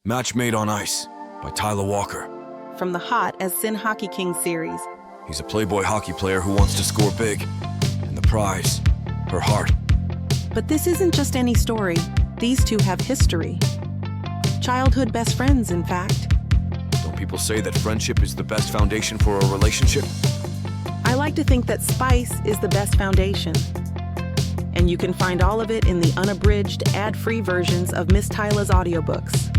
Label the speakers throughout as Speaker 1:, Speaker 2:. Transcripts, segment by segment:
Speaker 1: Match Made on Ice by Tyler Walker.
Speaker 2: From the Hot as Sin Hockey King series.
Speaker 1: He's a playboy hockey player who wants to score big. And the prize, her heart.
Speaker 2: But this isn't just any story. These two have history. Childhood best friends, in fact.
Speaker 1: Don't people say that friendship is the best foundation for a relationship?
Speaker 2: I like to think that spice is the best foundation. And you can find all of it in the unabridged, ad-free versions of Miss Tyler's audiobooks.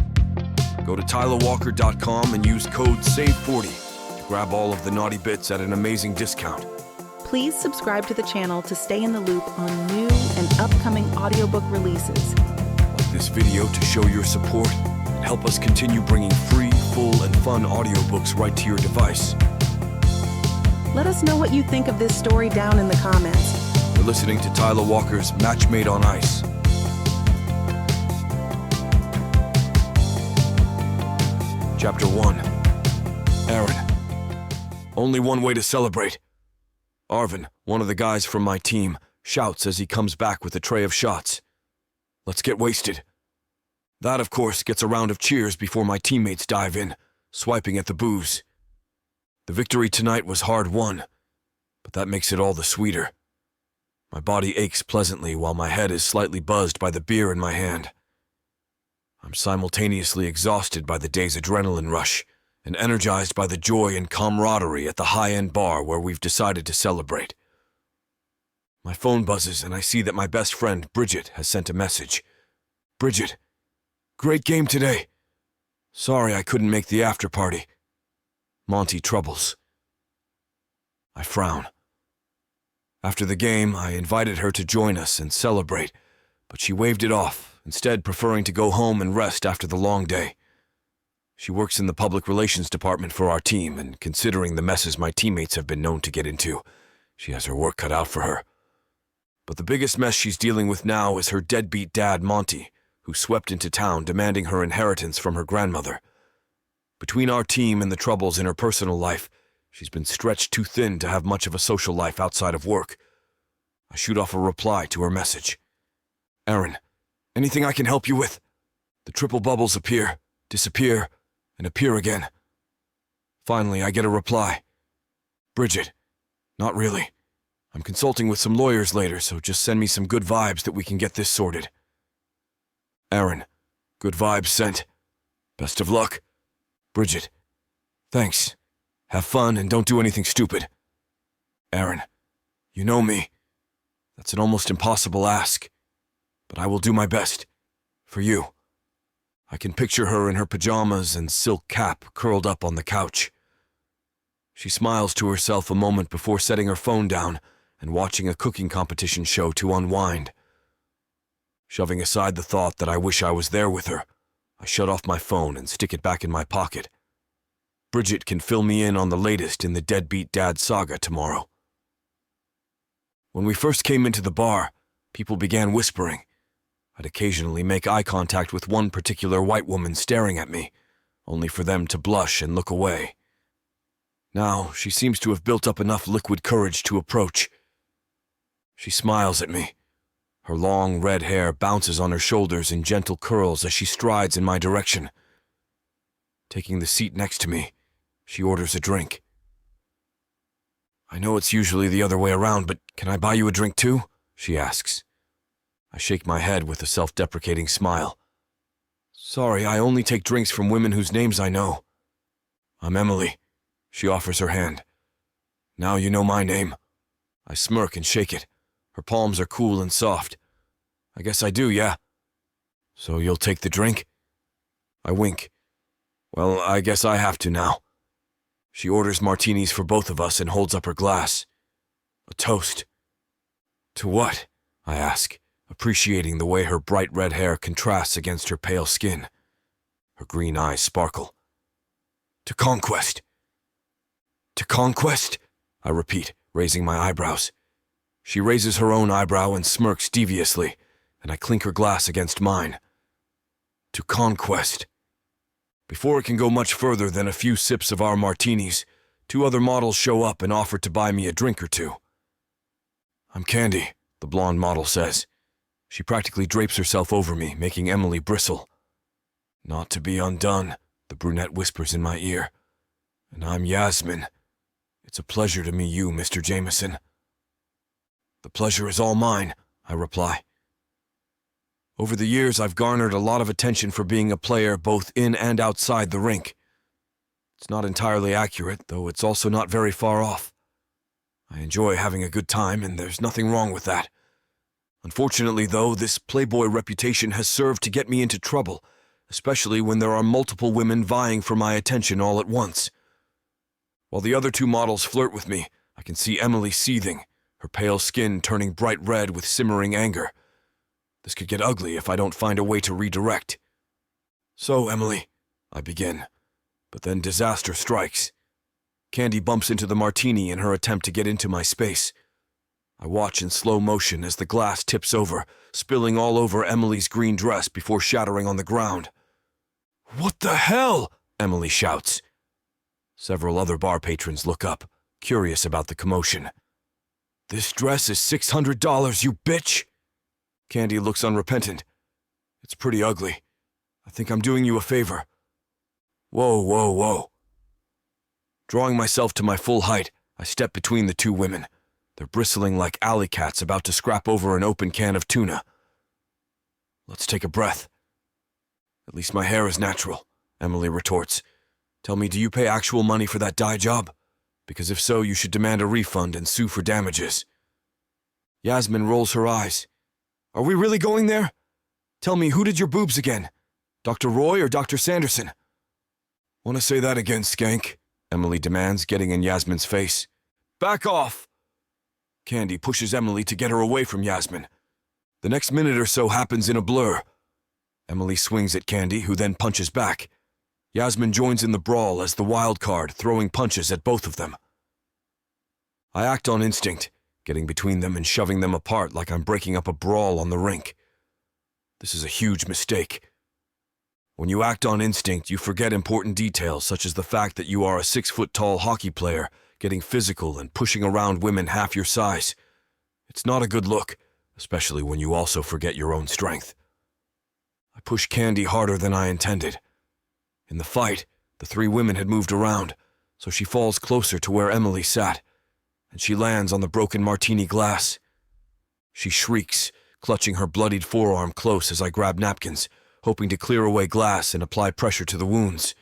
Speaker 1: Go to tylerwalker.com and use code SAVE40 to grab all of the naughty bits at an amazing discount.
Speaker 2: Please subscribe to the channel to stay in the loop on new and upcoming audiobook releases.
Speaker 1: Like this video to show your support and help us continue bringing free, full, and fun audiobooks right to your device.
Speaker 2: Let us know what you think of this story down in the comments.
Speaker 1: You're listening to Tyler Walker's Match Made on Ice. Chapter 1. Aaron. Only one way to celebrate. Arvin, one of the guys from my team, shouts as he comes back with a tray of shots. Let's get wasted. That, of course, gets a round of cheers before my teammates dive in, swiping at the booze. The victory tonight was hard-won, but that makes it all the sweeter. My body aches pleasantly while my head is slightly buzzed by the beer in my hand. I'm simultaneously exhausted by the day's adrenaline rush and energized by the joy and camaraderie at the high-end bar where we've decided to celebrate. My phone buzzes and I see that my best friend, Bridget, has sent a message. Bridget, great game today. Sorry I couldn't make the after party. Monty troubles. I frown. After the game, I invited her to join us and celebrate, but she waved it off, instead preferring to go home and rest after the long day. She works in the public relations department for our team, and considering the messes my teammates have been known to get into, she has her work cut out for her. But the biggest mess she's dealing with now is her deadbeat dad, Monty, who swept into town demanding her inheritance from her grandmother. Between our team and the troubles in her personal life, she's been stretched too thin to have much of a social life outside of work. I shoot off a reply to her message. Aaron, anything I can help you with? The triple bubbles appear, disappear, and appear again. Finally, I get a reply. Bridget, not really. I'm consulting with some lawyers later, so just send me some good vibes that we can get this sorted. Aaron, good vibes sent. Best of luck. Bridget, thanks. Have fun and don't do anything stupid. Aaron, you know me. That's an almost impossible ask, but I will do my best. For you. I can picture her in her pajamas and silk cap curled up on the couch. She smiles to herself a moment before setting her phone down and watching a cooking competition show to unwind. Shoving aside the thought that I wish I was there with her, I shut off my phone and stick it back in my pocket. Bridget can fill me in on the latest in the deadbeat dad saga tomorrow. When we first came into the bar, people began whispering. I'd occasionally make eye contact with one particular white woman staring at me, only for them to blush and look away. Now, she seems to have built up enough liquid courage to approach. She smiles at me. Her long red hair bounces on her shoulders in gentle curls as she strides in my direction. Taking the seat next to me, she orders a drink. I know it's usually the other way around, but can I buy you a drink too? She asks. I shake my head with a self-deprecating smile. Sorry, I only take drinks from women whose names I know. I'm Emily. She offers her hand. Now you know my name. I smirk and shake it. Her palms are cool and soft. I guess I do, yeah. So you'll take the drink? I wink. Well, I guess I have to now. She orders martinis for both of us and holds up her glass. A toast. To what? I ask, appreciating the way her bright red hair contrasts against her pale skin. Her green eyes sparkle. To conquest. To conquest? I repeat, raising my eyebrows. She raises her own eyebrow and smirks deviously, and I clink her glass against mine. To conquest. Before it can go much further than a few sips of our martinis, two other models show up and offer to buy me a drink or two. I'm Candy, the blonde model says. She practically drapes herself over me, making Emily bristle. Not to be undone, the brunette whispers in my ear. And I'm Yasmin. It's a pleasure to meet you, Mr. Jameson. The pleasure is all mine, I reply. Over the years, I've garnered a lot of attention for being a player both in and outside the rink. It's not entirely accurate, though it's also not very far off. I enjoy having a good time, and there's nothing wrong with that. Unfortunately, though, this playboy reputation has served to get me into trouble, especially when there are multiple women vying for my attention all at once. While the other two models flirt with me, I can see Emily seething, her pale skin turning bright red with simmering anger. This could get ugly if I don't find a way to redirect. So, Emily, I begin, but then disaster strikes. Candy bumps into the martini in her attempt to get into my space. I watch in slow motion as the glass tips over, spilling all over Emily's green dress before shattering on the ground. "What the hell?" Emily shouts. Several other bar patrons look up, curious about the commotion. "This dress is $600, you bitch!" Candy looks unrepentant. "It's pretty ugly. I think I'm doing you a favor." Whoa, whoa, whoa. Drawing myself to my full height, I step between the two women. They're bristling like alley cats about to scrap over an open can of tuna. Let's take a breath. "At least my hair is natural," Emily retorts. "Tell me, do you pay actual money for that dye job? Because if so, you should demand a refund and sue for damages." Yasmin rolls her eyes. "Are we really going there? Tell me, who did your boobs again? Dr. Roy or Dr. Sanderson?" "Want to say that again, skank?" Emily demands, getting in Yasmin's face. "Back off!" Candy pushes Emily to get her away from Yasmin. The next minute or so happens in a blur. Emily swings at Candy, who then punches back. Yasmin joins in the brawl as the wild card, throwing punches at both of them. I act on instinct, getting between them and shoving them apart like I'm breaking up a brawl on the rink. This is a huge mistake. When you act on instinct, you forget important details such as the fact that you are a 6-foot-tall hockey player, getting physical and pushing around women half your size. It's not a good look, especially when you also forget your own strength. I push Candy harder than I intended. In the fight, the three women had moved around, so she falls closer to where Emily sat, and she lands on the broken martini glass. She shrieks, clutching her bloodied forearm close as I grab napkins, hoping to clear away glass and apply pressure to the wounds.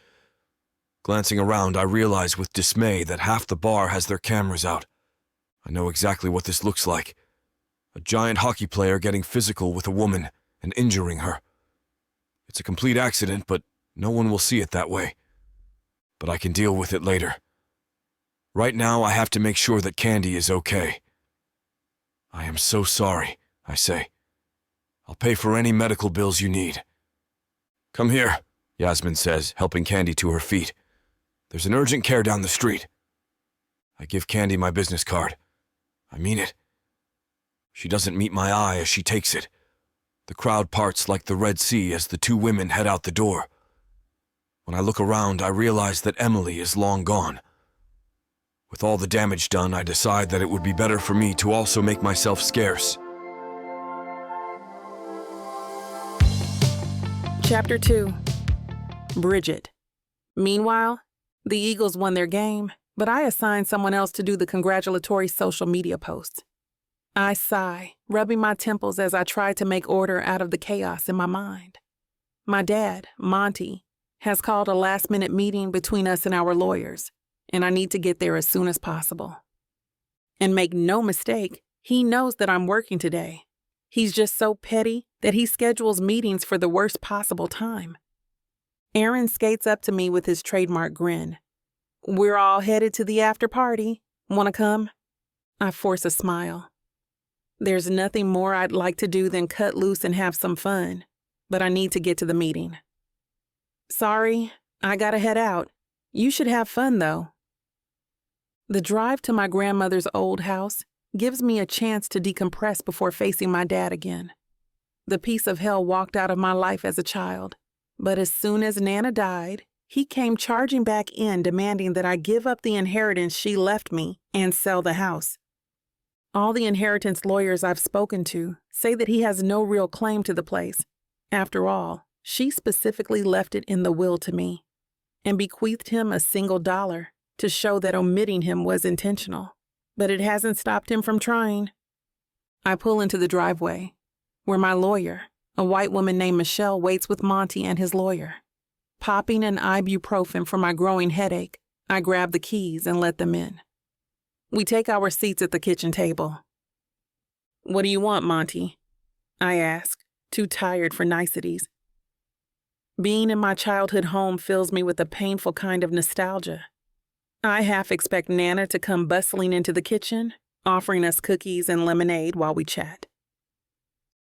Speaker 1: Glancing around, I realize with dismay that half the bar has their cameras out. I know exactly what this looks like. A giant hockey player getting physical with a woman and injuring her. It's a complete accident, but no one will see it that way. But I can deal with it later. Right now, I have to make sure that Candy is okay. "I am so sorry," I say. "I'll pay for any medical bills you need." "Come here," Yasmin says, helping Candy to her feet. "There's an urgent care down the street." I give Candy my business card. I mean it. She doesn't meet my eye as she takes it. The crowd parts like the Red Sea as the two women head out the door. When I look around, I realize that Emily is long gone. With all the damage done, I decide that it would be better for me to also make myself scarce.
Speaker 2: Chapter 2. Bridget. Meanwhile, the Eagles won their game, but I assigned someone else to do the congratulatory social media posts. I sigh, rubbing my temples as I try to make order out of the chaos in my mind. My dad, Monty, has called a last-minute meeting between us and our lawyers, and I need to get there as soon as possible. And make no mistake, he knows that I'm working today. He's just so petty that he schedules meetings for the worst possible time. Aaron skates up to me with his trademark grin. "We're all headed to the after party. Want to come?" I force a smile. There's nothing more I'd like to do than cut loose and have some fun, but I need to get to the meeting. "Sorry, I gotta head out. You should have fun, though." The drive to my grandmother's old house gives me a chance to decompress before facing my dad again. The piece of hell walked out of my life as a child, but as soon as Nana died, he came charging back in demanding that I give up the inheritance she left me and sell the house. All the inheritance lawyers I've spoken to say that he has no real claim to the place. After all, She specifically left it in the will to me and bequeathed him a single dollar to show that omitting him was intentional. But it hasn't stopped him from trying. I pull into the driveway, where my lawyer, a white woman named Michelle, waits with Monty and his lawyer. Popping an ibuprofen for my growing headache, I grab the keys and let them in. We take our seats at the kitchen table. "What do you want, Monty?" I ask, too tired for niceties. Being in my childhood home fills me with a painful kind of nostalgia. I half expect Nana to come bustling into the kitchen, offering us cookies and lemonade while we chat.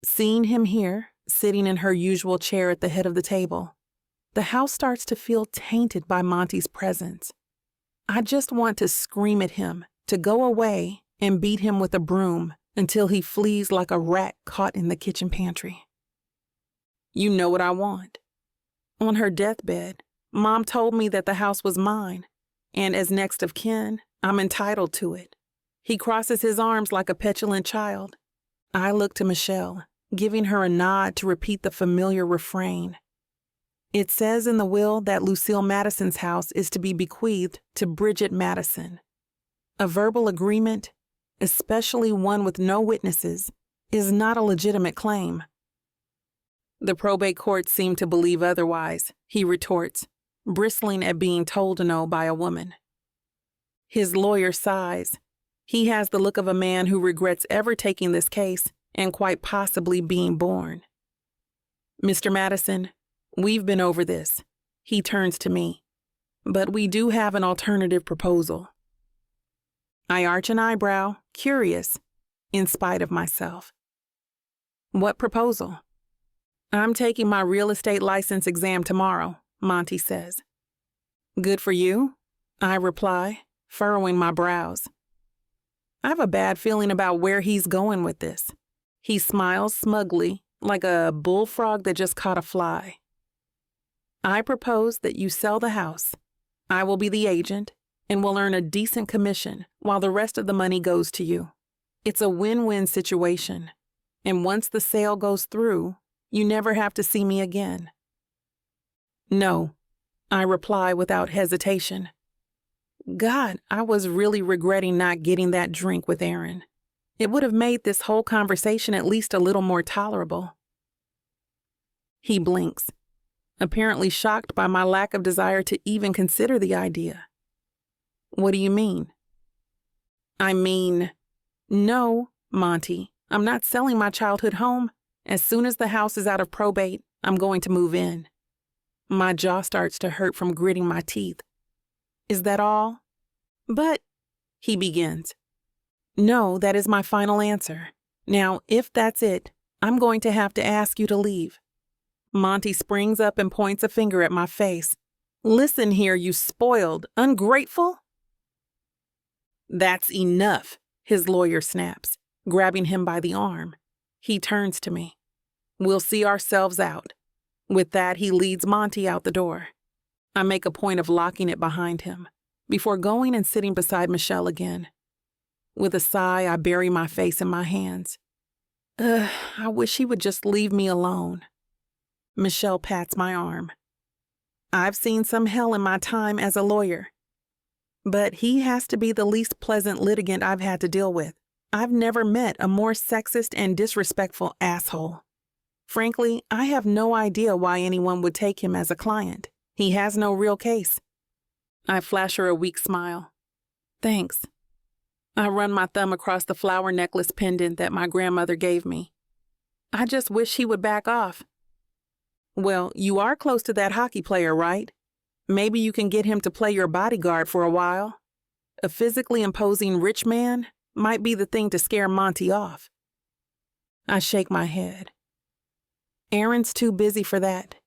Speaker 2: Seeing him here, sitting in her usual chair at the head of the table, the house starts to feel tainted by Monty's presence. I just want to scream at him to go away and beat him with a broom until he flees like a rat caught in the kitchen pantry. You know what I want. On her deathbed, Mom told me that the house was mine, and as next of kin, I'm entitled to it. He crosses his arms like a petulant child. I look to Michelle, giving her a nod to repeat the familiar refrain. It says in the will that Lucille Madison's house is to be bequeathed to Bridget Madison. A verbal agreement, especially one with no witnesses, is not a legitimate claim. The probate court seemed to believe otherwise, he retorts, bristling at being told no by a woman. His lawyer sighs. He has the look of a man who regrets ever taking this case and quite possibly being born. "Mr. Madison, we've been over this." He turns to me. "But we do have an alternative proposal." I arch an eyebrow, curious, in spite of myself. "What proposal?" "I'm taking my real estate license exam tomorrow," Monty says. "Good for you," I reply, furrowing my brows. I have a bad feeling about where he's going with this. He smiles smugly, like a bullfrog that just caught a fly. "I propose that you sell the house. I will be the agent and will earn a decent commission while the rest of the money goes to you. It's a win-win situation, and once the sale goes through, you never have to see me again." "No," I reply without hesitation. God, I was really regretting not getting that drink with Aaron. It would have made this whole conversation at least a little more tolerable. He blinks, apparently shocked by my lack of desire to even consider the idea. "What do you mean?" "I mean, no, Monty, I'm not selling my childhood home. As soon as the house is out of probate, I'm going to move in." My jaw starts to hurt from gritting my teeth. "Is that all?" "But," he begins. "No, that is my final answer. Now, if that's it, I'm going to have to ask you to leave." Monty springs up and points a finger at my face. "Listen here, you spoiled, ungrateful." "That's enough," his lawyer snaps, grabbing him by the arm. He turns to me. "We'll see ourselves out." With that, he leads Monty out the door. I make a point of locking it behind him, before going and sitting beside Michelle again. With a sigh, I bury my face in my hands. I wish he would just leave me alone. Michelle pats my arm. "I've seen some hell in my time as a lawyer, but he has to be the least pleasant litigant I've had to deal with. I've never met a more sexist and disrespectful asshole. Frankly, I have no idea why anyone would take him as a client. He has no real case." I flash her a weak smile. "Thanks." I run my thumb across the flower necklace pendant that my grandmother gave me. "I just wish he would back off." "Well, you are close to that hockey player, right? Maybe you can get him to play your bodyguard for a while. A physically imposing rich man might be the thing to scare Monty off." I shake my head. Aaron's too busy for that,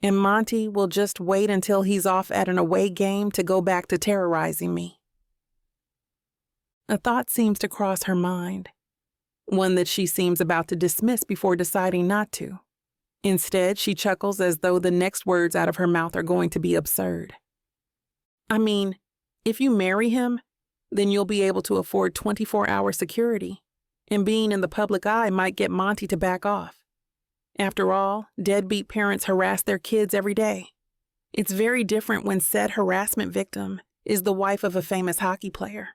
Speaker 2: and Monty will just wait until he's off at an away game to go back to terrorizing me. A thought seems to cross her mind, one that she seems about to dismiss before deciding not to. Instead, she chuckles as though the next words out of her mouth are going to be absurd. "I mean, if you marry him, then you'll be able to afford 24-hour security, and being in the public eye might get Monty to back off." After all, deadbeat parents harass their kids every day. It's very different when said harassment victim is the wife of a famous hockey player.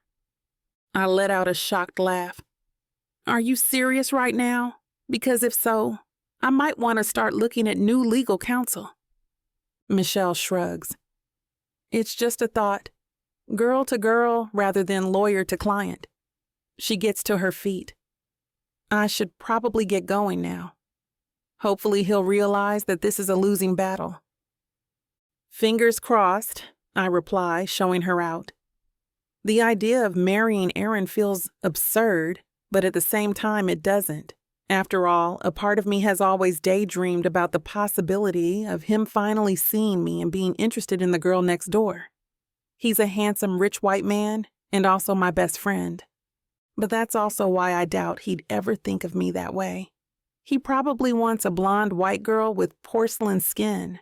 Speaker 2: I let out a shocked laugh. Are you serious right now? Because if so, I might want to start looking at new legal counsel. Michelle shrugs. It's just a thought. Girl to girl rather than lawyer to client. She gets to her feet. I should probably get going now. Hopefully he'll realize that this is a losing battle. Fingers crossed, I reply, showing her out. The idea of marrying Aaron feels absurd, but at the same time it doesn't. After all, a part of me has always daydreamed about the possibility of him finally seeing me and being interested in the girl next door. He's a handsome, rich white man and also my best friend. But that's also why I doubt he'd ever think of me that way. He probably wants a blonde white girl with porcelain skin,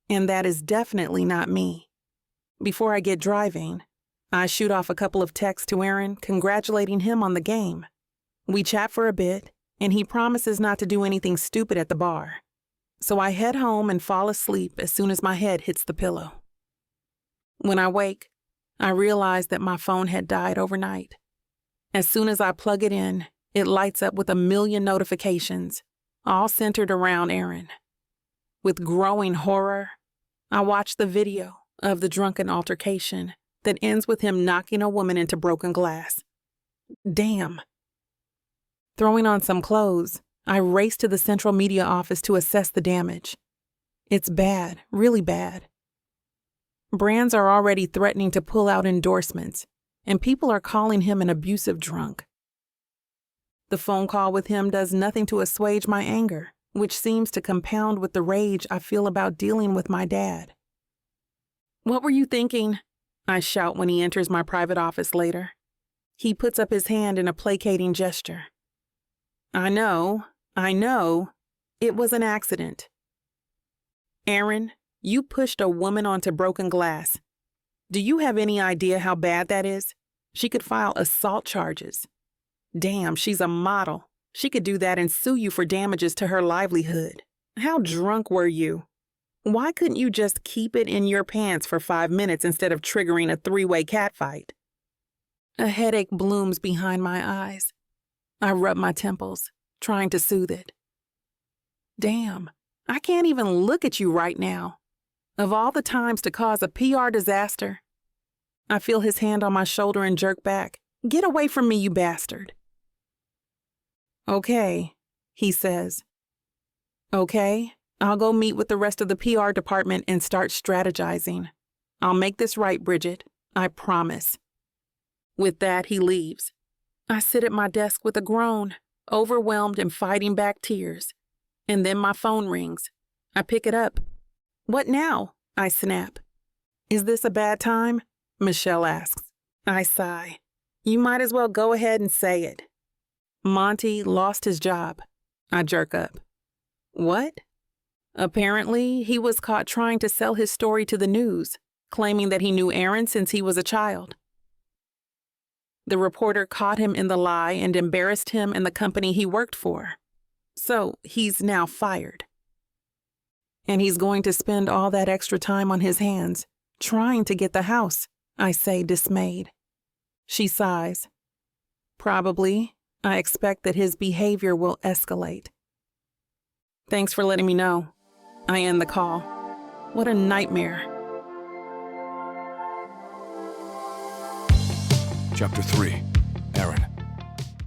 Speaker 2: and that is definitely not me. Before I get driving, I shoot off a couple of texts to Aaron congratulating him on the game. We chat for a bit, and he promises not to do anything stupid at the bar. So I head home and fall asleep as soon as my head hits the pillow. When I wake, I realize that my phone had died overnight. As soon as I plug it in, it lights up with 1,000,000 notifications, all centered around Aaron. With growing horror, I watch the video of the drunken altercation that ends with him knocking a woman into broken glass. Damn. Throwing on some clothes, I race to the central media office to assess the damage. It's bad, really bad. Brands are already threatening to pull out endorsements, and people are calling him an abusive drunk. The phone call with him does nothing to assuage my anger, which seems to compound with the rage I feel about dealing with my dad. "What were you thinking?" I shout when he enters my private office later. He puts up his hand in a placating gesture. I know. It was an accident. Aaron, you pushed a woman onto broken glass. Do you have any idea how bad that is? She could file assault charges. Damn, she's a model. She could do that and sue you for damages to her livelihood. How drunk were you? Why couldn't you just keep it in your pants for 5 minutes instead of triggering a 3-way catfight? A headache blooms behind my eyes. I rub my temples, trying to soothe it. Damn, I can't even look at you right now. Of all the times to cause a PR disaster. I feel his hand on my shoulder and jerk back. Get away from me, you bastard. Okay, he says. Okay, I'll go meet with the rest of the PR department and start strategizing. I'll make this right, Bridget. I promise. With that, he leaves. I sit at my desk with a groan, overwhelmed and fighting back tears. And then my phone rings. I pick it up. "What now?" I snap. "Is this a bad time?" Michelle asks. I sigh. "You might as well go ahead and say it." "Monty lost his job." I jerk up. "What?" Apparently, he was caught trying to sell his story to the news, claiming that he knew Aaron since he was a child. The reporter caught him in the lie and embarrassed him and the company he worked for. So he's now fired. And he's going to spend all that extra time on his hands, trying to get the house, I say, dismayed. She sighs. Probably. I expect that his behavior will escalate. Thanks for letting me know. I end the call. What a nightmare.
Speaker 1: Chapter 3. Aaron.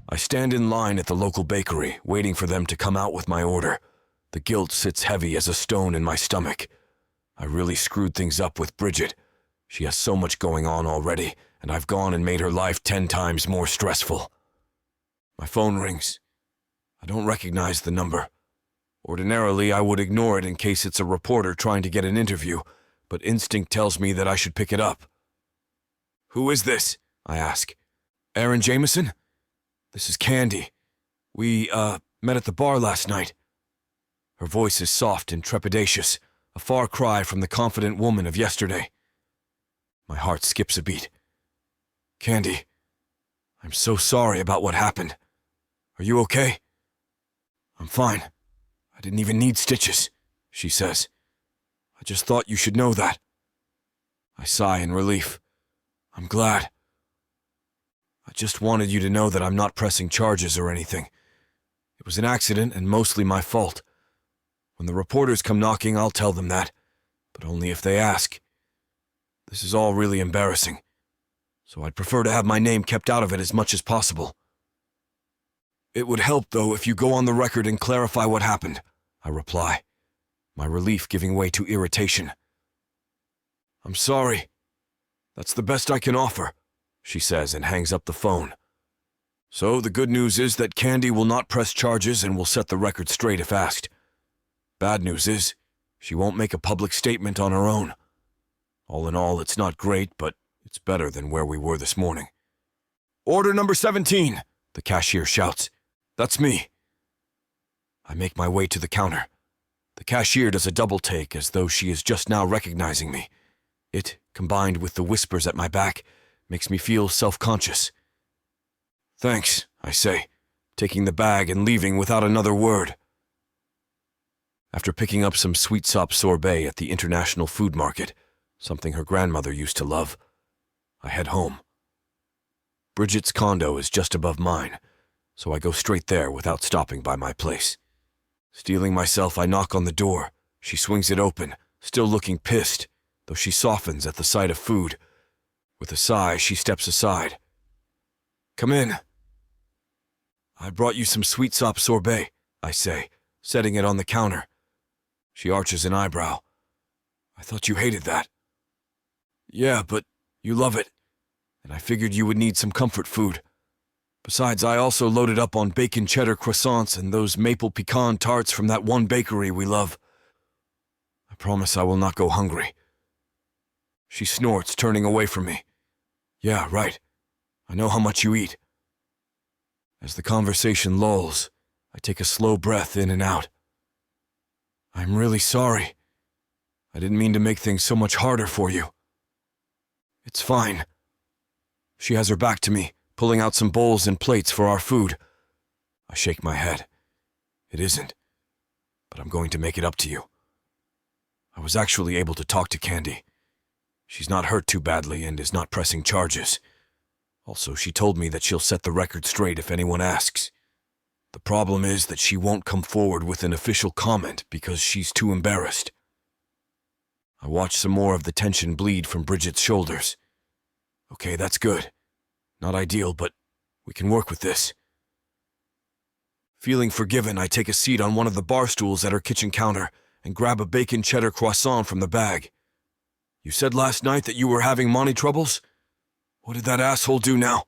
Speaker 1: I stand in line at the local bakery, waiting for them to come out with my order. The guilt sits heavy as a stone in my stomach. I really screwed things up with Bridget. She has so much going on already, and I've gone and made her life 10 times more stressful. My phone rings. I don't recognize the number. Ordinarily, I would ignore it in case it's a reporter trying to get an interview, but instinct tells me that I should pick it up. "Who is this?" I ask. "Aaron Jameson? This is Candy. We, met at the bar last night." Her voice is soft and trepidatious, a far cry from the confident woman of yesterday. My heart skips a beat. "Candy, I'm so sorry about what happened. Are you okay?" "I'm fine. I didn't even need stitches, she says. I just thought you should know that. I sigh in relief. I'm glad. I just wanted you to know that I'm not pressing charges or anything. It was an accident and mostly my fault. When the reporters come knocking, I'll tell them that, but only if they ask. This is all really embarrassing, so I'd prefer to have my name kept out of it as much as possible. It would help, though, if you go on the record and clarify what happened, I reply, my relief giving way to irritation. I'm sorry. That's the best I can offer, she says and hangs up the phone. So the good news is that Candy will not press charges and will set the record straight if asked. Bad news is, she won't make a public statement on her own. All in all, it's not great, but it's better than where we were this morning. Order number 17, the cashier shouts. That's me. I make my way to the counter. The cashier does a double take as though she is just now recognizing me. It, combined with the whispers at my back, makes me feel self-conscious. Thanks, I say, taking the bag and leaving without another word. After picking up some sweet sop sorbet at the International Food Market, something her grandmother used to love, I head home. Bridget's condo is just above mine, so I go straight there without stopping by my place. Steeling myself, I knock on the door. She swings it open, still looking pissed, though she softens at the sight of food. With a sigh, she steps aside. Come in. I brought you some sweet sop sorbet, I say, setting it on the counter. She arches an eyebrow. I thought you hated that. Yeah, but you love it, and I figured you would need some comfort food. Besides, I also loaded up on bacon cheddar croissants and those maple pecan tarts from that one bakery we love. I promise I will not go hungry. She snorts, turning away from me. Yeah, right. I know how much you eat. As the conversation lulls, I take a slow breath in and out. I'm really sorry. I didn't mean to make things so much harder for you. It's fine. She has her back to me, pulling out some bowls and plates for our food. I shake my head. It isn't, but I'm going to make it up to you. I was actually able to talk to Candy. She's not hurt too badly and is not pressing charges. Also, she told me that she'll set the record straight if anyone asks. The problem is that she won't come forward with an official comment because she's too embarrassed. I watch some more of the tension bleed from Bridget's shoulders. Okay, that's good. Not ideal, but we can work with this. Feeling forgiven, I take a seat on one of the bar stools at her kitchen counter and grab a bacon cheddar croissant from the bag. You said last night that you were having money troubles? What did that asshole do now?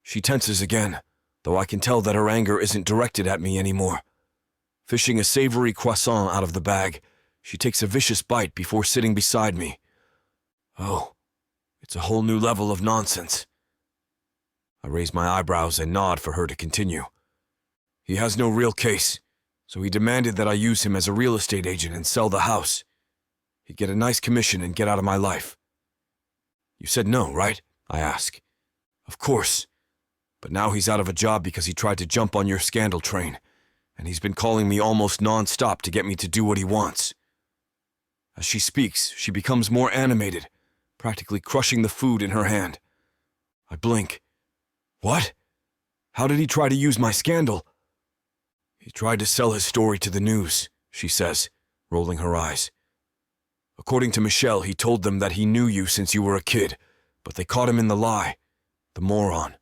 Speaker 1: She tenses again, though I can tell that her anger isn't directed at me anymore. Fishing a savory croissant out of the bag, she takes a vicious bite before sitting beside me. Oh, it's a whole new level of nonsense. I raise my eyebrows and nod for her to continue. He has no real case, so he demanded that I use him as a real estate agent and sell the house. He'd get a nice commission and get out of my life. You said no, right? I ask. Of course. But now he's out of a job because he tried to jump on your scandal train, and he's been calling me almost non-stop to get me to do what he wants. As she speaks, she becomes more animated, practically crushing the food in her hand. I blink. What? How did he try to use my scandal? He tried to sell his story to the news, she says, rolling her eyes. According to Michelle, he told them that he knew you since you were a kid, but they caught him in the lie. The moron.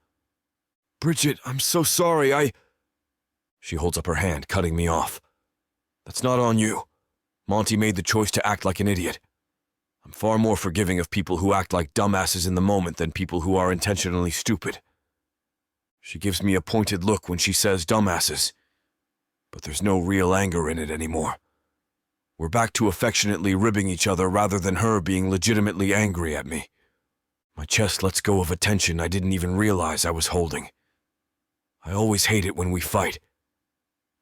Speaker 1: Bridget, I'm so sorry, She holds up her hand, cutting me off. That's not on you. Monty made the choice to act like an idiot. I'm far more forgiving of people who act like dumbasses in the moment than people who are intentionally stupid. She gives me a pointed look when she says dumbasses, but there's no real anger in it anymore. We're back to affectionately ribbing each other rather than her being legitimately angry at me. My chest lets go of a tension I didn't even realize I was holding. I always hate it when we fight.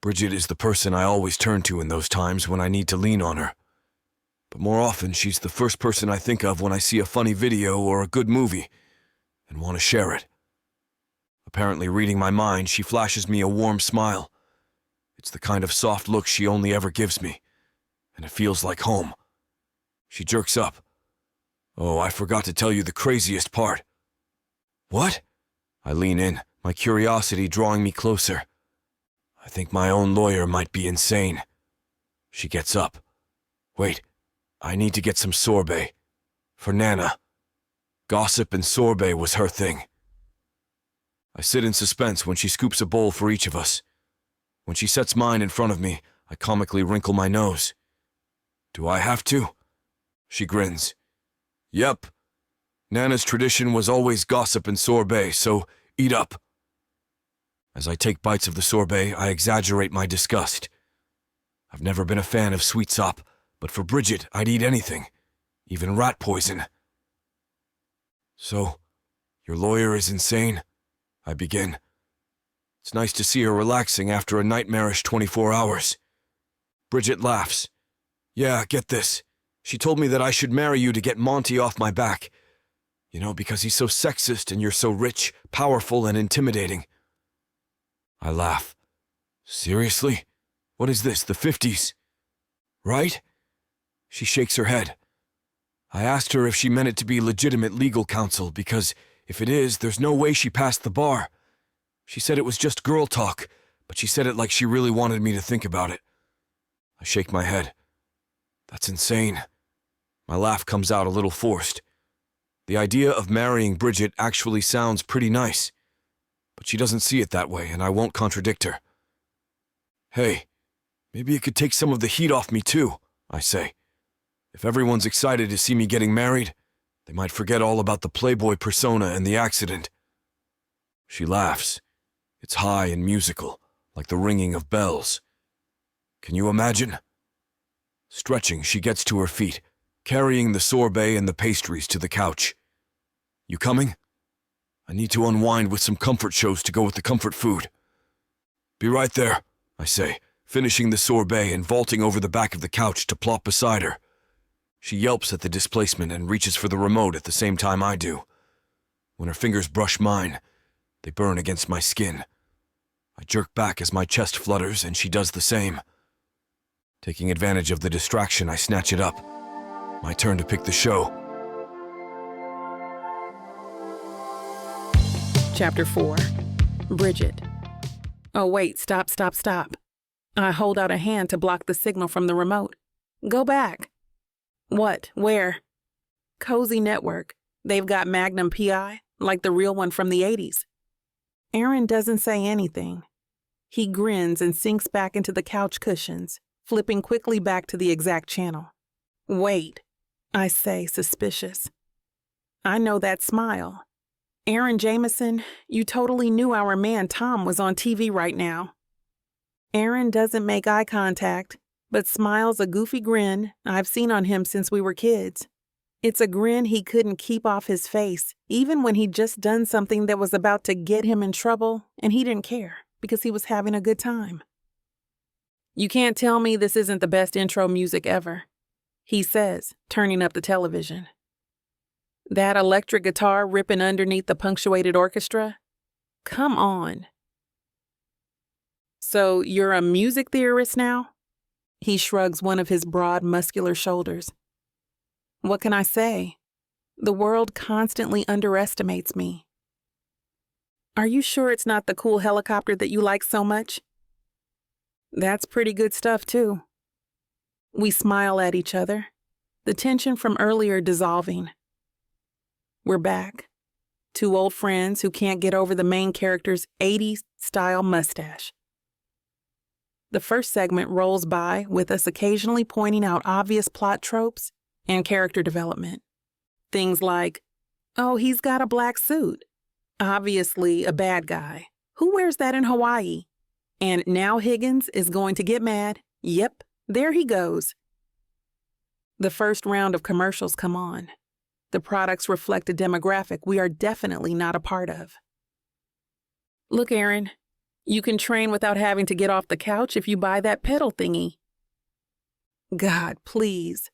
Speaker 1: Bridget is the person I always turn to in those times when I need to lean on her. But more often, she's the first person I think of when I see a funny video or a good movie and want to share it. Apparently reading my mind, she flashes me a warm smile. It's the kind of soft look she only ever gives me, and it feels like home. She jerks up. Oh, I forgot to tell you the craziest part. What? I lean in, my curiosity drawing me closer. I think my own lawyer might be insane. She gets up. Wait, I need to get some sorbet. For Nana. Gossip and sorbet was her thing. I sit in suspense when she scoops a bowl for each of us. When she sets mine in front of me, I comically wrinkle my nose. Do I have to? She grins. Yep. Nana's tradition was always gossip and sorbet, so eat up. As I take bites of the sorbet, I exaggerate my disgust. I've never been a fan of sweet sop, but for Bridget, I'd eat anything, even rat poison. So, your lawyer is insane? I begin. It's nice to see her relaxing after a nightmarish 24 hours. Bridget laughs. Yeah, get this. She told me that I should marry you to get Monty off my back. You know, because he's so sexist and you're so rich, powerful, and intimidating. I laugh. Seriously? What is this, the 50s? Right? She shakes her head. I asked her if she meant it to be legitimate legal counsel because if it is, there's no way she passed the bar. She said it was just girl talk, but she said it like she really wanted me to think about it. I shake my head. That's insane. My laugh comes out a little forced. The idea of marrying Bridget actually sounds pretty nice, but she doesn't see it that way, and I won't contradict her. Hey, maybe it could take some of the heat off me too, I say. If everyone's excited to see me getting married, they might forget all about the playboy persona and the accident. She laughs. It's high and musical, like the ringing of bells. Can you imagine? Stretching, she gets to her feet, carrying the sorbet and the pastries to the couch. You coming? I need to unwind with some comfort shows to go with the comfort food. Be right there, I say, finishing the sorbet and vaulting over the back of the couch to plop beside her. She yelps at the displacement and reaches for the remote at the same time I do. When her fingers brush mine, they burn against my skin. I jerk back as my chest flutters and she does the same. Taking advantage of the distraction, I snatch it up. My turn to pick the show.
Speaker 2: Chapter 4. Bridget. Oh wait, stop. I hold out a hand to block the signal from the remote. Go back. What? Where? Cozy Network. They've got Magnum PI, like the real one from the 80s. Aaron doesn't say anything. He grins and sinks back into the couch cushions, flipping quickly back to the exact channel. Wait, I say, suspicious. I know that smile. Aaron Jameson, you totally knew our man Tom was on TV right now. Aaron doesn't make eye contact, but smiles a goofy grin I've seen on him since we were kids. It's a grin he couldn't keep off his face, even when he'd just done something that was about to get him in trouble, and he didn't care because he was having a good time. You can't tell me this isn't the best intro music ever, he says, turning up the television. That electric guitar ripping underneath the punctuated orchestra? Come on. So you're a music theorist now? He shrugs one of his broad, muscular shoulders. What can I say? The world constantly underestimates me. Are you sure it's not the cool helicopter that you like so much? That's pretty good stuff, too. We smile at each other, the tension from earlier dissolving. We're back. Two old friends who can't get over the main character's 80s-style mustache. The first segment rolls by with us occasionally pointing out obvious plot tropes and character development. Things like, oh, he's got a black suit. Obviously a bad guy. Who wears that in Hawaii? And now Higgins is going to get mad. Yep, there he goes. The first round of commercials come on. The products reflect a demographic we are definitely not a part of. Look, Aaron, you can train without having to get off the couch if you buy that pedal thingy. God, please.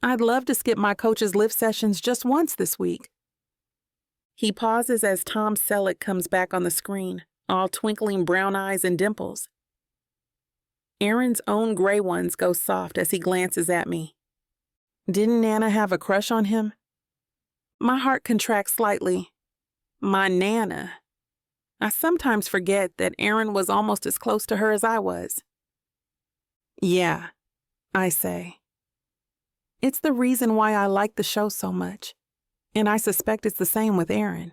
Speaker 2: I'd love to skip my coach's lift sessions just once this week. He pauses as Tom Selleck comes back on the screen, all twinkling brown eyes and dimples. Aaron's own gray ones go soft as he glances at me. Didn't Nana have a crush on him? My heart contracts slightly. My Nana. I sometimes forget that Aaron was almost as close to her as I was. Yeah, I say. It's the reason why I like the show so much, and I suspect it's the same with Aaron.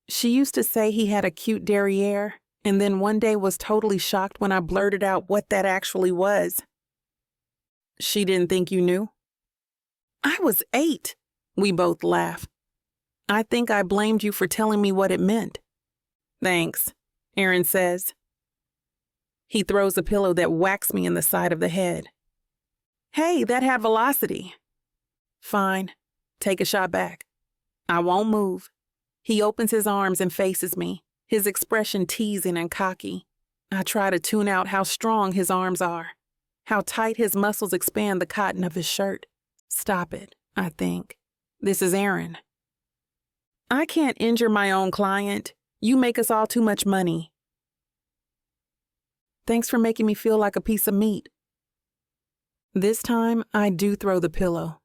Speaker 2: She used to say he had a cute derriere, and then one day was totally shocked when I blurted out what that actually was. She didn't think you knew? I was 8. We both laugh. I think I blamed you for telling me what it meant. Thanks, Aaron says. He throws a pillow that whacks me in the side of the head. Hey, that had velocity. Fine, take a shot back. I won't move. He opens his arms and faces me, his expression teasing and cocky. I try to tune out how strong his arms are, how tight his muscles expand the cotton of his shirt. Stop it, I think. This is Aaron. I can't injure my own client. You make us all too much money. Thanks for making me feel like a piece of meat. This time, I do throw the pillow.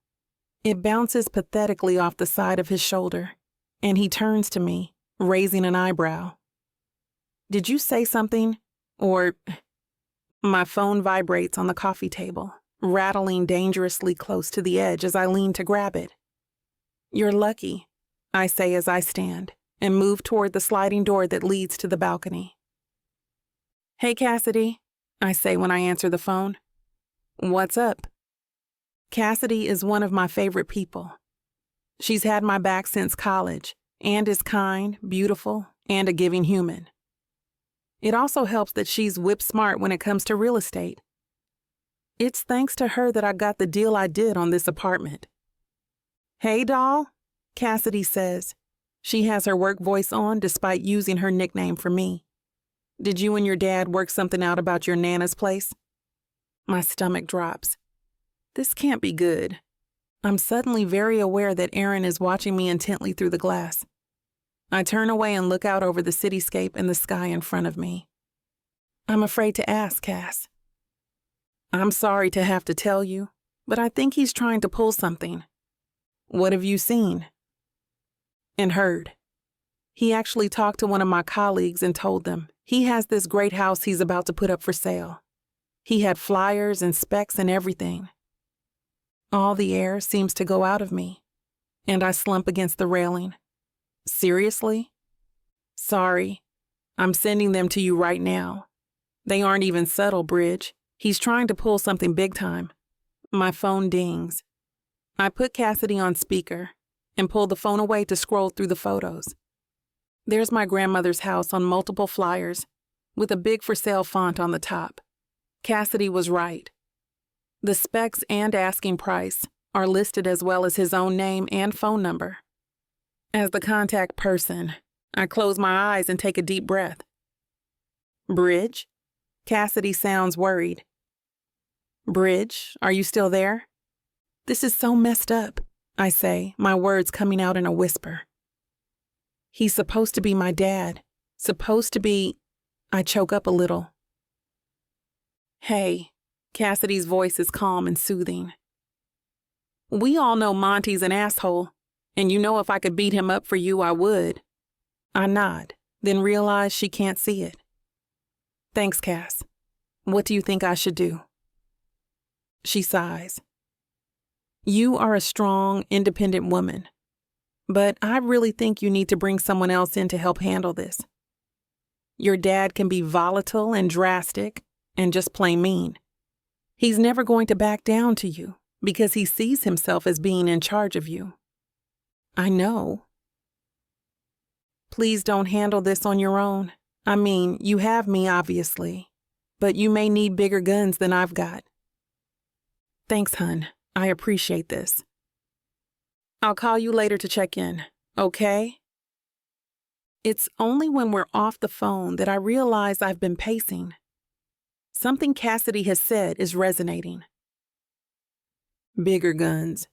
Speaker 2: It bounces pathetically off the side of his shoulder, and he turns to me, raising an eyebrow. Did you say something? Or... My phone vibrates on the coffee table, rattling dangerously close to the edge as I lean to grab it. You're lucky, I say as I stand and move toward the sliding door that leads to the balcony. Hey, Cassidy, I say when I answer the phone. What's up? Cassidy is one of my favorite people. She's had my back since college and is kind, beautiful, and a giving human. It also helps that she's whip smart when it comes to real estate. It's thanks to her that I got the deal I did on this apartment. Hey, doll, Cassidy says. She has her work voice on despite using her nickname for me. Did you and your dad work something out about your Nana's place? My stomach drops. This can't be good. I'm suddenly very aware that Aaron is watching me intently through the glass. I turn away and look out over the cityscape and the sky in front of me. I'm afraid to ask, Cass. I'm sorry to have to tell you, but I think he's trying to pull something. What have you seen? And heard. He actually talked to one of my colleagues and told them he has this great house he's about to put up for sale. He had flyers and specs and everything. All the air seems to go out of me, and I slump against the railing. Seriously? Sorry. I'm sending them to you right now. They aren't even subtle, Bridge. He's trying to pull something big time. My phone dings. I put Cassidy on speaker and pull the phone away to scroll through the photos. There's my grandmother's house on multiple flyers with a big for sale font on the top. Cassidy was right. The specs and asking price are listed as well as his own name and phone number. As the contact person, I close my eyes and take a deep breath. Bridge? Cassidy sounds worried. Bridge, are you still there? This is so messed up, I say, my words coming out in a whisper. He's supposed to be my dad. Supposed to be... I choke up a little. Hey, Cassidy's voice is calm and soothing. We all know Monty's an asshole, and you know if I could beat him up for you, I would. I nod, then realize she can't see it. Thanks, Cass. What do you think I should do? She sighs. You are a strong, independent woman, but I really think you need to bring someone else in to help handle this. Your dad can be volatile and drastic and just plain mean. He's never going to back down to you because he sees himself as being in charge of you. I know. Please don't handle this on your own. I mean, you have me, obviously, but you may need bigger guns than I've got. Thanks, hun. I appreciate this. I'll call you later to check in, okay? It's only when we're off the phone that I realize I've been pacing. Something Cassidy has said is resonating. Bigger guns.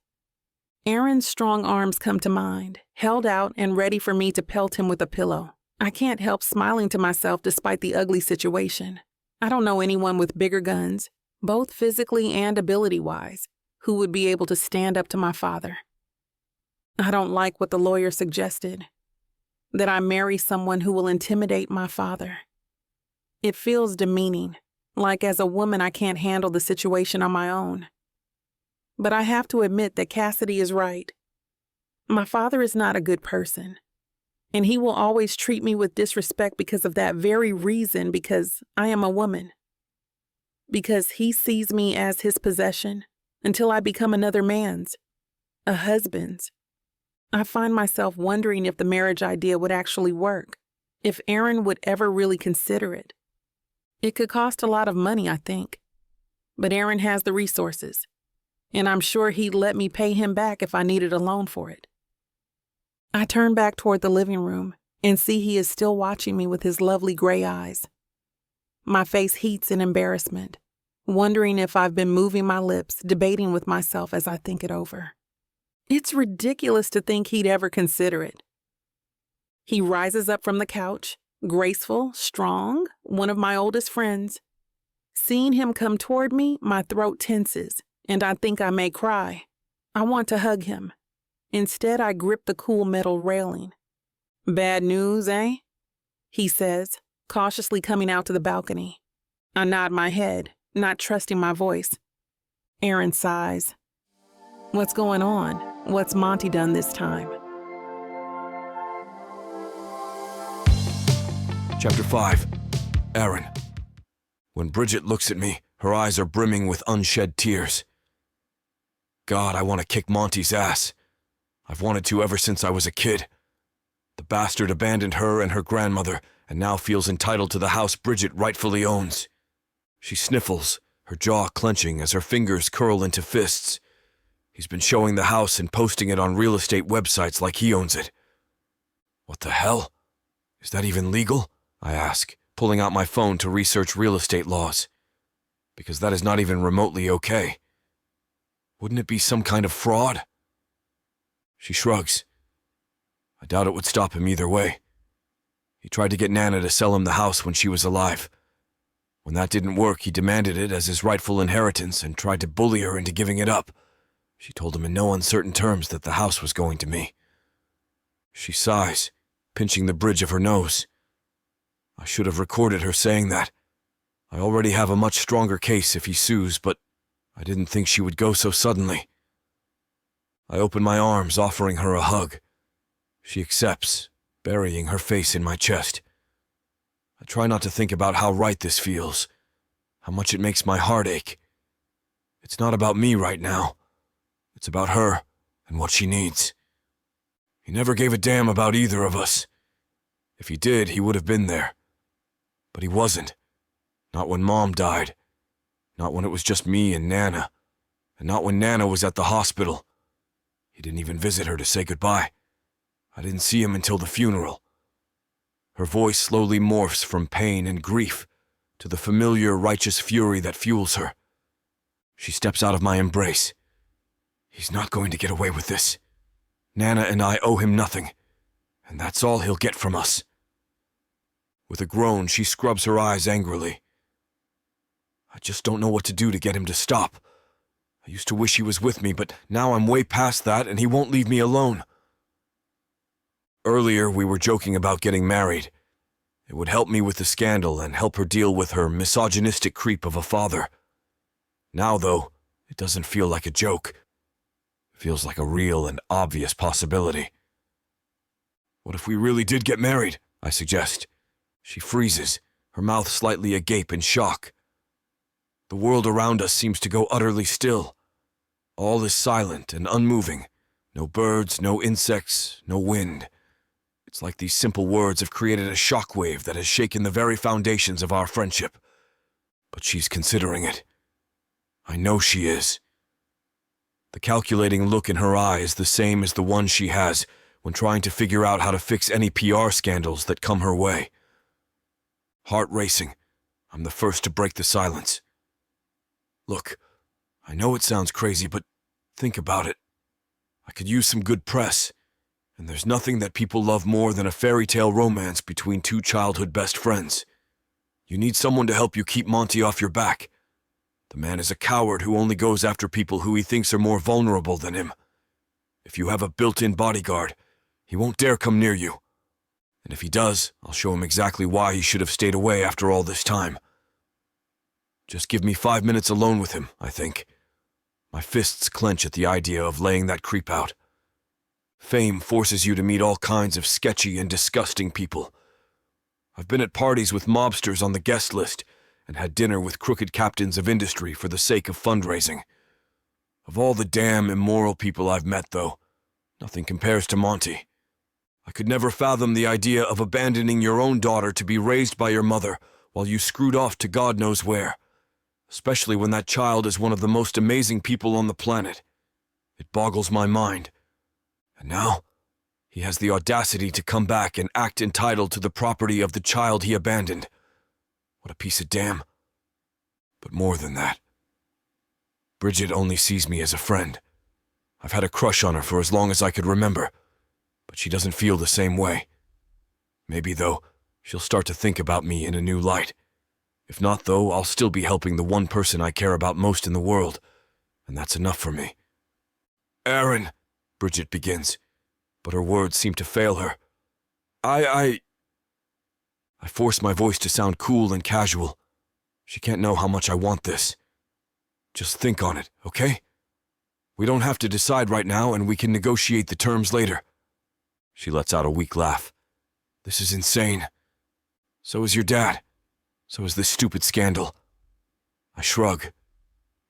Speaker 2: Aaron's strong arms come to mind, held out and ready for me to pelt him with a pillow. I can't help smiling to myself despite the ugly situation. I don't know anyone with bigger guns, both physically and ability-wise, who would be able to stand up to my father. I don't like what the lawyer suggested, that I marry someone who will intimidate my father. It feels demeaning, like as a woman I can't handle the situation on my own. But I have to admit that Cassidy is right. My father is not a good person, and he will always treat me with disrespect because of that very reason, because I am a woman. Because he sees me as his possession until I become another man's, a husband's. I find myself wondering if the marriage idea would actually work, if Aaron would ever really consider it. It could cost a lot of money, I think. But Aaron has the resources, and I'm sure he'd let me pay him back if I needed a loan for it. I turn back toward the living room and see he is still watching me with his lovely gray eyes. My face heats in embarrassment, wondering if I've been moving my lips, debating with myself as I think it over. It's ridiculous to think he'd ever consider it. He rises up from the couch, graceful, strong, one of my oldest friends. Seeing him come toward me, my throat tenses, and I think I may cry. I want to hug him. Instead, I grip the cool metal railing. "Bad news, eh?" he says, cautiously coming out to the balcony. I nod my head, not trusting my voice. Aaron sighs. "What's going on? What's Monty done this time?"
Speaker 1: Chapter 5. Aaron. When Bridget looks at me, her eyes are brimming with unshed tears. God, I want to kick Monty's ass. I've wanted to ever since I was a kid. The bastard abandoned her and her grandmother and now feels entitled to the house Bridget rightfully owns. She sniffles, her jaw clenching as her fingers curl into fists. He's been showing the house and posting it on real estate websites like he owns it. What the hell? Is that even legal? I ask, pulling out my phone to research real estate laws. Because that is not even remotely okay. Wouldn't it be some kind of fraud? She shrugs. I doubt it would stop him either way. He tried to get Nana to sell him the house when she was alive. When that didn't work, he demanded it as his rightful inheritance and tried to bully her into giving it up. She told him in no uncertain terms that the house was going to me. She sighs, pinching the bridge of her nose. I should have recorded her saying that. I already have a much stronger case if he sues, but I didn't think she would go so suddenly. I open my arms, offering her a hug. She accepts, burying her face in my chest. I try not to think about how right this feels, how much it makes my heart ache. It's not about me right now. It's about her and what she needs. He never gave a damn about either of us. If he did, he would have been there. But he wasn't. Not when Mom died. Not when it was just me and Nana. And not when Nana was at the hospital. He didn't even visit her to say goodbye. I didn't see him until the funeral. Her voice slowly morphs from pain and grief to the familiar righteous fury that fuels her. She steps out of my embrace. He's not going to get away with this. Nana and I owe him nothing, and that's all he'll get from us. With a groan, she scrubs her eyes angrily. I just don't know what to do to get him to stop. I used to wish he was with me, but now I'm way past that and he won't leave me alone. Earlier, we were joking about getting married. It would help me with the scandal and help her deal with her misogynistic creep of a father. Now, though, it doesn't feel like a joke. It feels like a real and obvious possibility. What if we really did get married? I suggest. She freezes, her mouth slightly agape in shock. The world around us seems to go utterly still. All is silent and unmoving. No birds, no insects, no wind. It's like these simple words have created a shockwave that has shaken the very foundations of our friendship. But she's considering it. I know she is. The calculating look in her eye is the same as the one she has when trying to figure out how to fix any PR scandals that come her way. Heart racing, I'm the first to break the silence. Look, I know it sounds crazy, but think about it. I could use some good press, and there's nothing that people love more than a fairy tale romance between two childhood best friends. You need someone to help you keep Monty off your back. The man is a coward who only goes after people who he thinks are more vulnerable than him. If you have a built-in bodyguard, he won't dare come near you. And if he does, I'll show him exactly why he should have stayed away after all this time. Just give me 5 minutes alone with him, I think. My fists clench at the idea of laying that creep out. Fame forces you to meet all kinds of sketchy and disgusting people. I've been at parties with mobsters on the guest list and had dinner with crooked captains of industry for the sake of fundraising. Of all the damn immoral people I've met, though, nothing compares to Monty. I could never fathom the idea of abandoning your own daughter to be raised by your mother while you screwed off to God knows where, especially when that child is one of the most amazing people on the planet. It boggles my mind. And now, he has the audacity to come back and act entitled to the property of the child he abandoned. What a piece of damn. But more than that. Bridget only sees me as a friend. I've had a crush on her for as long as I could remember, but she doesn't feel the same way. Maybe, though, she'll start to think about me in a new light. If not, though, I'll still be helping the one person I care about most in the world, and that's enough for me. Aaron, Bridget begins, but her words seem to fail her. I force my voice to sound cool and casual. She can't know how much I want this. Just think on it, okay? We don't have to decide right now, and we can negotiate the terms later. She lets out a weak laugh. This is insane. So is your dad. So is this stupid scandal. I shrug.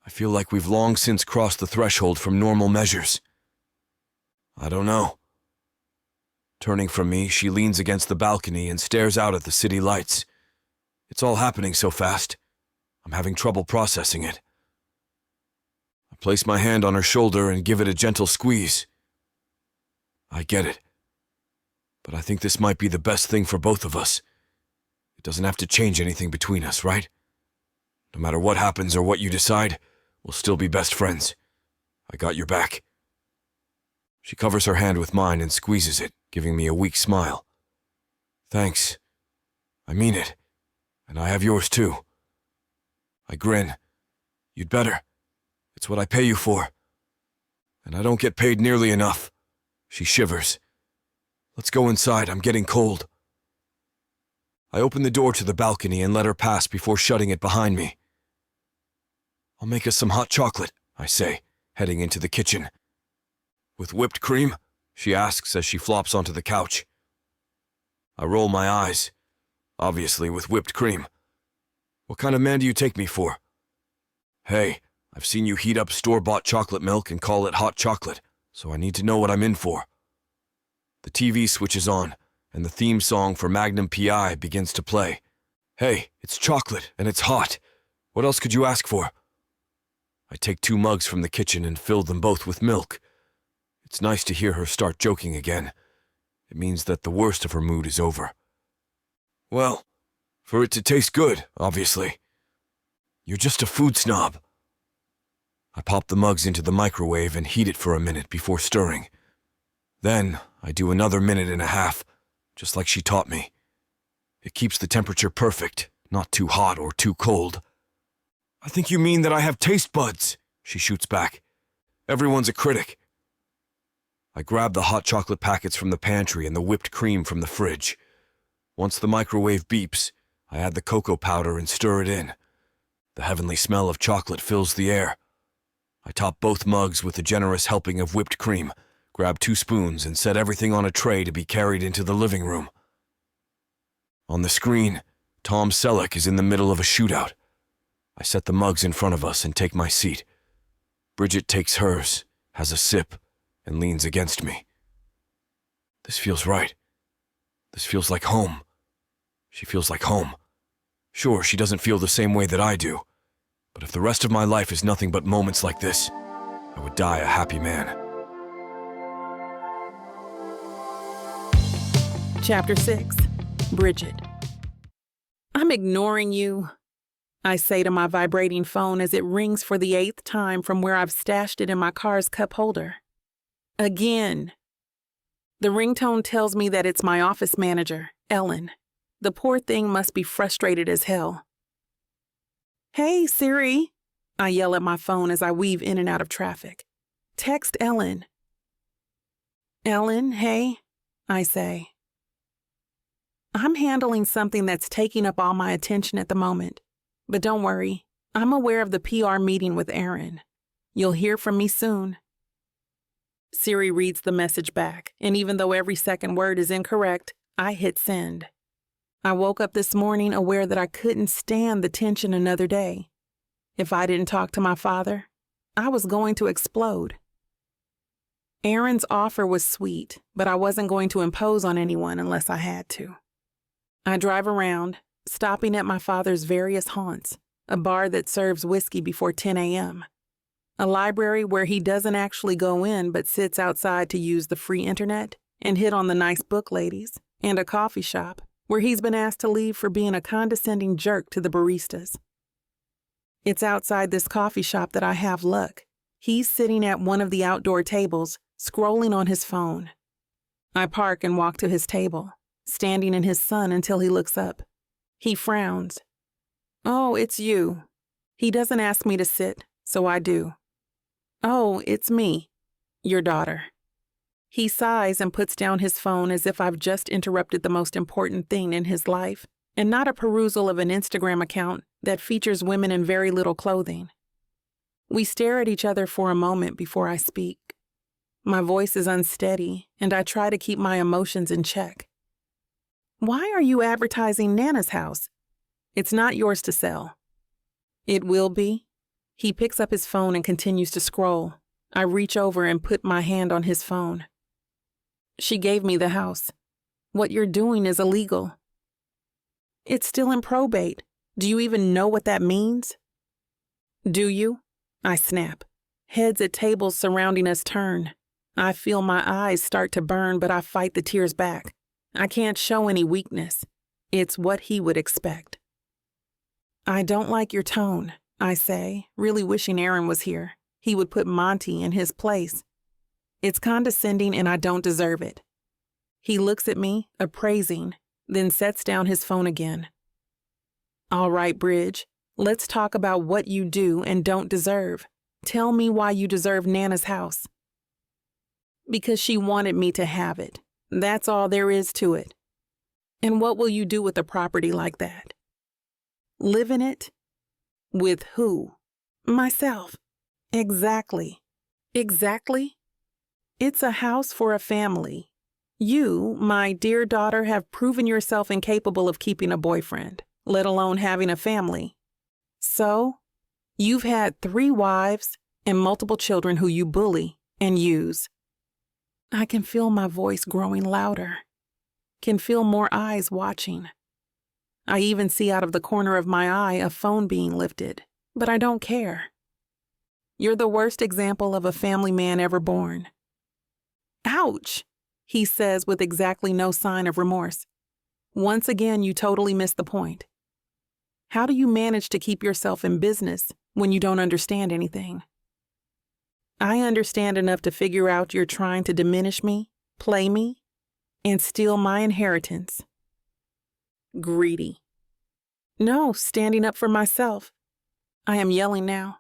Speaker 1: I feel like we've long since crossed the threshold from normal measures. I don't know. Turning from me, she leans against the balcony and stares out at the city lights. It's all happening so fast. I'm having trouble processing it. I place my hand on her shoulder and give it a gentle squeeze. I get it. But I think this might be the best thing for both of us. It doesn't have to change anything between us, right? No matter what happens or what you decide, we'll still be best friends. I got your back. She covers her hand with mine and squeezes it, giving me a weak smile. Thanks. I mean it. And I have yours too. I grin. You'd better. It's what I pay you for. And I don't get paid nearly enough. She shivers. Let's go inside, I'm getting cold. I open the door to the balcony and let her pass before shutting it behind me. I'll make us some hot chocolate, I say, heading into the kitchen. With whipped cream? She asks as she flops onto the couch. I roll my eyes. Obviously with whipped cream. What kind of man do you take me for? Hey, I've seen you heat up store-bought chocolate milk and call it hot chocolate, so I need to know what I'm in for. The TV switches on, and the theme song for Magnum P.I. begins to play. Hey, it's chocolate, and it's hot. What else could you ask for? I take 2 mugs from the kitchen and fill them both with milk. It's nice to hear her start joking again. It means that the worst of her mood is over. Well, for it to taste good, obviously. You're just a food snob. I pop the mugs into the microwave and heat it for a minute before stirring. Then I do another minute and a half, just like she taught me. It keeps the temperature perfect, not too hot or too cold. I think you mean that I have taste buds, she shoots back. Everyone's a critic. I grab the hot chocolate packets from the pantry and the whipped cream from the fridge. Once the microwave beeps, I add the cocoa powder and stir it in. The heavenly smell of chocolate fills the air. I top both mugs with a generous helping of whipped cream, grab 2 spoons and set everything on a tray to be carried into the living room. On the screen, Tom Selleck is in the middle of a shootout. I set the mugs in front of us and take my seat. Bridget takes hers, has a sip, and leans against me. This feels right. This feels like home. She feels like home. Sure, she doesn't feel the same way that I do, but if the rest of my life is nothing but moments like this, I would die a happy man.
Speaker 2: Chapter 6. Bridget. I'm ignoring you, I say to my vibrating phone as it rings for the 8th time from where I've stashed it in my car's cup holder. Again. The ringtone tells me that it's my office manager, Ellen. The poor thing must be frustrated as hell. "Hey, Siri," I yell at my phone as I weave in and out of traffic. "Text Ellen." "Ellen, hey," I say. I'm handling something that's taking up all my attention at the moment. But don't worry, I'm aware of the PR meeting with Aaron. You'll hear from me soon. Siri reads the message back, and even though every second word is incorrect, I hit send. I woke up this morning aware that I couldn't stand the tension another day. If I didn't talk to my father, I was going to explode. Aaron's offer was sweet, but I wasn't going to impose on anyone unless I had to. I drive around, stopping at my father's various haunts, a bar that serves whiskey before 10 a.m., a library where he doesn't actually go in but sits outside to use the free internet and hit on the nice book ladies, and a coffee shop where he's been asked to leave for being a condescending jerk to the baristas. It's outside this coffee shop that I have luck. He's sitting at one of the outdoor tables, scrolling on his phone. I park and walk to his table, standing in his sun until he looks up. He frowns. "Oh, it's you." He doesn't ask me to sit, so I do. "Oh, it's me, your daughter." He sighs and puts down his phone as if I've just interrupted the most important thing in his life, and not a perusal of an Instagram account that features women in very little clothing. We stare at each other for a moment before I speak. My voice is unsteady, and I try to keep my emotions in check. "Why are you advertising Nana's house? It's not yours to sell." "It will be." He picks up his phone and continues to scroll. I reach over and put my hand on his phone. "She gave me the house. What you're doing is illegal." "It's still in probate. Do you even know what that means?" "Do you?" I snap. Heads at tables surrounding us turn. I feel my eyes start to burn, but I fight the tears back. I can't show any weakness. It's what he would expect. "I don't like your tone," I say, really wishing Aaron was here. He would put Monty in his place. "It's condescending and I don't deserve it." He looks at me, appraising, then sets down his phone again. "All right, Bridge, let's talk about what you do and don't deserve. Tell me why you deserve Nana's house." "Because she wanted me to have it. That's all there is to it." "And what will you do with a property like that?" "Live in it?" "With who?" "Myself." "Exactly." "Exactly?" "It's a house for a family. You, my dear daughter, have proven yourself incapable of keeping a boyfriend, let alone having a family. So, you've had 3 wives and multiple children who you bully and use." I can feel my voice growing louder, can feel more eyes watching. I even see out of the corner of my eye a phone being lifted, but I don't care. "You're the worst example of a family man ever born." "Ouch," he says with exactly no sign of remorse. "Once again, you totally missed the point. How do you manage to keep yourself in business when you don't understand anything?" "I understand enough to figure out you're trying to diminish me, play me, and steal my inheritance." Greedy. "No, standing up for myself." I am yelling now.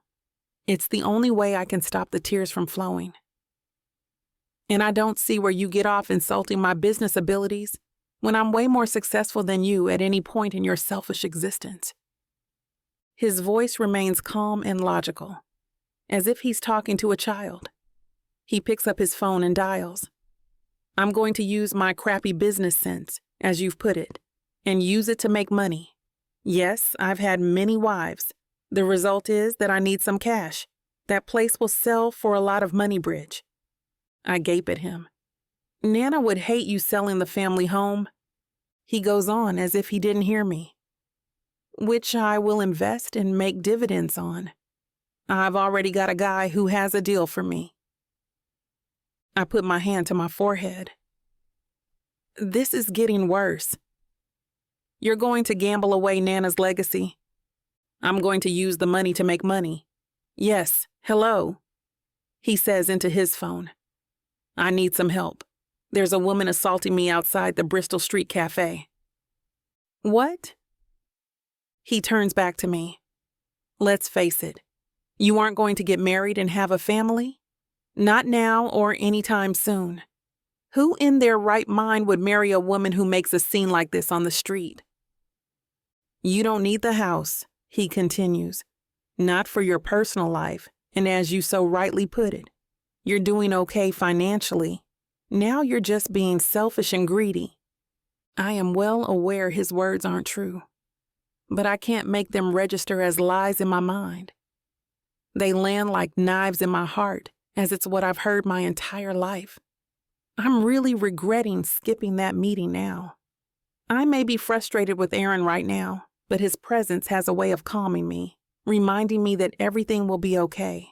Speaker 2: It's the only way I can stop the tears from flowing. "And I don't see where you get off insulting my business abilities when I'm way more successful than you at any point in your selfish existence." His voice remains calm and logical, as if he's talking to a child. He picks up his phone and dials. "I'm going to use my crappy business sense, as you've put it, and use it to make money. Yes, I've had many wives. The result is that I need some cash. That place will sell for a lot of money, Bridge." I gape at him. "Nana would hate you selling the family home." He goes on as if he didn't hear me. "Which I will invest and make dividends on. I've already got a guy who has a deal for me." I put my hand to my forehead. This is getting worse. "You're going to gamble away Nana's legacy." "I'm going to use the money to make money." "Yes, hello," he says into his phone. "I need some help. There's a woman assaulting me outside the Bristol Street Cafe." What? He turns back to me. Let's face it. You aren't going to get married and have a family? Not now or anytime soon. Who in their right mind would marry a woman who makes a scene like this on the street? You don't need the house, he continues. Not for your personal life, and as you so rightly put it, you're doing okay financially. Now you're just being selfish and greedy. I am well aware his words aren't true, but I can't make them register as lies in my mind. They land like knives in my heart, as it's what I've heard my entire life. I'm really regretting skipping that meeting now. I may be frustrated with Aaron right now, but his presence has a way of calming me, reminding me that everything will be okay.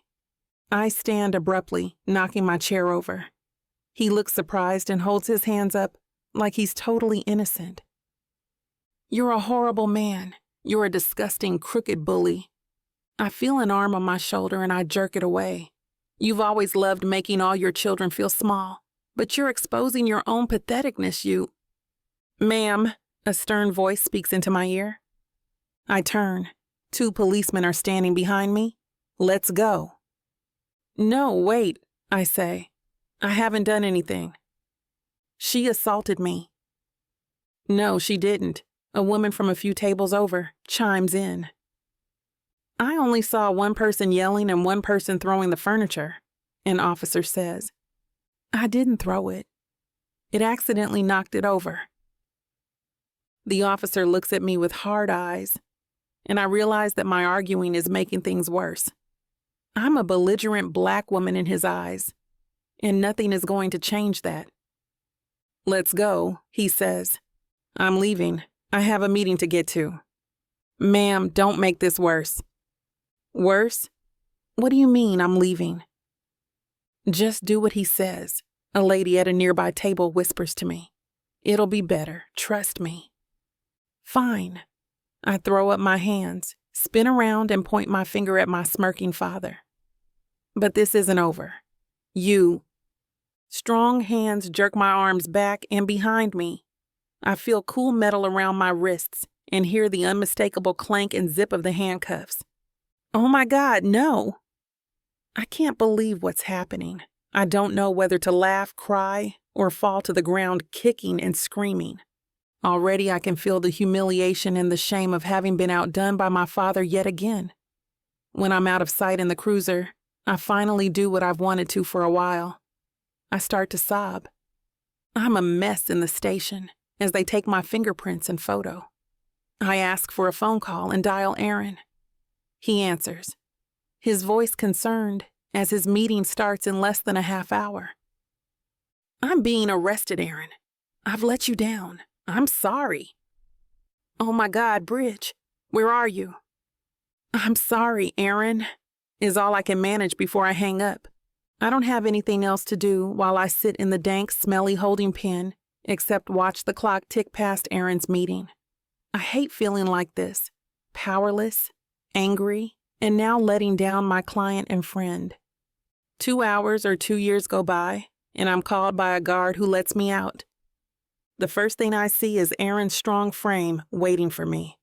Speaker 2: I stand abruptly, knocking my chair over. He looks surprised and holds his hands up like he's totally innocent. You're a horrible man. You're a disgusting, crooked bully. I feel an arm on my shoulder and I jerk it away. You've always loved making all your children feel small, but you're exposing your own patheticness, you... Ma'am, a stern voice speaks into my ear. I turn. 2 policemen are standing behind me. Let's go. No, wait, I say. I haven't done anything. She assaulted me. No, she didn't. A woman from a few tables over chimes in. I only saw one person yelling and one person throwing the furniture, an officer says. I didn't throw it. It accidentally knocked it over. The officer looks at me with hard eyes, and I realize that my arguing is making things worse. I'm a belligerent black woman in his eyes, and nothing is going to change that. Let's go, he says. I'm leaving. I have a meeting to get to. Ma'am, don't make this worse. Worse? What do you mean I'm leaving? Just do what he says, a lady at a nearby table whispers to me. It'll be better, trust me. Fine. I throw up my hands, spin around and point my finger at my smirking father. But this isn't over. You. Strong hands jerk my arms back and behind me. I feel cool metal around my wrists and hear the unmistakable clank and zip of the handcuffs. Oh my God, no. I can't believe what's happening. I don't know whether to laugh, cry, or fall to the ground kicking and screaming. Already I can feel the humiliation and the shame of having been outdone by my father yet again. When I'm out of sight in the cruiser, I finally do what I've wanted to for a while. I start to sob. I'm a mess in the station as they take my fingerprints and photo. I ask for a phone call and dial Aaron. He answers, his voice concerned as his meeting starts in less than a half hour. I'm being arrested, Aaron. I've let you down. I'm sorry. Oh my God, Bridge, where are you? I'm sorry, Aaron, is all I can manage before I hang up. I don't have anything else to do while I sit in the dank, smelly holding pen except watch the clock tick past Aaron's meeting. I hate feeling like this, powerless, angry, and now letting down my client and friend. 2 hours or 2 years go by, and I'm called by a guard who lets me out. The first thing I see is Aaron's strong frame waiting for me.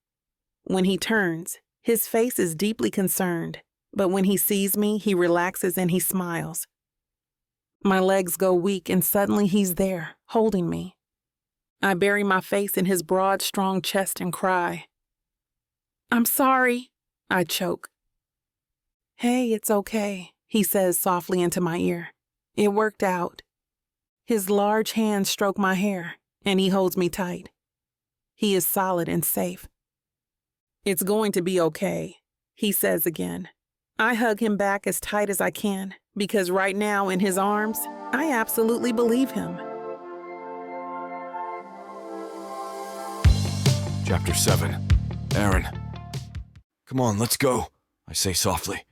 Speaker 2: When he turns, his face is deeply concerned, but when he sees me, he relaxes and he smiles. My legs go weak and suddenly he's there, holding me. I bury my face in his broad, strong chest and cry. I'm sorry, I choke. Hey, it's okay, he says softly into my ear. It worked out. His large hands stroke my hair, and he holds me tight. He is solid and safe. It's going to be okay, he says again. I hug him back as tight as I can, because right now in his arms, I absolutely believe him.
Speaker 1: Chapter 7. Aaron. Come on, let's go, I say softly.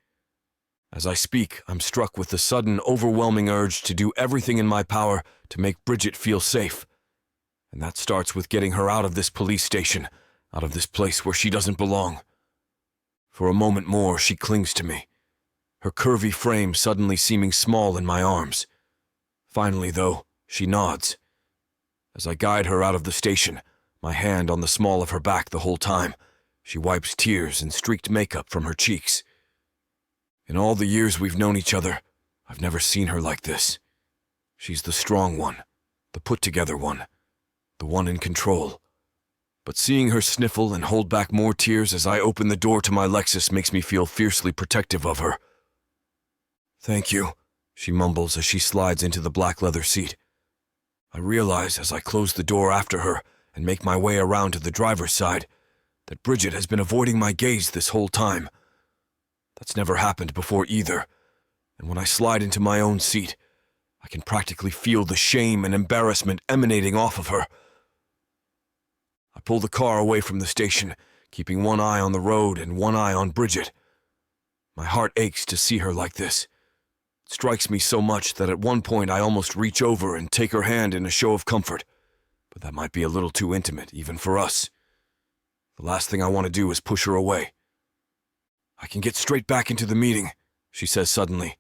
Speaker 1: As I speak, I'm struck with the sudden, overwhelming urge to do everything in my power to make Bridget feel safe. And that starts with getting her out of this police station, out of this place where she doesn't belong. For a moment more, she clings to me, her curvy frame suddenly seeming small in my arms. Finally, though, she nods. As I guide her out of the station, my hand on the small of her back the whole time. She wipes tears and streaked makeup from her cheeks. In all the years we've known each other, I've never seen her like this. She's the strong one, the put-together one, the one in control. But seeing her sniffle and hold back more tears as I open the door to my Lexus makes me feel fiercely protective of her. "Thank you," she mumbles as she slides into the black leather seat. I realize as I close the door after her and make my way around to the driver's side that Bridget has been avoiding my gaze this whole time. That's never happened before either, and when I slide into my own seat, I can practically feel the shame and embarrassment emanating off of her. I pull the car away from the station, keeping one eye on the road and one eye on Bridget. My heart aches to see her like this. It strikes me so much that at one point I almost reach over and take her hand in a show of comfort, but that might be a little too intimate, even for us. The last thing I want to do is push her away. "I can get straight back into the meeting," she says suddenly,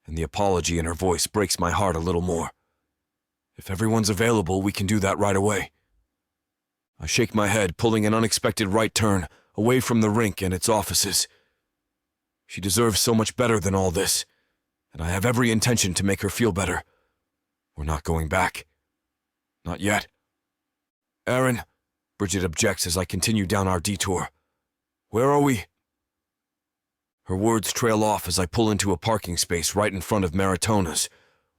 Speaker 1: and the apology in her voice breaks my heart a little more. "If everyone's available, we can do that right away." I shake my head, pulling an unexpected right turn, away from the rink and its offices. She deserves so much better than all this, and I have every intention to make her feel better. We're not going back. Not yet. "Aaron," Bridget objects as I continue down our detour. "Where are we?" Her words trail off as I pull into a parking space right in front of Maritona's,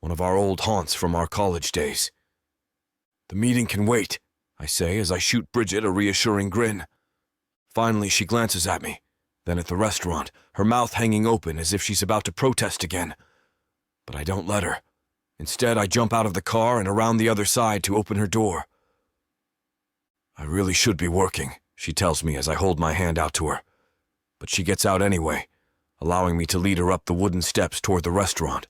Speaker 1: one of our old haunts from our college days. "The meeting can wait," I say as I shoot Bridget a reassuring grin. Finally, she glances at me, then at the restaurant, her mouth hanging open as if she's about to protest again. But I don't let her. Instead, I jump out of the car and around the other side to open her door. "I really should be working," she tells me as I hold my hand out to her. But she gets out anyway, allowing me to lead her up the wooden steps toward the restaurant.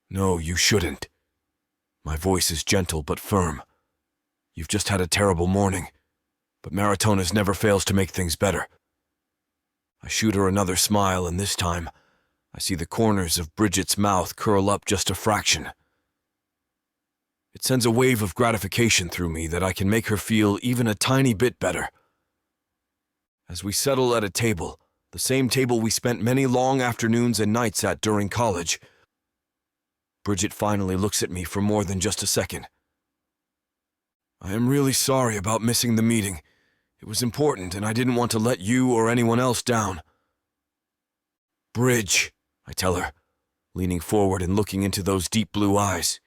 Speaker 1: "No, you shouldn't." My voice is gentle but firm. "You've just had a terrible morning, but Maritona's never fails to make things better." I shoot her another smile, and this time, I see the corners of Bridget's mouth curl up just a fraction. It sends a wave of gratification through me that I can make her feel even a tiny bit better. As we settle at a table, the same table we spent many long afternoons and nights at during college, Bridget finally looks at me for more than just a second. "I am really sorry about missing the meeting. It was important, and I didn't want to let you or anyone else down." "Bridge," I tell her, leaning forward and looking into those deep blue eyes.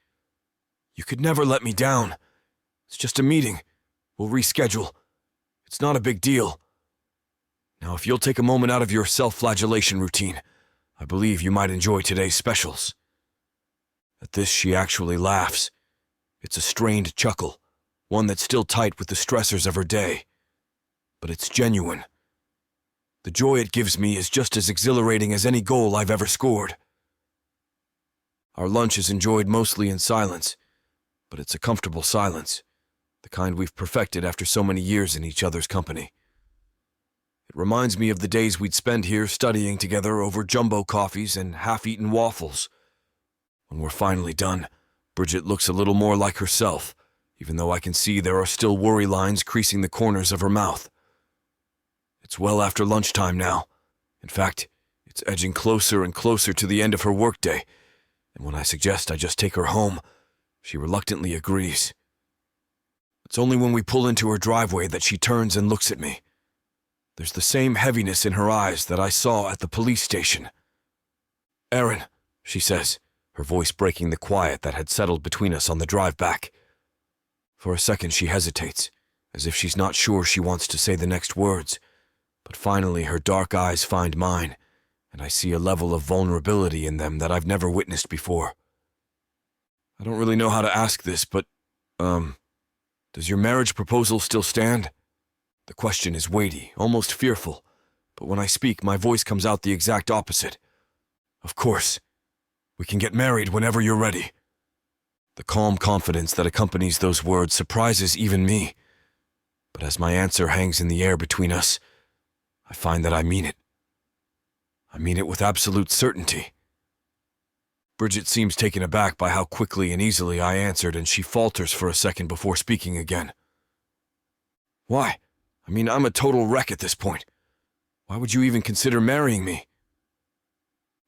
Speaker 1: "You could never let me down. It's just a meeting. We'll reschedule. It's not a big deal. Now, if you'll take a moment out of your self-flagellation routine, I believe you might enjoy today's specials." At this, she actually laughs. It's a strained chuckle, one that's still tight with the stressors of her day. But it's genuine. The joy it gives me is just as exhilarating as any goal I've ever scored. Our lunch is enjoyed mostly in silence, but it's a comfortable silence, the kind we've perfected after so many years in each other's company. It reminds me of the days we'd spend here studying together over jumbo coffees and half-eaten waffles. When we're finally done, Bridget looks a little more like herself, even though I can see there are still worry lines creasing the corners of her mouth. It's well after lunchtime now. In fact, it's edging closer and closer to the end of her workday, and when I suggest I just take her home, she reluctantly agrees. It's only when we pull into her driveway that she turns and looks at me. There's the same heaviness in her eyes that I saw at the police station. "Aaron," she says, her voice breaking the quiet that had settled between us on the drive back. For a second she hesitates, as if she's not sure she wants to say the next words, but finally her dark eyes find mine, and I see a level of vulnerability in them that I've never witnessed before. "I don't really know how to ask this, but, does your marriage proposal still stand?" The question is weighty, almost fearful, but when I speak, my voice comes out the exact opposite. "Of course. We can get married whenever you're ready." The calm confidence that accompanies those words surprises even me, but as my answer hangs in the air between us, I find that I mean it. I mean it with absolute certainty. Bridget seems taken aback by how quickly and easily I answered, and she falters for a second before speaking again. Why? I mean, I'm a total wreck at this point. Why would you even consider marrying me?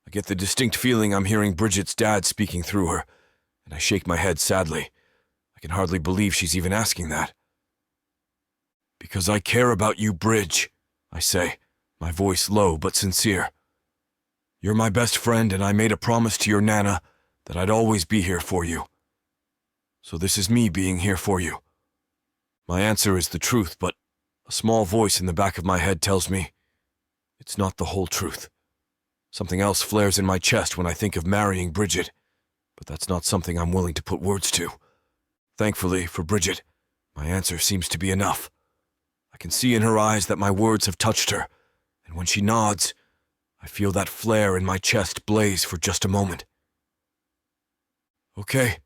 Speaker 1: I get the distinct feeling I'm hearing Bridget's dad speaking through her, and I shake my head sadly. I can hardly believe she's even asking that. Because I care about you, Bridge, I say, my voice low but sincere. You're my best friend, and I made a promise to your Nana that I'd always be here for you. So this is me being here for you. My answer is the truth, but a small voice in the back of my head tells me it's not the whole truth. Something else flares in my chest when I think of marrying Bridget, but that's not something I'm willing to put words to. Thankfully, for Bridget, my answer seems to be enough. I can see in her eyes that my words have touched her, and when she nods, I feel that flare in my chest blaze for just a moment. Okay,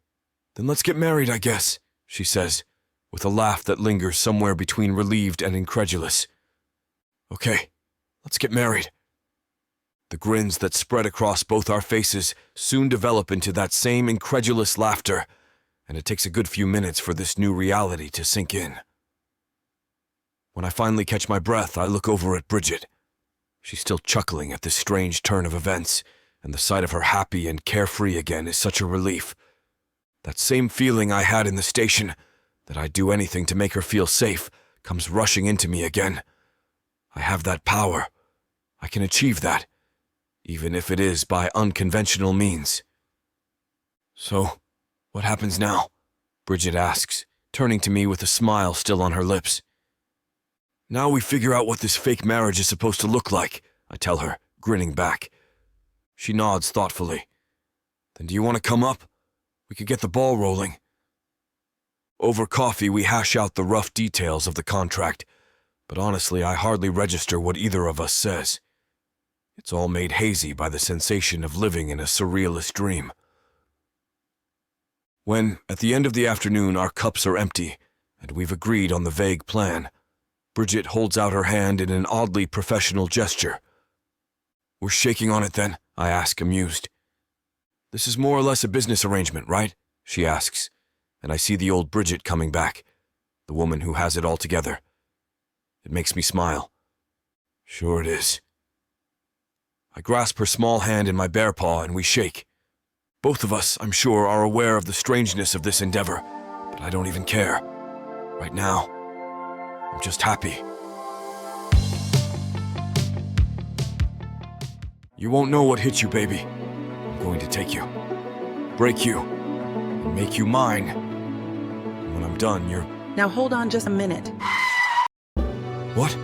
Speaker 1: then let's get married, I guess, she says, with a laugh that lingers somewhere between relieved and incredulous. Okay, let's get married. The grins that spread across both our faces soon develop into that same incredulous laughter, and it takes a good few minutes for this new reality to sink in. When I finally catch my breath, I look over at Bridget. She's still chuckling at this strange turn of events, and the sight of her happy and carefree again is such a relief. That same feeling I had in the station, that I'd do anything to make her feel safe, comes rushing into me again. I have that power. I can achieve that, even if it is by unconventional means. So, what happens now? Bridget asks, turning to me with a smile still on her lips. Now we figure out what this fake marriage is supposed to look like, I tell her, grinning back. She nods thoughtfully. Then do you want to come up? We could get the ball rolling. Over coffee, we hash out the rough details of the contract, but honestly, I hardly register what either of us says. It's all made hazy by the sensation of living in a surrealist dream. When, at the end of the afternoon, our cups are empty, and we've agreed on the vague plan, Bridget holds out her hand in an oddly professional gesture. We're shaking on it then, I ask, amused. This is more or less a business arrangement, right? She asks, and I see the old Bridget coming back, the woman who has it all together. It makes me smile. Sure it is. I grasp her small hand in my bare paw and we shake. Both of us, I'm sure, are aware of the strangeness of this endeavor, but I don't even care. Right now, I'm just happy. You won't know what hit you, baby. I'm going to take you, break you, and make you mine. And when I'm done, you're...
Speaker 2: Now hold on just a minute.
Speaker 1: What?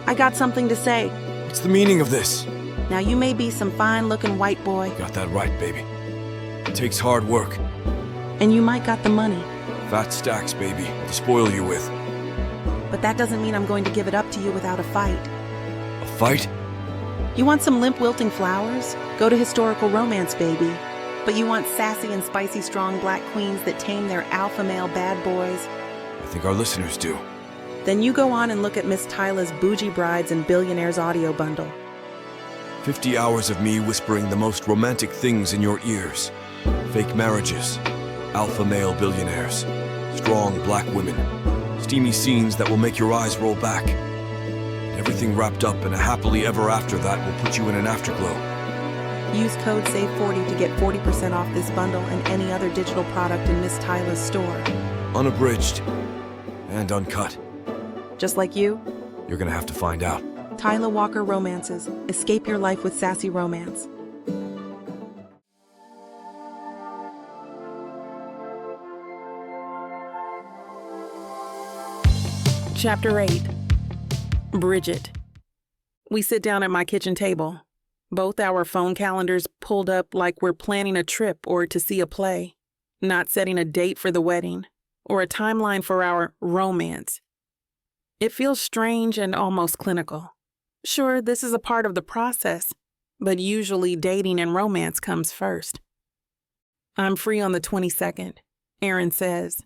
Speaker 2: I got something to say.
Speaker 1: What's the meaning of this?
Speaker 2: Now you may be some fine-looking white boy.
Speaker 1: Got that right, baby. It takes hard work.
Speaker 2: And you might got the money.
Speaker 1: Fat stacks, baby, to spoil you with.
Speaker 2: But that doesn't mean I'm going to give it up to you without a fight.
Speaker 1: A fight?
Speaker 2: You want some limp wilting flowers? Go to historical romance, baby. But you want sassy and spicy strong black queens that tame their alpha male bad boys?
Speaker 1: I think our listeners do.
Speaker 2: Then you go on and look at Miss Tyla's Bougie Brides and Billionaires audio bundle.
Speaker 1: 50 hours of me whispering the most romantic things in your ears. Fake marriages, alpha male billionaires, strong black women, steamy scenes that will make your eyes roll back. And everything wrapped up in a happily ever after that will put you in an afterglow.
Speaker 2: Use code SAVE40 to get 40% off this bundle and any other digital product in Miss Tyla's store.
Speaker 1: Unabridged and uncut.
Speaker 2: Just like you?
Speaker 1: You're gonna have to find out.
Speaker 2: Tyla Walker Romances. Escape your life with sassy romance. Chapter 8. Bridget. We sit down at my kitchen table, both our phone calendars pulled up like we're planning a trip or to see a play, not setting a date for the wedding or a timeline for our romance. It feels strange and almost clinical. Sure, this is a part of the process, but usually dating and romance comes first. I'm free on the 22nd, Aaron says.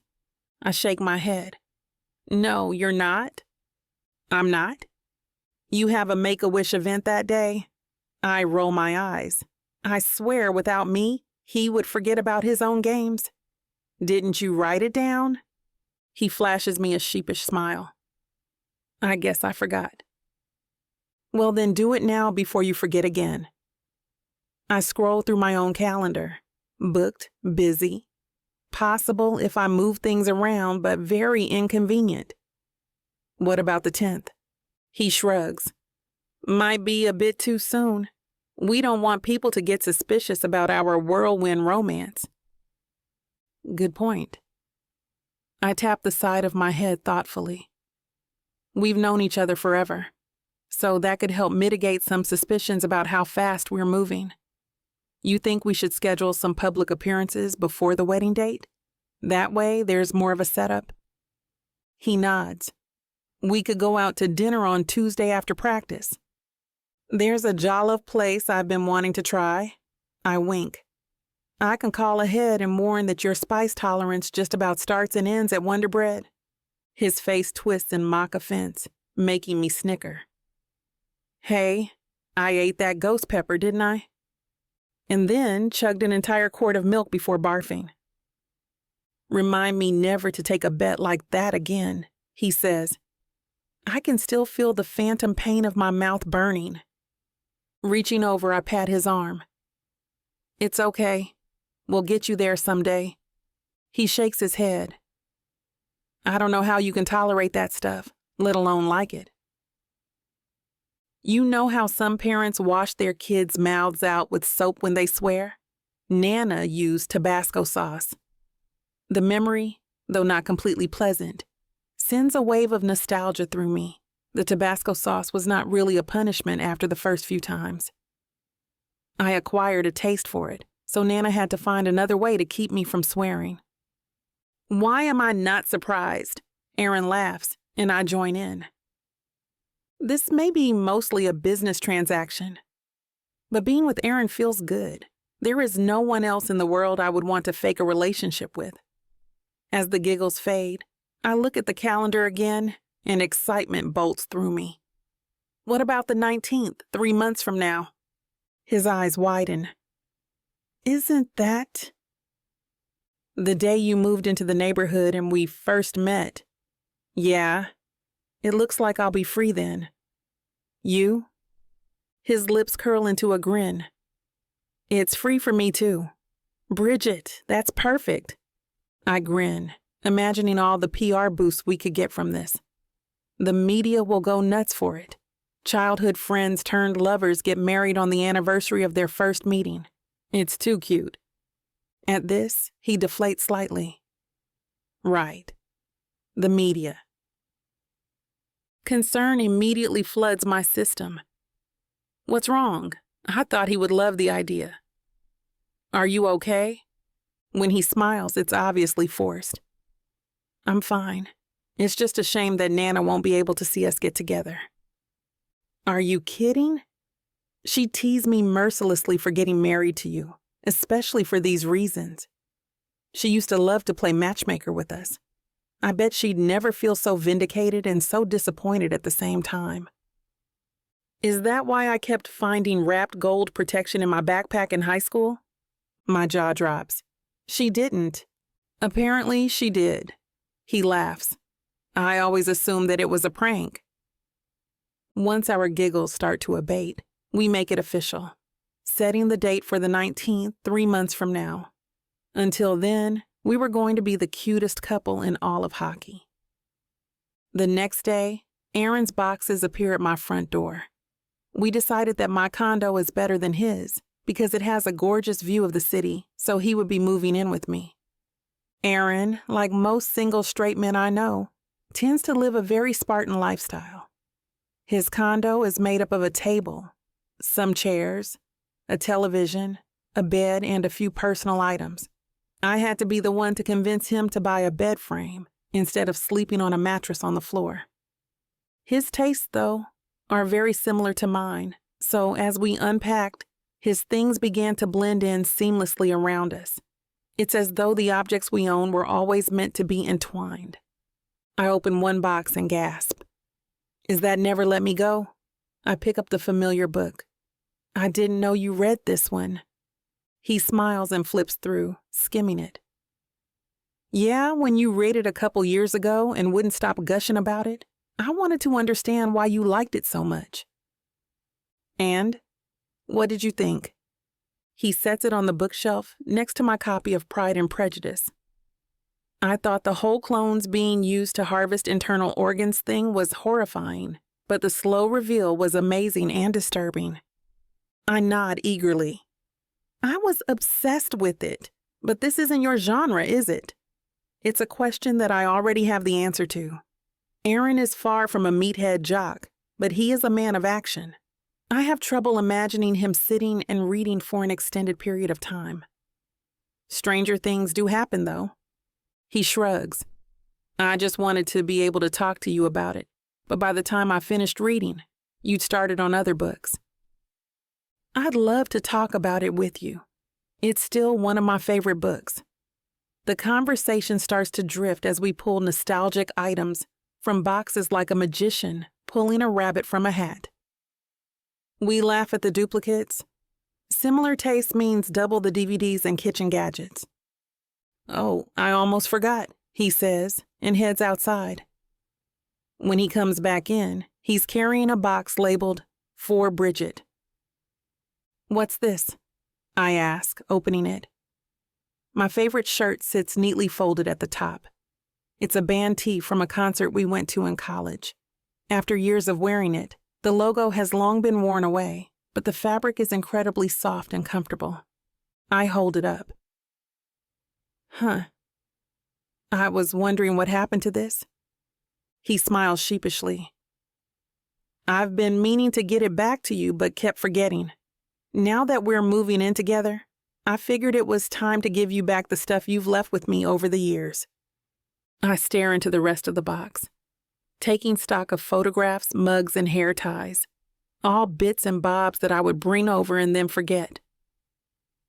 Speaker 2: I shake my head. No, you're not? I'm not? You have a Make-A-Wish event that day? I roll my eyes. I swear without me, he would forget about his own games. Didn't you write it down? He flashes me a sheepish smile. I guess I forgot. Well, then do it now before you forget again. I scroll through my own calendar. Booked, busy. Possible if I move things around, but very inconvenient. What about the 10th? He shrugs. Might be a bit too soon. We don't want people to get suspicious about our whirlwind romance. Good point. I tap the side of my head thoughtfully. We've known each other forever, so that could help mitigate some suspicions about how fast we're moving. You think we should schedule some public appearances before the wedding date? That way, there's more of a setup. He nods. We could go out to dinner on Tuesday after practice. There's a jollof place I've been wanting to try. I wink. I can call ahead and warn that your spice tolerance just about starts and ends at Wonder Bread. His face twists in mock offense, making me snicker. Hey, I ate that ghost pepper, didn't I? And then chugged an entire quart of milk before barfing. Remind me never to take a bet like that again, he says. I can still feel the phantom pain of my mouth burning. Reaching over, I pat his arm. It's okay. We'll get you there someday. He shakes his head. I don't know how you can tolerate that stuff, let alone like it. You know how some parents wash their kids' mouths out with soap when they swear? Nana used Tabasco sauce. The memory, though not completely pleasant, sends a wave of nostalgia through me. The Tabasco sauce was not really a punishment after the first few times. I acquired a taste for it, so Nana had to find another way to keep me from swearing. Why am I not surprised? Aaron laughs, and I join in. This may be mostly a business transaction, but being with Aaron feels good. There is no one else in the world I would want to fake a relationship with. As the giggles fade, I look at the calendar again, and excitement bolts through me. What about the 19th, 3 months from now? His eyes widen. Isn't that the day you moved into the neighborhood and we first met? Yeah. It looks like I'll be free then. You? His lips curl into a grin. It's free for me too. Bridget, that's perfect. I grin, imagining all the PR boosts we could get from this. The media will go nuts for it. Childhood friends turned lovers get married on the anniversary of their first meeting. It's too cute. At this, he deflates slightly. Right. The media. Concern immediately floods my system. What's wrong? I thought he would love the idea. Are you okay? When he smiles, it's obviously forced. I'm fine. It's just a shame that Nana won't be able to see us get together. Are you kidding? She teased me mercilessly for getting married to you, especially for these reasons. She used to love to play matchmaker with us. I bet she'd never feel so vindicated and so disappointed at the same time. Is that why I kept finding wrapped gold protection in my backpack in high school? My jaw drops. She didn't. Apparently, she did. He laughs. I always assumed that it was a prank. Once our giggles start to abate, we make it official, setting the date for the 19th, 3 months from now. Until then, we were going to be the cutest couple in all of hockey. The next day, Aaron's boxes appear at my front door. We decided that my condo is better than his because it has a gorgeous view of the city, so he would be moving in with me. Aaron, like most single straight men I know, tends to live a very Spartan lifestyle. His condo is made up of a table, some chairs, a television, a bed, and a few personal items. I had to be the one to convince him to buy a bed frame instead of sleeping on a mattress on the floor. His tastes, though, are very similar to mine, so as we unpacked, his things began to blend in seamlessly around us. It's as though the objects we own were always meant to be entwined. I open one box and gasp. Is that Never Let Me Go? I pick up the familiar book. I didn't know you read this one. He smiles and flips through, skimming it. Yeah, when you read it a couple years ago and wouldn't stop gushing about it, I wanted to understand why you liked it so much. And what did you think? He sets it on the bookshelf next to my copy of Pride and Prejudice. I thought the whole clones being used to harvest internal organs thing was horrifying, but the slow reveal was amazing and disturbing. I nod eagerly. I was obsessed with it, but this isn't your genre, is it? It's a question that I already have the answer to. Aaron is far from a meathead jock, but he is a man of action. I have trouble imagining him sitting and reading for an extended period of time. Stranger things do happen, though. He shrugs. I just wanted to be able to talk to you about it, but by the time I finished reading, you'd started on other books. I'd love to talk about it with you. It's still one of my favorite books. The conversation starts to drift as we pull nostalgic items from boxes like a magician pulling a rabbit from a hat. We laugh at the duplicates. Similar taste means double the DVDs and kitchen gadgets. Oh, I almost forgot, he says, and heads outside. When he comes back in, he's carrying a box labeled, "For Bridget." What's this? I ask, opening it. My favorite shirt sits neatly folded at the top. It's a band tee from a concert we went to in college. After years of wearing it, the logo has long been worn away, but the fabric is incredibly soft and comfortable. I hold it up. I was wondering what happened to this. He smiles sheepishly. I've been meaning to get it back to you, but kept forgetting. Now that we're moving in together, I figured it was time to give you back the stuff you've left with me over the years. I stare into the rest of the box, taking stock of photographs, mugs, and hair ties, all bits and bobs that I would bring over and then forget.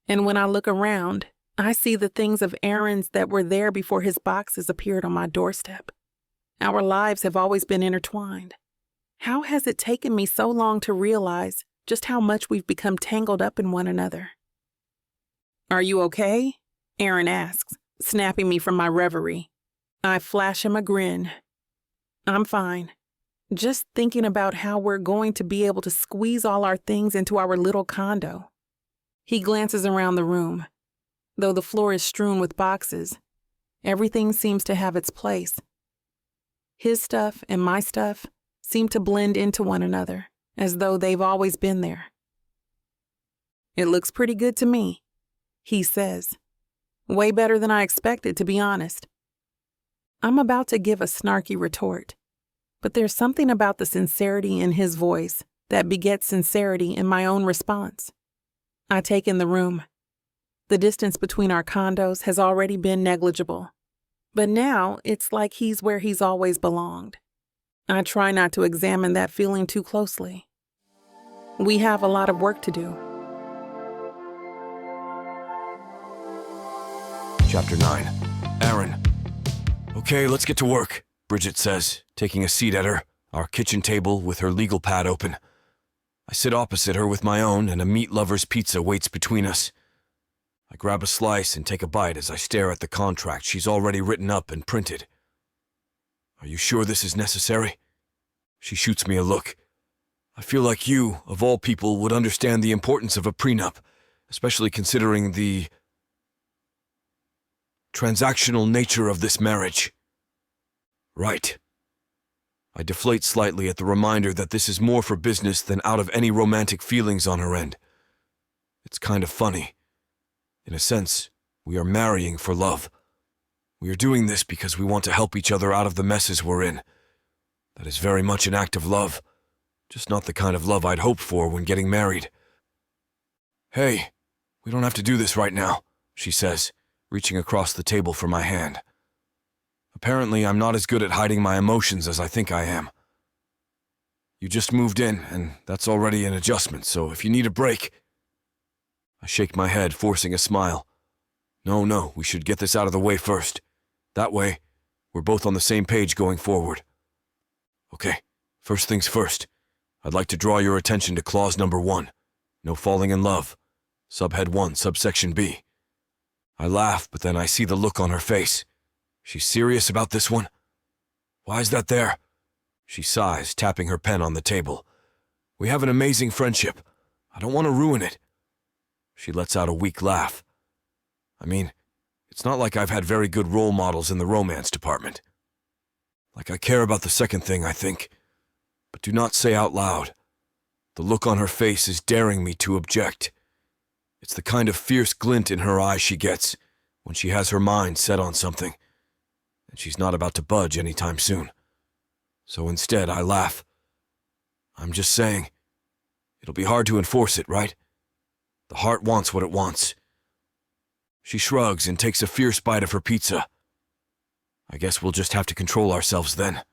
Speaker 2: And when I look around, I see the things of Aaron's that were there before his boxes appeared on my doorstep. Our lives have always been intertwined. How has it taken me so long to realize just how much we've become tangled up in one another? Are you okay? Aaron asks, snapping me from my reverie. I flash him a grin. I'm fine. Just thinking about how we're going to be able to squeeze all our things into our little condo. He glances around the room. Though the floor is strewn with boxes, everything seems to have its place. His stuff and my stuff seem to blend into one another, as though they've always been there. It looks pretty good to me, he says. Way better than I expected, to be honest. I'm about to give a snarky retort, but there's something about the sincerity in his voice that begets sincerity in my own response. I take in the room. The distance between our condos has already been negligible, but now it's like he's where he's always belonged. I try not to examine that feeling too closely. We have a lot of work to do.
Speaker 1: Chapter 9. Aaron. Okay, let's get to work, Bridget says, taking a seat at our kitchen table with her legal pad open. I sit opposite her with my own, and a meat lover's pizza waits between us. I grab a slice and take a bite as I stare at the contract she's already written up and printed. Are you sure this is necessary? She shoots me a look. I feel like you, of all people, would understand the importance of a prenup, especially considering the transactional nature of this marriage. Right. I deflate slightly at the reminder that this is more for business than out of any romantic feelings on her end. It's kind of funny. In a sense, we are marrying for love. We are doing this because we want to help each other out of the messes we're in. That is very much an act of love, just not the kind of love I'd hoped for when getting married. Hey, we don't have to do this right now, she says, reaching across the table for my hand. Apparently, I'm not as good at hiding my emotions as I think I am. You just moved in, and that's already an adjustment, so if you need a break... I shake my head, forcing a smile. No, we should get this out of the way first. That way, we're both on the same page going forward. Okay, first things first. I'd like to draw your attention to clause number 1. No falling in love. Subhead 1, subsection B. I laugh, but then I see the look on her face. She's serious about this one? Why is that there? She sighs, tapping her pen on the table. We have an amazing friendship. I don't want to ruin it. She lets out a weak laugh. I mean, it's not like I've had very good role models in the romance department. Like I care about the second thing, I think. But do not say out loud. The look on her face is daring me to object. It's the kind of fierce glint in her eye she gets when she has her mind set on something, and she's not about to budge anytime soon. So instead, I laugh. I'm just saying, it'll be hard to enforce it, right? The heart wants what it wants. She shrugs and takes a fierce bite of her pizza. I guess we'll just have to control ourselves then.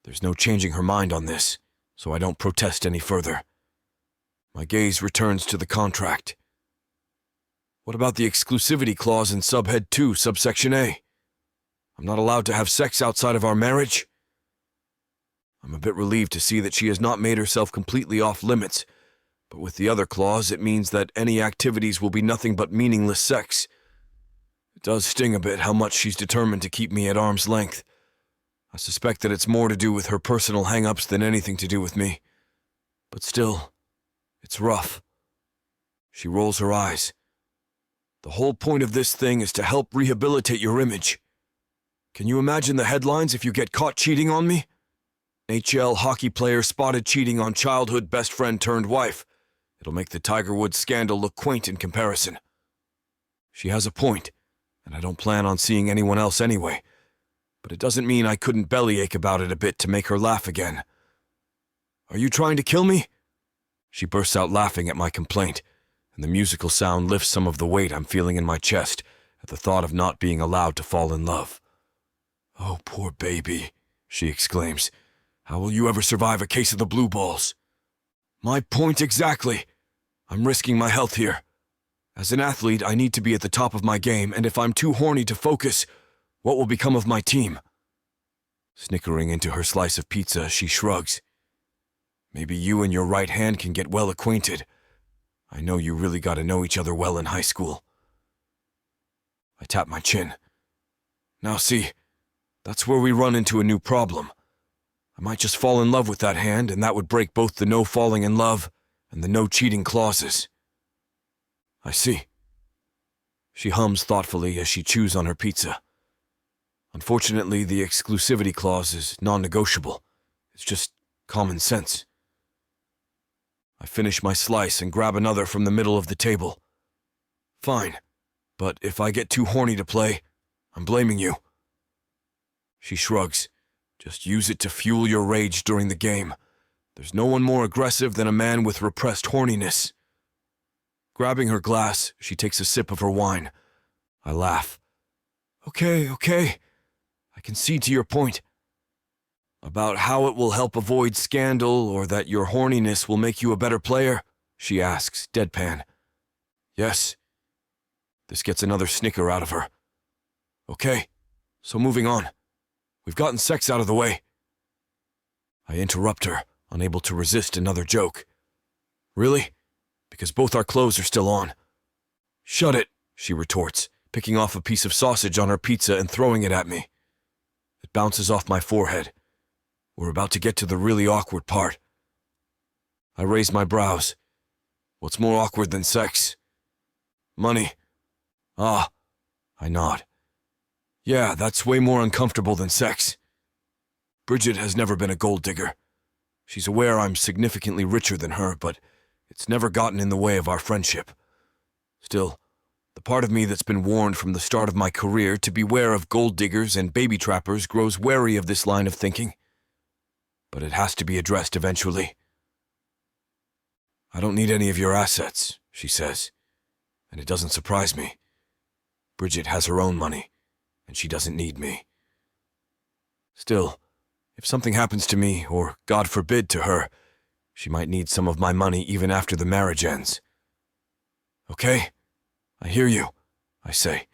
Speaker 1: There's no changing her mind on this, so I don't protest any further. My gaze returns to the contract. What about the exclusivity clause in subhead 2, subsection A? I'm not allowed to have sex outside of our marriage? I'm a bit relieved to see that she has not made herself completely off limits, but with the other clause it means that any activities will be nothing but meaningless sex. It does sting a bit how much she's determined to keep me at arm's length. I suspect that it's more to do with her personal hang-ups than anything to do with me. But still, it's rough. She rolls her eyes. The whole point of this thing is to help rehabilitate your image. Can you imagine the headlines if you get caught cheating on me? HL hockey player spotted cheating on childhood best friend turned wife. It'll make the Tiger Woods scandal look quaint in comparison. She has a point, and I don't plan on seeing anyone else anyway. But it doesn't mean I couldn't bellyache about it a bit to make her laugh again. Are you trying to kill me? She bursts out laughing at my complaint, and the musical sound lifts some of the weight I'm feeling in my chest at the thought of not being allowed to fall in love. Oh, poor baby, she exclaims. How will you ever survive a case of the blue balls? My point exactly. I'm risking my health here. As an athlete, I need to be at the top of my game, and if I'm too horny to focus, what will become of my team? Snickering into her slice of pizza, she shrugs. Maybe you and your right hand can get well acquainted. I know you really got to know each other well in high school. I tap my chin. Now see, that's where we run into a new problem. I might just fall in love with that hand, and that would break both the no falling in love and the no cheating clauses. I see. She hums thoughtfully as she chews on her pizza. Unfortunately, the exclusivity clause is non-negotiable. It's just common sense. I finish my slice and grab another from the middle of the table. Fine, but if I get too horny to play, I'm blaming you. She shrugs. Just use it to fuel your rage during the game. There's no one more aggressive than a man with repressed horniness. Grabbing her glass, she takes a sip of her wine. I laugh. Okay. I can see to your point. About how it will help avoid scandal or that your horniness will make you a better player, she asks, deadpan. Yes. This gets another snicker out of her. Okay, so moving on. We've gotten sex out of the way. I interrupt her, unable to resist another joke. Really? Because both our clothes are still on. Shut it, she retorts, picking off a piece of sausage on her pizza and throwing it at me. It bounces off my forehead. We're about to get to the really awkward part. I raise my brows. What's more awkward than sex? Money. Ah, I nod. Yeah, that's way more uncomfortable than sex. Bridget has never been a gold digger. She's aware I'm significantly richer than her, but it's never gotten in the way of our friendship. Still, the part of me that's been warned from the start of my career to beware of gold diggers and baby trappers grows wary of this line of thinking. But it has to be addressed eventually. I don't need any of your assets, she says, and it doesn't surprise me. Bridget has her own money, and she doesn't need me. Still, if something happens to me, or God forbid to her, she might need some of my money even after the marriage ends. Okay, I hear you, I say.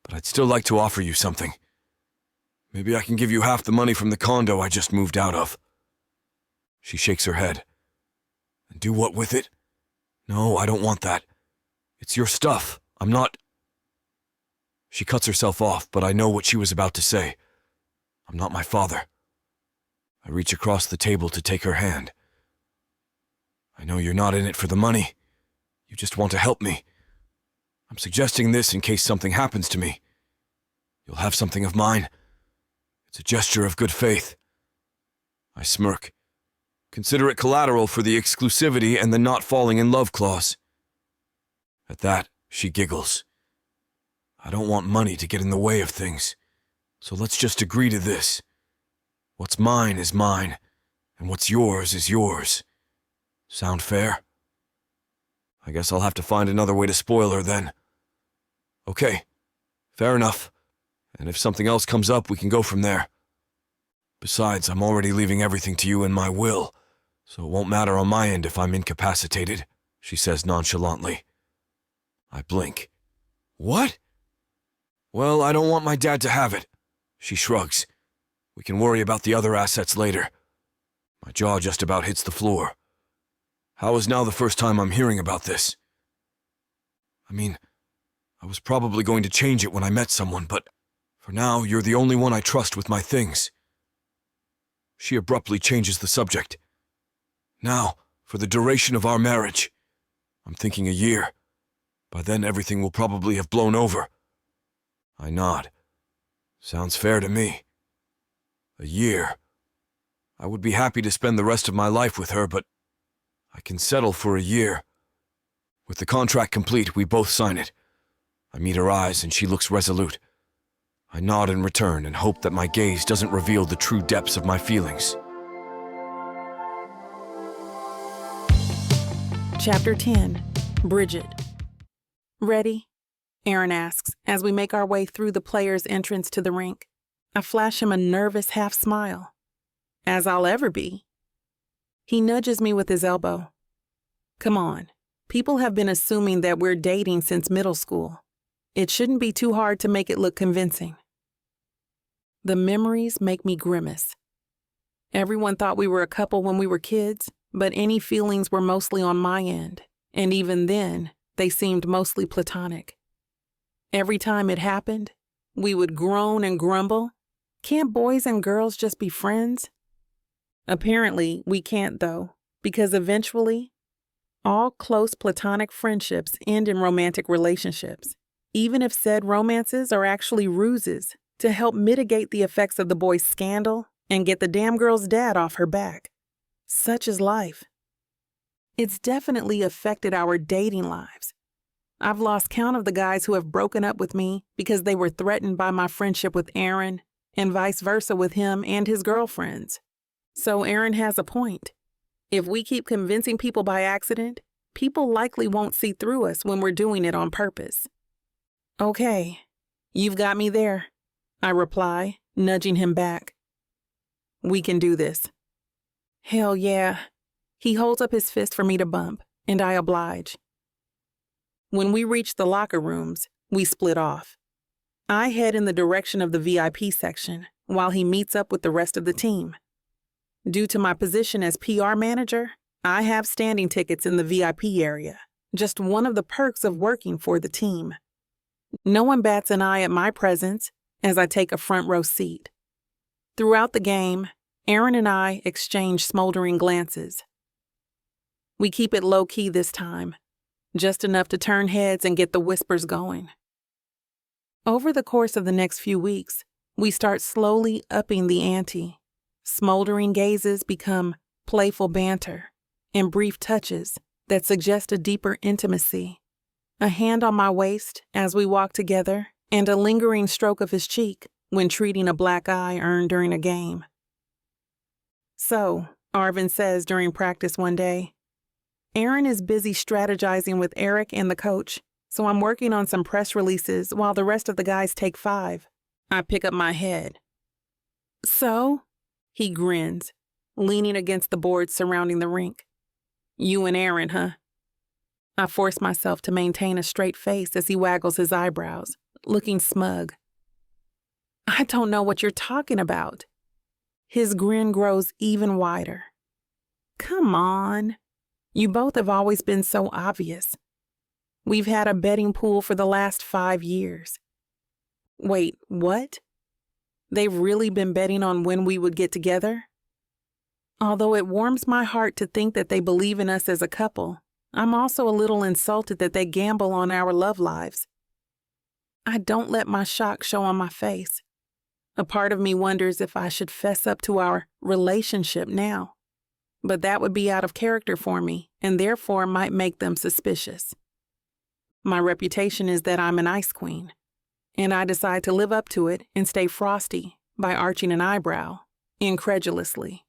Speaker 1: But I'd still like to offer you something. Maybe I can give you half the money from the condo I just moved out of. She shakes her head. And do what with it? No, I don't want that. It's your stuff. I'm not... She cuts herself off, but I know what she was about to say. I'm not my father. I reach across the table to take her hand. I know you're not in it for the money. You just want to help me. I'm suggesting this in case something happens to me. You'll have something of mine. It's a gesture of good faith. I smirk. Consider it collateral for the exclusivity and the not falling in love clause. At that, she giggles. I don't want money to get in the way of things, so let's just agree to this. What's mine is mine, and what's yours is yours. Sound fair? I guess I'll have to find another way to spoil her then. Okay, fair enough. And if something else comes up, we can go from there. Besides, I'm already leaving everything to you in my will, so it won't matter on my end if I'm incapacitated, she says nonchalantly. I blink. What? Well, I don't want my dad to have it. She shrugs. We can worry about the other assets later. My jaw just about hits the floor. How is now the first time I'm hearing about this? I mean, I was probably going to change it when I met someone, but for now, you're the only one I trust with my things. She abruptly changes the subject. Now, for the duration of our marriage. I'm thinking a year. By then, everything will probably have blown over. I nod. Sounds fair to me. A year. I would be happy to spend the rest of my life with her, but I can settle for a year. With the contract complete, we both sign it. I meet her eyes and she looks resolute. I nod in return and hope that my gaze doesn't reveal the true depths of my feelings.
Speaker 2: Chapter 10. Bridget. Ready? Aaron asks as we make our way through the players' entrance to the rink. I flash him a nervous half smile. As I'll ever be. He nudges me with his elbow. Come on. People have been assuming that we're dating since middle school. It shouldn't be too hard to make it look convincing. The memories make me grimace. Everyone thought we were a couple when we were kids, but any feelings were mostly on my end, and even then, they seemed mostly platonic. Every time it happened, we would groan and grumble. Can't boys and girls just be friends? Apparently, we can't though, because eventually, all close platonic friendships end in romantic relationships, even if said romances are actually ruses to help mitigate the effects of the boy's scandal and get the damn girl's dad off her back. Such is life. It's definitely affected our dating lives. I've lost count of the guys who have broken up with me because they were threatened by my friendship with Aaron, and vice versa with him and his girlfriends. So Aaron has a point. If we keep convincing people by accident, people likely won't see through us when we're doing it on purpose. Okay, you've got me there, I reply, nudging him back. We can do this. Hell yeah. He holds up his fist for me to bump, and I oblige. When we reach the locker rooms, we split off. I head in the direction of the VIP section, while he meets up with the rest of the team. Due to my position as PR manager, I have standing tickets in the VIP area, just one of the perks of working for the team. No one bats an eye at my presence as I take a front row seat. Throughout the game, Aaron and I exchange smoldering glances. We keep it low-key this time, just enough to turn heads and get the whispers going. Over the course of the next few weeks, we start slowly upping the ante. Smoldering gazes become playful banter and brief touches that suggest a deeper intimacy. A hand on my waist as we walk together and a lingering stroke of his cheek when treating a black eye earned during a game. So, Arvin says during practice one day, Aaron is busy strategizing with Eric and the coach, so I'm working on some press releases while the rest of the guys take 5. I pick up my head. So? He grins, leaning against the boards surrounding the rink. You and Aaron, huh? I force myself to maintain a straight face as he waggles his eyebrows, looking smug. I don't know what you're talking about. His grin grows even wider. Come on. You both have always been so obvious. We've had a betting pool for the last 5 years. Wait, what? They've really been betting on when we would get together? Although it warms my heart to think that they believe in us as a couple, I'm also a little insulted that they gamble on our love lives. I don't let my shock show on my face. A part of me wonders if I should fess up to our relationship now. But that would be out of character for me, and therefore might make them suspicious. My reputation is that I'm an ice queen, and I decide to live up to it and stay frosty by arching an eyebrow, incredulously.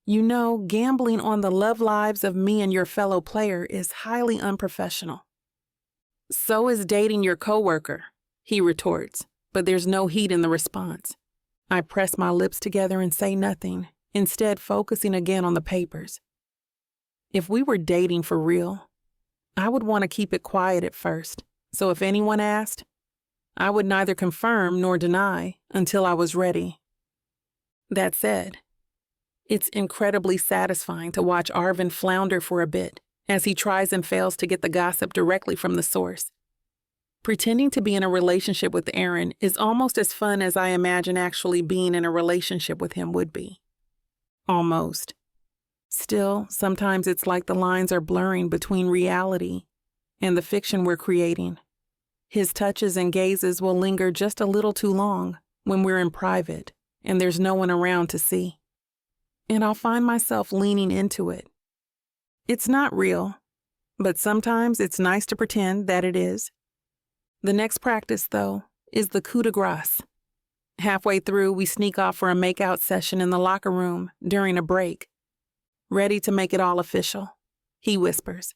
Speaker 2: You know, gambling on the love lives of me and your fellow player is highly unprofessional. So is dating your coworker, he retorts, but there's no heat in the response. I press my lips together and say nothing, instead focusing again on the papers. If we were dating for real, I would want to keep it quiet at first, so if anyone asked, I would neither confirm nor deny until I was ready. That said, it's incredibly satisfying to watch Arvin flounder for a bit as he tries and fails to get the gossip directly from the source. Pretending to be in a relationship with Aaron is almost as fun as I imagine actually being in a relationship with him would be. Almost. Still, sometimes it's like the lines are blurring between reality and the fiction we're creating. His touches and gazes will linger just a little too long when we're in private and there's no one around to see. And I'll find myself leaning into it. It's not real, but sometimes it's nice to pretend that it is. The next practice, though, is the coup de grace. Halfway through, we sneak off for a make-out session in the locker room during a break. Ready to make it all official, he whispers.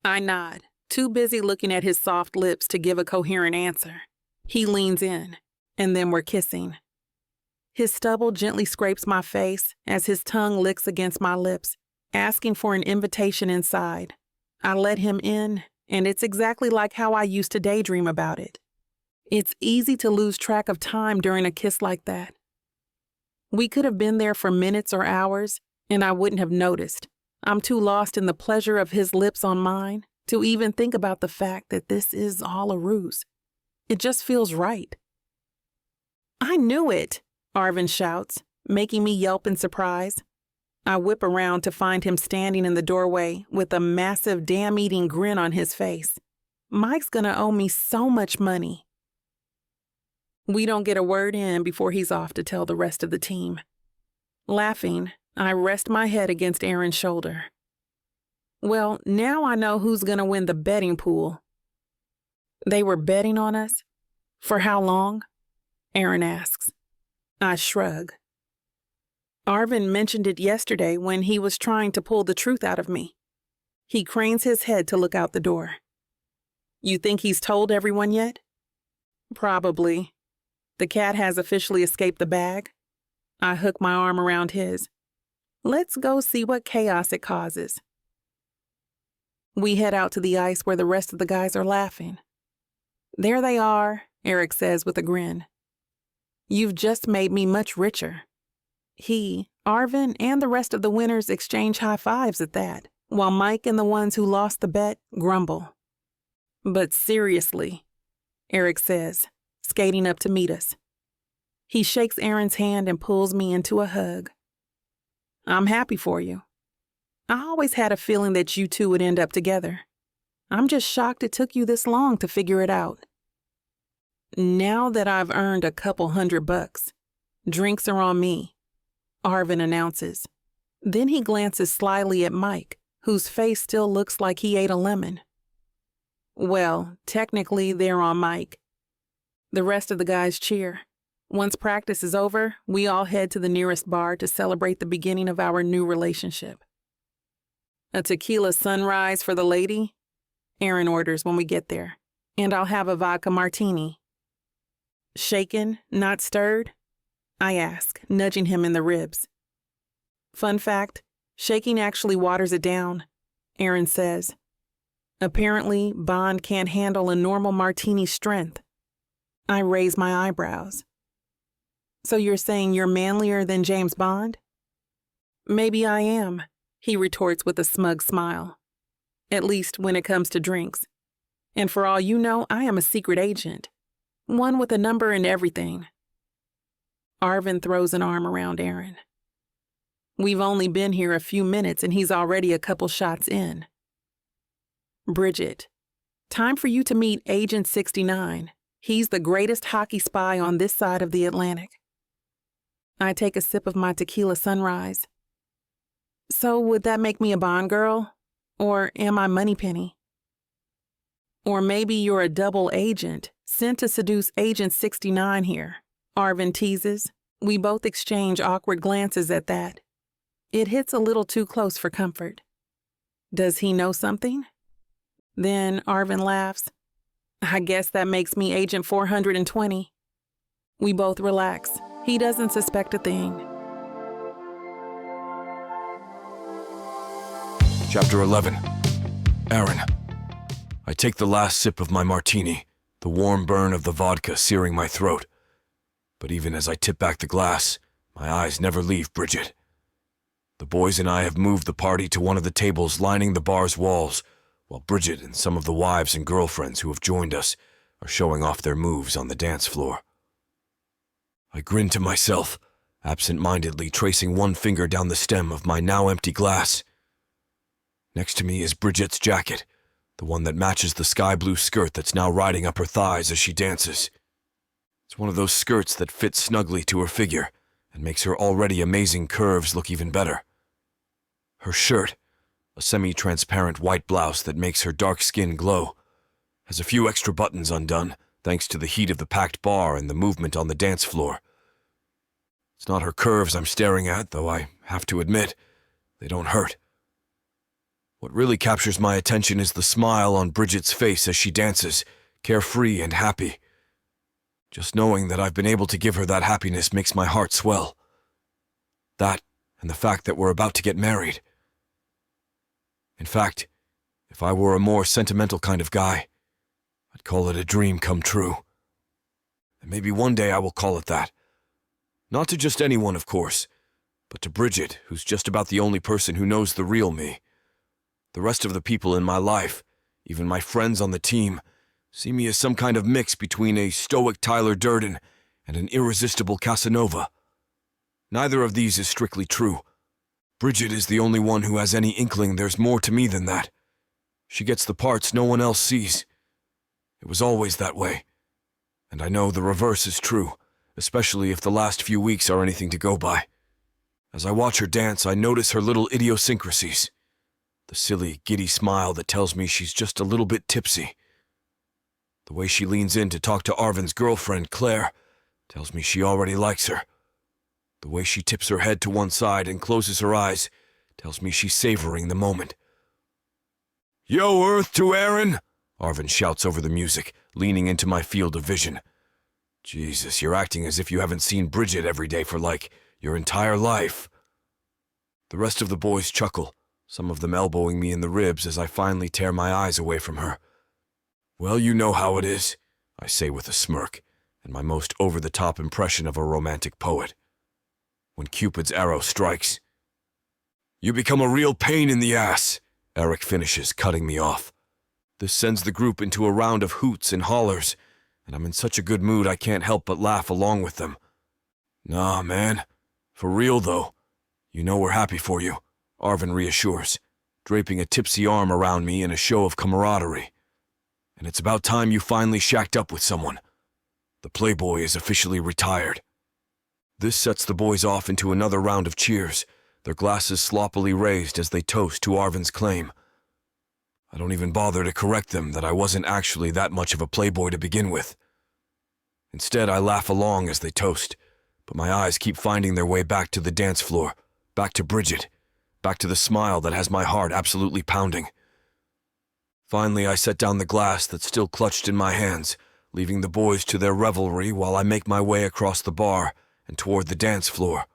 Speaker 2: I nod, too busy looking at his soft lips to give a coherent answer. He leans in, and then we're kissing. His stubble gently scrapes my face as his tongue licks against my lips, asking for an invitation inside. I let him in, and it's exactly like how I used to daydream about it. It's easy to lose track of time during a kiss like that. We could have been there for minutes or hours, and I wouldn't have noticed. I'm too lost in the pleasure of his lips on mine to even think about the fact that this is all a ruse. It just feels right. I knew it, Arvin shouts, making me yelp in surprise. I whip around to find him standing in the doorway with a massive damn-eating grin on his face. Mike's gonna owe me so much money. We don't get a word in before he's off to tell the rest of the team. Laughing, I rest my head against Aaron's shoulder. Well, now I know who's gonna win the betting pool. They were betting on us? For how long? Aaron asks. I shrug. Arvin mentioned it yesterday when he was trying to pull the truth out of me. He cranes his head to look out the door. You think he's told everyone yet? Probably. The cat has officially escaped the bag. I hook my arm around his. Let's go see what chaos it causes. We head out to the ice where the rest of the guys are laughing. There they are, Eric says with a grin. You've just made me much richer. He, Arvin, and the rest of the winners exchange high fives at that, while Mike and the ones who lost the bet grumble. But seriously, Eric says, skating up to meet us. He shakes Aaron's hand and pulls me into a hug. I'm happy for you. I always had a feeling that you two would end up together. I'm just shocked it took you this long to figure it out. Now that I've earned a couple $100, drinks are on me, Arvin announces. Then he glances slyly at Mike, whose face still looks like he ate a lemon. Well, technically they're on Mike. The rest of the guys cheer. Once practice is over, we all head to the nearest bar to celebrate the beginning of our new relationship. A tequila sunrise for the lady, Aaron orders when we get there, and I'll have a vodka martini. Shaken, not stirred? I ask, nudging him in the ribs. Fun fact, shaking actually waters it down, Aaron says. Apparently, Bond can't handle a normal martini's strength. I raise my eyebrows. So you're saying you're manlier than James Bond? Maybe I am, he retorts with a smug smile. At least when it comes to drinks. And for all you know, I am a secret agent. One with a number and everything. Arvin throws an arm around Aaron. We've only been here a few minutes and he's already a couple shots in. Bridget, time for you to meet Agent 69. He's the greatest hockey spy on this side of the Atlantic. I take a sip of my tequila sunrise. So would that make me a Bond girl? Or am I Moneypenny? Or maybe you're a double agent sent to seduce Agent 69 here. Arvin teases. We both exchange awkward glances at that. It hits a little too close for comfort. Does he know something? Then Arvin laughs. I guess that makes me Agent 420. We both relax. He doesn't suspect a thing.
Speaker 1: Chapter 11. Aaron. I take the last sip of my martini, the warm burn of the vodka searing my throat. But even as I tip back the glass, my eyes never leave Bridget. The boys and I have moved the party to one of the tables lining the bar's walls, while Bridget and some of the wives and girlfriends who have joined us are showing off their moves on the dance floor. I grin to myself, absent-mindedly tracing one finger down the stem of my now empty glass. Next to me is Bridget's jacket, the one that matches the sky-blue skirt that's now riding up her thighs as she dances. It's one of those skirts that fits snugly to her figure and makes her already amazing curves look even better. Her shirt, a semi-transparent white blouse that makes her dark skin glow, has a few extra buttons undone thanks to the heat of the packed bar and the movement on the dance floor. It's not her curves I'm staring at, though I have to admit, they don't hurt. What really captures my attention is the smile on Bridget's face as she dances, carefree and happy. Just knowing that I've been able to give her that happiness makes my heart swell. That, and the fact that we're about to get married. In fact, if I were a more sentimental kind of guy, I'd call it a dream come true. And maybe one day I will call it that. Not to just anyone, of course, but to Bridget, who's just about the only person who knows the real me. The rest of the people in my life, even my friends on the team, see me as some kind of mix between a stoic Tyler Durden and an irresistible Casanova. Neither of these is strictly true. Bridget is the only one who has any inkling there's more to me than that. She gets the parts no one else sees. It was always that way. And I know the reverse is true, especially if the last few weeks are anything to go by. As I watch her dance, I notice her little idiosyncrasies. The silly, giddy smile that tells me she's just a little bit tipsy. The way she leans in to talk to Arvin's girlfriend, Claire, tells me she already likes her. The way she tips her head to one side and closes her eyes tells me she's savoring the moment. "Yo, Earth to Aaron!" Arvin shouts over the music, leaning into my field of vision. Jesus, you're acting as if you haven't seen Bridget every day for, like, your entire life. The rest of the boys chuckle, some of them elbowing me in the ribs as I finally tear my eyes away from her. "Well, you know how it is," I say with a smirk, and my most over-the-top impression of a romantic poet. When Cupid's arrow strikes. "You become a real pain in the ass," Eric finishes, cutting me off. This sends the group into a round of hoots and hollers, and I'm in such a good mood I can't help but laugh along with them. "Nah, man. For real, though. You know we're happy for you," Arvin reassures, draping a tipsy arm around me in a show of camaraderie. "And it's about time you finally shacked up with someone. The playboy is officially retired." This sets the boys off into another round of cheers, their glasses sloppily raised as they toast to Arvin's claim. I don't even bother to correct them that I wasn't actually that much of a playboy to begin with. Instead, I laugh along as they toast, but my eyes keep finding their way back to the dance floor, back to Bridget, back to the smile that has my heart absolutely pounding. Finally, I set down the glass that's still clutched in my hands, leaving the boys to their revelry while I make my way across the bar and toward the dance floor.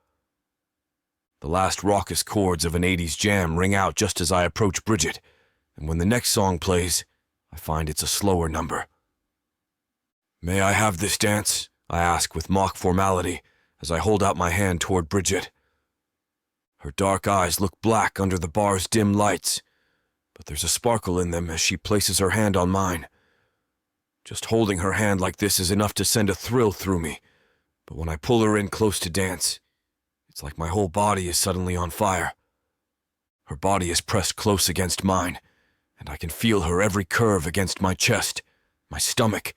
Speaker 1: The last raucous chords of an 80s jam ring out just as I approach Bridget, and when the next song plays, I find it's a slower number. "May I have this dance?" I ask with mock formality as I hold out my hand toward Bridget. Her dark eyes look black under the bar's dim lights, but there's a sparkle in them as she places her hand on mine. Just holding her hand like this is enough to send a thrill through me, but when I pull her in close to dance, It's like my whole body is suddenly on fire. Her body is pressed close against mine, and I can feel her every curve against my chest, my stomach,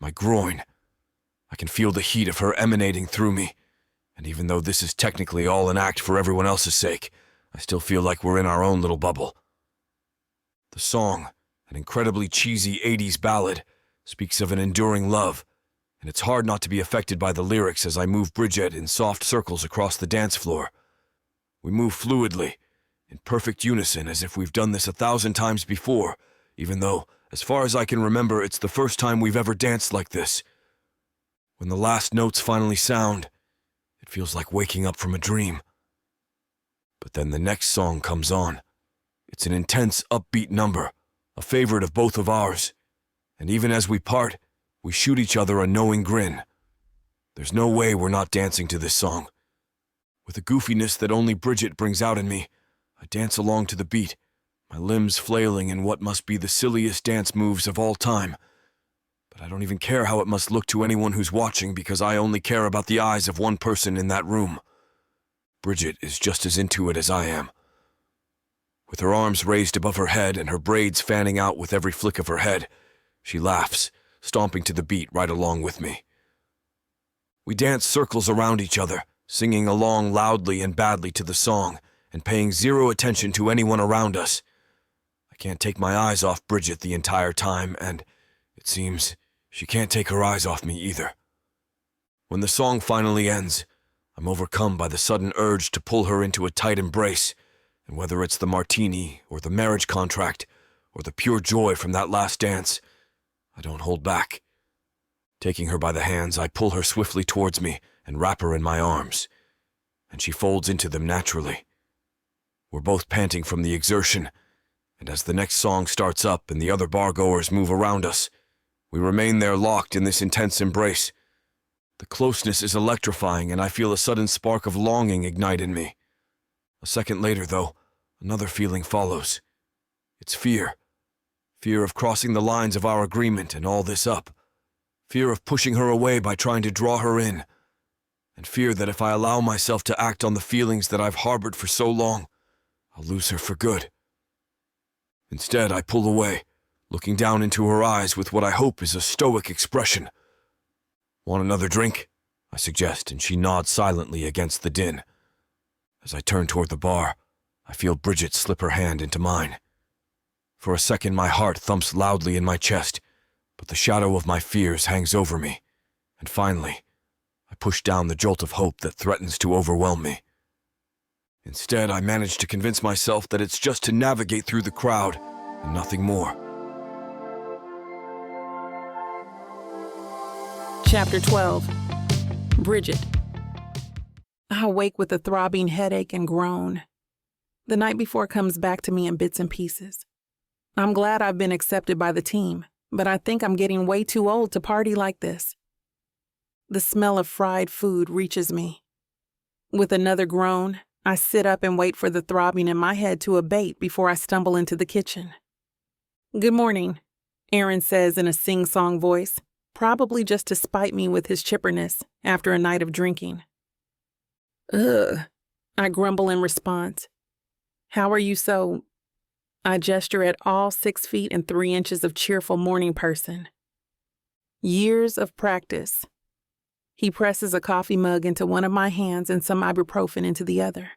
Speaker 1: my groin. I can feel the heat of her emanating through me, and even though this is technically all an act for everyone else's sake, I still feel like we're in our own little bubble. The song, an incredibly cheesy 80s ballad, speaks of an enduring love, and it's hard not to be affected by the lyrics as I move Bridget in soft circles across the dance floor. We move fluidly, in perfect unison, as if we've done this 1,000 times before, even though, as far as I can remember, it's the first time we've ever danced like this. When the last notes finally sound, it feels like waking up from a dream. But then the next song comes on. It's an intense, upbeat number, a favorite of both of ours, and even as we part, we shoot each other a knowing grin. There's no way we're not dancing to this song. With a goofiness that only Bridget brings out in me, I dance along to the beat, my limbs flailing in what must be the silliest dance moves of all time. But I don't even care how it must look to anyone who's watching, because I only care about the eyes of one person in that room. Bridget is just as into it as I am. With her arms raised above her head and her braids fanning out with every flick of her head, she laughs, stomping to the beat right along with me. We dance circles around each other, singing along loudly and badly to the song, and paying zero attention to anyone around us. I can't take my eyes off Bridget the entire time, and it seems she can't take her eyes off me either. When the song finally ends, I'm overcome by the sudden urge to pull her into a tight embrace, and whether it's the martini, or the marriage contract, or the pure joy from that last dance, I don't hold back. Taking her by the hands, I pull her swiftly towards me and wrap her in my arms, and she folds into them naturally. We're both panting from the exertion, and as the next song starts up and the other bargoers move around us, we remain there locked in this intense embrace. The closeness is electrifying, and I feel a sudden spark of longing ignite in me. A second later, though, another feeling follows. It's fear. Fear of crossing the lines of our agreement and all this up. Fear of pushing her away by trying to draw her in. And fear that if I allow myself to act on the feelings that I've harbored for so long, I'll lose her for good. Instead, I pull away, looking down into her eyes with what I hope is a stoic expression. "Want another drink?" I suggest, and she nods silently against the din. As I turn toward the bar, I feel Bridget slip her hand into mine. For a second, my heart thumps loudly in my chest, but the shadow of my fears hangs over me, and finally, I push down the jolt of hope that threatens to overwhelm me. Instead, I manage to convince myself that it's just to navigate through the crowd, and nothing more.
Speaker 2: Chapter 12. Bridget. I awake with a throbbing headache and groan. The night before comes back to me in bits and pieces. I'm glad I've been accepted by the team, but I think I'm getting way too old to party like this. The smell of fried food reaches me. With another groan, I sit up and wait for the throbbing in my head to abate before I stumble into the kitchen. "Good morning," Aaron says in a sing-song voice, probably just to spite me with his chipperness after a night of drinking. "Ugh," I grumble in response. "How are you so—" I gesture at all 6 feet and 3 inches of cheerful morning person. "Years of practice." He presses a coffee mug into one of my hands and some ibuprofen into the other.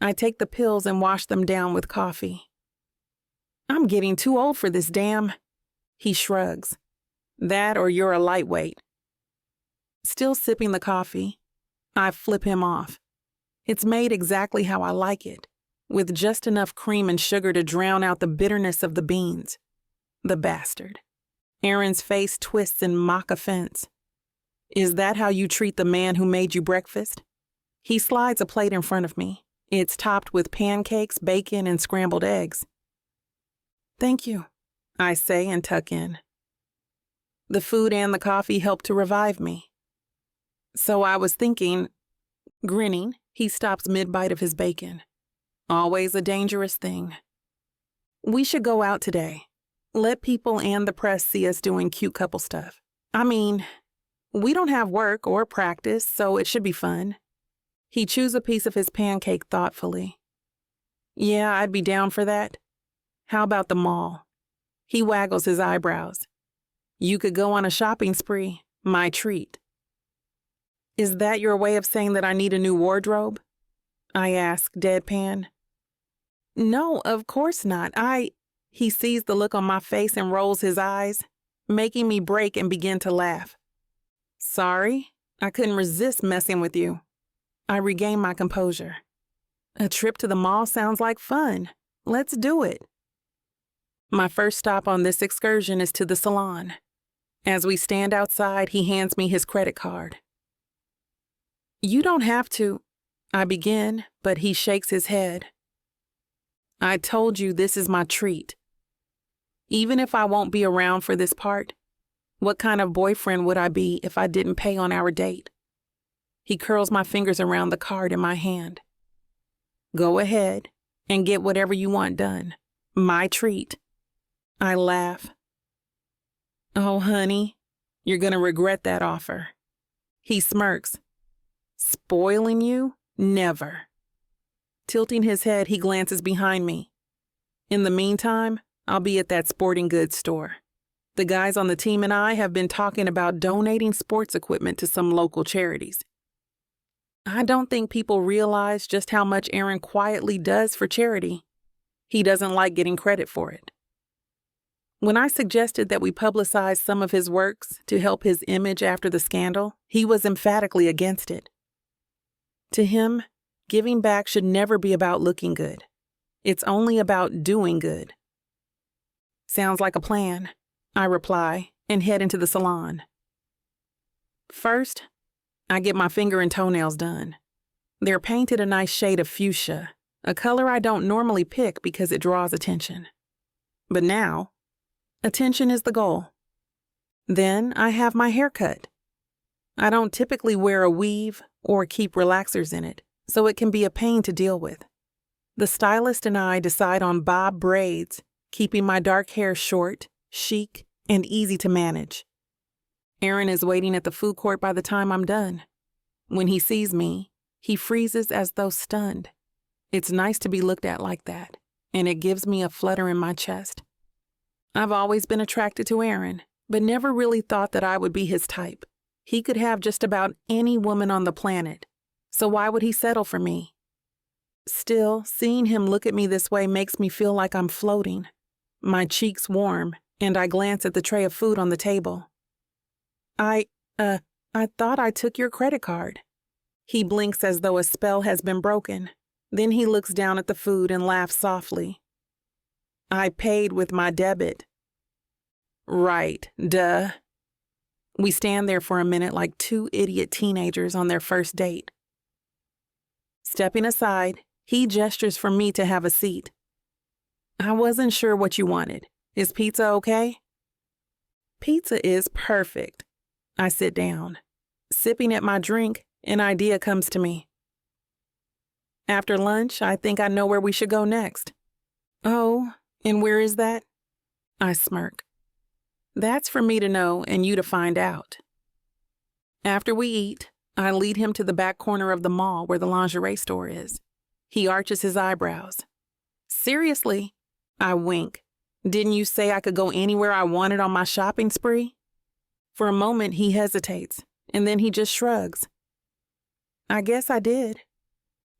Speaker 2: I take the pills and wash them down with coffee. "I'm getting too old for this, damn." He shrugs. "That or you're a lightweight." Still sipping the coffee, I flip him off. It's made exactly how I like it, with just enough cream and sugar to drown out the bitterness of the beans. The bastard. Aaron's face twists in mock offense. "Is that how you treat the man who made you breakfast?" He slides a plate in front of me. It's topped with pancakes, bacon, and scrambled eggs. "Thank you," I say and tuck in. The food and the coffee help to revive me. "So I was thinking," grinning, he stops mid-bite of his bacon. "Always a dangerous thing. We should go out today. Let people and the press see us doing cute couple stuff. I mean, we don't have work or practice, so it should be fun." He chews a piece of his pancake thoughtfully. Yeah, I'd be down for that. How about the mall? He waggles his eyebrows. You could go on a shopping spree. My treat. Is that your way of saying that I need a new wardrobe? I ask, deadpan. No, of course not. He sees the look on my face and rolls his eyes, making me break and begin to laugh. Sorry, I couldn't resist messing with you. I regain my composure. A trip to the mall sounds like fun. Let's do it. My first stop on this excursion is to the salon. As we stand outside, he hands me his credit card. You don't have to, I begin, but he shakes his head. I told you this is my treat. Even if I won't be around for this part, what kind of boyfriend would I be if I didn't pay on our date? He curls my fingers around the card in my hand. Go ahead and get whatever you want done. My treat. I laugh. Oh, honey, you're gonna regret that offer. He smirks. Spoiling you? Never. Tilting his head, he glances behind me. In the meantime, I'll be at that sporting goods store. The guys on the team and I have been talking about donating sports equipment to some local charities. I don't think people realize just how much Aaron quietly does for charity. He doesn't like getting credit for it. When I suggested that we publicize some of his works to help his image after the scandal, he was emphatically against it. To him, giving back should never be about looking good. It's only about doing good. Sounds like a plan, I reply, and head into the salon. First, I get my finger and toenails done. They're painted a nice shade of fuchsia, a color I don't normally pick because it draws attention. But now, attention is the goal. Then I have my hair cut. I don't typically wear a weave or keep relaxers in it, so it can be a pain to deal with. The stylist and I decide on bob braids, keeping my dark hair short, chic, and easy to manage. Aaron is waiting at the food court by the time I'm done. When he sees me, he freezes as though stunned. It's nice to be looked at like that, and it gives me a flutter in my chest. I've always been attracted to Aaron, but never really thought that I would be his type. He could have just about any woman on the planet, so why would he settle for me? Still, seeing him look at me this way makes me feel like I'm floating. My cheeks warm, and I glance at the tray of food on the table. I thought I took your credit card. He blinks as though a spell has been broken. Then he looks down at the food and laughs softly. I paid with my debit. Right, duh. We stand there for a minute like two idiot teenagers on their first date. Stepping aside, he gestures for me to have a seat. I wasn't sure what you wanted. Is pizza okay? Pizza is perfect. I sit down. Sipping at my drink, an idea comes to me. After lunch, I think I know where we should go next. Oh, and where is that? I smirk. That's for me to know and you to find out. After we eat, I lead him to the back corner of the mall where the lingerie store is. He arches his eyebrows. Seriously? I wink. Didn't you say I could go anywhere I wanted on my shopping spree? For a moment, he hesitates, and then he just shrugs. I guess I did.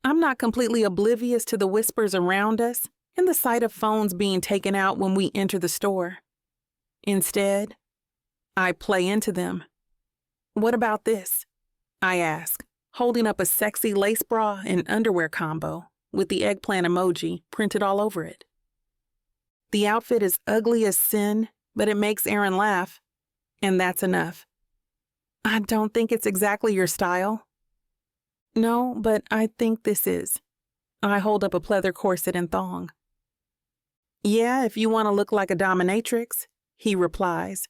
Speaker 2: I'm not completely oblivious to the whispers around us and the sight of phones being taken out when we enter the store. Instead, I play into them. What about this? I ask, holding up a sexy lace bra and underwear combo with the eggplant emoji printed all over it. The outfit is ugly as sin, but it makes Aaron laugh, and that's enough. I don't think it's exactly your style. No, but I think this is. I hold up a pleather corset and thong. Yeah, if you want to look like a dominatrix, he replies,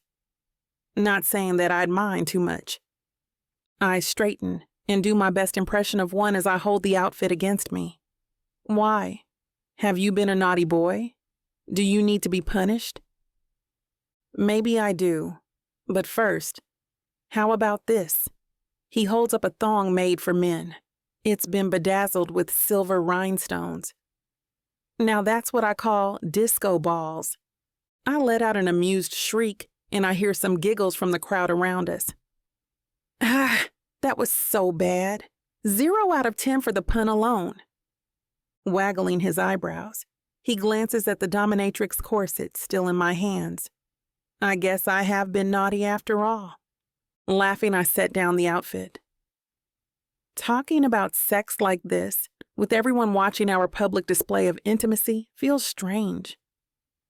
Speaker 2: not saying that I'd mind too much. I straighten and do my best impression of one as I hold the outfit against me. Why? Have you been a naughty boy? Do you need to be punished? Maybe I do. But first, how about this? He holds up a thong made for men. It's been bedazzled with silver rhinestones. Now that's what I call disco balls. I let out an amused shriek, and I hear some giggles from the crowd around us. Ah, that was so bad. 0 out of 10 for the pun alone. Waggling his eyebrows, he glances at the dominatrix corset still in my hands. I guess I have been naughty after all. Laughing, I set down the outfit. Talking about sex like this, with everyone watching our public display of intimacy, feels strange.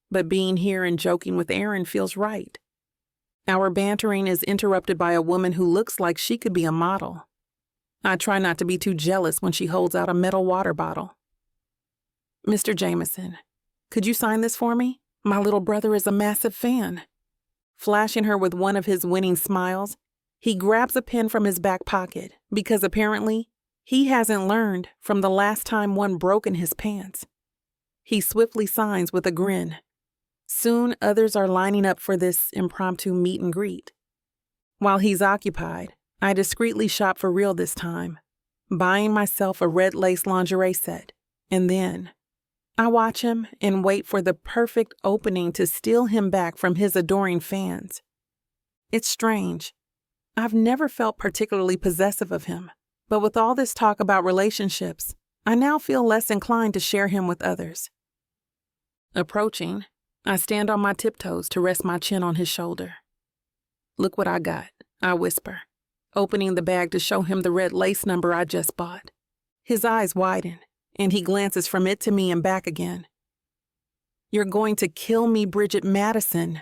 Speaker 2: But being here and joking with Aaron feels right. Our bantering is interrupted by a woman who looks like she could be a model. I try not to be too jealous when she holds out a metal water bottle. Mr. Jameson, could you sign this for me? My little brother is a massive fan. Flashing her with one of his winning smiles, he grabs a pen from his back pocket because apparently he hasn't learned from the last time one broke in his pants. He swiftly signs with a grin. Soon others are lining up for this impromptu meet and greet. While he's occupied, I discreetly shop for real this time, buying myself a red lace lingerie set, and then I watch him and wait for the perfect opening to steal him back from his adoring fans. It's strange. I've never felt particularly possessive of him, but with all this talk about relationships, I now feel less inclined to share him with others. Approaching, I stand on my tiptoes to rest my chin on his shoulder. Look what I got, I whisper, opening the bag to show him the red lace number I just bought. His eyes widen, and he glances from it to me and back again. You're going to kill me, Bridget Madison.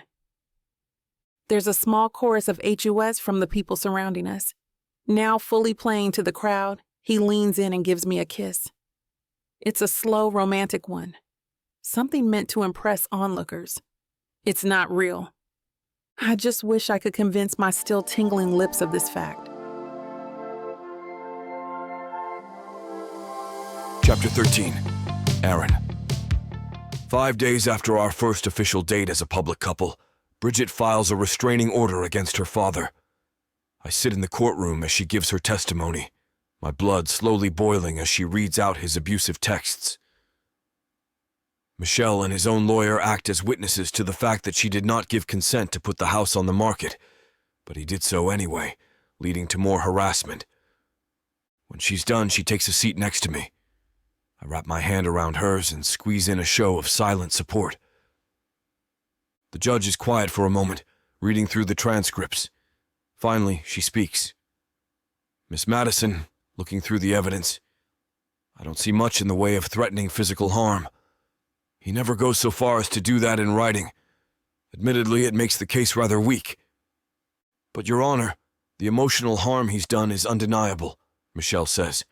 Speaker 2: There's a small chorus of HUS from the people surrounding us. Now fully playing to the crowd, he leans in and gives me a kiss. It's a slow, romantic one. Something meant to impress onlookers. It's not real. I just wish I could convince my still tingling lips of this fact.
Speaker 1: Chapter 13. Aaron. 5 days after our first official date as a public couple, Bridget files a restraining order against her father. I sit in the courtroom as she gives her testimony, my blood slowly boiling as she reads out his abusive texts. Michelle and his own lawyer act as witnesses to the fact that she did not give consent to put the house on the market, but he did so anyway, leading to more harassment. When she's done, she takes a seat next to me. I wrap my hand around hers and squeeze in a show of silent support. The judge is quiet for a moment, reading through the transcripts. Finally, she speaks. Miss Madison, looking through the evidence, I don't see much in the way of threatening physical harm. He never goes so far as to do that in writing. Admittedly, it makes the case rather weak. But, Your Honor, the emotional harm he's done is undeniable, Michelle says.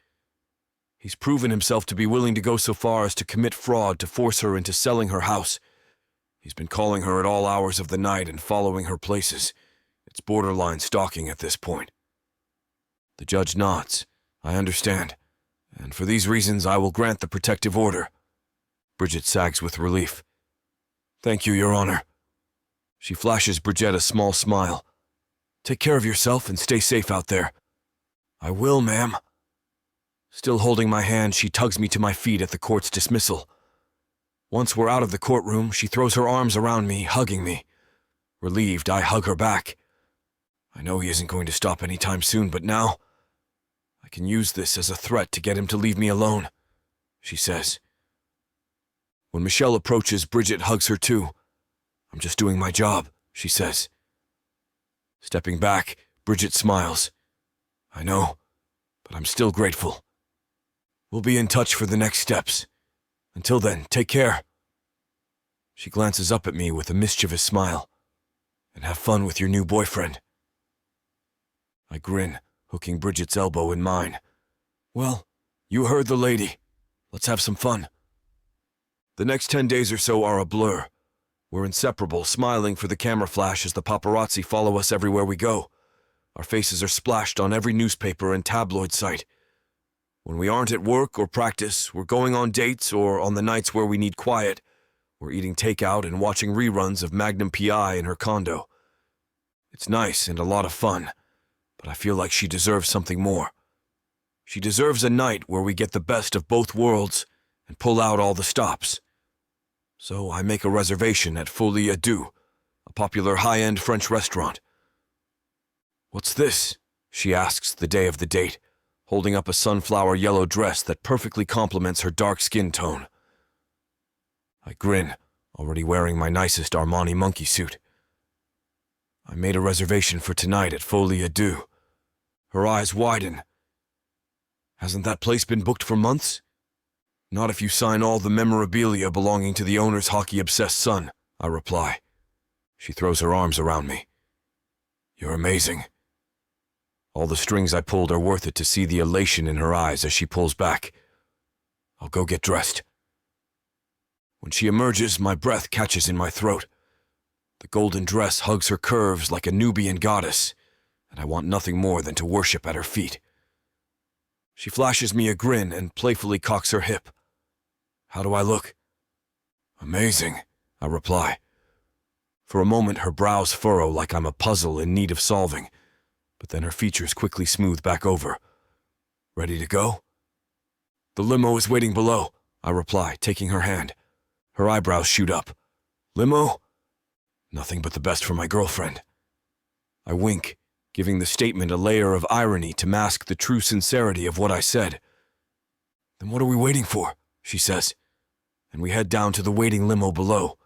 Speaker 1: He's proven himself to be willing to go so far as to commit fraud to force her into selling her house. He's been calling her at all hours of the night and following her places. It's borderline stalking at this point. The judge nods. I understand. And for these reasons, I will grant the protective order. Bridget sags with relief. Thank you, Your Honor. She flashes Bridget a small smile. Take care of yourself and stay safe out there. I will, ma'am. Still holding my hand, she tugs me to my feet at the court's dismissal. Once we're out of the courtroom, she throws her arms around me, hugging me. Relieved, I hug her back. I know he isn't going to stop anytime soon, but now I can use this as a threat to get him to leave me alone, she says. When Michelle approaches, Bridget hugs her too. I'm just doing my job, she says. Stepping back, Bridget smiles. I know, but I'm still grateful. We'll be in touch for the next steps. Until then, take care. She glances up at me with a mischievous smile. And have fun with your new boyfriend. I grin, hooking Bridget's elbow in mine. Well, you heard the lady. Let's have some fun. The next 10 days or so are a blur. We're inseparable, smiling for the camera flash as the paparazzi follow us everywhere we go. Our faces are splashed on every newspaper and tabloid site. When we aren't at work or practice, we're going on dates, or on the nights where we need quiet, we're eating takeout and watching reruns of Magnum P.I. in her condo. It's nice and a lot of fun, but I feel like she deserves something more. She deserves a night where we get the best of both worlds and pull out all the stops. So I make a reservation at Folie à Deux, a popular high-end French restaurant. "What's this?" she asks the day of the date, holding up a sunflower yellow dress that perfectly complements her dark skin tone. I grin, already wearing my nicest Armani monkey suit. "I made a reservation for tonight at Folie à Deux." Her eyes widen. "Hasn't that place been booked for months?" "Not if you sign all the memorabilia belonging to the owner's hockey-obsessed son," I reply. She throws her arms around me. "You're amazing." All the strings I pulled are worth it to see the elation in her eyes as she pulls back. "I'll go get dressed." When she emerges, my breath catches in my throat. The golden dress hugs her curves like a Nubian goddess, and I want nothing more than to worship at her feet. She flashes me a grin and playfully cocks her hip. "How do I look?" "Amazing," I reply. For a moment, her brows furrow like I'm a puzzle in need of solving, but then her features quickly smooth back over. "Ready to go?" "The limo is waiting below," I reply, taking her hand. Her eyebrows shoot up. "Limo?" "Nothing but the best for my girlfriend." I wink, giving the statement a layer of irony to mask the true sincerity of what I said. "Then what are we waiting for?" she says, and we head down to the waiting limo below.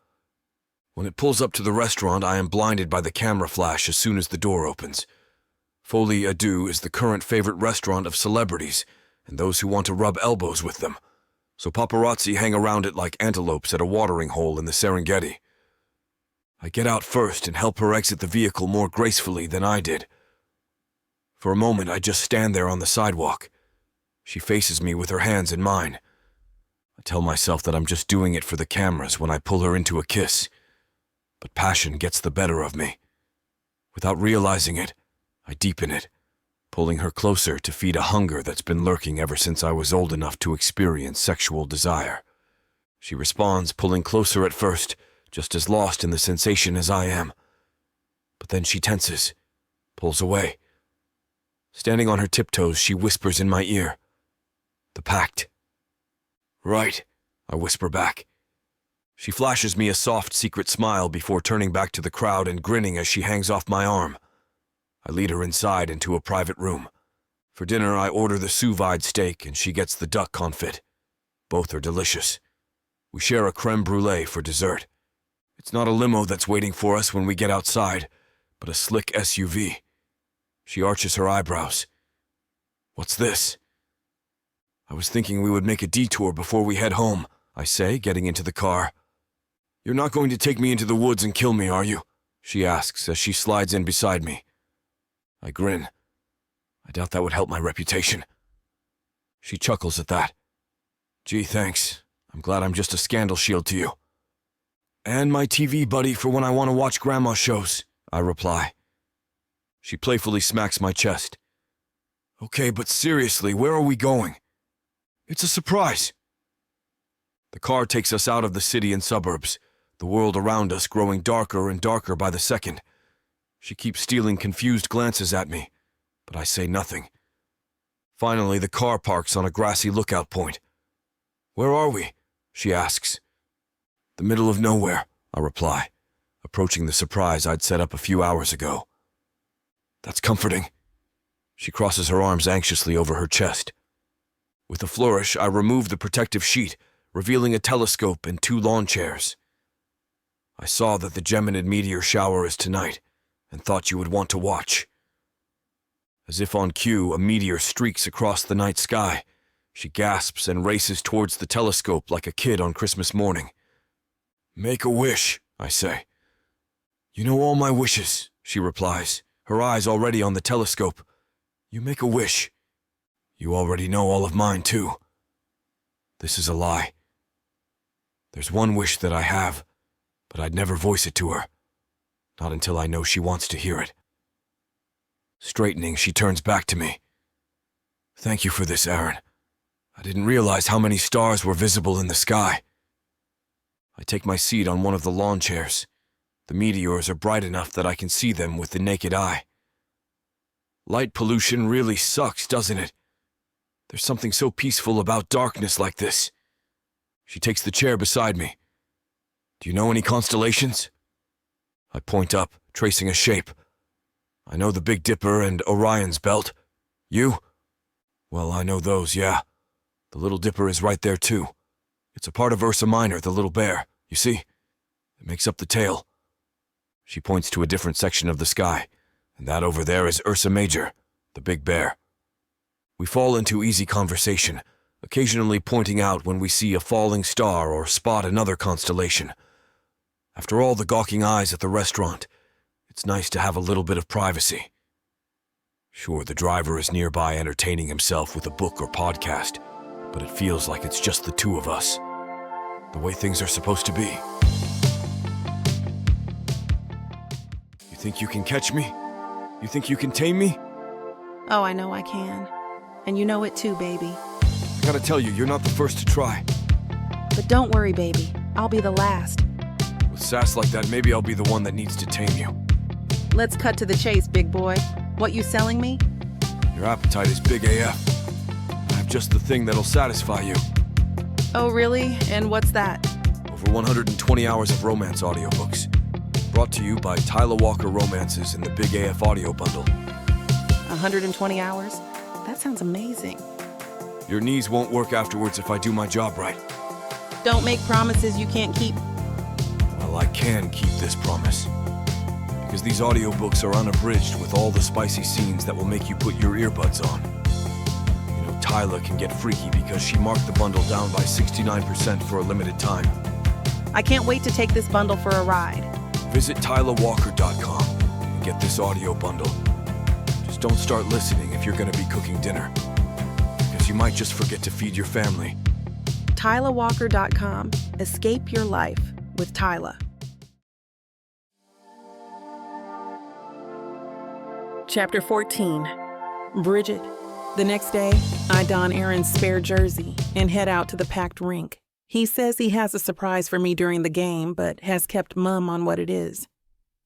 Speaker 1: When it pulls up to the restaurant, I am blinded by the camera flash as soon as the door opens. Folie à Deux is the current favorite restaurant of celebrities and those who want to rub elbows with them, so paparazzi hang around it like antelopes at a watering hole in the Serengeti. I get out first and help her exit the vehicle more gracefully than I did. For a moment, I just stand there on the sidewalk. She faces me with her hands in mine. I tell myself that I'm just doing it for the cameras when I pull her into a kiss. But passion gets the better of me. Without realizing it, I deepen it, pulling her closer to feed a hunger that's been lurking ever since I was old enough to experience sexual desire. She responds, pulling closer at first, just as lost in the sensation as I am. But then she tenses, pulls away. Standing on her tiptoes, she whispers in my ear, "The pact." "Right," I whisper back. She flashes me a soft, secret smile before turning back to the crowd and grinning as she hangs off my arm. I lead her inside into a private room. For dinner, I order the sous vide steak and she gets the duck confit. Both are delicious. We share a creme brulee for dessert. It's not a limo that's waiting for us when we get outside, but a slick SUV. She arches her eyebrows. "What's this?" "I was thinking we would make a detour before we head home," I say, getting into the car. "You're not going to take me into the woods and kill me, are you?" she asks as she slides in beside me. I grin. I doubt that would help my reputation. She chuckles at that. "Gee, thanks. I'm glad I'm just a scandal shield to you." "And my TV buddy for when I want to watch grandma shows," I reply. She playfully smacks my chest. "Okay, but seriously, where are we going?" "It's a surprise." The car takes us out of the city and suburbs, the world around us growing darker and darker by the second. She keeps stealing confused glances at me, but I say nothing. Finally, the car parks on a grassy lookout point. "Where are we?" she asks. "The middle of nowhere," I reply, approaching the surprise I'd set up a few hours ago. "That's comforting." She crosses her arms anxiously over her chest. With a flourish, I remove the protective sheet, revealing a telescope and 2 lawn chairs. "I saw that the Geminid meteor shower is tonight, and thought you would want to watch." As if on cue, a meteor streaks across the night sky. She gasps and races towards the telescope like a kid on Christmas morning. "Make a wish," I say. "You know all my wishes," she replies, her eyes already on the telescope. "You make a wish. You already know all of mine, too." This is a lie. There's one wish that I have, but I'd never voice it to her. Not until I know she wants to hear it. Straightening, she turns back to me. "Thank you for this, Aaron. I didn't realize how many stars were visible in the sky." I take my seat on one of the lawn chairs. The meteors are bright enough that I can see them with the naked eye. "Light pollution really sucks, doesn't it?" There's something so peaceful about darkness like this. She takes the chair beside me. Do you know any constellations? I point up, tracing a shape. I know the Big Dipper and Orion's Belt. You? Well, I know those, yeah. The Little Dipper is right there, too. It's a part of Ursa Minor, the little bear. You see? It makes up the tail. She points to a different section of the sky, and that over there is Ursa Major, the big bear. We fall into easy conversation, occasionally pointing out when we see a falling star or spot another constellation. After all the gawking eyes at the restaurant, it's nice to have a little bit of privacy. Sure, the driver is nearby entertaining himself with a book or podcast, but it feels like it's just the two of us. The way things are supposed to be. You think you can catch me? You think you can tame me?
Speaker 3: Oh, I know I can. And you know it too, baby.
Speaker 1: I gotta tell you, you're not the first to try.
Speaker 3: But don't worry, baby. I'll be the last.
Speaker 1: With sass like that, maybe I'll be the one that needs to tame you.
Speaker 3: Let's cut to the chase, big boy. What you selling me?
Speaker 1: Your appetite is big AF. I have just the thing that'll satisfy you.
Speaker 3: Oh, really? And what's that?
Speaker 1: Over 120 hours of romance audiobooks. Brought to you by Tyler Walker Romances in the Big AF Audio Bundle.
Speaker 3: 120 hours? That sounds amazing.
Speaker 1: Your knees won't work afterwards if I do my job right.
Speaker 3: Don't make promises you can't keep.
Speaker 1: Well, I can keep this promise. Because these audiobooks are unabridged with all the spicy scenes that will make you put your earbuds on. You know, Tyler can get freaky because she marked the bundle down by 69% for a limited time.
Speaker 3: I can't wait to take this bundle for a ride.
Speaker 1: Visit tylerwalker.com and get this audio bundle. Just don't start listening if you're going to be cooking dinner. Because you might just forget to feed your family.
Speaker 3: TylerWalker.com. Escape your life with Tyler.
Speaker 2: Chapter 14. Bridget. The next day, I don Aaron's spare jersey and head out to the packed rink. He says he has a surprise for me during the game, but has kept mum on what it is.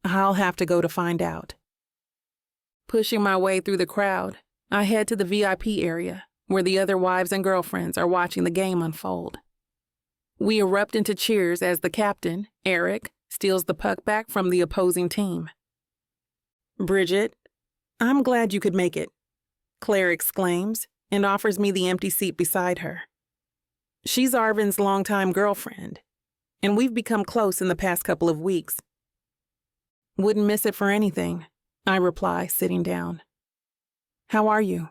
Speaker 2: I'll have to go to find out. Pushing my way through the crowd, I head to the VIP area, where the other wives and girlfriends are watching the game unfold. We erupt into cheers as the captain, Eric, steals the puck back from the opposing team. Bridget, I'm glad you could make it, Claire exclaims and offers me the empty seat beside her. She's Arvin's longtime girlfriend, and we've become close in the past couple of weeks. Wouldn't miss it for anything, I reply, sitting down. How are you?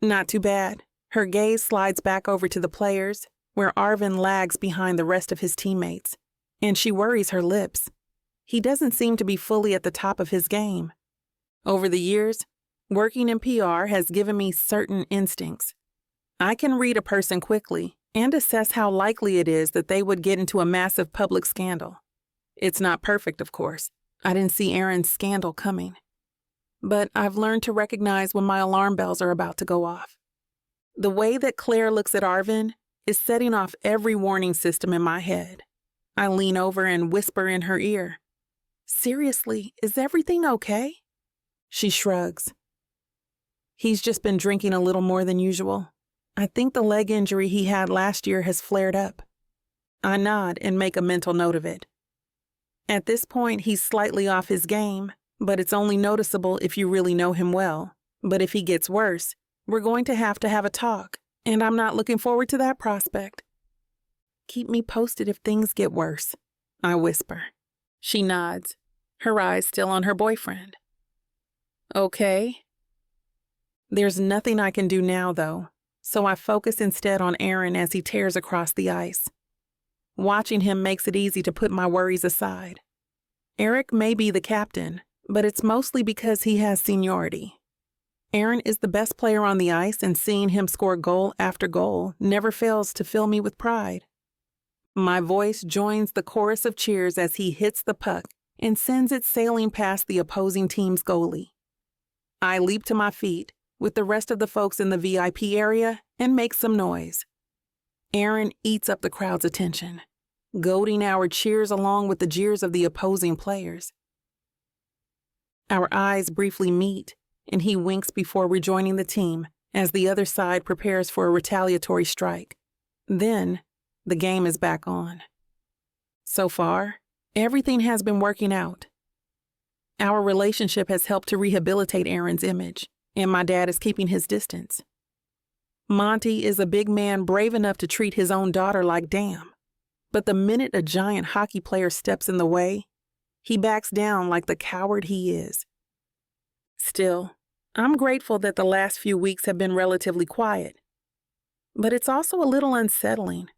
Speaker 2: Not too bad. Her gaze slides back over to the players, where Arvin lags behind the rest of his teammates, and she worries her lips. He doesn't seem to be fully at the top of his game. Over the years, working in PR has given me certain instincts. I can read a person quickly and assess how likely it is that they would get into a massive public scandal. It's not perfect, of course. I didn't see Aaron's scandal coming. But I've learned to recognize when my alarm bells are about to go off. The way that Claire looks at Arvin is setting off every warning system in my head. I lean over and whisper in her ear, "Seriously, is everything okay?" She shrugs. He's just been drinking a little more than usual. I think the leg injury he had last year has flared up. I nod and make a mental note of it. At this point, he's slightly off his game, but it's only noticeable if you really know him well. But if he gets worse, we're going to have a talk, and I'm not looking forward to that prospect. Keep me posted if things get worse, I whisper. She nods, her eyes still on her boyfriend. Okay. There's nothing I can do now, though, so I focus instead on Aaron as he tears across the ice. Watching him makes it easy to put my worries aside. Eric may be the captain, but it's mostly because he has seniority. Aaron is the best player on the ice, and seeing him score goal after goal never fails to fill me with pride. My voice joins the chorus of cheers as he hits the puck and sends it sailing past the opposing team's goalie. I leap to my feet with the rest of the folks in the VIP area and make some noise. Aaron eats up the crowd's attention, goading our cheers along with the jeers of the opposing players. Our eyes briefly meet, and he winks before rejoining the team as the other side prepares for a retaliatory strike. Then, the game is back on. So far, everything has been working out. Our relationship has helped to rehabilitate Aaron's image, and my dad is keeping his distance. Monty is a big man brave enough to treat his own daughter like damn. But the minute a giant hockey player steps in the way, he backs down like the coward he is. Still, I'm grateful that the last few weeks have been relatively quiet. But it's also a little unsettling.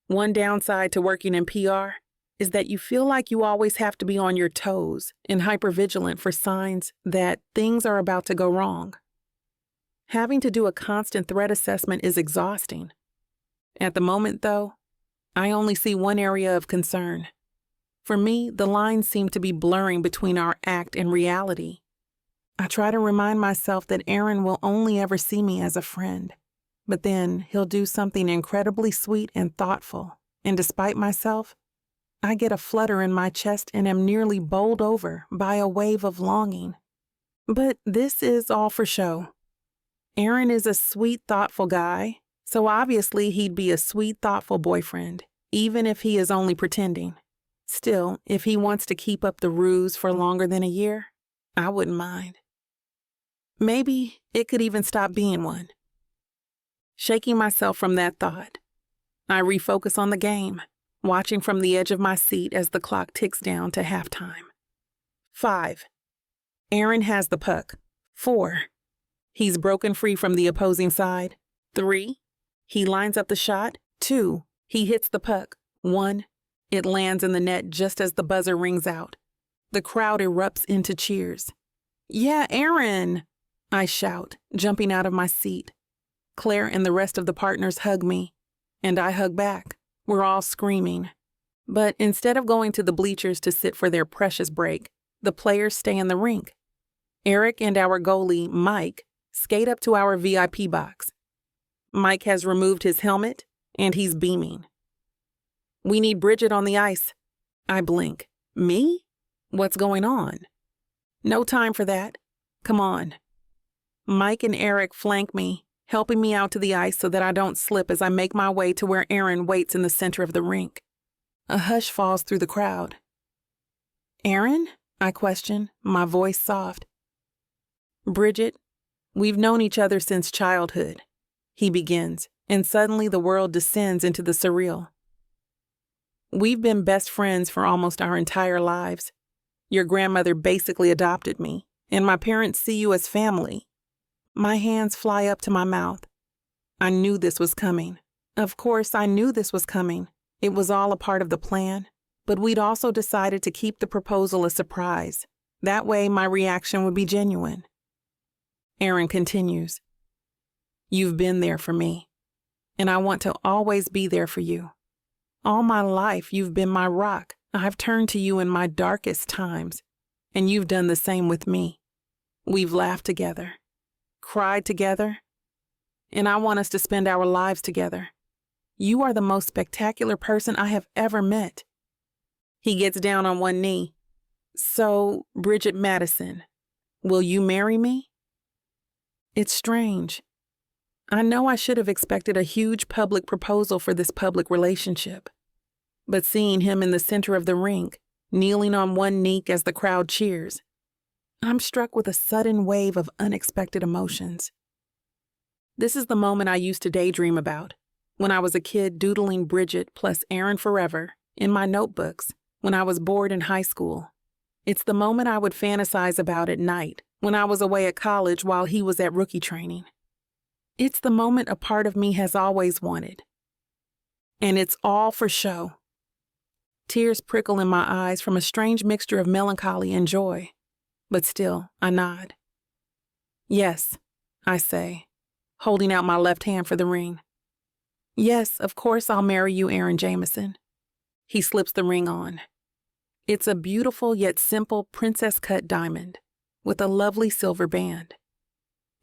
Speaker 2: One downside to working in PR is that you feel like you always have to be on your toes and hypervigilant for signs that things are about to go wrong. Having to do a constant threat assessment is exhausting. At the moment, though, I only see one area of concern. For me, the lines seem to be blurring between our act and reality. I try to remind myself that Aaron will only ever see me as a friend, but then he'll do something incredibly sweet and thoughtful, and despite myself, I get a flutter in my chest and am nearly bowled over by a wave of longing. But this is all for show. Aaron is a sweet, thoughtful guy, so obviously he'd be a sweet, thoughtful boyfriend, even if he is only pretending. Still, if he wants to keep up the ruse for longer than a year, I wouldn't mind. Maybe it could even stop being one. Shaking myself from that thought, I refocus on the game, watching from the edge of my seat as the clock ticks down to halftime. 5. Aaron has the puck. 4. He's broken free from the opposing side. 3. He lines up the shot. 2. He hits the puck. 1. It lands in the net just as the buzzer rings out. The crowd erupts into cheers. "Yeah, Aaron!" I shout, jumping out of my seat. Claire and the rest of the partners hug me, and I hug back. We're all screaming. But instead of going to the bleachers to sit for their precious break, the players stay in the rink. Eric and our goalie, Mike, skate up to our VIP box. Mike has removed his helmet, and he's beaming. "We need Bridget on the ice." I blink. "Me? What's going on?" "No time for that. Come on." Mike and Eric flank me, helping me out to the ice so that I don't slip as I make my way to where Aaron waits in the center of the rink. A hush falls through the crowd. "Aaron?" I question, my voice soft. "Bridget, we've known each other since childhood," he begins, and suddenly the world descends into the surreal. "We've been best friends for almost our entire lives. Your grandmother basically adopted me, and my parents see you as family." My hands fly up to my mouth. I knew this was coming. Of course, I knew this was coming. It was all a part of the plan, but we'd also decided to keep the proposal a surprise. That way, my reaction would be genuine. Aaron continues, "You've been there for me, and I want to always be there for you. All my life, you've been my rock. I've turned to you in my darkest times, and you've done the same with me. We've laughed together, cried together, and I want us to spend our lives together. You are the most spectacular person I have ever met." He gets down on one knee. "So, Bridget Madison, will you marry me?" It's strange. I know I should have expected a huge public proposal for this public relationship. But seeing him in the center of the rink, kneeling on one knee as the crowd cheers, I'm struck with a sudden wave of unexpected emotions. This is the moment I used to daydream about, when I was a kid doodling Bridget plus Aaron forever in my notebooks when I was bored in high school. It's the moment I would fantasize about at night when I was away at college while he was at rookie training. It's the moment a part of me has always wanted. And it's all for show. Tears prickle in my eyes from a strange mixture of melancholy and joy. But still, I nod. "Yes," I say, holding out my left hand for the ring. "Yes, of course I'll marry you, Aaron Jameson." He slips the ring on. It's a beautiful yet simple princess-cut diamond with a lovely silver band.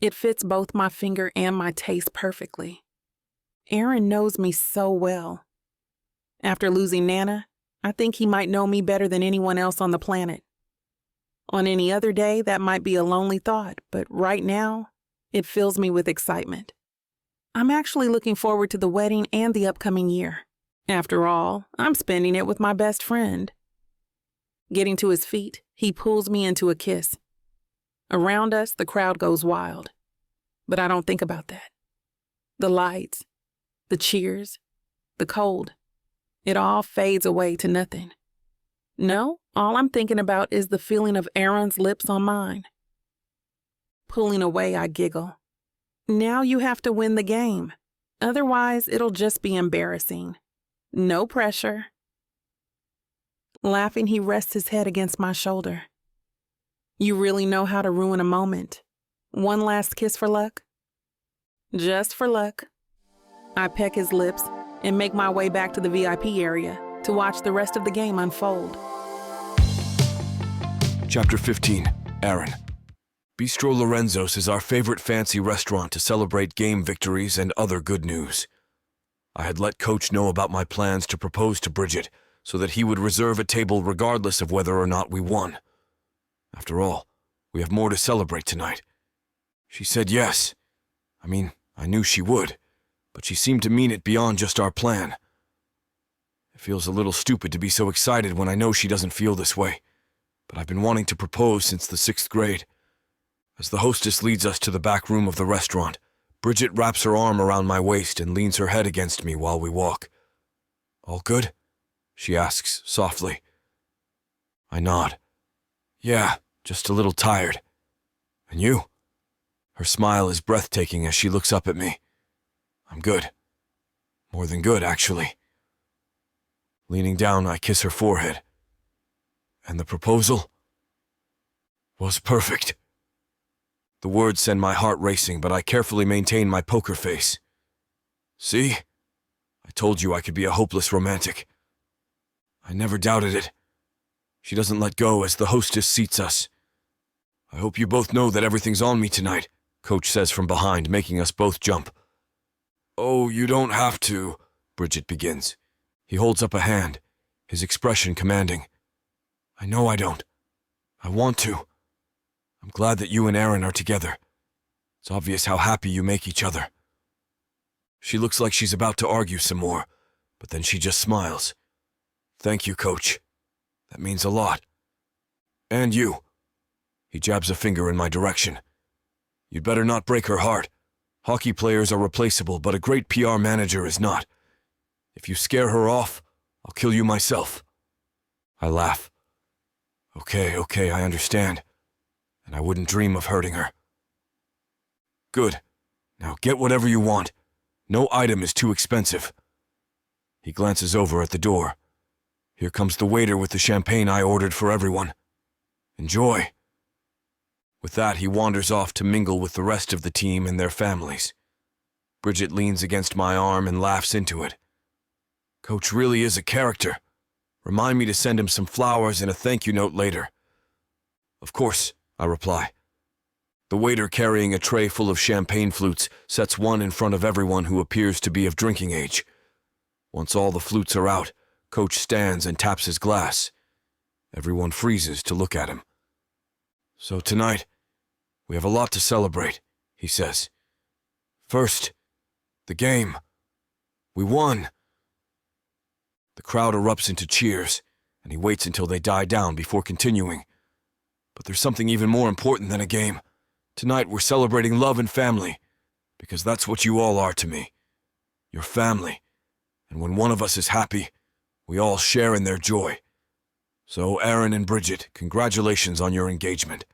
Speaker 2: It fits both my finger and my taste perfectly. Aaron knows me so well. After losing Nana, I think he might know me better than anyone else on the planet. On any other day, that might be a lonely thought, but right now, It fills me with excitement. I'm actually looking forward to the wedding and the upcoming year. After all, I'm spending it with my best friend. Getting to his feet, he pulls me into a kiss. Around us, the crowd goes wild. But I don't think about that. The lights, the cheers, the cold. It all fades away to nothing. No, all I'm thinking about is the feeling of Aaron's lips on mine. Pulling away, I giggle. Now you have to win the game. Otherwise, it'll just be embarrassing. No pressure. Laughing, he rests his head against my shoulder. You really know how to ruin a moment. One last kiss for luck? Just for luck. I peck his lips and make my way back to the VIP area to watch the rest of the game unfold.
Speaker 1: Chapter 15. Aaron. Bistro Lorenzo's is our favorite fancy restaurant to celebrate game victories and other good news. I had let Coach know about my plans to propose to Bridget so that he would reserve a table regardless of whether or not we won. After all, we have more to celebrate tonight. She said yes. I knew she would, but she seemed to mean it beyond just our plan. It feels a little stupid to be so excited when I know she doesn't feel this way, but I've been wanting to propose since the 6th grade. As the hostess leads us to the back room of the restaurant, Bridget wraps her arm around my waist and leans her head against me while we walk. "All good?" she asks softly. I nod. "Yeah, just a little tired. And you?" Her smile is breathtaking as she looks up at me. "I'm good. More than good, actually." Leaning down, I kiss her forehead. "And the proposal?" "Was perfect." The words send my heart racing, but I carefully maintain my poker face. "See? I told you I could be a hopeless romantic." I never doubted it. She doesn't let go as the hostess seats us. "I hope you both know that everything's on me tonight," Coach says from behind, making us both jump. "Oh, you don't have to," Bridget begins. He holds up a hand, his expression commanding. "I know I don't. I want to. I'm glad that you and Aaron are together. It's obvious how happy you make each other." She looks like she's about to argue some more, but then she just smiles. "Thank you, Coach. That means a lot. And you." He jabs a finger in my direction. "You'd better not break her heart. Hockey players are replaceable, but a great PR manager is not. If you scare her off, I'll kill you myself." I laugh. Okay, I understand. And I wouldn't dream of hurting her. "Good. Now get whatever you want. No item is too expensive." He glances over at the door. Here comes the waiter with the champagne I ordered for everyone. "Enjoy." With that, he wanders off to mingle with the rest of the team and their families. Bridget leans against my arm and laughs into it. "Coach really is a character. Remind me to send him some flowers and a thank you note later." "Of course," I reply. The waiter carrying a tray full of champagne flutes sets one in front of everyone who appears to be of drinking age. Once all the flutes are out, Coach stands and taps his glass. Everyone freezes to look at him. "So tonight, we have a lot to celebrate," he says. "First, the game. We won." The crowd erupts into cheers, and he waits until they die down before continuing. "But there's something even more important than a game. Tonight we're celebrating love and family, because that's what you all are to me. You're family, and when one of us is happy, we all share in their joy. So Aaron and Bridget, congratulations on your engagement."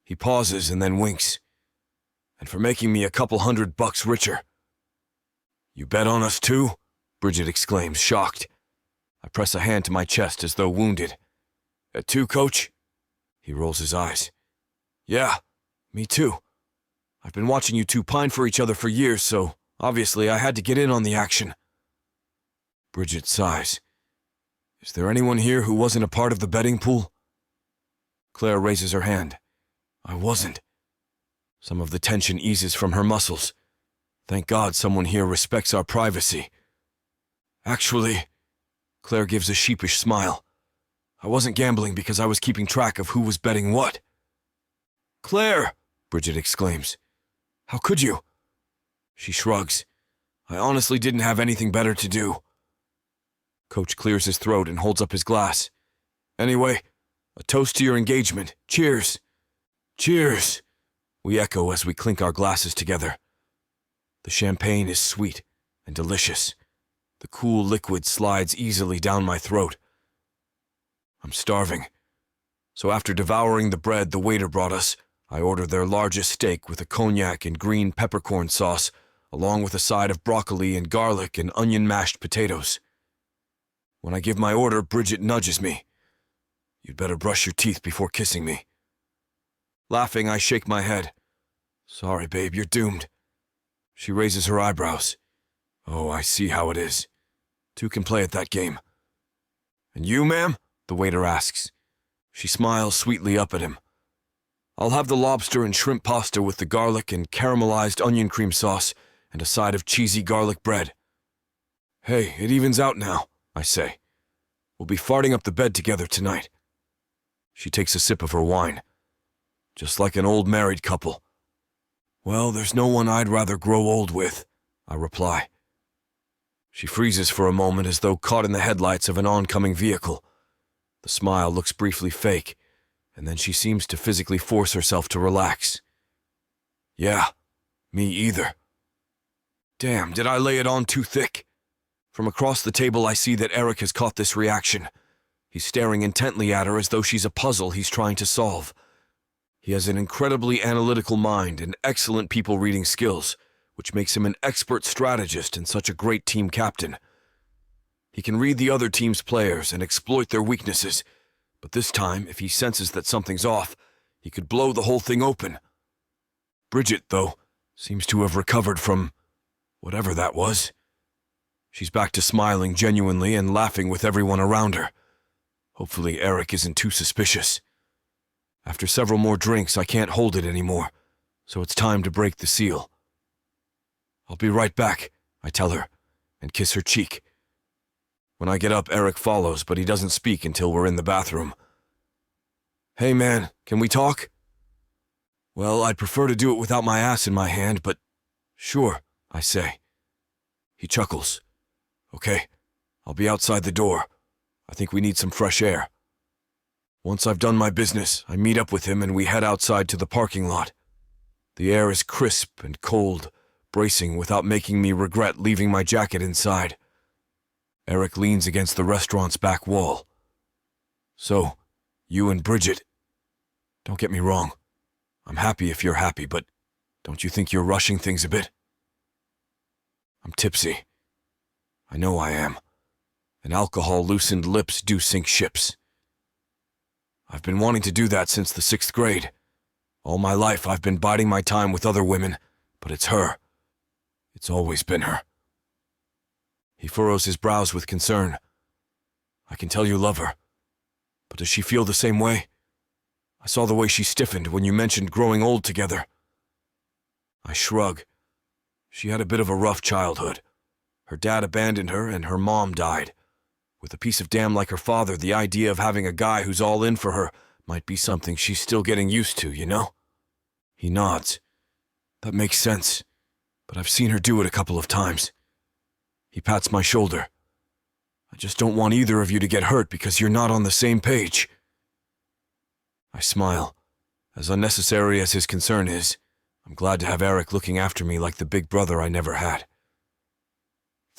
Speaker 1: He pauses and then winks. "And for making me a couple $100 richer." "You bet on us too?" Bridget exclaims, shocked. I press a hand to my chest as though wounded. "At 2, Coach?" He rolls his eyes. "Yeah, me too. I've been watching you two pine for each other for years, so obviously I had to get in on the action." Bridget sighs. "Is there anyone here who wasn't a part of the betting pool?" Claire raises her hand. "I wasn't." Some of the tension eases from her muscles. Thank God someone here respects our privacy. "Actually," Claire gives a sheepish smile, "I wasn't gambling because I was keeping track of who was betting what." "Claire!" Bridget exclaims. How could you? She shrugs. I honestly didn't have anything better to do. Coach clears his throat and holds up his glass. Anyway, a toast to your engagement. Cheers. Cheers. We echo as we clink our glasses together. The champagne is sweet and delicious. The cool liquid slides easily down my throat. I'm starving. So after devouring the bread the waiter brought us, I order their largest steak with a cognac and green peppercorn sauce, along with a side of broccoli and garlic and onion mashed potatoes. When I give my order, Bridget nudges me. You'd better brush your teeth before kissing me. Laughing, I shake my head. Sorry, babe, you're doomed. She raises her eyebrows. Oh, I see how it is. Two can play at that game. And you, ma'am? The waiter asks. She smiles sweetly up at him. I'll have the lobster and shrimp pasta with the garlic and caramelized onion cream sauce and a side of cheesy garlic bread. Hey, it evens out now, I say. We'll be farting up the bed together tonight. She takes a sip of her wine. Just like an old married couple. Well, there's no one I'd rather grow old with, I reply. She freezes for a moment as though caught in the headlights of an oncoming vehicle. The smile looks briefly fake, and then she seems to physically force herself to relax. Yeah, me either. Damn, did I lay it on too thick? From across the table I see that Eric has caught this reaction. He's staring intently at her as though she's a puzzle he's trying to solve. He has an incredibly analytical mind and excellent people-reading skills, which makes him an expert strategist and such a great team captain. He can read the other team's players and exploit their weaknesses, but this time, if he senses that something's off, he could blow the whole thing open. Bridget, though, seems to have recovered from whatever that was. She's back to smiling genuinely and laughing with everyone around her. Hopefully Eric isn't too suspicious. After several more drinks, I can't hold it anymore, so it's time to break the seal. I'll be right back, I tell her, and kiss her cheek. When I get up, Eric follows, but he doesn't speak until we're in the bathroom. Hey man, can we talk? Well, I'd prefer to do it without my ass in my hand, but sure, I say. He chuckles. Okay, I'll be outside the door. I think we need some fresh air. Once I've done my business, I meet up with him and we head outside to the parking lot. The air is crisp and cold, bracing without making me regret leaving my jacket inside. Eric leans against the restaurant's back wall. So, you and Bridget, don't get me wrong. I'm happy if you're happy, but don't you think you're rushing things a bit? I'm tipsy. I know I am. And alcohol-loosened lips do sink ships. I've been wanting to do that since the 6th grade. All my life I've been biding my time with other women, but it's her. It's always been her. He furrows his brows with concern. I can tell you love her. But does she feel the same way? I saw the way she stiffened when you mentioned growing old together. I shrug. She had a bit of a rough childhood. Her dad abandoned her and her mom died. With a piece of damn like her father, the idea of having a guy who's all in for her might be something she's still getting used to, you know? He nods. That makes sense, but I've seen her do it a couple of times. He pats my shoulder. I just don't want either of you to get hurt because you're not on the same page. I smile. As unnecessary as his concern is, I'm glad to have Eric looking after me like the big brother I never had.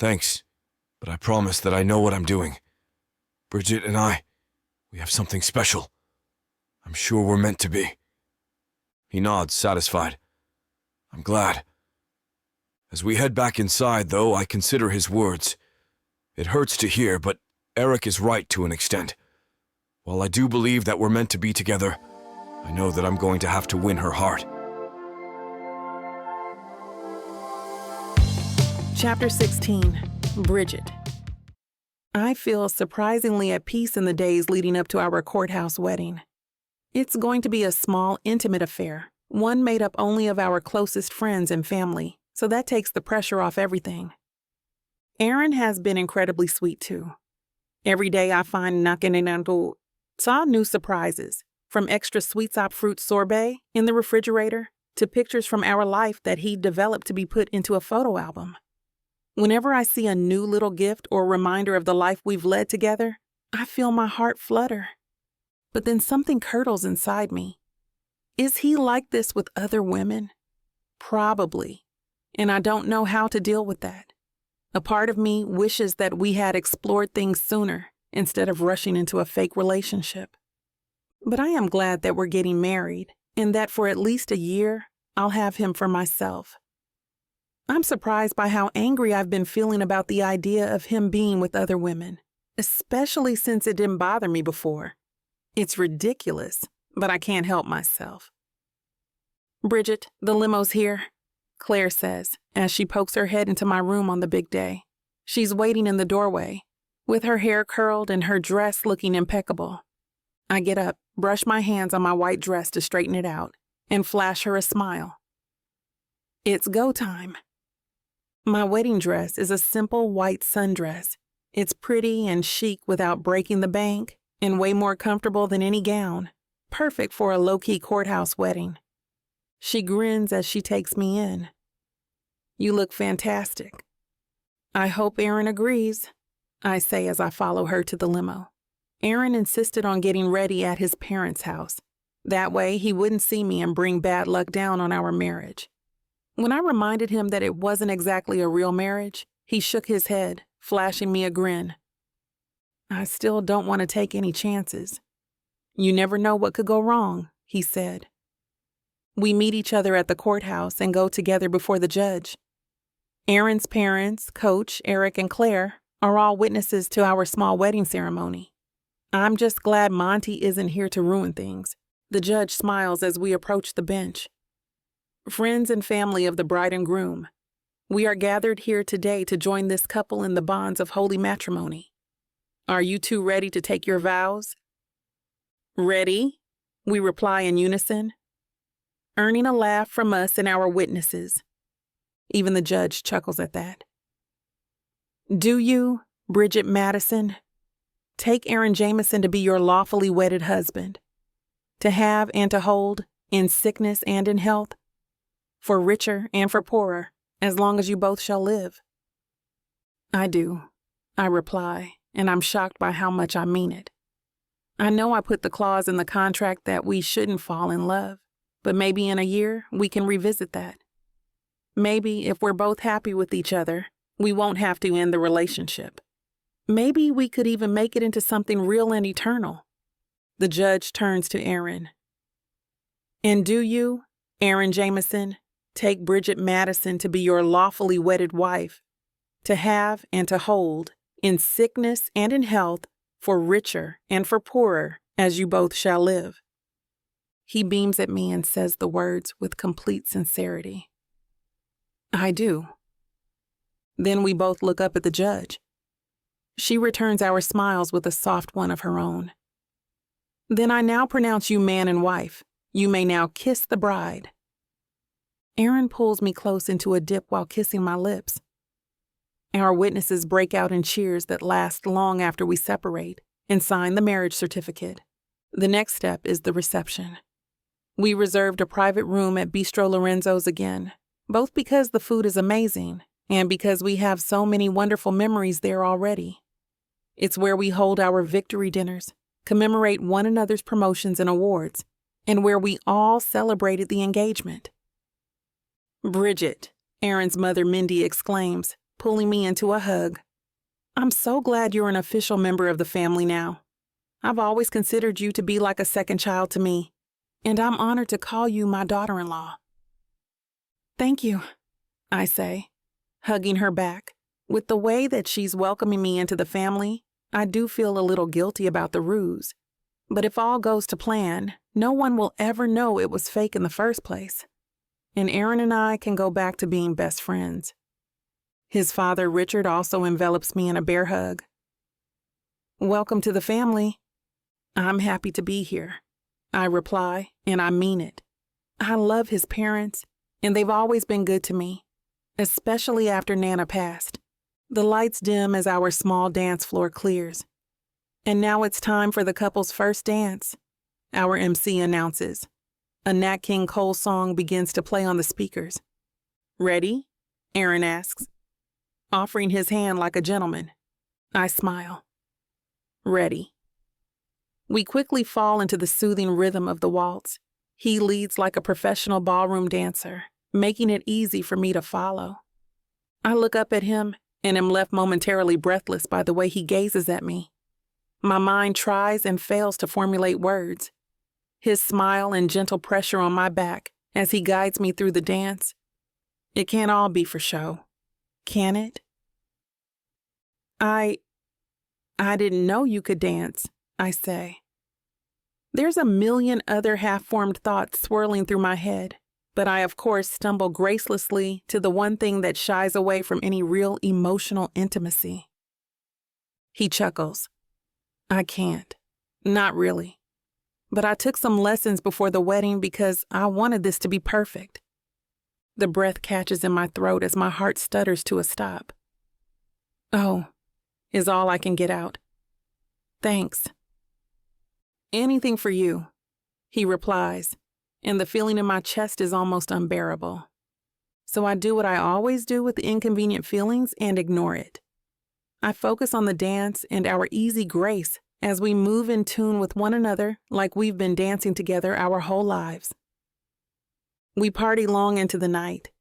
Speaker 1: Thanks, but I promise that I know what I'm doing. Bridget and we have something special. I'm sure we're meant to be. He nods, satisfied. I'm glad. As we head back inside, though, I consider his words. It hurts to hear, but Eric is right to an extent. While I do believe that we're meant to be together, I know that I'm going to have to win her heart.
Speaker 2: Chapter 16, Bridget. I feel surprisingly at peace in the days leading up to our courthouse wedding. It's going to be a small, intimate affair, one made up only of our closest friends and family, so that takes the pressure off everything. Aaron has been incredibly sweet too. Every day I find saw new surprises, from extra sweet sop fruit sorbet in the refrigerator to pictures from our life that he developed to be put into a photo album. Whenever I see a new little gift or reminder of the life we've led together, I feel my heart flutter. But then something curdles inside me. Is he like this with other women? Probably. And I don't know how to deal with that. A part of me wishes that we had explored things sooner instead of rushing into a fake relationship. But I am glad that we're getting married and that for at least a year, I'll have him for myself. I'm surprised by how angry I've been feeling about the idea of him being with other women, especially since it didn't bother me before. It's ridiculous, but I can't help myself. "Bridget, the limo's here," Claire says as she pokes her head into my room on the big day. She's waiting in the doorway, with her hair curled and her dress looking impeccable. I get up, brush my hands on my white dress to straighten it out, and flash her a smile. It's go time. My wedding dress is a simple white sundress. It's pretty and chic without breaking the bank, and way more comfortable than any gown, perfect for a low-key courthouse wedding. She grins as she takes me in. "You look fantastic." "I hope Aaron agrees," I say as I follow her to the limo. Aaron insisted on getting ready at his parents' house. That way he wouldn't see me and bring bad luck down on our marriage. When I reminded him that it wasn't exactly a real marriage, he shook his head, flashing me a grin. "I still don't want to take any chances. You never know what could go wrong," he said. We meet each other at the courthouse and go together before the judge. Aaron's parents, Coach, Eric, and Claire are all witnesses to our small wedding ceremony. I'm just glad Monty isn't here to ruin things. The judge smiles as we approach the bench. "Friends and family of the bride and groom, we are gathered here today to join this couple in the bonds of holy matrimony. Are you two ready to take your vows?" "Ready," we reply in unison, earning a laugh from us and our witnesses. Even the judge chuckles at that. "Do you, Bridget Madison, take Aaron Jameson to be your lawfully wedded husband, to have and to hold, in sickness and in health, for richer and for poorer, as long as you both shall live?" "I do," I reply, and I'm shocked by how much I mean it. I know I put the clause in the contract that we shouldn't fall in love, but maybe in a year we can revisit that. Maybe if we're both happy with each other, we won't have to end the relationship. Maybe we could even make it into something real and eternal. The judge turns to Aaron. "And do you, Aaron Jameson, take Bridget Madison to be your lawfully wedded wife, to have and to hold, in sickness and in health, for richer and for poorer, as you both shall live?" He beams at me and says the words with complete sincerity. "I do." Then we both look up at the judge. She returns our smiles with a soft one of her own. "Then I now pronounce you man and wife. You may now kiss the bride." Aaron pulls me close into a dip while kissing my lips. Our witnesses break out in cheers that last long after we separate and sign the marriage certificate. The next step is the reception. We reserved a private room at Bistro Lorenzo's again, both because the food is amazing and because we have so many wonderful memories there already. It's where we hold our victory dinners, commemorate one another's promotions and awards, and where we all celebrated the engagement. "Bridget," Aaron's mother Mindy exclaims, pulling me into a hug. "I'm so glad you're an official member of the family now. I've always considered you to be like a second child to me, and I'm honored to call you my daughter-in-law." "Thank you," I say, hugging her back. With the way that she's welcoming me into the family, I do feel a little guilty about the ruse. But if all goes to plan, no one will ever know it was fake in the first place. And Aaron and I can go back to being best friends. His father, Richard, also envelops me in a bear hug. "Welcome to the family." "I'm happy to be here," I reply, and I mean it. I love his parents, and they've always been good to me, especially after Nana passed. The lights dim as our small dance floor clears. And now it's time for the couple's first dance, our MC announces. A Nat King Cole song begins to play on the speakers. "Ready?" Aaron asks, offering his hand like a gentleman. I smile. "Ready." We quickly fall into the soothing rhythm of the waltz. He leads like a professional ballroom dancer, making it easy for me to follow. I look up at him and am left momentarily breathless by the way he gazes at me. My mind tries and fails to formulate words. His smile and gentle pressure on my back as he guides me through the dance. It can't all be for show, can it? I didn't know you could dance, I say. There's a million other half-formed thoughts swirling through my head, but I of course stumble gracelessly to the one thing that shies away from any real emotional intimacy. He chuckles. I can't. Not really. But I took some lessons before the wedding because I wanted this to be perfect. The breath catches in my throat as my heart stutters to a stop. "Oh," is all I can get out. "Thanks." "Anything for you," he replies, and the feeling in my chest is almost unbearable. So I do what I always do with inconvenient feelings and ignore it. I focus on the dance and our easy grace as we move in tune with one another like we've been dancing together our whole lives. We party long into the night.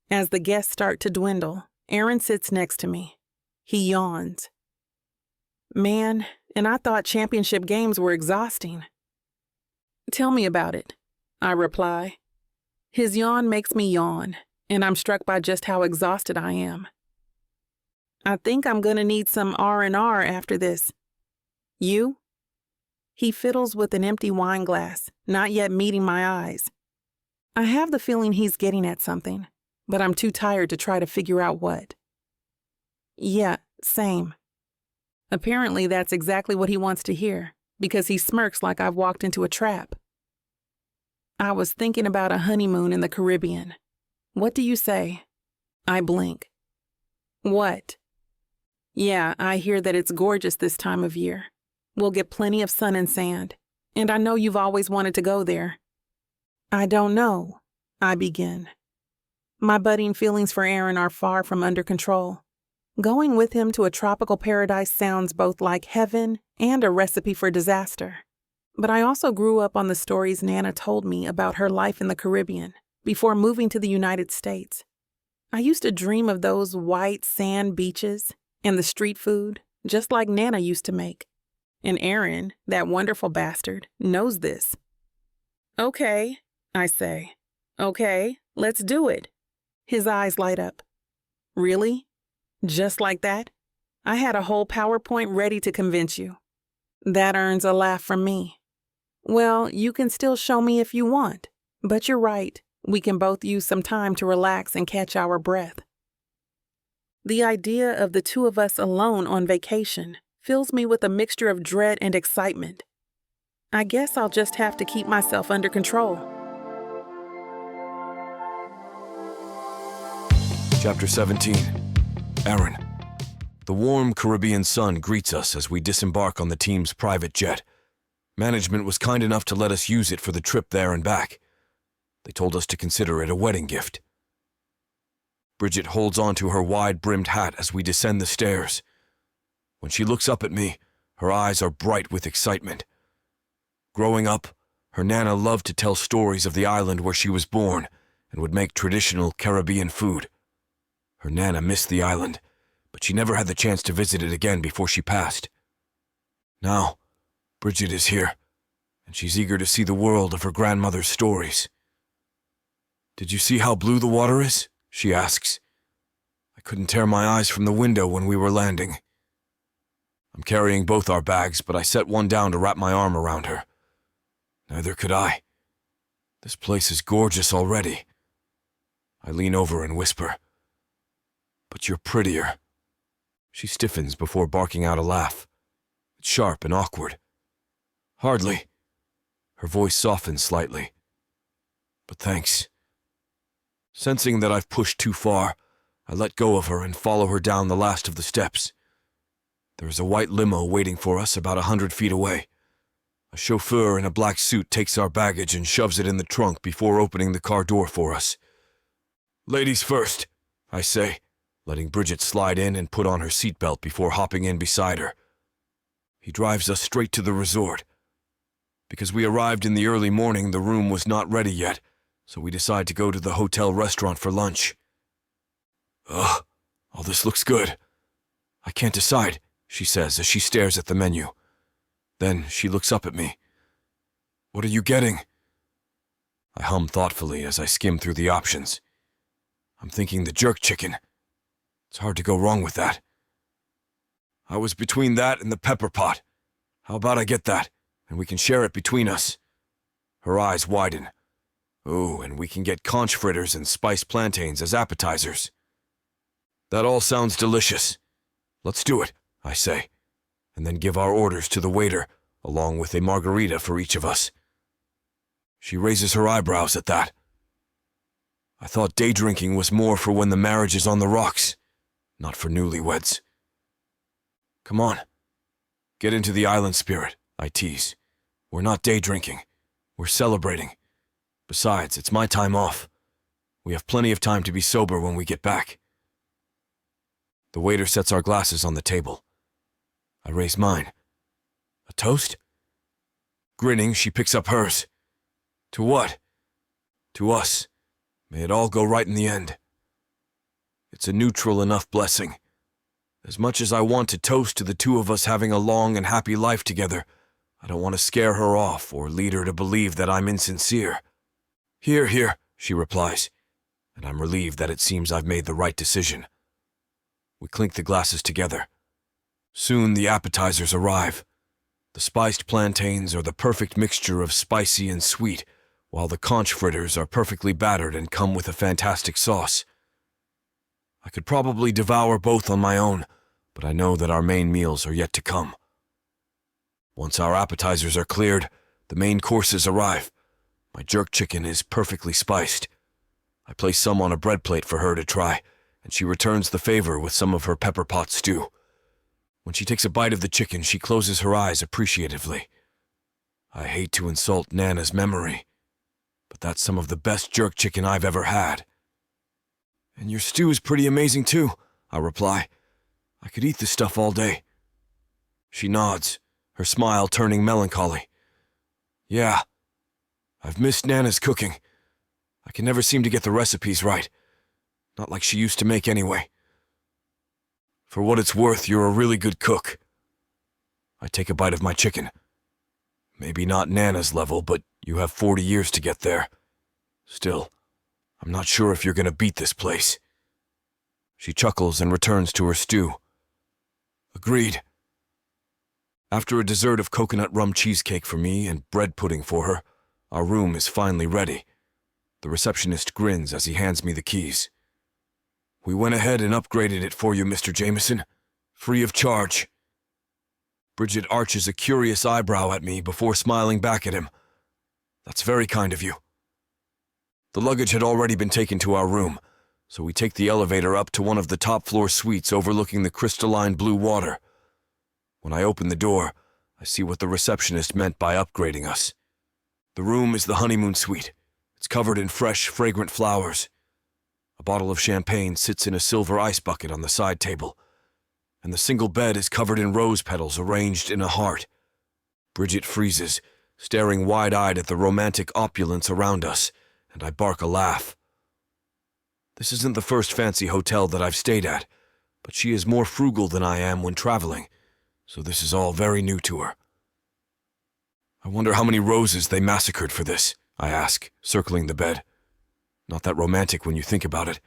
Speaker 2: As the guests start to dwindle, Aaron sits next to me. He yawns. "Man, and I thought championship games were exhausting." "Tell me about it," I reply. His yawn makes me yawn, and I'm struck by just how exhausted I am. "I think I'm gonna need some R&R after this. You?" He fiddles with an empty wine glass, not yet meeting my eyes. I have the feeling he's getting at something, but I'm too tired to try to figure out what. "Yeah, same." Apparently that's exactly what he wants to hear, because he smirks like I've walked into a trap. "I was thinking about a honeymoon in the Caribbean. What do you say?" I blink. "What?" "Yeah, I hear that it's gorgeous this time of year. We'll get plenty of sun and sand, and I know you've always wanted to go there." "I don't know," I begin. My budding feelings for Aaron are far from under control. Going with him to a tropical paradise sounds both like heaven and a recipe for disaster. But I also grew up on the stories Nana told me about her life in the Caribbean before moving to the United States. I used to dream of those white sand beaches and the street food, just like Nana used to make. And Aaron, that wonderful bastard, knows this. "Okay," I say. "Okay, let's do it." His eyes light up. "Really? Just like that? I had a whole PowerPoint ready to convince you." That earns a laugh from me. "Well, you can still show me if you want, but you're right. We can both use some time to relax and catch our breath." The idea of the two of us alone on vacation fills me with a mixture of dread and excitement. I guess I'll just have to keep myself under control.
Speaker 1: Chapter 17. Aaron. The warm Caribbean sun greets us as we disembark on the team's private jet. Management was kind enough to let us use it for the trip there and back. They told us to consider it a wedding gift. Bridget holds onto her wide-brimmed hat as we descend the stairs. When she looks up at me, her eyes are bright with excitement. Growing up, her Nana loved to tell stories of the island where she was born and would make traditional Caribbean food. Her Nana missed the island, but she never had the chance to visit it again before she passed. Now, Bridget is here, and she's eager to see the world of her grandmother's stories. "Did you see how blue the water is?" she asks. I couldn't tear my eyes from the window when we were landing. I'm carrying both our bags, but I set one down to wrap my arm around her. Neither could I. This place is gorgeous already. I lean over and whisper, "But you're prettier." She stiffens before barking out a laugh. It's sharp and awkward. "Hardly." Her voice softens slightly. "But thanks." Sensing that I've pushed too far, I let go of her and follow her down the last of the steps. There is a white limo waiting for us about 100 feet away. A chauffeur in a black suit takes our baggage and shoves it in the trunk before opening the car door for us. "Ladies first," I say, letting Bridget slide in and put on her seatbelt before hopping in beside her. He drives us straight to the resort. Because we arrived in the early morning, the room was not ready yet, so we decide to go to the hotel restaurant for lunch. "Ugh, all this looks good. I can't decide," she says as she stares at the menu. Then she looks up at me. "What are you getting?" I hum thoughtfully as I skim through the options. I'm thinking the jerk chicken. It's hard to go wrong with that. I was between that and the pepper pot. How about I get that, and we can share it between us? Her eyes widen. Oh, and we can get conch fritters and spiced plantains as appetizers. That all sounds delicious. Let's do it, I say, and then give our orders to the waiter, along with a margarita for each of us. She raises her eyebrows at that. I thought day drinking was more for when the marriage is on the rocks, not for newlyweds. Come on, get into the island spirit, I tease. We're not day drinking. We're celebrating. Besides, it's my time off. We have plenty of time to be sober when we get back. The waiter sets our glasses on the table. I raise mine. A toast? Grinning, she picks up hers. To what? To us. May it all go right in the end. It's a neutral enough blessing. As much as I want to toast to the two of us having a long and happy life together, I don't want to scare her off or lead her to believe that I'm insincere. Here, here, she replies, and I'm relieved that it seems I've made the right decision. We clink the glasses together. Soon the appetizers arrive. The spiced plantains are the perfect mixture of spicy and sweet, while the conch fritters are perfectly battered and come with a fantastic sauce. I could probably devour both on my own, but I know that our main meals are yet to come. Once our appetizers are cleared, the main courses arrive. My jerk chicken is perfectly spiced. I place some on a bread plate for her to try, and she returns the favor with some of her pepper pot stew. When she takes a bite of the chicken, she closes her eyes appreciatively. I hate to insult Nana's memory, but that's some of the best jerk chicken I've ever had. And your stew is pretty amazing too, I reply. I could eat this stuff all day. She nods, her smile turning melancholy. Yeah, I've missed Nana's cooking. I can never seem to get the recipes right. Not like she used to make anyway. For what it's worth, you're a really good cook. I take a bite of my chicken. Maybe not Nana's level, but you have 40 years to get there. Still, I'm not sure if you're gonna beat this place. She chuckles and returns to her stew. Agreed. After a dessert of coconut rum cheesecake for me and bread pudding for her, our room is finally ready. The receptionist grins as he hands me the keys. We went ahead and upgraded it for you, Mr. Jameson. Free of charge. Bridget arches a curious eyebrow at me before smiling back at him. That's very kind of you. The luggage had already been taken to our room, so we take the elevator up to one of the top-floor suites overlooking the crystalline blue water. When I open the door, I see what the receptionist meant by upgrading us. The room is the honeymoon suite. It's covered in fresh, fragrant flowers. A bottle of champagne sits in a silver ice bucket on the side table, and the single bed is covered in rose petals arranged in a heart. Bridget freezes, staring wide-eyed at the romantic opulence around us, and I bark a laugh. This isn't the first fancy hotel that I've stayed at, but she is more frugal than I am when traveling, so this is all very new to her. I wonder how many roses they massacred for this, I ask, circling the bed. Not that romantic when you think about it,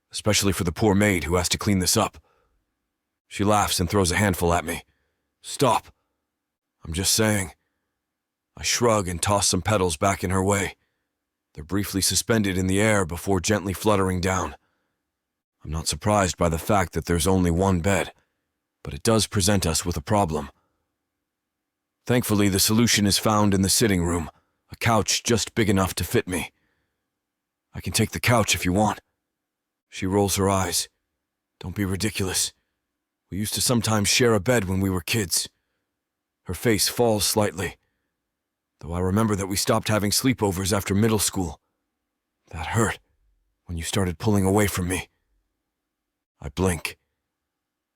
Speaker 1: especially for the poor maid who has to clean this up. She laughs and throws a handful at me. Stop. I'm just saying. I shrug and toss some petals back in her way. They're briefly suspended in the air before gently fluttering down. I'm not surprised by the fact that there's only one bed, but it does present us with a problem. Thankfully, the solution is found in the sitting room, a couch just big enough to fit me. I can take the couch if you want. She rolls her eyes. Don't be ridiculous. We used to sometimes share a bed when we were kids. Her face falls slightly. though I remember that we stopped having sleepovers after middle school. That hurt when you started pulling away from me. I blink.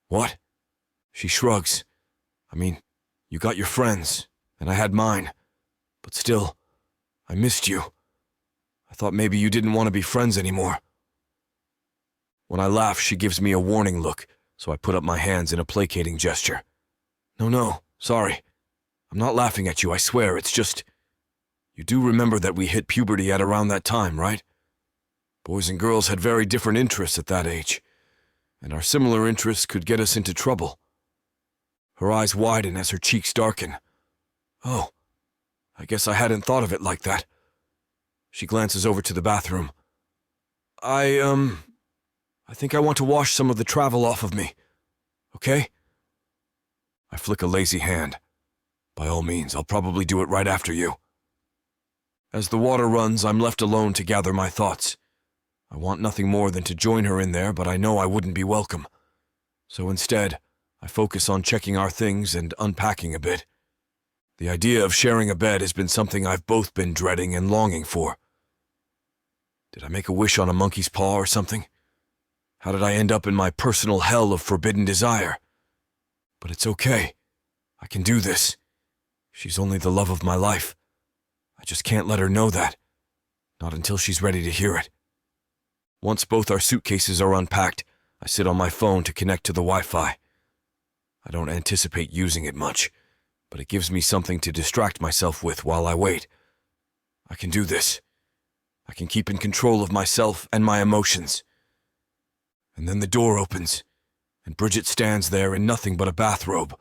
Speaker 1: What? She shrugs. I mean, you got your friends, and I had mine. But still, I missed you. I thought maybe you didn't want to be friends anymore. When I laugh, she gives me a warning look, so I put up my hands in a placating gesture. No, sorry. I'm not laughing at you, I swear, it's just... You do remember that we hit puberty at around that time, right? Boys and girls had very different interests at that age, and our similar interests could get us into trouble. Her eyes widen as her cheeks darken. Oh, I guess I hadn't thought of it like that. She glances over to the bathroom. I think I want to wash some of the travel off of me. Okay? I flick a lazy hand. By all means, I'll probably do it right after you. As the water runs, I'm left alone to gather my thoughts. I want nothing more than to join her in there, but I know I wouldn't be welcome. So instead, I focus on checking our things and unpacking a bit. The idea of sharing a bed has been something I've both been dreading and longing for. Did I make a wish on a monkey's paw or something? How did I end up in my personal hell of forbidden desire? But it's okay. I can do this. She's only the love of my life. I just can't let her know that. Not until she's ready to hear it. Once both our suitcases are unpacked, I sit on my phone to connect to the Wi-Fi. I don't anticipate using it much, but it gives me something to distract myself with while I wait. I can do this. I can keep in control of myself and my emotions. And then the door opens, and Bridget stands there in nothing but a bathrobe.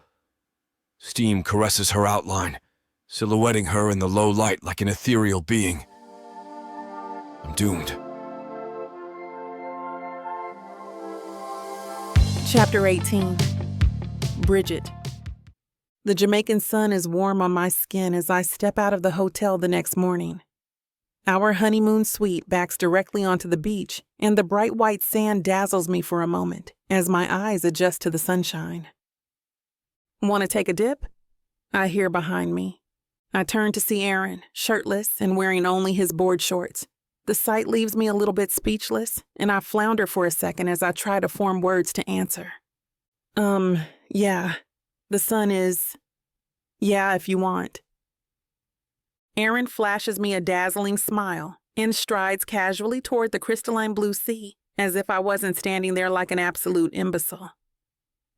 Speaker 1: Steam caresses her outline, silhouetting her in the low light like an ethereal being. I'm doomed.
Speaker 2: Chapter 18. Bridget. The Jamaican sun is warm on my skin as I step out of the hotel the next morning. Our honeymoon suite backs directly onto the beach, and the bright white sand dazzles me for a moment as my eyes adjust to the sunshine. Want to take a dip? I hear behind me. I turn to see Aaron, shirtless and wearing only his board shorts. The sight leaves me a little bit speechless, and I flounder for a second as I try to form words to answer. Yeah. The sun is... Yeah, if you want. Aaron flashes me a dazzling smile and strides casually toward the crystalline blue sea, as if I wasn't standing there like an absolute imbecile.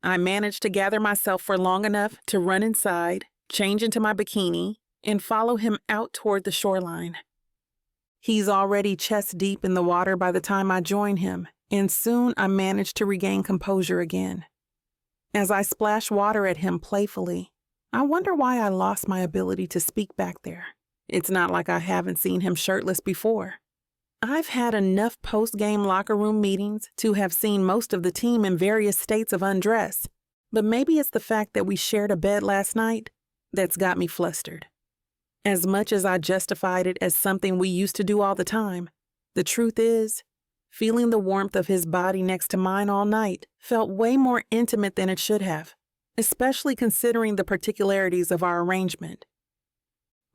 Speaker 2: I manage to gather myself for long enough to run inside, change into my bikini, and follow him out toward the shoreline. He's already chest deep in the water by the time I join him, and soon I manage to regain composure again. As I splash water at him playfully, I wonder why I lost my ability to speak back there. It's not like I haven't seen him shirtless before. I've had enough post-game locker room meetings to have seen most of the team in various states of undress, but maybe it's the fact that we shared a bed last night that's got me flustered. As much as I justified it as something we used to do all the time, the truth is, feeling the warmth of his body next to mine all night felt way more intimate than it should have, especially considering the particularities of our arrangement.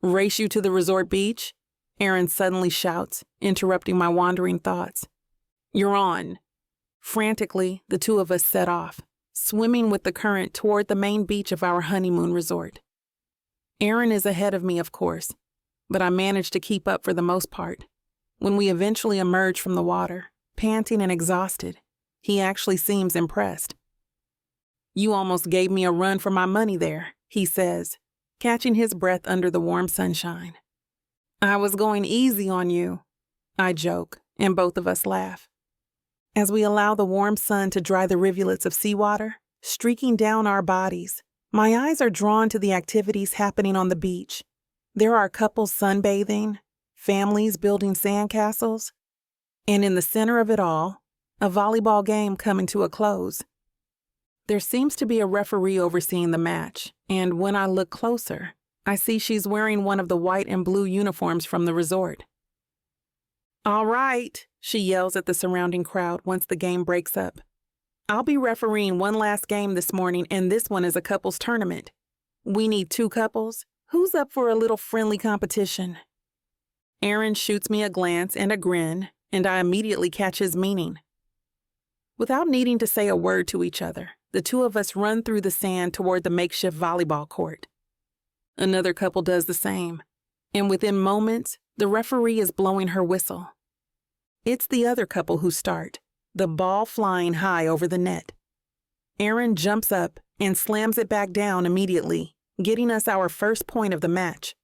Speaker 2: Race you to the resort beach? Aaron suddenly shouts, interrupting my wandering thoughts. You're on. Frantically, the two of us set off, swimming with the current toward the main beach of our honeymoon resort. Aaron is ahead of me, of course, but I manage to keep up for the most part. When we eventually emerge from the water, panting and exhausted, he actually seems impressed. You almost gave me a run for my money there, he says, catching his breath under the warm sunshine. I was going easy on you, I joke, and both of us laugh. As we allow the warm sun to dry the rivulets of seawater, streaking down our bodies, my eyes are drawn to the activities happening on the beach. There are couples sunbathing, families building sandcastles, and in the center of it all, a volleyball game coming to a close. There seems to be a referee overseeing the match, and when I look closer, I see she's wearing one of the white and blue uniforms from the resort. All right, she yells at the surrounding crowd once the game breaks up. I'll be refereeing one last game this morning, and this one is a couples tournament. We need 2 couples Who's up for a little friendly competition? Aaron shoots me a glance and a grin, and I immediately catch his meaning. Without needing to say a word to each other, the two of us run through the sand toward the makeshift volleyball court. Another couple does the same, and within moments, the referee is blowing her whistle. It's the other couple who start, the ball flying high over the net. Aaron jumps up and slams it back down immediately, getting us our first point of the match.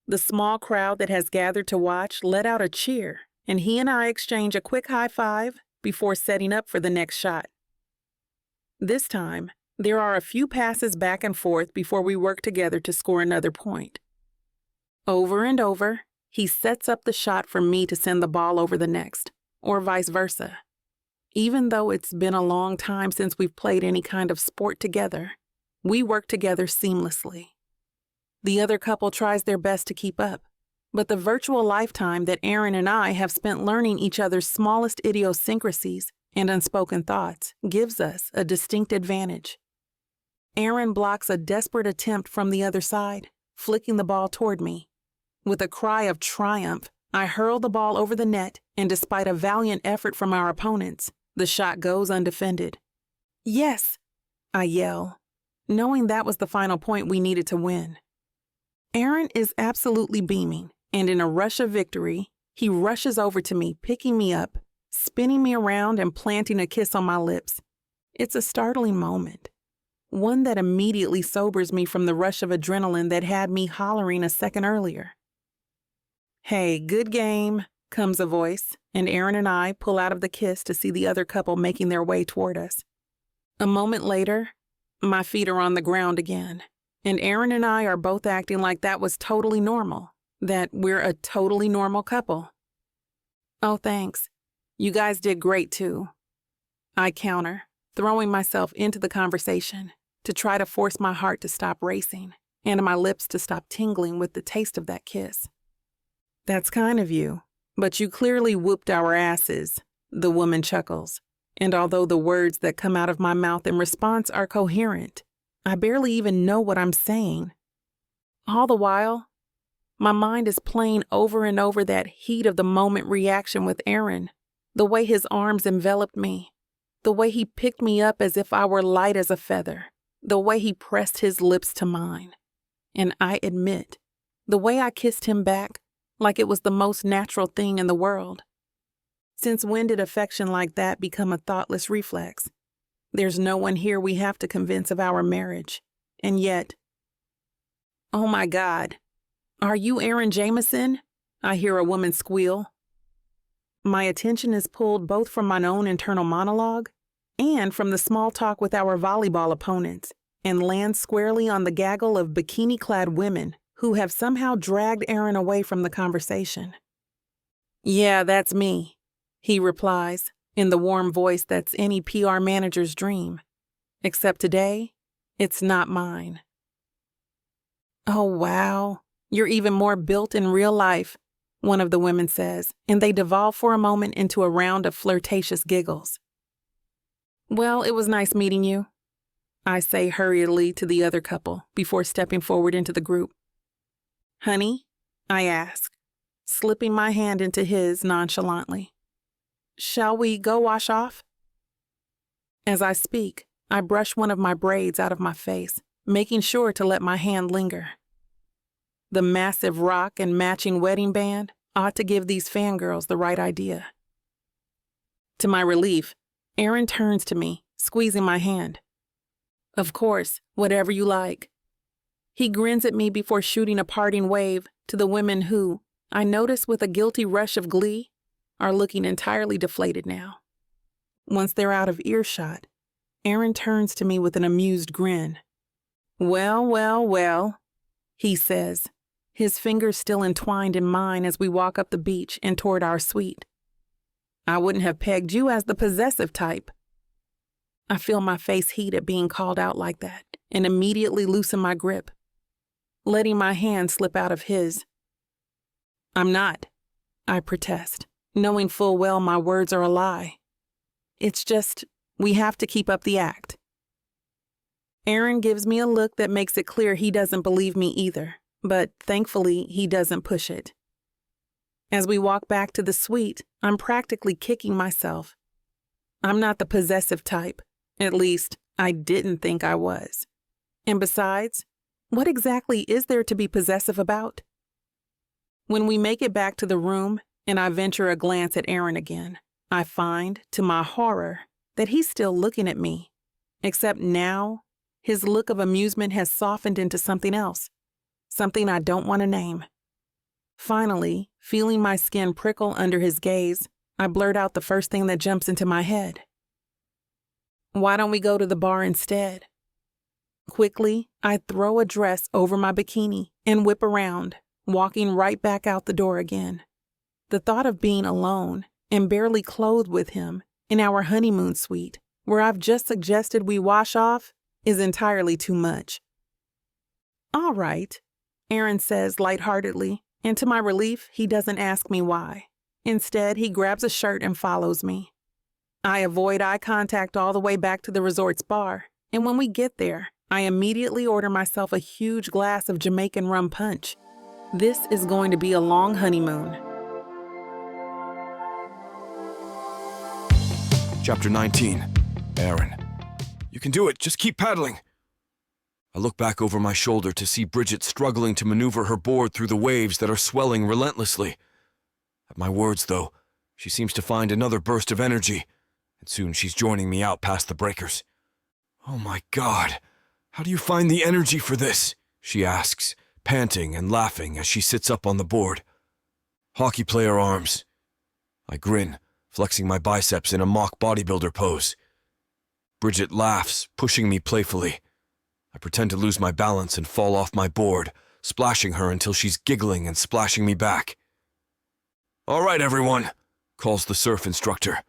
Speaker 2: The small crowd that has gathered to watch let out a cheer, and he and I exchange a quick high five before setting up for the next shot. This time, there are a few passes back and forth before we work together to score another point. Over and over, he sets up the shot for me to send the ball over the next, or vice versa. Even though it's been a long time since we've played any kind of sport together, we work together seamlessly. The other couple tries their best to keep up, but the virtual lifetime that Aaron and I have spent learning each other's smallest idiosyncrasies and unspoken thoughts gives us a distinct advantage. Aaron blocks a desperate attempt from the other side, flicking the ball toward me. With a cry of triumph, I hurl the ball over the net, and despite a valiant effort from our opponents, the shot goes undefended. "Yes!" I yell, knowing that was the final point we needed to win. Aaron is absolutely beaming, and in a rush of victory, he rushes over to me, picking me up, spinning me around and planting a kiss on my lips. It's a startling moment, one that immediately sobers me from the rush of adrenaline that had me hollering a second earlier. "Hey, good game," comes a voice, and Aaron and I pull out of the kiss to see the other couple making their way toward us. A moment later, my feet are on the ground again, and Aaron and I are both acting like that was totally normal, that we're a totally normal couple. "Oh, thanks. You guys did great too," I counter, throwing myself into the conversation to try to force my heart to stop racing and my lips to stop tingling with the taste of that kiss. "That's kind of you, but you clearly whooped our asses," the woman chuckles, and although the words that come out of my mouth in response are coherent, I barely even know what I'm saying. All the while, my mind is playing over and over that heat of the moment reaction with Aaron, the way his arms enveloped me, the way he picked me up as if I were light as a feather, the way he pressed his lips to mine. And I admit, the way I kissed him back, like it was the most natural thing in the world. Since when did affection like that become a thoughtless reflex? There's no one here we have to convince of our marriage. And yet, "Oh my God, are you Aaron Jameson?" I hear a woman squeal. My attention is pulled both from my own internal monologue and from the small talk with our volleyball opponents, and lands squarely on the gaggle of bikini-clad women who have somehow dragged Aaron away from the conversation. "Yeah, that's me," he replies, in the warm voice that's any PR manager's dream. Except today, it's not mine. "Oh, wow, you're even more built in real life," one of the women says, and they devolve for a moment into a round of flirtatious giggles. "Well, it was nice meeting you," I say hurriedly to the other couple before stepping forward into the group. "Honey?" I ask, slipping my hand into his nonchalantly. "Shall we go wash off?" As I speak, I brush one of my braids out of my face, making sure to let my hand linger. The massive rock and matching wedding band ought to give these fangirls the right idea. To my relief, Aaron turns to me, squeezing my hand. "Of course, whatever you like." He grins at me before shooting a parting wave to the women who, I notice with a guilty rush of glee, are looking entirely deflated now. Once they're out of earshot, Aaron turns to me with an amused grin. "Well, well, well," he says, his fingers still entwined in mine as we walk up the beach and toward our suite. "I wouldn't have pegged you as the possessive type." I feel my face heat at being called out like that and immediately loosen my grip, letting my hand slip out of his. "I'm not," I protest, knowing full well my words are a lie. "It's just, we have to keep up the act." Aaron gives me a look that makes it clear he doesn't believe me either, but thankfully he doesn't push it. As we walk back to the suite, I'm practically kicking myself. I'm not the possessive type. At least, I didn't think I was. And besides, what exactly is there to be possessive about? When we make it back to the room and I venture a glance at Aaron again, I find, to my horror, that he's still looking at me. Except now, his look of amusement has softened into something else, something I don't want to name. Finally, feeling my skin prickle under his gaze, I blurt out the first thing that jumps into my head. Why don't we go to the bar instead? Quickly, I throw a dress over my bikini and whip around, walking right back out the door again. The thought of being alone and barely clothed with him in our honeymoon suite, where I've just suggested we wash off, is entirely too much. All right, Aaron says lightheartedly, and to my relief, he doesn't ask me why. Instead, he grabs a shirt and follows me. I avoid eye contact all the way back to the resort's bar, and when we get there, I immediately order myself a huge glass of Jamaican rum punch. This is going to be a long honeymoon.
Speaker 1: Chapter 19. Aaron. You can do it. Just keep paddling. I look back over my shoulder to see Bridget struggling to maneuver her board through the waves that are swelling relentlessly. At my words, though, she seems to find another burst of energy, and soon she's joining me out past the breakers. Oh my God, how do you find the energy for this? She asks, panting and laughing as she sits up on the board. Hockey player arms. I grin, flexing my biceps in a mock bodybuilder pose. Bridget laughs, pushing me playfully. I pretend to lose my balance and fall off my board, splashing her until she's giggling and splashing me back. All right, everyone, calls the surf instructor.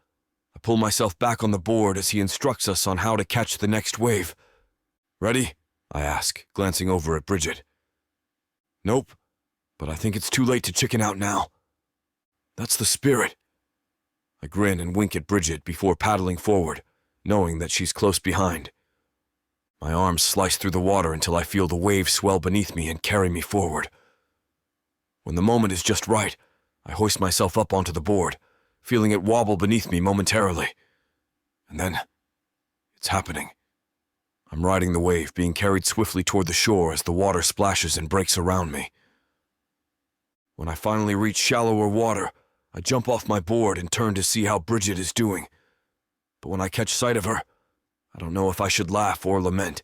Speaker 1: I pull myself back on the board as he instructs us on how to catch the next wave. Ready? I ask, glancing over at Bridget. Nope, but I think it's too late to chicken out now. That's the spirit. I grin and wink at Bridget before paddling forward, knowing that she's close behind. My arms slice through the water until I feel the waves swell beneath me and carry me forward. When the moment is just right, I hoist myself up onto the board, feeling it wobble beneath me momentarily. And then, it's happening. I'm riding the wave, being carried swiftly toward the shore as the water splashes and breaks around me. When I finally reach shallower water, I jump off my board and turn to see how Bridget is doing. But when I catch sight of her, I don't know if I should laugh or lament.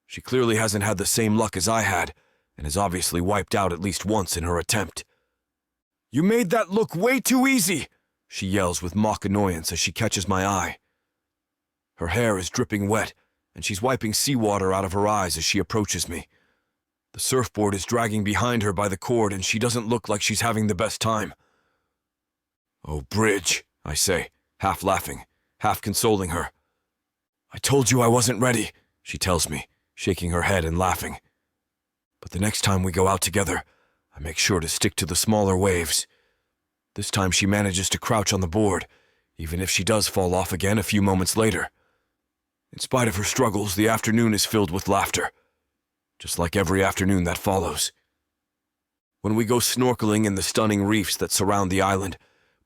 Speaker 1: She clearly hasn't had the same luck as I had, and is obviously wiped out at least once in her attempt. You made that look way too easy, she yells with mock annoyance as she catches my eye. Her hair is dripping wet, and she's wiping seawater out of her eyes as she approaches me. The surfboard is dragging behind her by the cord, and she doesn't look like she's having the best time. Oh, Bridge, I say, half laughing, half consoling her. I told you I wasn't ready, she tells me, shaking her head and laughing. But the next time we go out together, I make sure to stick to the smaller waves. This time she manages to crouch on the board, even if she does fall off again a few moments later. In spite of her struggles, the afternoon is filled with laughter, just like every afternoon that follows. When we go snorkeling in the stunning reefs that surround the island,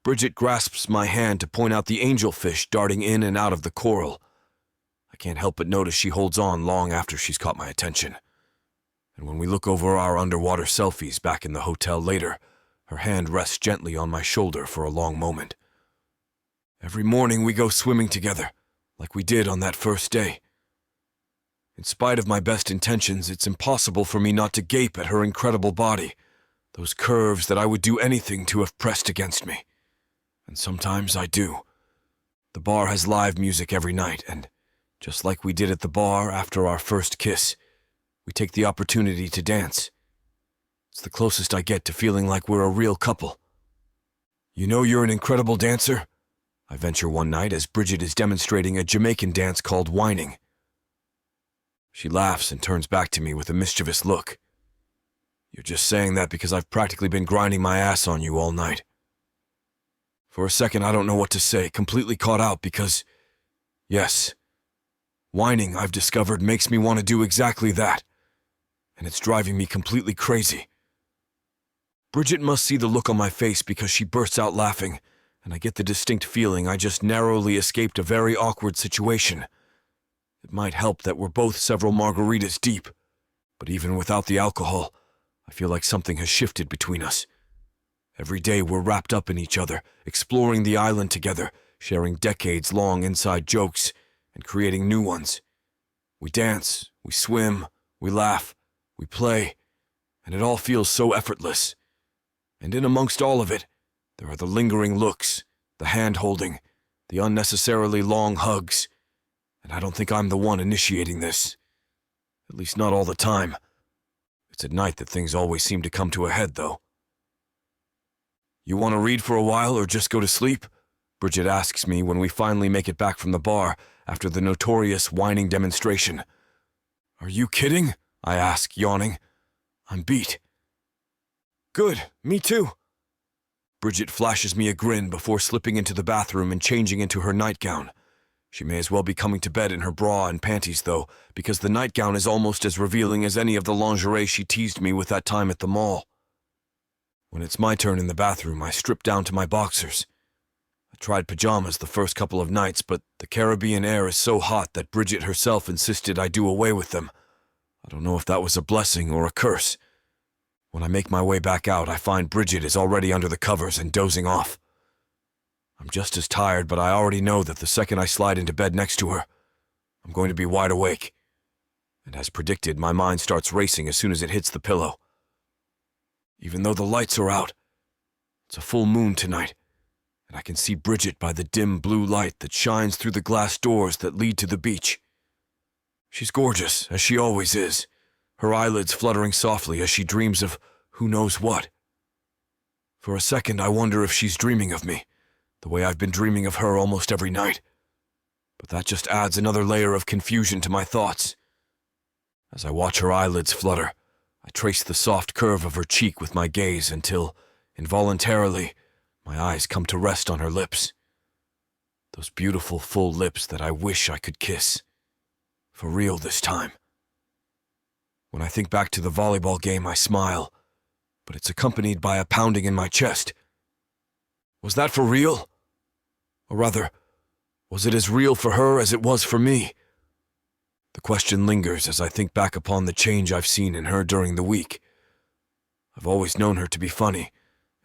Speaker 1: Bridget grasps my hand to point out the angelfish darting in and out of the coral. I can't help but notice she holds on long after she's caught my attention. And when we look over our underwater selfies back in the hotel later, her hand rests gently on my shoulder for a long moment. Every morning we go swimming together, like we did on that first day. In spite of my best intentions, it's impossible for me not to gape at her incredible body, those curves that I would do anything to have pressed against me. And sometimes I do. The bar has live music every night, and just like we did at the bar after our first kiss, we take the opportunity to dance. It's the closest I get to feeling like we're a real couple. You know you're an incredible dancer? I venture one night as Bridget is demonstrating a Jamaican dance called whining. She laughs and turns back to me with a mischievous look. You're just saying that because I've practically been grinding my ass on you all night. For a second, I don't know what to say, completely caught out because, yes, whining, I've discovered, makes me want to do exactly that. and it's driving me completely crazy. Bridget must see the look on my face because she bursts out laughing, and I get the distinct feeling I just narrowly escaped a very awkward situation. It might help that we're both several margaritas deep, but even without the alcohol, I feel like something has shifted between us. Every day we're wrapped up in each other, exploring the island together, sharing decades-long inside jokes, and creating new ones. We dance, we swim, we laugh, we play, and it all feels so effortless. And in amongst all of it, there are the lingering looks, the hand-holding, the unnecessarily long hugs, and I don't think I'm the one initiating this. At least not all the time. It's at night that things always seem to come to a head, though. "You want to read for a while or just go to sleep?" Bridget asks me when we finally make it back from the bar after the notorious whining demonstration. "Are you kidding?" I ask, yawning. "I'm beat." "Good, me too." Bridget flashes me a grin before slipping into the bathroom and changing into her nightgown. She may as well be coming to bed in her bra and panties, though, because the nightgown is almost as revealing as any of the lingerie she teased me with that time at the mall. When it's my turn in the bathroom, I strip down to my boxers. I tried pajamas the first couple of nights, but the Caribbean air is so hot that Bridget herself insisted I do away with them. I don't know if that was a blessing or a curse. When I make my way back out, I find Bridget is already under the covers and dozing off. I'm just as tired, but I already know that the second I slide into bed next to her, I'm going to be wide awake. And as predicted, my mind starts racing as soon as it hits the pillow. Even though the lights are out, it's a full moon tonight, and I can see Bridget by the dim blue light that shines through the glass doors that lead to the beach. She's gorgeous, as she always is, her eyelids fluttering softly as she dreams of who knows what. For a second, I wonder if she's dreaming of me, the way I've been dreaming of her almost every night. But that just adds another layer of confusion to my thoughts. As I watch her eyelids flutter, I trace the soft curve of her cheek with my gaze until, involuntarily, my eyes come to rest on her lips. Those beautiful, full lips that I wish I could kiss. For real this time. When I think back to the volleyball game, I smile, but it's accompanied by a pounding in my chest. Was that for real? Or rather, was it as real for her as it was for me? The question lingers as I think back upon the change I've seen in her during the week. I've always known her to be funny,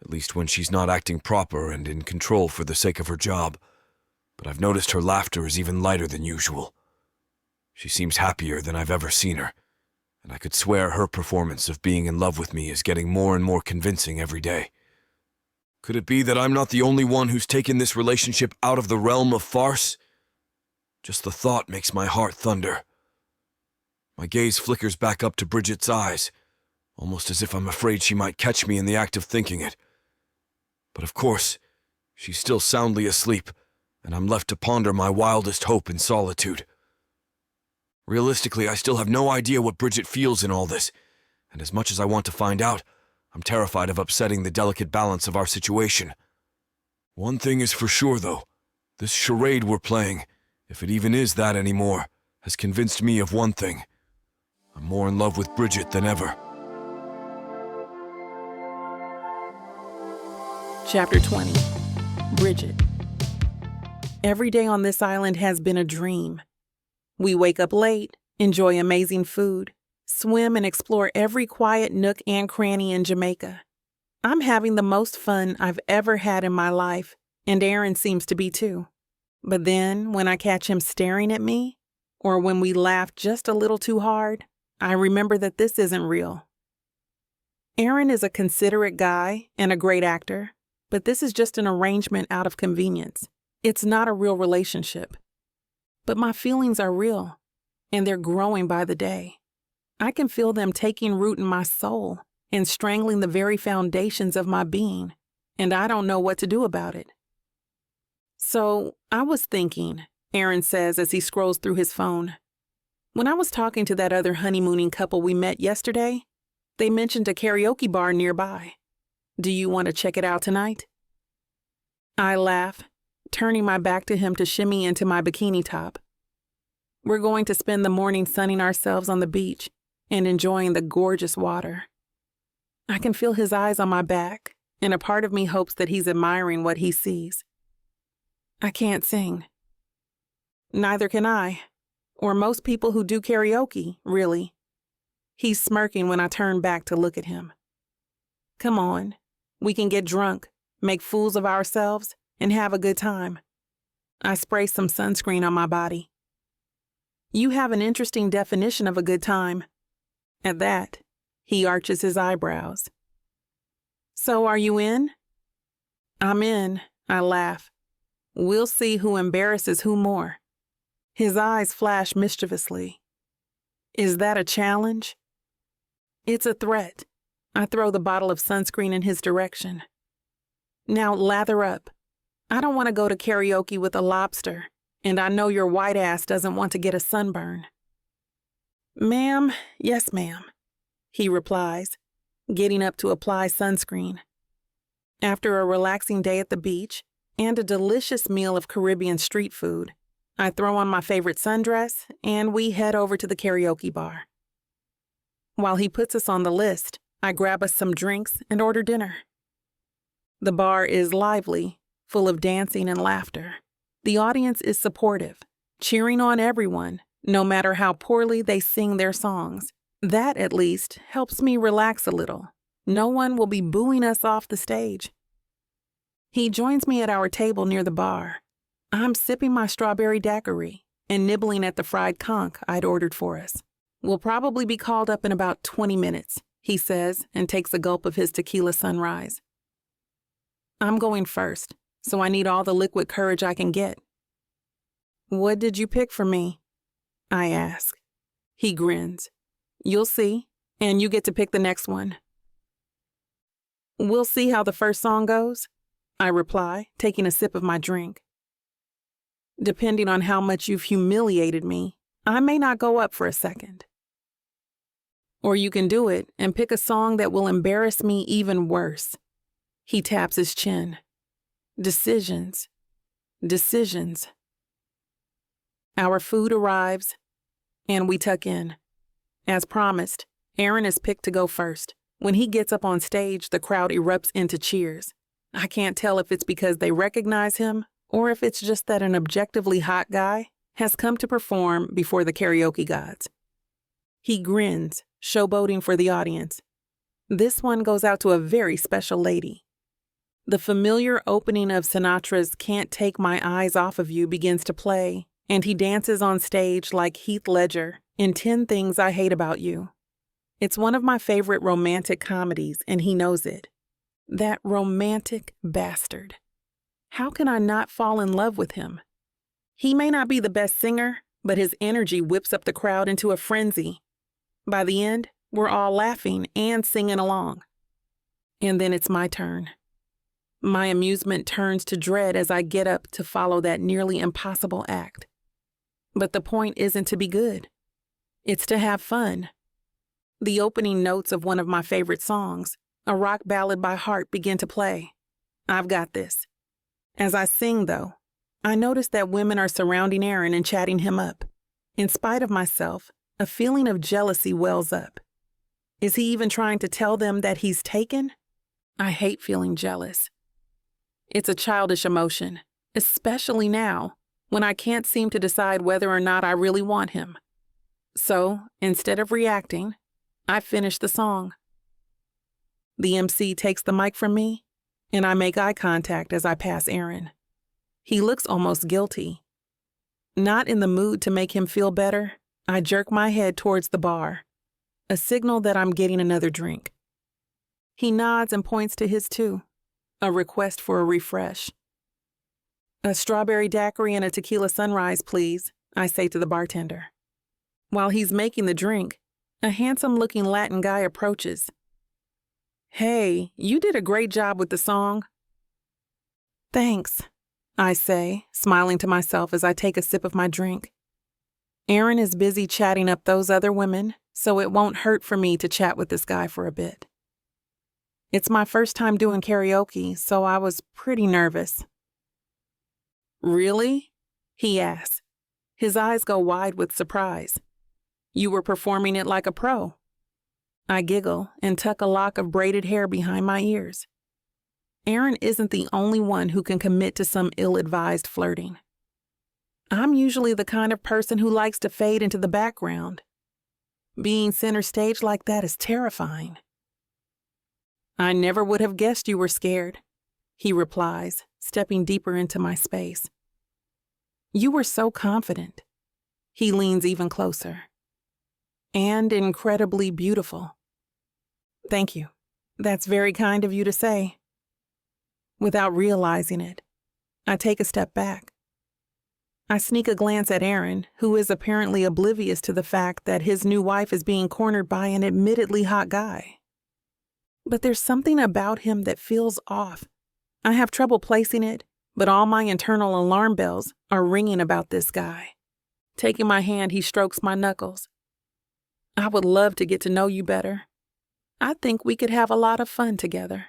Speaker 1: at least when she's not acting proper and in control for the sake of her job, but I've noticed her laughter is even lighter than usual. She seems happier than I've ever seen her, and I could swear her performance of being in love with me is getting more and more convincing every day. Could it be that I'm not the only one who's taken this relationship out of the realm of farce? Just the thought makes my heart thunder. My gaze flickers back up to Bridget's eyes, almost as if I'm afraid she might catch me in the act of thinking it. But of course, she's still soundly asleep, and I'm left to ponder my wildest hope in solitude. Realistically, I still have no idea what Bridget feels in all this, and as much as I want to find out, I'm terrified of upsetting the delicate balance of our situation. One thing is for sure, though. This charade we're playing, if it even is that anymore, has convinced me of one thing. I'm more in love with Bridget than ever.
Speaker 2: Chapter 20. Bridget. Every day on this island has been a dream. We wake up late, enjoy amazing food, swim and explore every quiet nook and cranny in Jamaica. I'm having the most fun I've ever had in my life, and Aaron seems to be too. But then, when I catch him staring at me, or when we laugh just a little too hard, I remember that this isn't real. Aaron is a considerate guy and a great actor, but this is just an arrangement out of convenience. It's not a real relationship. But my feelings are real, and they're growing by the day. I can feel them taking root in my soul and strangling the very foundations of my being, and I don't know what to do about it. So, I was thinking, Aaron says as he scrolls through his phone. When I was talking to that other honeymooning couple we met yesterday, they mentioned a karaoke bar nearby. Do you want to check it out tonight? I laugh, turning my back to him to shimmy into my bikini top. We're going to spend the morning sunning ourselves on the beach, and enjoying the gorgeous water. I can feel his eyes on my back, and a part of me hopes that he's admiring what he sees. I can't sing. Neither can I, or most people who do karaoke, really. He's smirking when I turn back to look at him. Come on, we can get drunk, make fools of ourselves, and have a good time. I spray some sunscreen on my body. You have an interesting definition of a good time. At that, he arches his eyebrows. So are you in? I'm in, I laugh. We'll see who embarrasses who more. His eyes flash mischievously. Is that a challenge? It's a threat. I throw the bottle of sunscreen in his direction. Now lather up. I don't want to go to karaoke with a lobster, and I know your white ass doesn't want to get a sunburn. Ma'am, yes ma'am, he replies, getting up to apply sunscreen. After a relaxing day at the beach and a delicious meal of Caribbean street food, I throw on my favorite sundress and we head over to the karaoke bar. While he puts us on the list, I grab us some drinks and order dinner. The bar is lively, full of dancing and laughter. The audience is supportive, cheering on everyone, no matter how poorly they sing their songs. That, at least, helps me relax a little. No one will be booing us off the stage. He joins me at our table near the bar. I'm sipping my strawberry daiquiri and nibbling at the fried conch I'd ordered for us. We'll probably be called up in about 20 minutes, he says, and takes a gulp of his tequila sunrise. I'm going first, so I need all the liquid courage I can get. What did you pick for me? I ask. He grins. You'll see, and you get to pick the next one. We'll see how the first song goes, I reply, taking a sip of my drink. Depending on how much you've humiliated me, I may not go up for a second. Or you can do it and pick a song that will embarrass me even worse. He taps his chin. Decisions. Decisions. Our food arrives, and we tuck in. As promised, Aaron is picked to go first. When he gets up on stage, the crowd erupts into cheers. I can't tell if it's because they recognize him or if it's just that an objectively hot guy has come to perform before the karaoke gods. He grins, showboating for the audience. This one goes out to a very special lady. The familiar opening of Sinatra's Can't Take My Eyes Off of You begins to play, and he dances on stage like Heath Ledger in 10 Things I Hate About You. It's one of my favorite romantic comedies, and he knows it. That romantic bastard. How can I not fall in love with him? He may not be the best singer, but his energy whips up the crowd into a frenzy. By the end, we're all laughing and singing along. And then it's my turn. My amusement turns to dread as I get up to follow that nearly impossible act. But the point isn't to be good. It's to have fun. The opening notes of one of my favorite songs, a rock ballad by Heart, begin to play. I've got this. As I sing, though, I notice that women are surrounding Aaron and chatting him up. In spite of myself, a feeling of jealousy wells up. Is he even trying to tell them that he's taken? I hate feeling jealous. It's a childish emotion, especially now, when I can't seem to decide whether or not I really want him. So, instead of reacting, I finish the song. The MC takes the mic from me, and I make eye contact as I pass Aaron. He looks almost guilty. Not in the mood to make him feel better, I jerk my head towards the bar, a signal that I'm getting another drink. He nods and points to his too, a request for a refresh. A strawberry daiquiri and a tequila sunrise, please, I say to the bartender. While he's making the drink, a handsome-looking Latin guy approaches. Hey, you did a great job with the song. Thanks, I say, smiling to myself as I take a sip of my drink. Aaron is busy chatting up those other women, so it won't hurt for me to chat with this guy for a bit. It's my first time doing karaoke, so I was pretty nervous. Really? He asks. His eyes go wide with surprise. You were performing it like a pro. I giggle and tuck a lock of braided hair behind my ears. Aaron isn't the only one who can commit to some ill-advised flirting. I'm usually the kind of person who likes to fade into the background. Being center stage like that is terrifying. I never would have guessed you were scared, he replies, stepping deeper into my space. You were so confident. He leans even closer. And incredibly beautiful. Thank you. That's very kind of you to say. Without realizing it, I take a step back. I sneak a glance at Aaron, who is apparently oblivious to the fact that his new wife is being cornered by an admittedly hot guy. But there's something about him that feels off. I have trouble placing it, but all my internal alarm bells are ringing about this guy. Taking my hand, he strokes my knuckles. I would love to get to know you better. I think we could have a lot of fun together.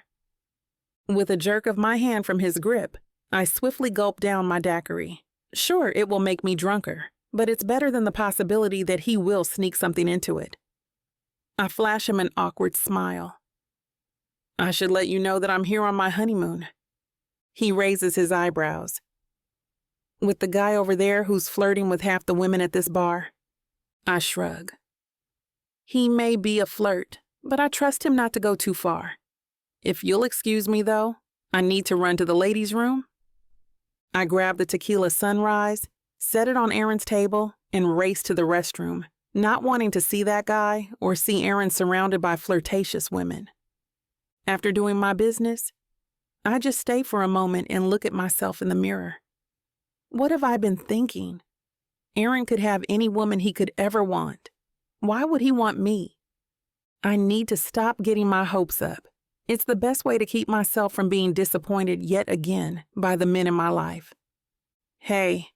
Speaker 2: With a jerk of my hand from his grip, I swiftly gulp down my daiquiri. Sure, it will make me drunker, but it's better than the possibility that he will sneak something into it. I flash him an awkward smile. I should let you know that I'm here on my honeymoon. He raises his eyebrows. With the guy over there who's flirting with half the women at this bar? I shrug. He may be a flirt, but I trust him not to go too far. If you'll excuse me, though, I need to run to the ladies' room. I grab the tequila sunrise, set it on Aaron's table, and race to the restroom, not wanting to see that guy or see Aaron surrounded by flirtatious women. After doing my business, I just stay for a moment and look at myself in the mirror. What have I been thinking? Aaron could have any woman he could ever want. Why would he want me? I need to stop getting my hopes up. It's the best way to keep myself from being disappointed yet again by the men in my life. Hey,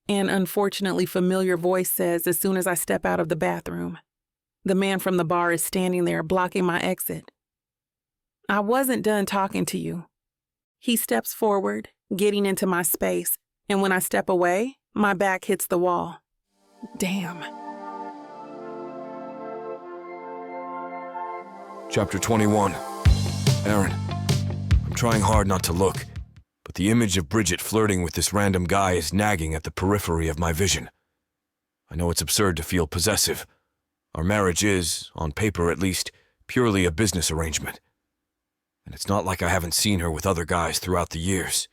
Speaker 2: an unfortunately familiar voice says as soon as I step out of the bathroom. The man from the bar is standing there blocking my exit. I wasn't done talking to you. He steps forward, getting into my space, and when I step away, my back hits the wall. Damn.
Speaker 1: Chapter 21. Aaron, I'm trying hard not to look, but the image of Bridget flirting with this random guy is nagging at the periphery of my vision. I know it's absurd to feel possessive. Our marriage is, on paper at least, purely a business arrangement. And it's not like I haven't seen her with other guys throughout the years.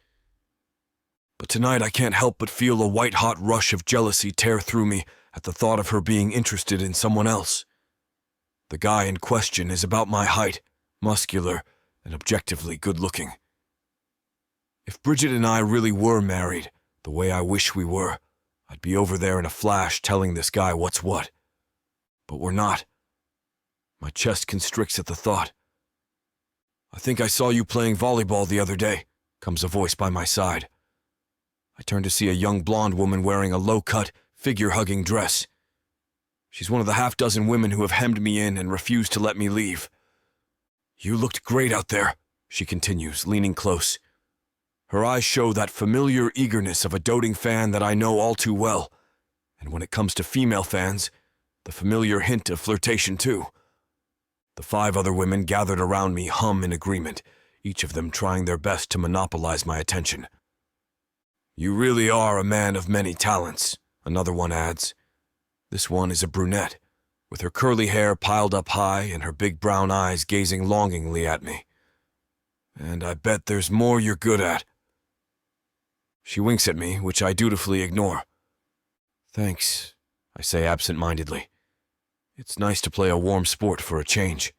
Speaker 1: But tonight I can't help but feel a white-hot rush of jealousy tear through me at the thought of her being interested in someone else. The guy in question is about my height, muscular, and objectively good-looking. If Bridget and I really were married, the way I wish we were, I'd be over there in a flash telling this guy what's what. But we're not. My chest constricts at the thought. I think I saw you playing volleyball the other day, comes a voice by my side. I turn to see a young blonde woman wearing a low-cut, figure-hugging dress. She's one of the half-dozen women who have hemmed me in and refused to let me leave. You looked great out there, she continues, leaning close. Her eyes show that familiar eagerness of a doting fan that I know all too well, and when it comes to female fans, the familiar hint of flirtation too. The 5 other women gathered around me hum in agreement, each of them trying their best to monopolize my attention. You really are a man of many talents, another one adds. This one is a brunette, with her curly hair piled up high and her big brown eyes gazing longingly at me. And I bet there's more you're good at. She winks at me, which I dutifully ignore. Thanks, I say absent-mindedly. It's nice to play a warm sport for a change.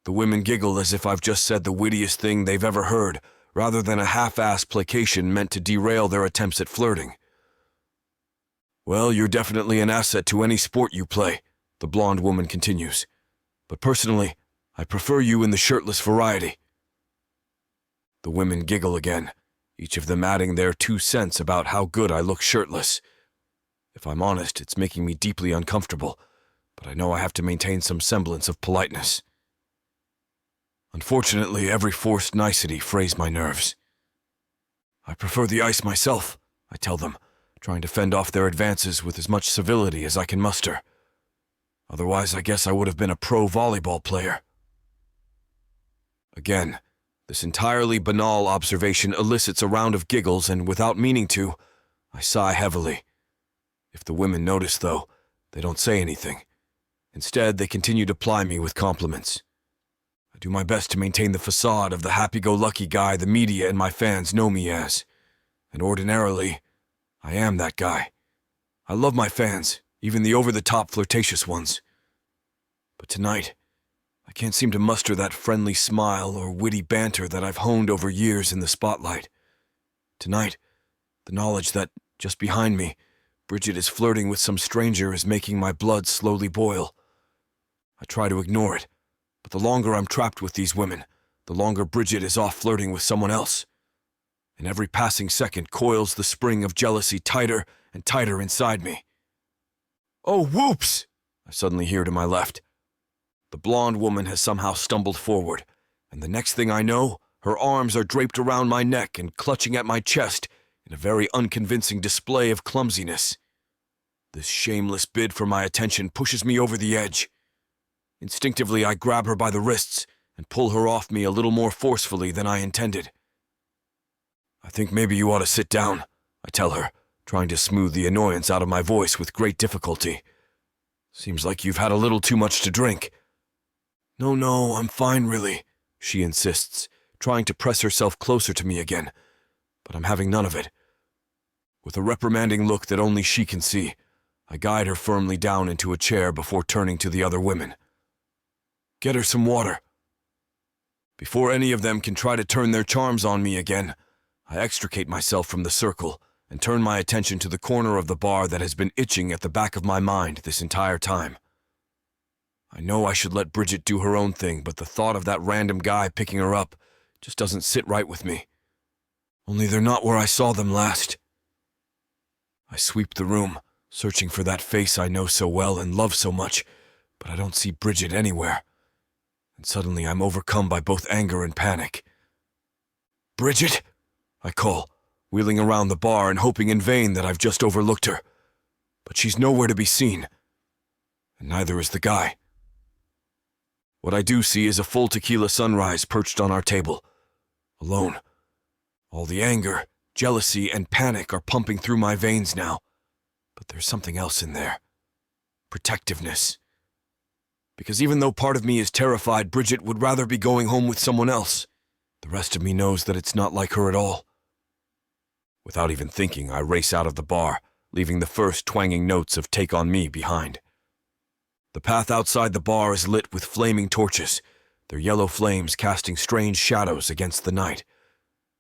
Speaker 1: The women giggle as if I've just said the wittiest thing they've ever heard, rather than a half-assed placation meant to derail their attempts at flirting. Well, you're definitely an asset to any sport you play, the blonde woman continues. But personally, I prefer you in the shirtless variety. The women giggle again, each of them adding their 2 cents about how good I look shirtless. If I'm honest, it's making me deeply uncomfortable, but I know I have to maintain some semblance of politeness. Unfortunately, every forced nicety frays my nerves. I prefer the ice myself, I tell them, trying to fend off their advances with as much civility as I can muster. Otherwise, I guess I would have been a pro volleyball player. Again, this entirely banal observation elicits a round of giggles, and without meaning to, I sigh heavily. If the women notice, though, they don't say anything. Instead, they continue to ply me with compliments. I do my best to maintain the facade of the happy-go-lucky guy the media and my fans know me as. And ordinarily, I am that guy. I love my fans, even the over-the-top flirtatious ones. But tonight, I can't seem to muster that friendly smile or witty banter that I've honed over years in the spotlight. Tonight, the knowledge that, just behind me, Bridget is flirting with some stranger is making my blood slowly boil. I try to ignore it, but the longer I'm trapped with these women, the longer Bridget is off flirting with someone else. And every passing second coils the spring of jealousy tighter and tighter inside me. Oh, whoops! I suddenly hear to my left. The blonde woman has somehow stumbled forward, and the next thing I know, her arms are draped around my neck and clutching at my chest in a very unconvincing display of clumsiness. This shameless bid for my attention pushes me over the edge. Instinctively, I grab her by the wrists and pull her off me a little more forcefully than I intended. I think maybe you ought to sit down, I tell her, trying to smooth the annoyance out of my voice with great difficulty. Seems like you've had a little too much to drink. No, I'm fine really, she insists, trying to press herself closer to me again, but I'm having none of it. With a reprimanding look that only she can see, I guide her firmly down into a chair before turning to the other women. Get her some water. Before any of them can try to turn their charms on me again, I extricate myself from the circle and turn my attention to the corner of the bar that has been itching at the back of my mind this entire time. I know I should let Bridget do her own thing, but the thought of that random guy picking her up just doesn't sit right with me. Only they're not where I saw them last. I sweep the room, searching for that face I know so well and love so much, but I don't see Bridget anywhere. And suddenly I'm overcome by both anger and panic. Bridget, I call, wheeling around the bar and hoping in vain that I've just overlooked her. But she's nowhere to be seen. And neither is the guy. What I do see is a full tequila sunrise perched on our table. Alone. All the anger, jealousy, and panic are pumping through my veins now. But there's something else in there. Protectiveness. Because even though part of me is terrified Bridget would rather be going home with someone else, the rest of me knows that it's not like her at all. Without even thinking, I race out of the bar, leaving the first twanging notes of Take On Me behind. The path outside the bar is lit with flaming torches, their yellow flames casting strange shadows against the night.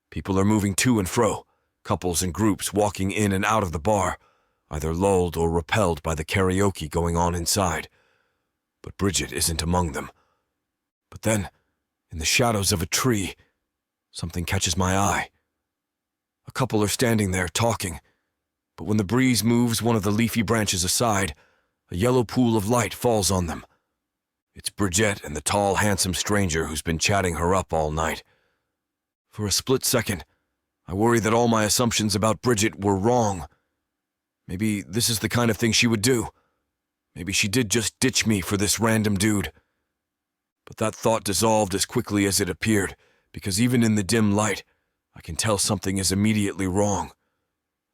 Speaker 1: People are moving to and fro, couples and groups walking in and out of the bar, either lulled or repelled by the karaoke going on inside. But Bridget isn't among them. But then, in the shadows of a tree, something catches my eye. A couple are standing there talking, but when the breeze moves one of the leafy branches aside, a yellow pool of light falls on them. It's Bridget and the tall, handsome stranger who's been chatting her up all night. For a split second, I worry that all my assumptions about Bridget were wrong. Maybe this is the kind of thing she would do. Maybe she did just ditch me for this random dude. But that thought dissolved as quickly as it appeared, because even in the dim light, I can tell something is immediately wrong.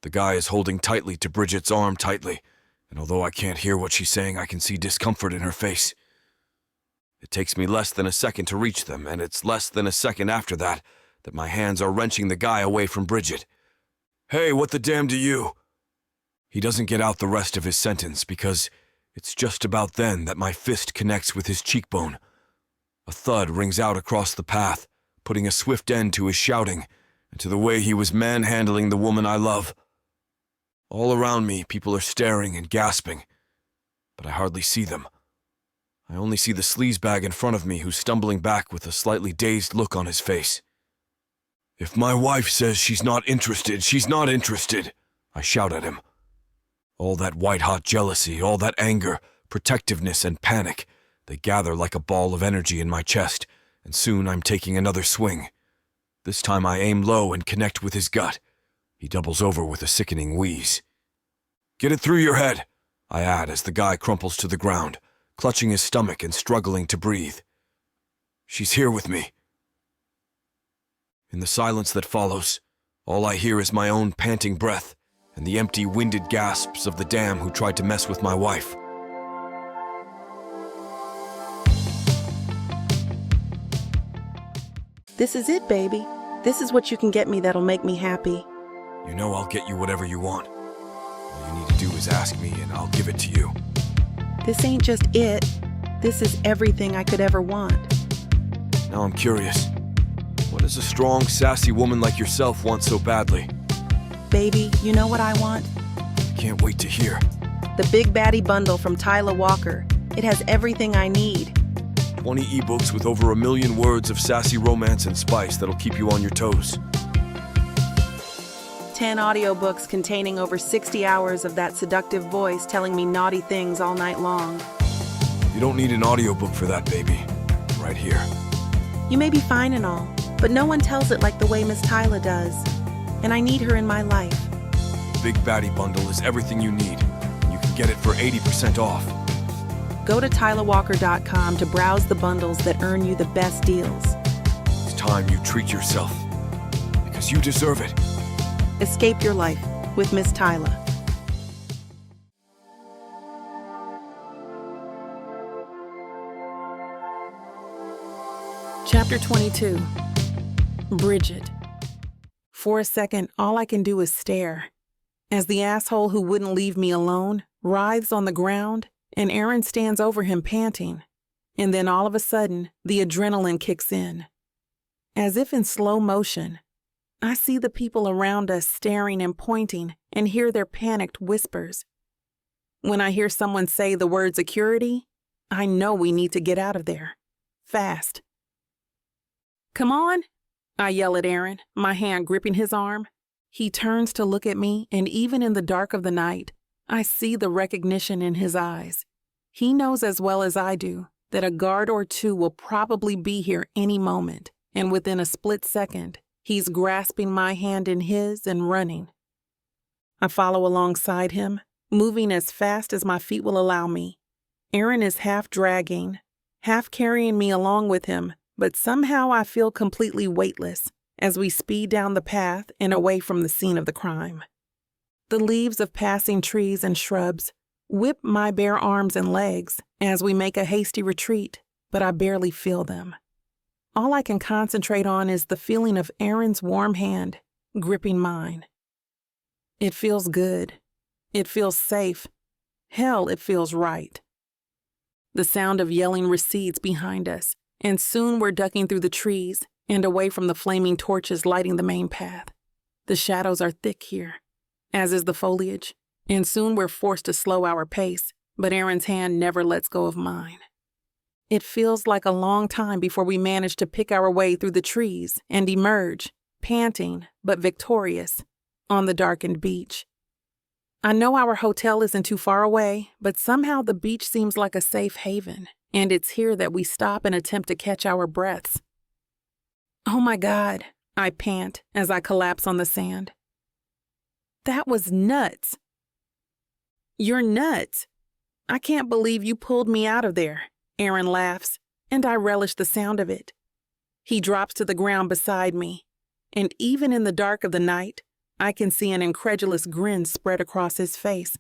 Speaker 1: The guy is holding tightly to Bridget's arm tightly, and although I can't hear what she's saying, I can see discomfort in her face. It takes me less than a second to reach them, and it's less than a second after that my hands are wrenching the guy away from Bridget. Hey, what the damn do you? He doesn't get out the rest of his sentence because it's just about then that my fist connects with his cheekbone. A thud rings out across the path, putting a swift end to his shouting and to the way he was manhandling the woman I love. All around me, people are staring and gasping, but I hardly see them. I only see the sleazebag in front of me who's stumbling back with a slightly dazed look on his face. If my wife says she's not interested, she's not interested, I shout at him. All that white-hot jealousy, all that anger, protectiveness, and panic, they gather like a ball of energy in my chest, and soon I'm taking another swing. This time I aim low and connect with his gut. He doubles over with a sickening wheeze. Get it through your head, I add as the guy crumples to the ground, clutching his stomach and struggling to breathe. She's here with me. In the silence that follows, all I hear is my own panting breath and the empty, winded gasps of the dam who tried to mess with my wife.
Speaker 3: This is it, baby. This is what you can get me that'll make me happy.
Speaker 1: You know I'll get you whatever you want. All you need to do is ask me and I'll give it to you.
Speaker 3: This ain't just it. This is everything I could ever want.
Speaker 1: Now I'm curious. What does a strong, sassy woman like yourself want so badly?
Speaker 3: Baby, you know what I want?
Speaker 1: I can't wait to hear.
Speaker 3: The Big Baddie Bundle from Tyler Walker. It has everything I need.
Speaker 1: 20 ebooks with over 1 million words of sassy romance and spice that'll keep you on your toes.
Speaker 3: 10 audiobooks containing over 60 hours of that seductive voice telling me naughty things all night long.
Speaker 1: You don't need an audiobook for that, baby. Right here.
Speaker 3: You may be fine and all, but no one tells it like the way Miss Tyler does. And I need her in my life.
Speaker 1: The Big Baddie Bundle is everything you need. You can get it for 80% off.
Speaker 3: Go to tylerwalker.com to browse the bundles that earn you the best deals.
Speaker 1: It's time you treat yourself. Because you deserve it.
Speaker 3: Escape your life with Miss Tyler.
Speaker 2: Chapter 22. Bridget. For a second, all I can do is stare. As the asshole who wouldn't leave me alone writhes on the ground, and Aaron stands over him panting. And then all of a sudden, the adrenaline kicks in. As if in slow motion, I see the people around us staring and pointing and hear their panicked whispers. When I hear someone say the word security, I know we need to get out of there. Fast. Come on, I yell at Aaron, my hand gripping his arm. He turns to look at me, and even in the dark of the night, I see the recognition in his eyes. He knows as well as I do that a guard or two will probably be here any moment, and within a split second, he's grasping my hand in his and running. I follow alongside him, moving as fast as my feet will allow me. Aaron is half dragging, half carrying me along with him, but somehow I feel completely weightless as we speed down the path and away from the scene of the crime. The leaves of passing trees and shrubs whip my bare arms and legs as we make a hasty retreat, but I barely feel them. All I can concentrate on is the feeling of Aaron's warm hand gripping mine. It feels good. It feels safe. Hell, it feels right. The sound of yelling recedes behind us, and soon we're ducking through the trees and away from the flaming torches lighting the main path. The shadows are thick here, as is the foliage, and soon we're forced to slow our pace, but Aaron's hand never lets go of mine. It feels like a long time before we manage to pick our way through the trees and emerge, panting but victorious, on the darkened beach. I know our hotel isn't too far away, but somehow the beach seems like a safe haven, and it's here that we stop and attempt to catch our breaths. Oh my God, I pant as I collapse on the sand. That was nuts. You're nuts. I can't believe you pulled me out of there, Aaron laughs, and I relish the sound of it. He drops to the ground beside me, and even in the dark of the night, I can see an incredulous grin spread across his face.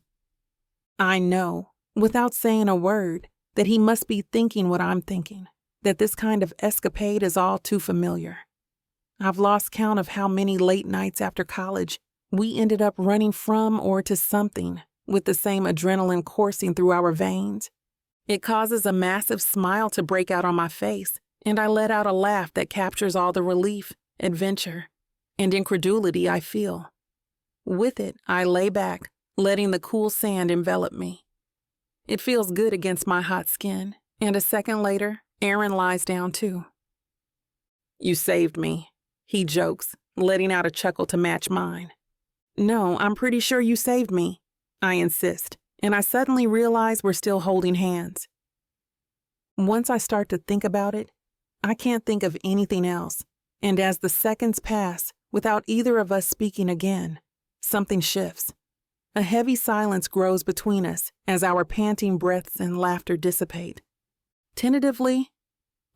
Speaker 2: I know, without saying a word, that he must be thinking what I'm thinking, that this kind of escapade is all too familiar. I've lost count of how many late nights after college we ended up running from or to something with the same adrenaline coursing through our veins. It causes a massive smile to break out on my face, and I let out a laugh that captures all the relief, adventure, and incredulity I feel. With it, I lay back, letting the cool sand envelop me. It feels good against my hot skin, and a second later, Aaron lies down too. You saved me, he jokes, letting out a chuckle to match mine. No, I'm pretty sure you saved me, I insist, and I suddenly realize we're still holding hands. Once I start to think about it, I can't think of anything else, and as the seconds pass, without either of us speaking again, something shifts. A heavy silence grows between us as our panting breaths and laughter dissipate. Tentatively,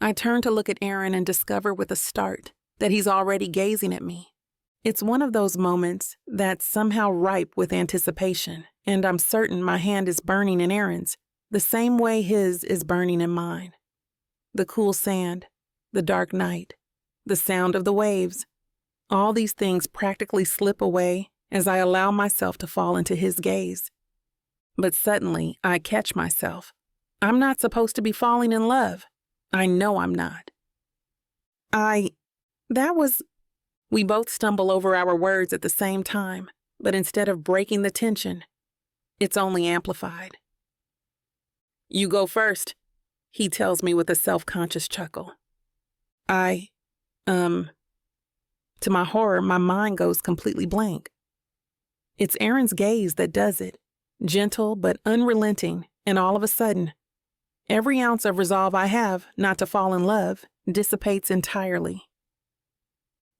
Speaker 2: I turn to look at Aaron and discover with a start that he's already gazing at me. It's one of those moments that's somehow ripe with anticipation, and I'm certain my hand is burning in Aaron's, the same way his is burning in mine. The cool sand, the dark night, the sound of the waves, all these things practically slip away as I allow myself to fall into his gaze. But suddenly, I catch myself. I'm not supposed to be falling in love. I know I'm not. We both stumble over our words at the same time, but instead of breaking the tension, it's only amplified. You go first, he tells me with a self-conscious chuckle. To my horror, my mind goes completely blank. It's Aaron's gaze that does it, gentle but unrelenting, and all of a sudden, every ounce of resolve I have not to fall in love dissipates entirely.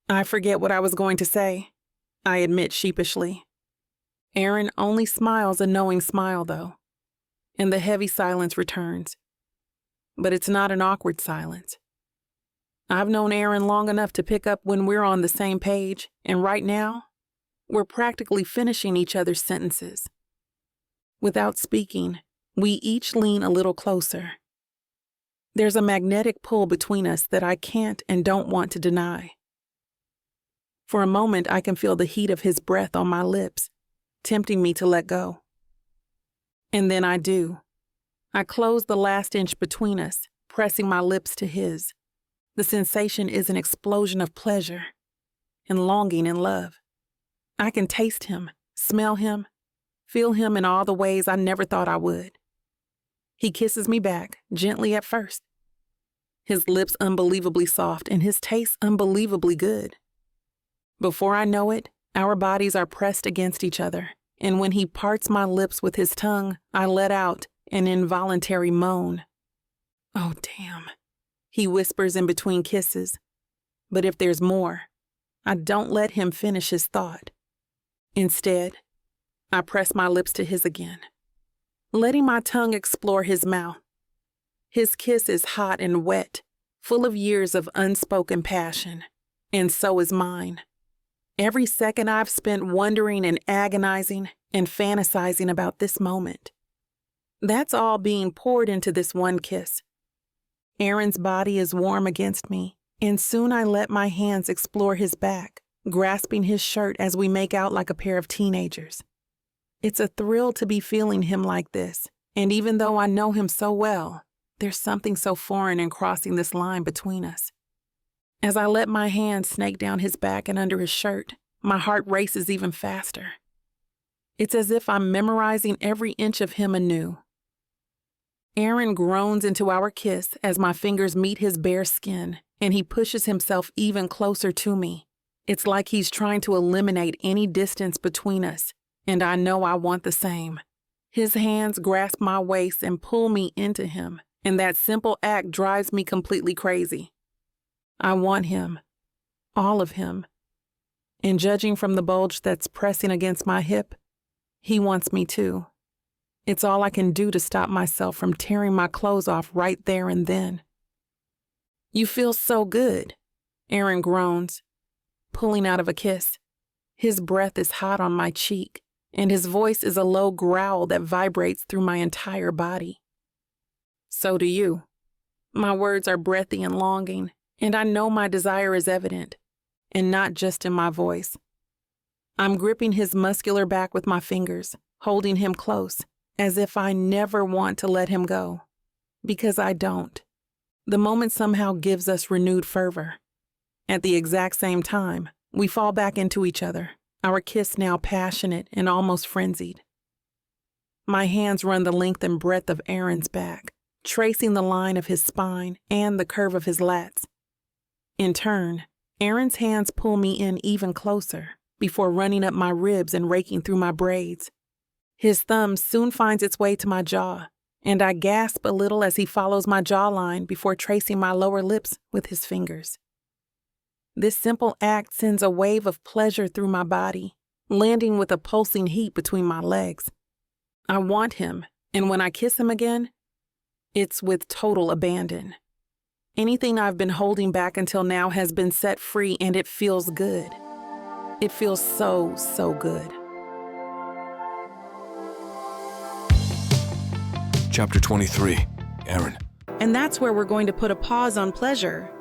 Speaker 2: I forget what I was going to say, I admit sheepishly. Aaron only smiles a knowing smile, though, and the heavy silence returns. But it's not an awkward silence. I've known Aaron long enough to pick up when we're on the same page, and right now, we're practically finishing each other's sentences. Without speaking, we each lean a little closer. There's a magnetic pull between us that I can't and don't want to deny. For a moment, I can feel the heat of his breath on my lips, tempting me to let go. And then I do. I close the last inch between us, pressing my lips to his. The sensation is an explosion of pleasure and longing and love. I can taste him, smell him, feel him in all the ways I never thought I would. He kisses me back, gently at first. His lips unbelievably soft and his taste unbelievably good. Before I know it, our bodies are pressed against each other, and when he parts my lips with his tongue, I let out an involuntary moan. Oh, damn, he whispers in between kisses. But if there's more, I don't let him finish his thought. Instead, I press my lips to his again, letting my tongue explore his mouth. His kiss is hot and wet, full of years of unspoken passion, and so is mine. Every second I've spent wondering and agonizing and fantasizing about this moment. That's all being poured into this one kiss. Aaron's body is warm against me, and soon I let my hands explore his back, grasping his shirt as we make out like a pair of teenagers. It's a thrill to be feeling him like this, and even though I know him so well, there's something so foreign in crossing this line between us. As I let my hands snake down his back and under his shirt, my heart races even faster. It's as if I'm memorizing every inch of him anew. Aaron groans into our kiss as my fingers meet his bare skin, and he pushes himself even closer to me. It's like he's trying to eliminate any distance between us, and I know I want the same. His hands grasp my waist and pull me into him, and that simple act drives me completely crazy. I want him, all of him. And judging from the bulge that's pressing against my hip, he wants me too. It's all I can do to stop myself from tearing my clothes off right there and then. You feel so good, Aaron groans, pulling out of a kiss. His breath is hot on my cheek, and his voice is a low growl that vibrates through my entire body. So do you. My words are breathy and longing, and I know my desire is evident, and not just in my voice. I'm gripping his muscular back with my fingers, holding him close, as if I never want to let him go. Because I don't. The moment somehow gives us renewed fervor. At the exact same time, we fall back into each other, our kiss now passionate and almost frenzied. My hands run the length and breadth of Aaron's back, tracing the line of his spine and the curve of his lats. In turn, Aaron's hands pull me in even closer before running up my ribs and raking through my braids. His thumb soon finds its way to my jaw, and I gasp a little as he follows my jawline before tracing my lower lips with his fingers. This simple act sends a wave of pleasure through my body, landing with a pulsing heat between my legs. I want him, and when I kiss him again, it's with total abandon. Anything I've been holding back until now has been set free, and it feels good. It feels so, so good.
Speaker 1: Chapter 23. Aaron.
Speaker 3: And that's where we're going to put a pause on pleasure.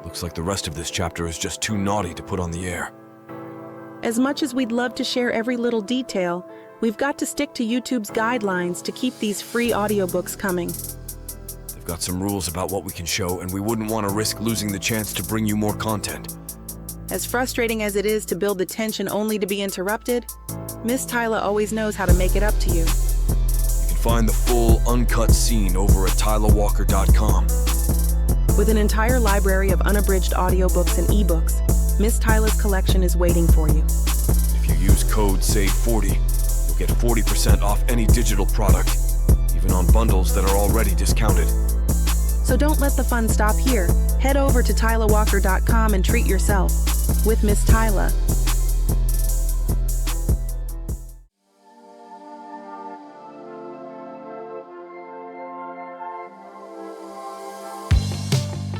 Speaker 1: Looks like the rest of this chapter is just too naughty to put on the air.
Speaker 3: As much as we'd love to share every little detail, we've got to stick to YouTube's guidelines to keep these free audiobooks coming.
Speaker 1: They've got some rules about what we can show, and we wouldn't want to risk losing the chance to bring you more content.
Speaker 3: As frustrating as it is to build the tension only to be interrupted, Miss Tyla always knows how to make it up to you.
Speaker 1: You can find the full, uncut scene over at tylawalker.com.
Speaker 3: With an entire library of unabridged audiobooks and ebooks, Miss Tyla's collection is waiting for you.
Speaker 1: If you use code SAVE40, you'll get 40% off any digital product, even on bundles that are already discounted.
Speaker 3: So don't let the fun stop here. Head over to tylawalker.com and treat yourself with Miss Tyla.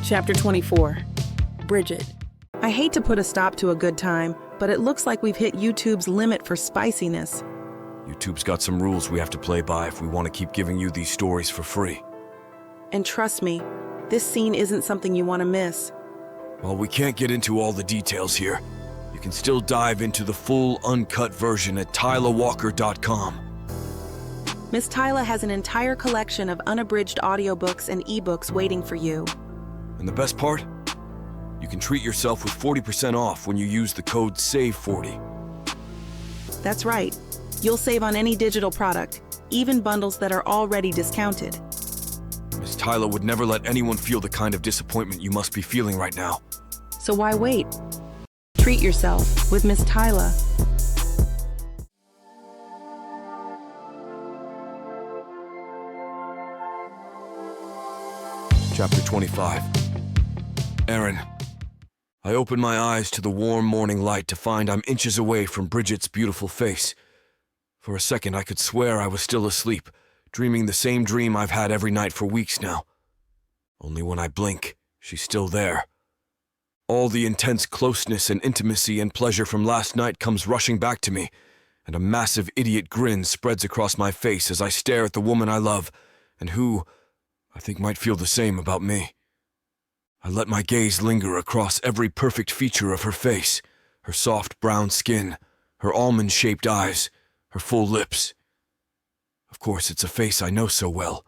Speaker 2: Chapter 24. Bridget.
Speaker 3: I hate to put a stop to a good time, but it looks like we've hit YouTube's limit for spiciness.
Speaker 1: YouTube's got some rules we have to play by if we want to keep giving you these stories for free.
Speaker 3: And trust me, this scene isn't something you want to miss.
Speaker 1: While we can't get into all the details here, you can still dive into the full, uncut version at tylawalker.com.
Speaker 3: Miss Tyla has an entire collection of unabridged audiobooks and ebooks waiting for you.
Speaker 1: And the best part? You can treat yourself with 40% off when you use the code SAVE40.
Speaker 3: That's right. You'll save on any digital product, even bundles that are already discounted.
Speaker 1: Miss Tyla would never let anyone feel the kind of disappointment you must be feeling right now.
Speaker 3: So why wait? Treat yourself with Miss Tyla.
Speaker 1: Chapter 25. Aaron. I open my eyes to the warm morning light to find I'm inches away from Bridget's beautiful face. For a second, I could swear I was still asleep, dreaming the same dream I've had every night for weeks now. Only when I blink, she's still there. All the intense closeness and intimacy and pleasure from last night comes rushing back to me, and a massive idiot grin spreads across my face as I stare at the woman I love, and who, I think, might feel the same about me. I let my gaze linger across every perfect feature of her face, her soft brown skin, her almond-shaped eyes, her full lips. Of course, it's a face I know so well,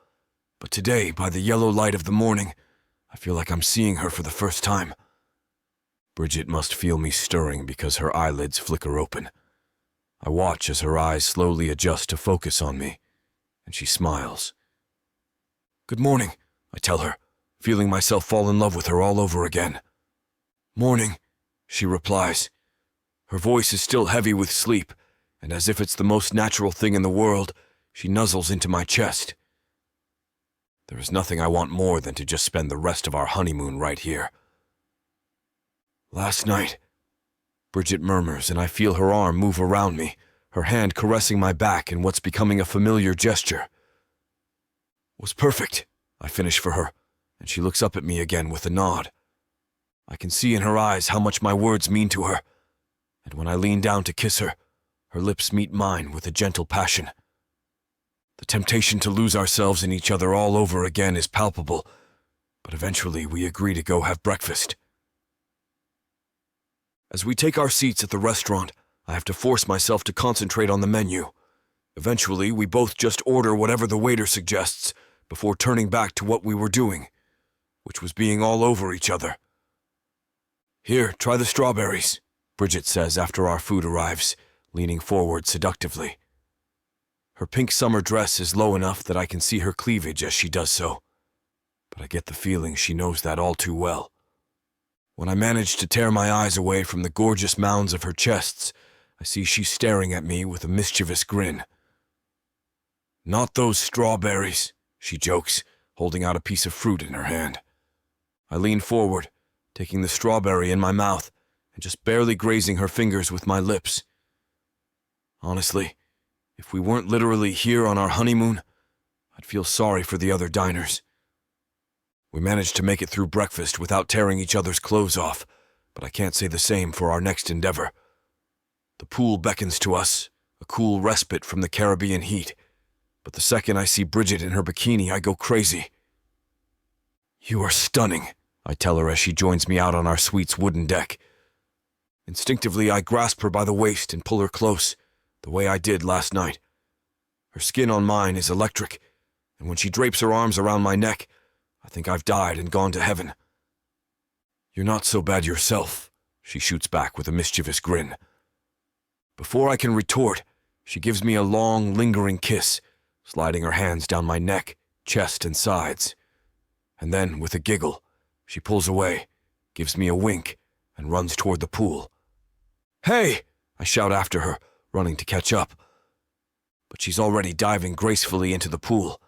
Speaker 1: but today, by the yellow light of the morning, I feel like I'm seeing her for the first time. Bridget must feel me stirring because her eyelids flicker open. I watch as her eyes slowly adjust to focus on me, and she smiles. "Good morning," I tell her, feeling myself fall in love with her all over again. "Morning," she replies. Her voice is still heavy with sleep, and as if it's the most natural thing in the world, she nuzzles into my chest. There is nothing I want more than to just spend the rest of our honeymoon right here. "Last night," Bridget murmurs, and I feel her arm move around me, her hand caressing my back in what's becoming a familiar gesture. "Was perfect," I finish for her, and she looks up at me again with a nod. I can see in her eyes how much my words mean to her, and when I lean down to kiss her, her lips meet mine with a gentle passion. The temptation to lose ourselves in each other all over again is palpable, but eventually we agree to go have breakfast. As we take our seats at the restaurant, I have to force myself to concentrate on the menu. Eventually, we both just order whatever the waiter suggests before turning back to what we were doing, which was being all over each other. "Here, try the strawberries," Bridget says after our food arrives, leaning forward seductively. Her pink summer dress is low enough that I can see her cleavage as she does so, but I get the feeling she knows that all too well. When I manage to tear my eyes away from the gorgeous mounds of her chests, I see she's staring at me with a mischievous grin. "Not those strawberries," she jokes, holding out a piece of fruit in her hand. I lean forward, taking the strawberry in my mouth and just barely grazing her fingers with my lips. Honestly, if we weren't literally here on our honeymoon, I'd feel sorry for the other diners. We managed to make it through breakfast without tearing each other's clothes off, but I can't say the same for our next endeavor. The pool beckons to us, a cool respite from the Caribbean heat, but the second I see Bridget in her bikini, I go crazy. "You are stunning," I tell her as she joins me out on our suite's wooden deck. Instinctively, I grasp her by the waist and pull her close, the way I did last night. Her skin on mine is electric, and when she drapes her arms around my neck, I think I've died and gone to heaven. "You're not so bad yourself," she shoots back with a mischievous grin. Before I can retort, she gives me a long, lingering kiss, sliding her hands down my neck, chest, and sides. And then, with a giggle, she pulls away, gives me a wink, and runs toward the pool. "Hey!" I shout after her, running to catch up. But she's already diving gracefully into the pool.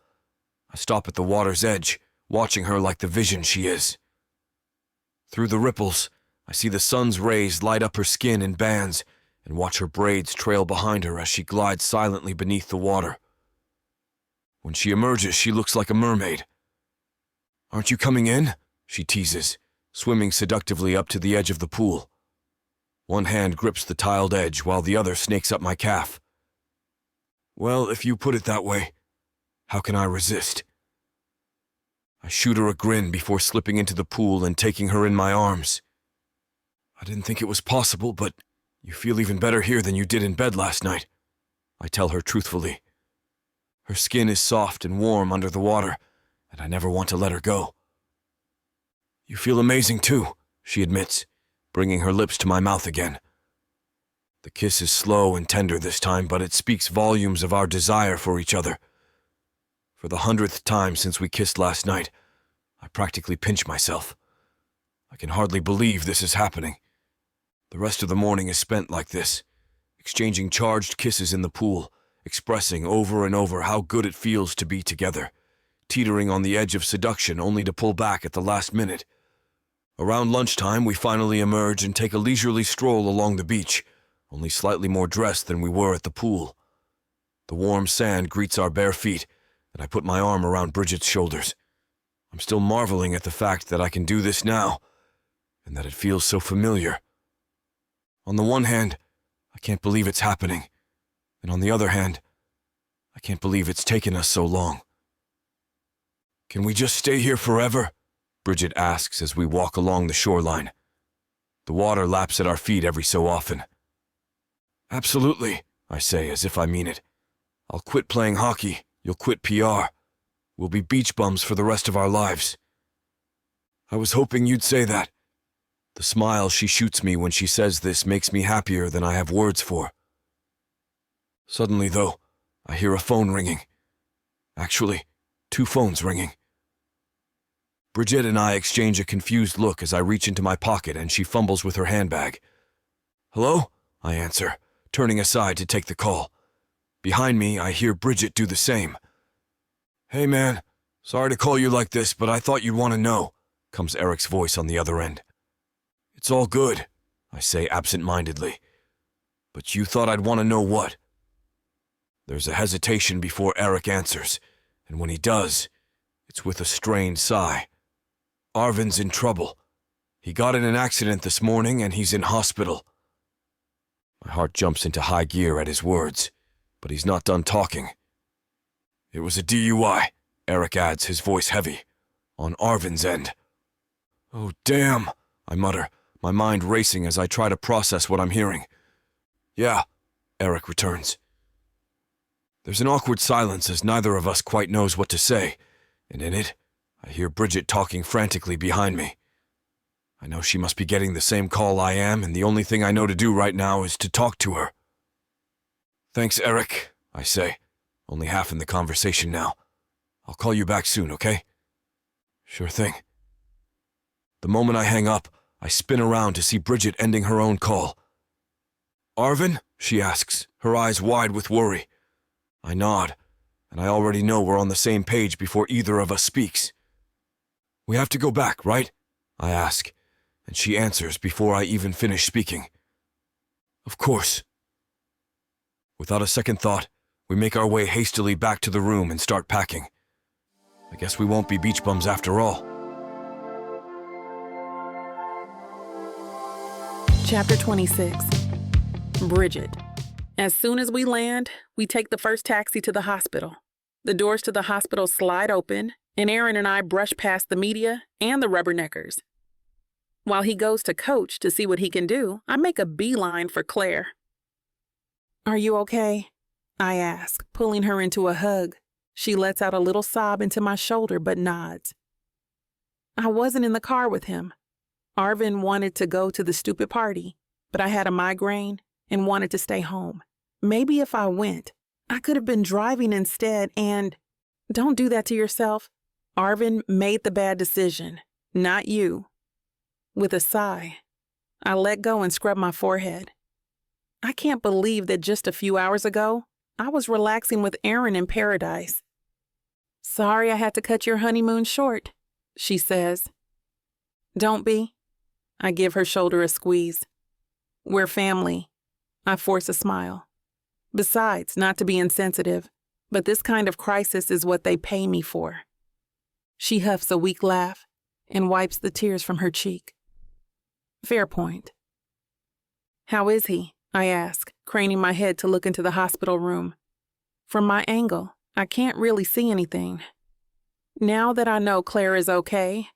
Speaker 1: I stop at the water's edge, watching her like the vision she is. Through the ripples, I see the sun's rays light up her skin in bands and watch her braids trail behind her as she glides silently beneath the water. When she emerges, she looks like a mermaid. "Aren't you coming in?" she teases, swimming seductively up to the edge of the pool. One hand grips the tiled edge while the other snakes up my calf. "Well, if you put it that way, how can I resist?" I shoot her a grin before slipping into the pool and taking her in my arms. "I didn't think it was possible, but you feel even better here than you did in bed last night," I tell her truthfully. Her skin is soft and warm under the water, and I never want to let her go. "You feel amazing too," she admits, bringing her lips to my mouth again. The kiss is slow and tender this time, but it speaks volumes of our desire for each other. For the 100th time since we kissed last night, I practically pinch myself. I can hardly believe this is happening. The rest of the morning is spent like this, exchanging charged kisses in the pool, expressing over and over how good it feels to be together, teetering on the edge of seduction only to pull back at the last minute. Around lunchtime, we finally emerge and take a leisurely stroll along the beach, only slightly more dressed than we were at the pool. The warm sand greets our bare feet, and I put my arm around Bridget's shoulders. I'm still marveling at the fact that I can do this now, and that it feels so familiar. On the one hand, I can't believe it's happening, and on the other hand, I can't believe it's taken us so long. "Can we just stay here forever?" Bridget asks as we walk along the shoreline. The water laps at our feet every so often. "Absolutely," I say as if I mean it. "I'll quit playing hockey. You'll quit PR. We'll be beach bums for the rest of our lives." "I was hoping you'd say that." The smile she shoots me when she says this makes me happier than I have words for. Suddenly, though, I hear a phone ringing. Actually, 2 phones ringing. Bridget and I exchange a confused look as I reach into my pocket and she fumbles with her handbag. "Hello?" I answer, turning aside to take the call. Behind me, I hear Bridget do the same. "Hey man, sorry to call you like this, but I thought you'd want to know," comes Eric's voice on the other end. "It's all good," I say absent-mindedly. "But you thought I'd want to know what?" There's a hesitation before Eric answers, and when he does, it's with a strained sigh. "Arvin's in trouble. He got in an accident this morning and he's in hospital." My heart jumps into high gear at his words, but he's not done talking. "It was a DUI," Eric adds, his voice heavy, "on Arvin's end." "Oh, damn," I mutter, my mind racing as I try to process what I'm hearing. "Yeah," Eric returns. There's an awkward silence as neither of us quite knows what to say, and in it, I hear Bridget talking frantically behind me. I know she must be getting the same call I am, and the only thing I know to do right now is to talk to her. "Thanks, Eric," I say, only half in the conversation now. "I'll call you back soon, okay?" "Sure thing." The moment I hang up, I spin around to see Bridget ending her own call. "Arvin?" she asks, her eyes wide with worry. I nod, and I already know we're on the same page before either of us speaks. "We have to go back, right?" I ask, and she answers before I even finish speaking. "Of course." Without a second thought, we make our way hastily back to the room and start packing. I guess we won't be beach bums after all.
Speaker 2: Chapter 26. Bridget. As soon as we land, we take the first taxi to the hospital. The doors to the hospital slide open, and Aaron and I brush past the media and the rubberneckers. While he goes to Coach to see what he can do, I make a beeline for Claire. "Are you okay?" I ask, pulling her into a hug. She lets out a little sob into my shoulder but nods. I wasn't in the car with him. Arvin wanted to go to the stupid party, but I had a migraine and wanted to stay home. Maybe if I went, I could have been driving instead and... Don't do that to yourself. Arvin made the bad decision, not you. With a sigh, I let go and scrub my forehead. I can't believe that just a few hours ago, I was relaxing with Aaron in paradise. "Sorry I had to cut your honeymoon short," she says. "Don't be." I give her shoulder a squeeze. "We're family." I force a smile. Besides, not to be insensitive, but this kind of crisis is what they pay me for. She huffs a weak laugh and wipes the tears from her cheek. Fair point. "How is he?" I ask, craning my head to look into the hospital room. From my angle, I can't really see anything. Now that I know Claire is okay,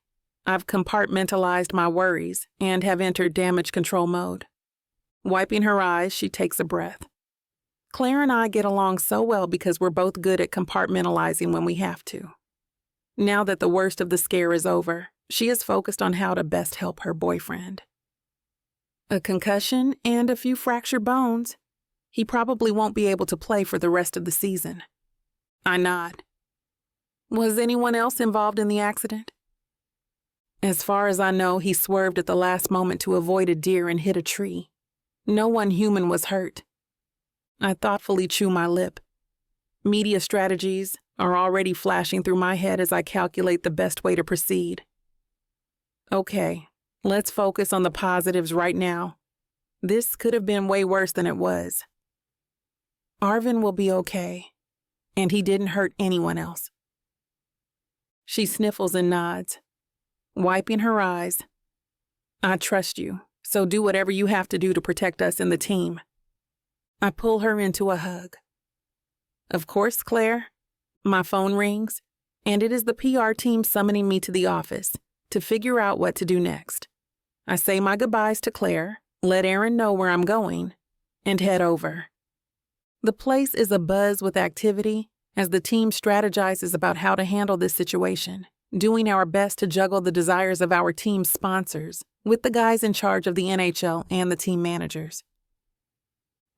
Speaker 2: I've compartmentalized my worries and have entered damage control mode. Wiping her eyes, she takes a breath. Claire and I get along so well because we're both good at compartmentalizing when we have to. Now that the worst of the scare is over, she is focused on how to best help her boyfriend. A concussion and a few fractured bones. He probably won't be able to play for the rest of the season. I nod. Was anyone else involved in the accident? As far as I know, he swerved at the last moment to avoid a deer and hit a tree. No one human was hurt. I thoughtfully chew my lip. Media strategies are already flashing through my head as I calculate the best way to proceed. Okay, let's focus on the positives right now. This could have been way worse than it was. Arvin will be okay, and he didn't hurt anyone else. She sniffles and nods, wiping her eyes. I trust you, so do whatever you have to do to protect us and the team. I pull her into a hug. Of course, Claire. My phone rings, and it is the PR team summoning me to the office to figure out what to do next. I say my goodbyes to Claire, let Aaron know where I'm going, and head over. The place is abuzz with activity as the team strategizes about how to handle this situation, doing our best to juggle the desires of our team's sponsors with the guys in charge of the NHL and the team managers.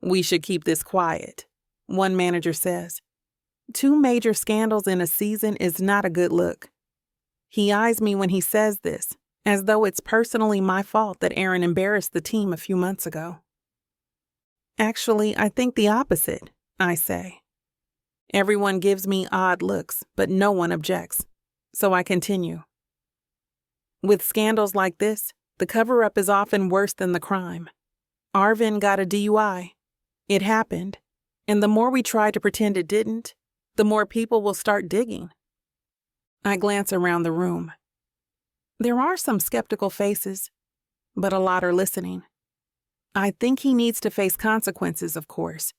Speaker 2: "We should keep this quiet," one manager says. 2 major scandals in a season is not a good look. He eyes me when he says this, as though it's personally my fault that Aaron embarrassed the team a few months ago. Actually, I think the opposite, I say. Everyone gives me odd looks, but no one objects, so I continue. With scandals like this, the cover-up is often worse than the crime. Arvin got a DUI. It happened, and the more we try to pretend it didn't, the more people will start digging. I glance around the room. There are some skeptical faces, but a lot are listening. I think he needs to face consequences, of course.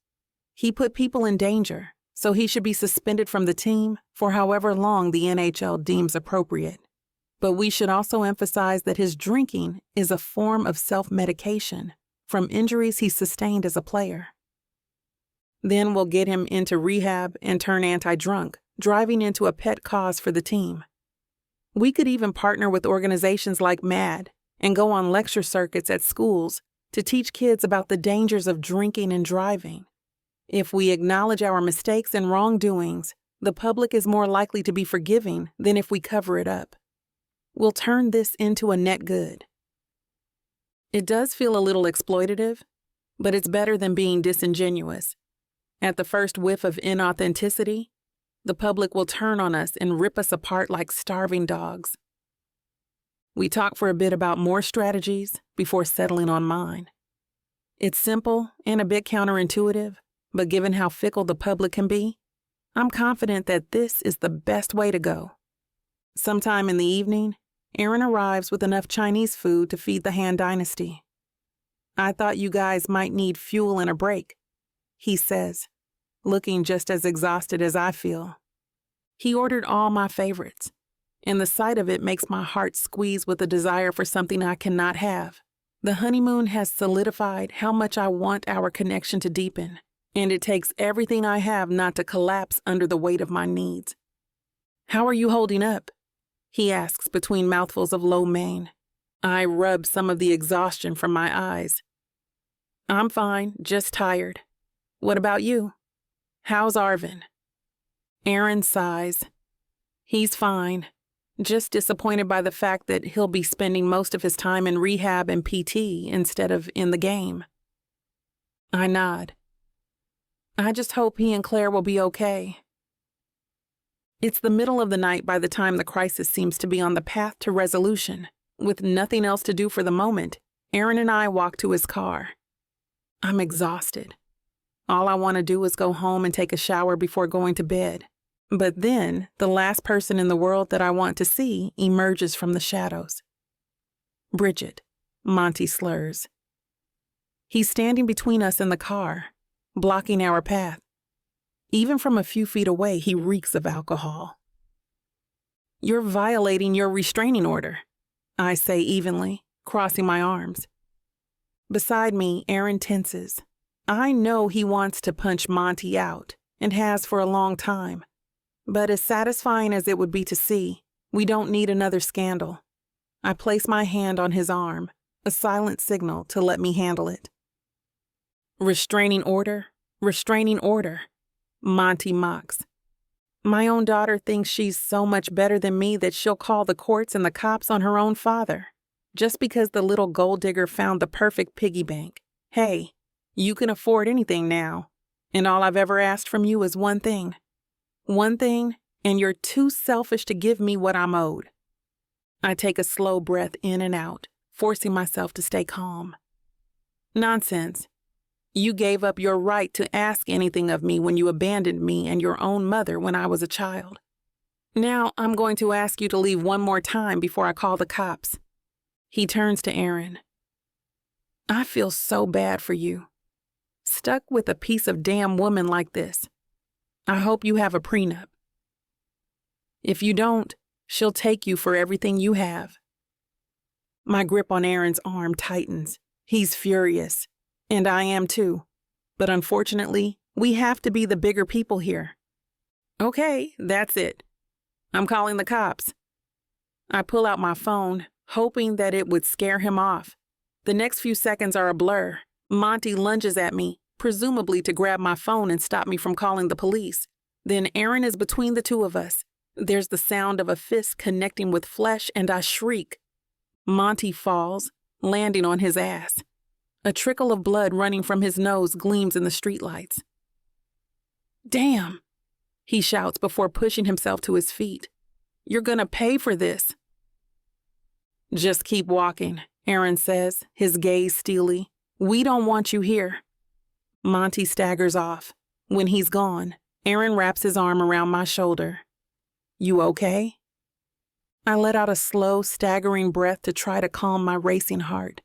Speaker 2: He put people in danger, so he should be suspended from the team for however long the NHL deems appropriate. But we should also emphasize that his drinking is a form of self-medication from injuries he sustained as a player. Then we'll get him into rehab and turn anti-drunk, driving into a pet cause for the team. We could even partner with organizations like MAD and go on lecture circuits at schools to teach kids about the dangers of drinking and driving. If we acknowledge our mistakes and wrongdoings, the public is more likely to be forgiving than if we cover it up. We'll turn this into a net good. It does feel a little exploitative, but it's better than being disingenuous. At the first whiff of inauthenticity, the public will turn on us and rip us apart like starving dogs. We talk for a bit about more strategies before settling on mine. It's simple and a bit counterintuitive, But given how fickle the public can be, I'm confident that this is the best way to go. Sometime in the evening, Aaron arrives with enough Chinese food to feed the Han dynasty. "I thought you guys might need fuel and a break," he says, looking just as exhausted as I feel. He ordered all my favorites, and the sight of it makes my heart squeeze with a desire for something I cannot have. The honeymoon has solidified how much I want our connection to deepen, and it takes everything I have not to collapse under the weight of my needs. "How are you holding up?" he asks between mouthfuls of lo mein. I rub some of the exhaustion from my eyes. "I'm fine, just tired. What about you? How's Arvin?" Aaron sighs. "He's fine, just disappointed by the fact that he'll be spending most of his time in rehab and PT instead of in the game." I nod. "I just hope he and Claire will be okay." It's the middle of the night by the time the crisis seems to be on the path to resolution. With nothing else to do for the moment, Aaron and I walk to his car. I'm exhausted. All I want to do is go home and take a shower before going to bed. But then, the last person in the world that I want to see emerges from the shadows. "Bridget," Monty slurs. He's standing between us and the car, blocking our path. Even from a few feet away, he reeks of alcohol. "You're violating your restraining order," I say evenly, crossing my arms. Beside me, Aaron tenses. I know he wants to punch Monty out, and has for a long time. But as satisfying as it would be to see, we don't need another scandal. I place my hand on his arm, a silent signal to let me handle it. "Restraining order, restraining order," Monty mocks. "My own daughter thinks she's so much better than me that she'll call the courts and the cops on her own father, just because the little gold digger found the perfect piggy bank. Hey, you can afford anything now, and all I've ever asked from you is one thing. One thing, and you're too selfish to give me what I'm owed." I take a slow breath in and out, forcing myself to stay calm. "Nonsense. You gave up your right to ask anything of me when you abandoned me and your own mother when I was a child. Now I'm going to ask you to leave one more time before I call the cops." He turns to Aaron. "I feel so bad for you. Stuck with a piece of damn woman like this. I hope you have a prenup. If you don't, she'll take you for everything you have." My grip on Aaron's arm tightens. He's furious, and I am too. But unfortunately, we have to be the bigger people here. "Okay, that's it. I'm calling the cops." I pull out my phone, hoping that it would scare him off. The next few seconds are a blur. Monty lunges at me, presumably to grab my phone and stop me from calling the police. Then Aaron is between the two of us. There's the sound of a fist connecting with flesh, and I shriek. Monty falls, landing on his ass. A trickle of blood running from his nose gleams in the streetlights. "Damn," he shouts before pushing himself to his feet. "You're gonna pay for this." "Just keep walking," Aaron says, his gaze steely. "We don't want you here." Monty staggers off. When he's gone, Aaron wraps his arm around my shoulder. "You okay?" I let out a slow, staggering breath to try to calm my racing heart.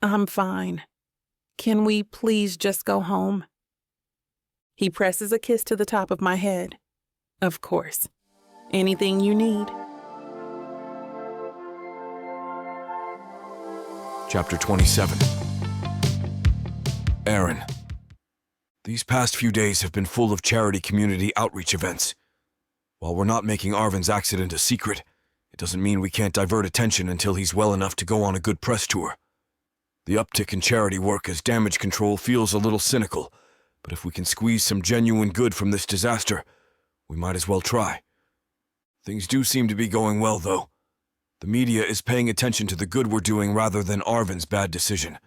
Speaker 2: "I'm fine. Can we please just go home?" He presses a kiss to the top of my head. "Of course. Anything you need."
Speaker 1: Chapter 27. Aaron. These past few days have been full of charity community outreach events. While we're not making Arvin's accident a secret, it doesn't mean we can't divert attention until he's well enough to go on a good press tour. The uptick in charity work as damage control feels a little cynical, but if we can squeeze some genuine good from this disaster, we might as well try. Things do seem to be going well, though. The media is paying attention to the good we're doing rather than Arvin's bad decision.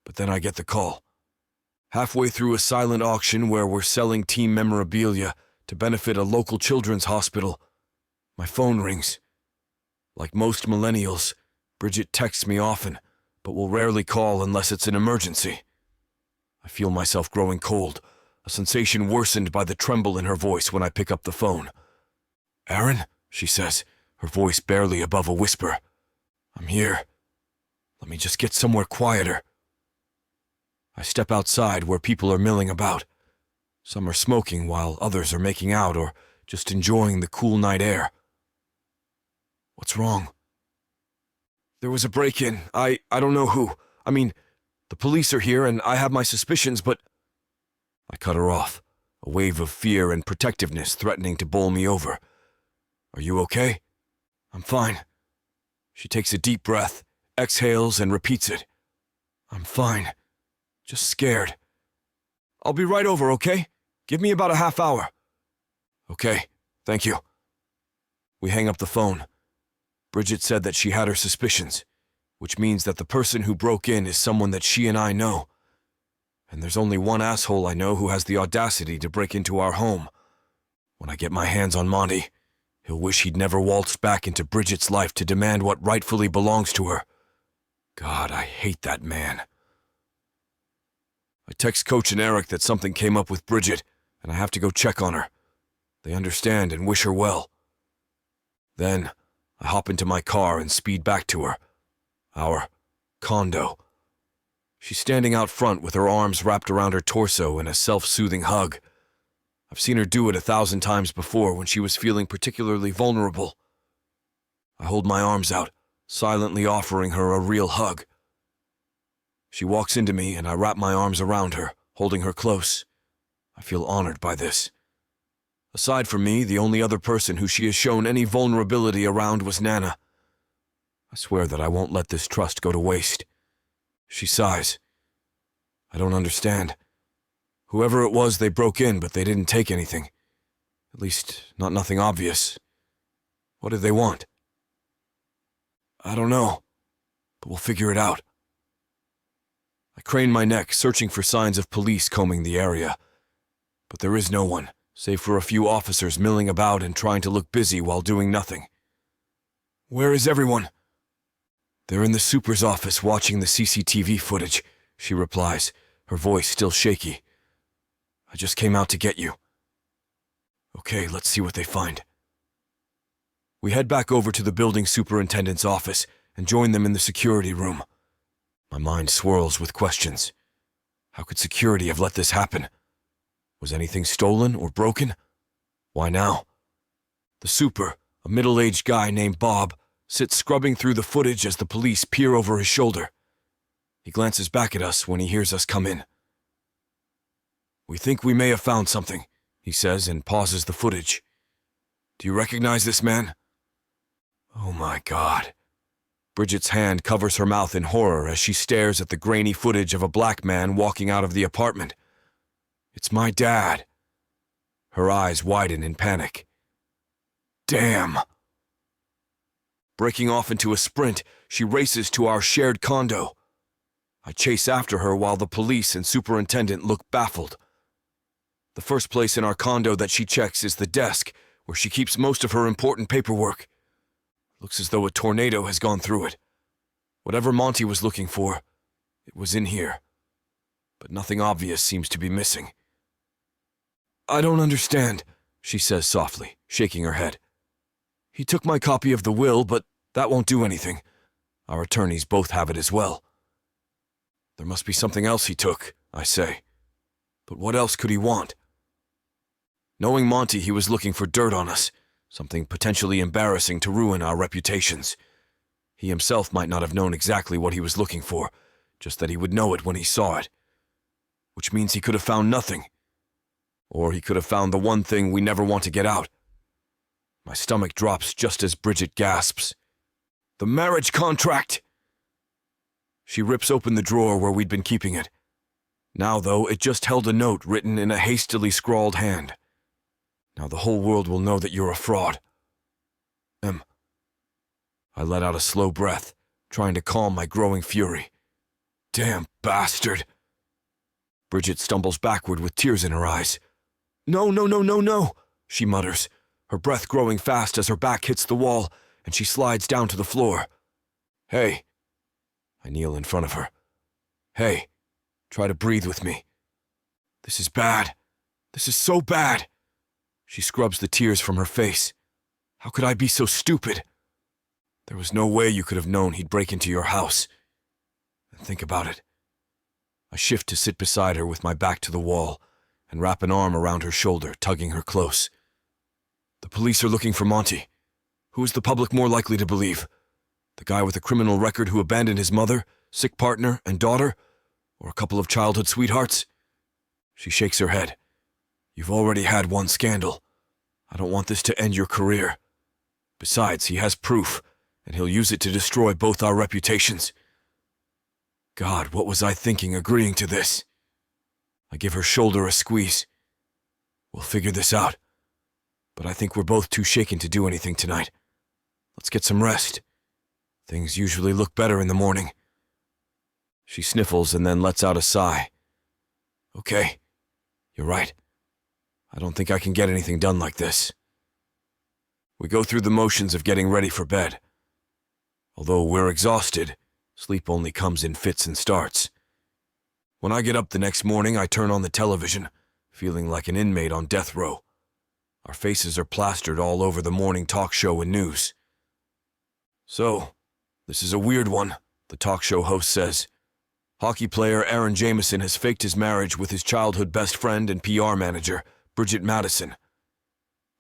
Speaker 1: But then I get the call. Halfway through a silent auction where we're selling team memorabilia to benefit a local children's hospital, my phone rings. Like most millennials, Bridget texts me often, but will rarely call unless it's an emergency. I feel myself growing cold, a sensation worsened by the tremble in her voice when I pick up the phone. "Aaron," she says, her voice barely above a whisper. "I'm here. Let me just get somewhere quieter." I step outside where people are milling about. Some are smoking while others are making out or just enjoying the cool night air. "What's wrong?" "There was a break-in. I don't know who. I mean, the police are here and I have my suspicions, but..." I cut her off, a wave of fear and protectiveness threatening to bowl me over. "Are you okay?" "I'm fine." She takes a deep breath, exhales, and repeats it. "I'm fine. Just scared." "I'll be right over, okay? Give me about a half hour." "Okay, thank you." We hang up the phone. Bridget said that she had her suspicions, which means that the person who broke in is someone that she and I know. And there's only one asshole I know who has the audacity to break into our home. When I get my hands on Monty, he'll wish he'd never waltzed back into Bridget's life to demand what rightfully belongs to her. God, I hate that man. I text Coach and Eric that something came up with Bridget, and I have to go check on her. They understand and wish her well. Then, I hop into my car and speed back to her. Our condo. She's standing out front with her arms wrapped around her torso in a self-soothing hug. I've seen her do it 1,000 times before when she was feeling particularly vulnerable. I hold my arms out, silently offering her a real hug. She walks into me and I wrap my arms around her, holding her close. I feel honored by this. Aside from me, the only other person who she has shown any vulnerability around was Nana. I swear that I won't let this trust go to waste. She sighs. I don't understand. Whoever it was, they broke in, but they didn't take anything. At least, nothing obvious. What did they want? I don't know, but we'll figure it out. I crane my neck, searching for signs of police combing the area. But there is no one, save for a few officers milling about and trying to look busy while doing nothing. Where is everyone? They're in the super's office watching the CCTV footage, she replies, her voice still shaky. I just came out to get you. Okay, let's see what they find. We head back over to the building superintendent's office and join them in the security room. My mind swirls with questions. How could security have let this happen? Was anything stolen or broken? Why now? The super, a middle-aged guy named Bob, sits scrubbing through the footage as the police peer over his shoulder. He glances back at us when he hears us come in. We think we may have found something, he says and pauses the footage. Do you recognize this man? Oh my God. Bridget's hand covers her mouth in horror as she stares at the grainy footage of a black man walking out of the apartment. It's my dad. Her eyes widen in panic. Damn. Breaking off into a sprint, she races to our shared condo. I chase after her while the police and superintendent look baffled. The first place in our condo that she checks is the desk, where she keeps most of her important paperwork. Looks as though a tornado has gone through it. Whatever Monty was looking for, it was in here. But nothing obvious seems to be missing. I don't understand, she says softly, shaking her head. He took my copy of the will, but that won't do anything. Our attorneys both have it as well. There must be something else he took, I say. But what else could he want? Knowing Monty, he was looking for dirt on us, something potentially embarrassing to ruin our reputations. He himself might not have known exactly what he was looking for, just that he would know it when he saw it. Which means he could have found nothing. Or he could have found the one thing we never want to get out. My stomach drops just as Bridget gasps. The marriage contract! She rips open the drawer where we'd been keeping it. Now, though, it just held a note written in a hastily scrawled hand. Now the whole world will know that you're a fraud. I let out a slow breath, trying to calm my growing fury. Damn bastard! Bridget stumbles backward with tears in her eyes. No, she mutters, her breath growing fast as her back hits the wall, and she slides down to the floor. Hey. I kneel in front of her. Hey, try to breathe with me. This is bad. This is so bad. She scrubs the tears from her face. How could I be so stupid? There was no way you could have known he'd break into your house. And think about it. I shift to sit beside her with my back to the wall and wrap an arm around her shoulder, tugging her close. The police are looking for Monty. Who is the public more likely to believe? The guy with a criminal record who abandoned his mother, sick partner, and daughter? Or a couple of childhood sweethearts? She shakes her head. You've already had one scandal. I don't want this to end your career. Besides, he has proof, and he'll use it to destroy both our reputations. God, what was I thinking agreeing to this? I give her shoulder a squeeze. We'll figure this out. But I think we're both too shaken to do anything tonight. Let's get some rest. Things usually look better in the morning. She sniffles and then lets out a sigh. Okay, you're right. I don't think I can get anything done like this. We go through the motions of getting ready for bed. Although we're exhausted, sleep only comes in fits and starts. When I get up the next morning, I turn on the television, feeling like an inmate on death row. Our faces are plastered all over the morning talk show and news. So, this is a weird one, the talk show host says. Hockey player Aaron Jameson has faked his marriage with his childhood best friend and PR manager, Bridget Madison.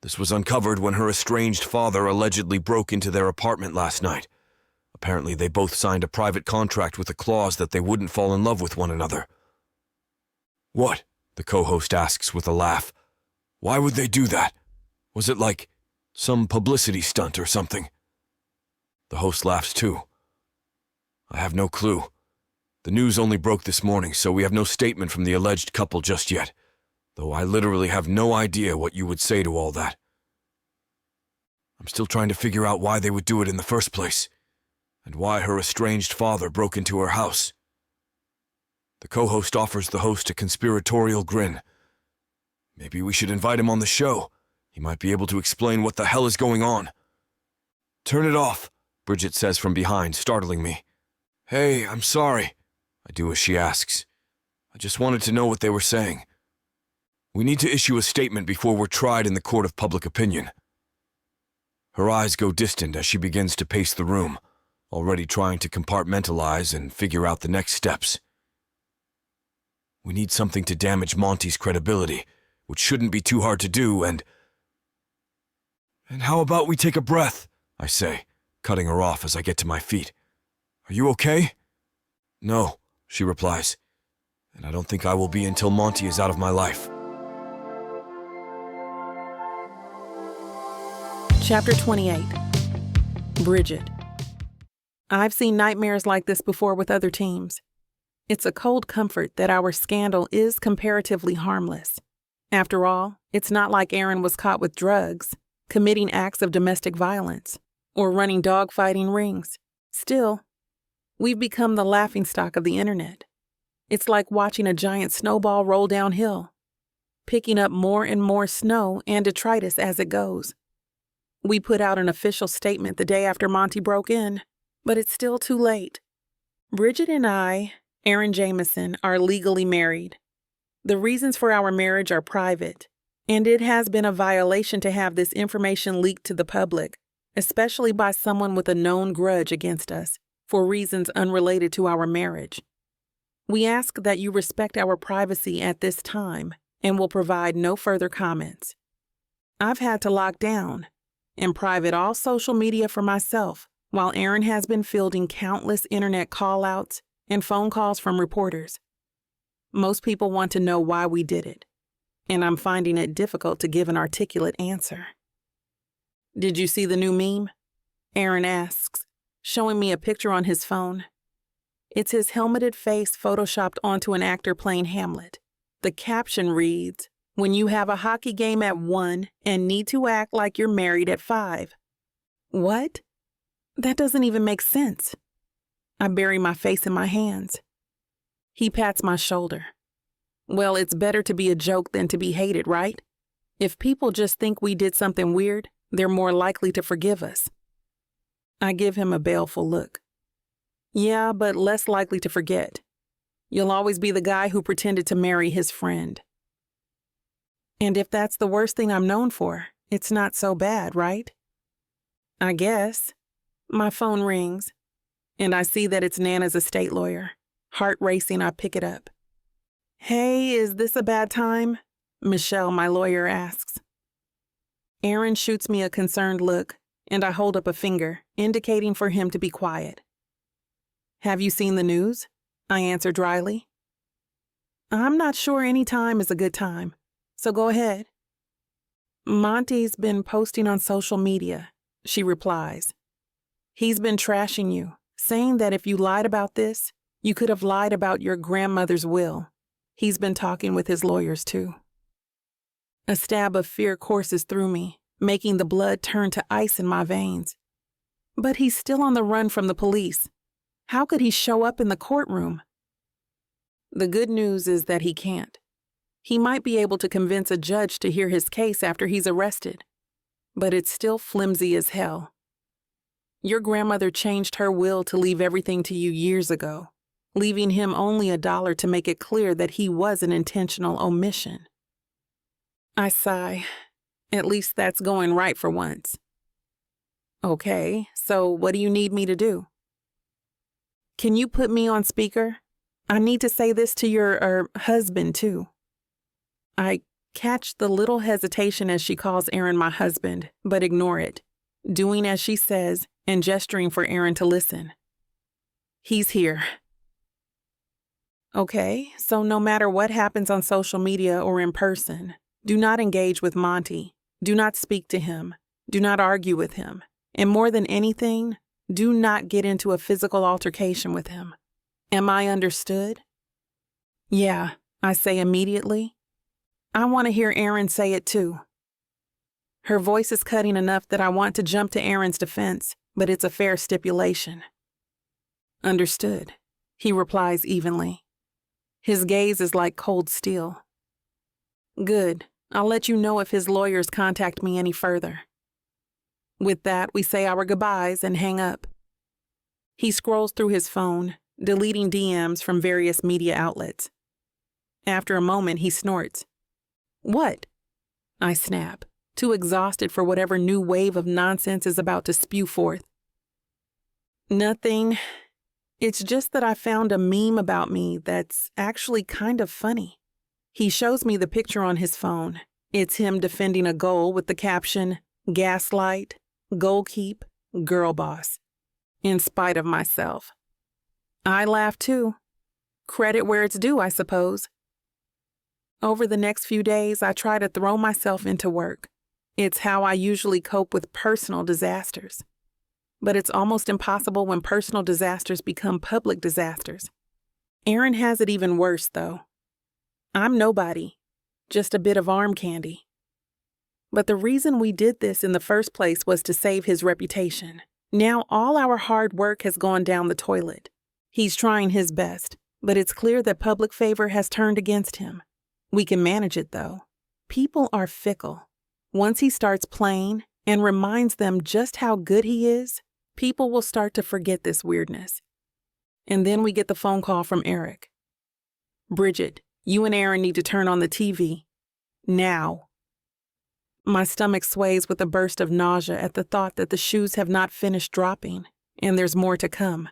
Speaker 1: This was uncovered when her estranged father allegedly broke into their apartment last night. Apparently, they both signed a private contract with a clause that they wouldn't fall in love with one another. What? The co-host asks with a laugh. Why would they do that? Was it like some publicity stunt or something? The host laughs too. I have no clue. The news only broke this morning, so we have no statement from the alleged couple just yet, though I literally have no idea what you would say to all that. I'm still trying to figure out why they would do it in the first place, and why her estranged father broke into her house. The co-host offers the host a conspiratorial grin. Maybe we should invite him on the show. He might be able to explain what the hell is going on. Turn it off, Bridget says from behind, startling me. Hey, I'm sorry. I do as she asks. I just wanted to know what they were saying. We need to issue a statement before we're tried in the court of public opinion. Her eyes go distant as she begins to pace the room, already trying to compartmentalize and figure out the next steps. We need something to damage Monty's credibility, which shouldn't be too hard to do, and how about we take a breath, I say, cutting her off as I get to my feet. Are you okay? No, she replies, and I don't think I will be until Monty is out of my life.
Speaker 2: Chapter 28. Bridget. I've seen nightmares like this before with other teams. It's a cold comfort that our scandal is comparatively harmless. After all, it's not like Aaron was caught with drugs, committing acts of domestic violence, or running dogfighting rings. Still, we've become the laughingstock of the internet. It's like watching a giant snowball roll downhill, picking up more and more snow and detritus as it goes. We put out an official statement the day after Monty broke in, but it's still too late. Bridget and I, Aaron Jameson, are legally married. The reasons for our marriage are private, and it has been a violation to have this information leaked to the public, especially by someone with a known grudge against us, for reasons unrelated to our marriage. We ask that you respect our privacy at this time and will provide no further comments. I've had to lock down and private all social media for myself, while Aaron has been fielding countless internet call-outs and phone calls from reporters. Most people want to know why we did it, and I'm finding it difficult to give an articulate answer. Did you see the new meme? Aaron asks, showing me a picture on his phone. It's his helmeted face photoshopped onto an actor playing Hamlet. The caption reads, "When you have a hockey game at 1 and need to act like you're married at 5. What? That doesn't even make sense. I bury my face in my hands. He pats my shoulder. Well, it's better to be a joke than to be hated, right? If people just think we did something weird, they're more likely to forgive us. I give him a baleful look. Yeah, but less likely to forget. You'll always be the guy who pretended to marry his friend. And if that's the worst thing I'm known for, it's not so bad, right? I guess. My phone rings, and I see that it's Nana's estate lawyer. Heart racing, I pick it up. Hey, is this a bad time? Michelle, my lawyer, asks. Aaron shoots me a concerned look, and I hold up a finger, indicating for him to be quiet. Have you seen the news? I answer dryly. I'm not sure any time is a good time, so go ahead. Monty's been posting on social media, she replies. He's been trashing you, saying that if you lied about this, you could have lied about your grandmother's will. He's been talking with his lawyers, too. A stab of fear courses through me, making the blood turn to ice in my veins. But he's still on the run from the police. How could he show up in the courtroom? The good news is that he can't. He might be able to convince a judge to hear his case after he's arrested, but it's still flimsy as hell. Your grandmother changed her will to leave everything to you years ago, leaving him only $1 to make it clear that he was an intentional omission. I sigh. At least that's going right for once. Okay, so what do you need me to do? Can you put me on speaker? I need to say this to your, husband, too. I catch the little hesitation as she calls Aaron my husband, but ignore it, doing as she says and gesturing for Aaron to listen. He's here. Okay, so no matter what happens on social media or in person, do not engage with Monty. Do not speak to him. Do not argue with him. And more than anything, do not get into a physical altercation with him. Am I understood? Yeah, I say immediately. I want to hear Aaron say it too. Her voice is cutting enough that I want to jump to Aaron's defense, but it's a fair stipulation. Understood, he replies evenly. His gaze is like cold steel. Good. I'll let you know if his lawyers contact me any further. With that, we say our goodbyes and hang up. He scrolls through his phone, deleting DMs from various media outlets. After a moment, he snorts. What? I snap, too exhausted for whatever new wave of nonsense is about to spew forth. Nothing. It's just that I found a meme about me that's actually kind of funny. He shows me the picture on his phone. It's him defending a goal with the caption, "Gaslight, goal keep, girl boss," in spite of myself. I laugh too. Credit where it's due, I suppose. Over the next few days, I try to throw myself into work. It's how I usually cope with personal disasters. But it's almost impossible when personal disasters become public disasters. Aaron has it even worse, though. I'm nobody, just a bit of arm candy. But the reason we did this in the first place was to save his reputation. Now all our hard work has gone down the toilet. He's trying his best, but it's clear that public favor has turned against him. We can manage it, though. People are fickle. Once he starts playing and reminds them just how good he is, people will start to forget this weirdness. And then we get the phone call from Eric. Bridget, you and Aaron need to turn on the TV. Now. My stomach sways with a burst of nausea at the thought that the shoes have not finished dropping, and there's more to come.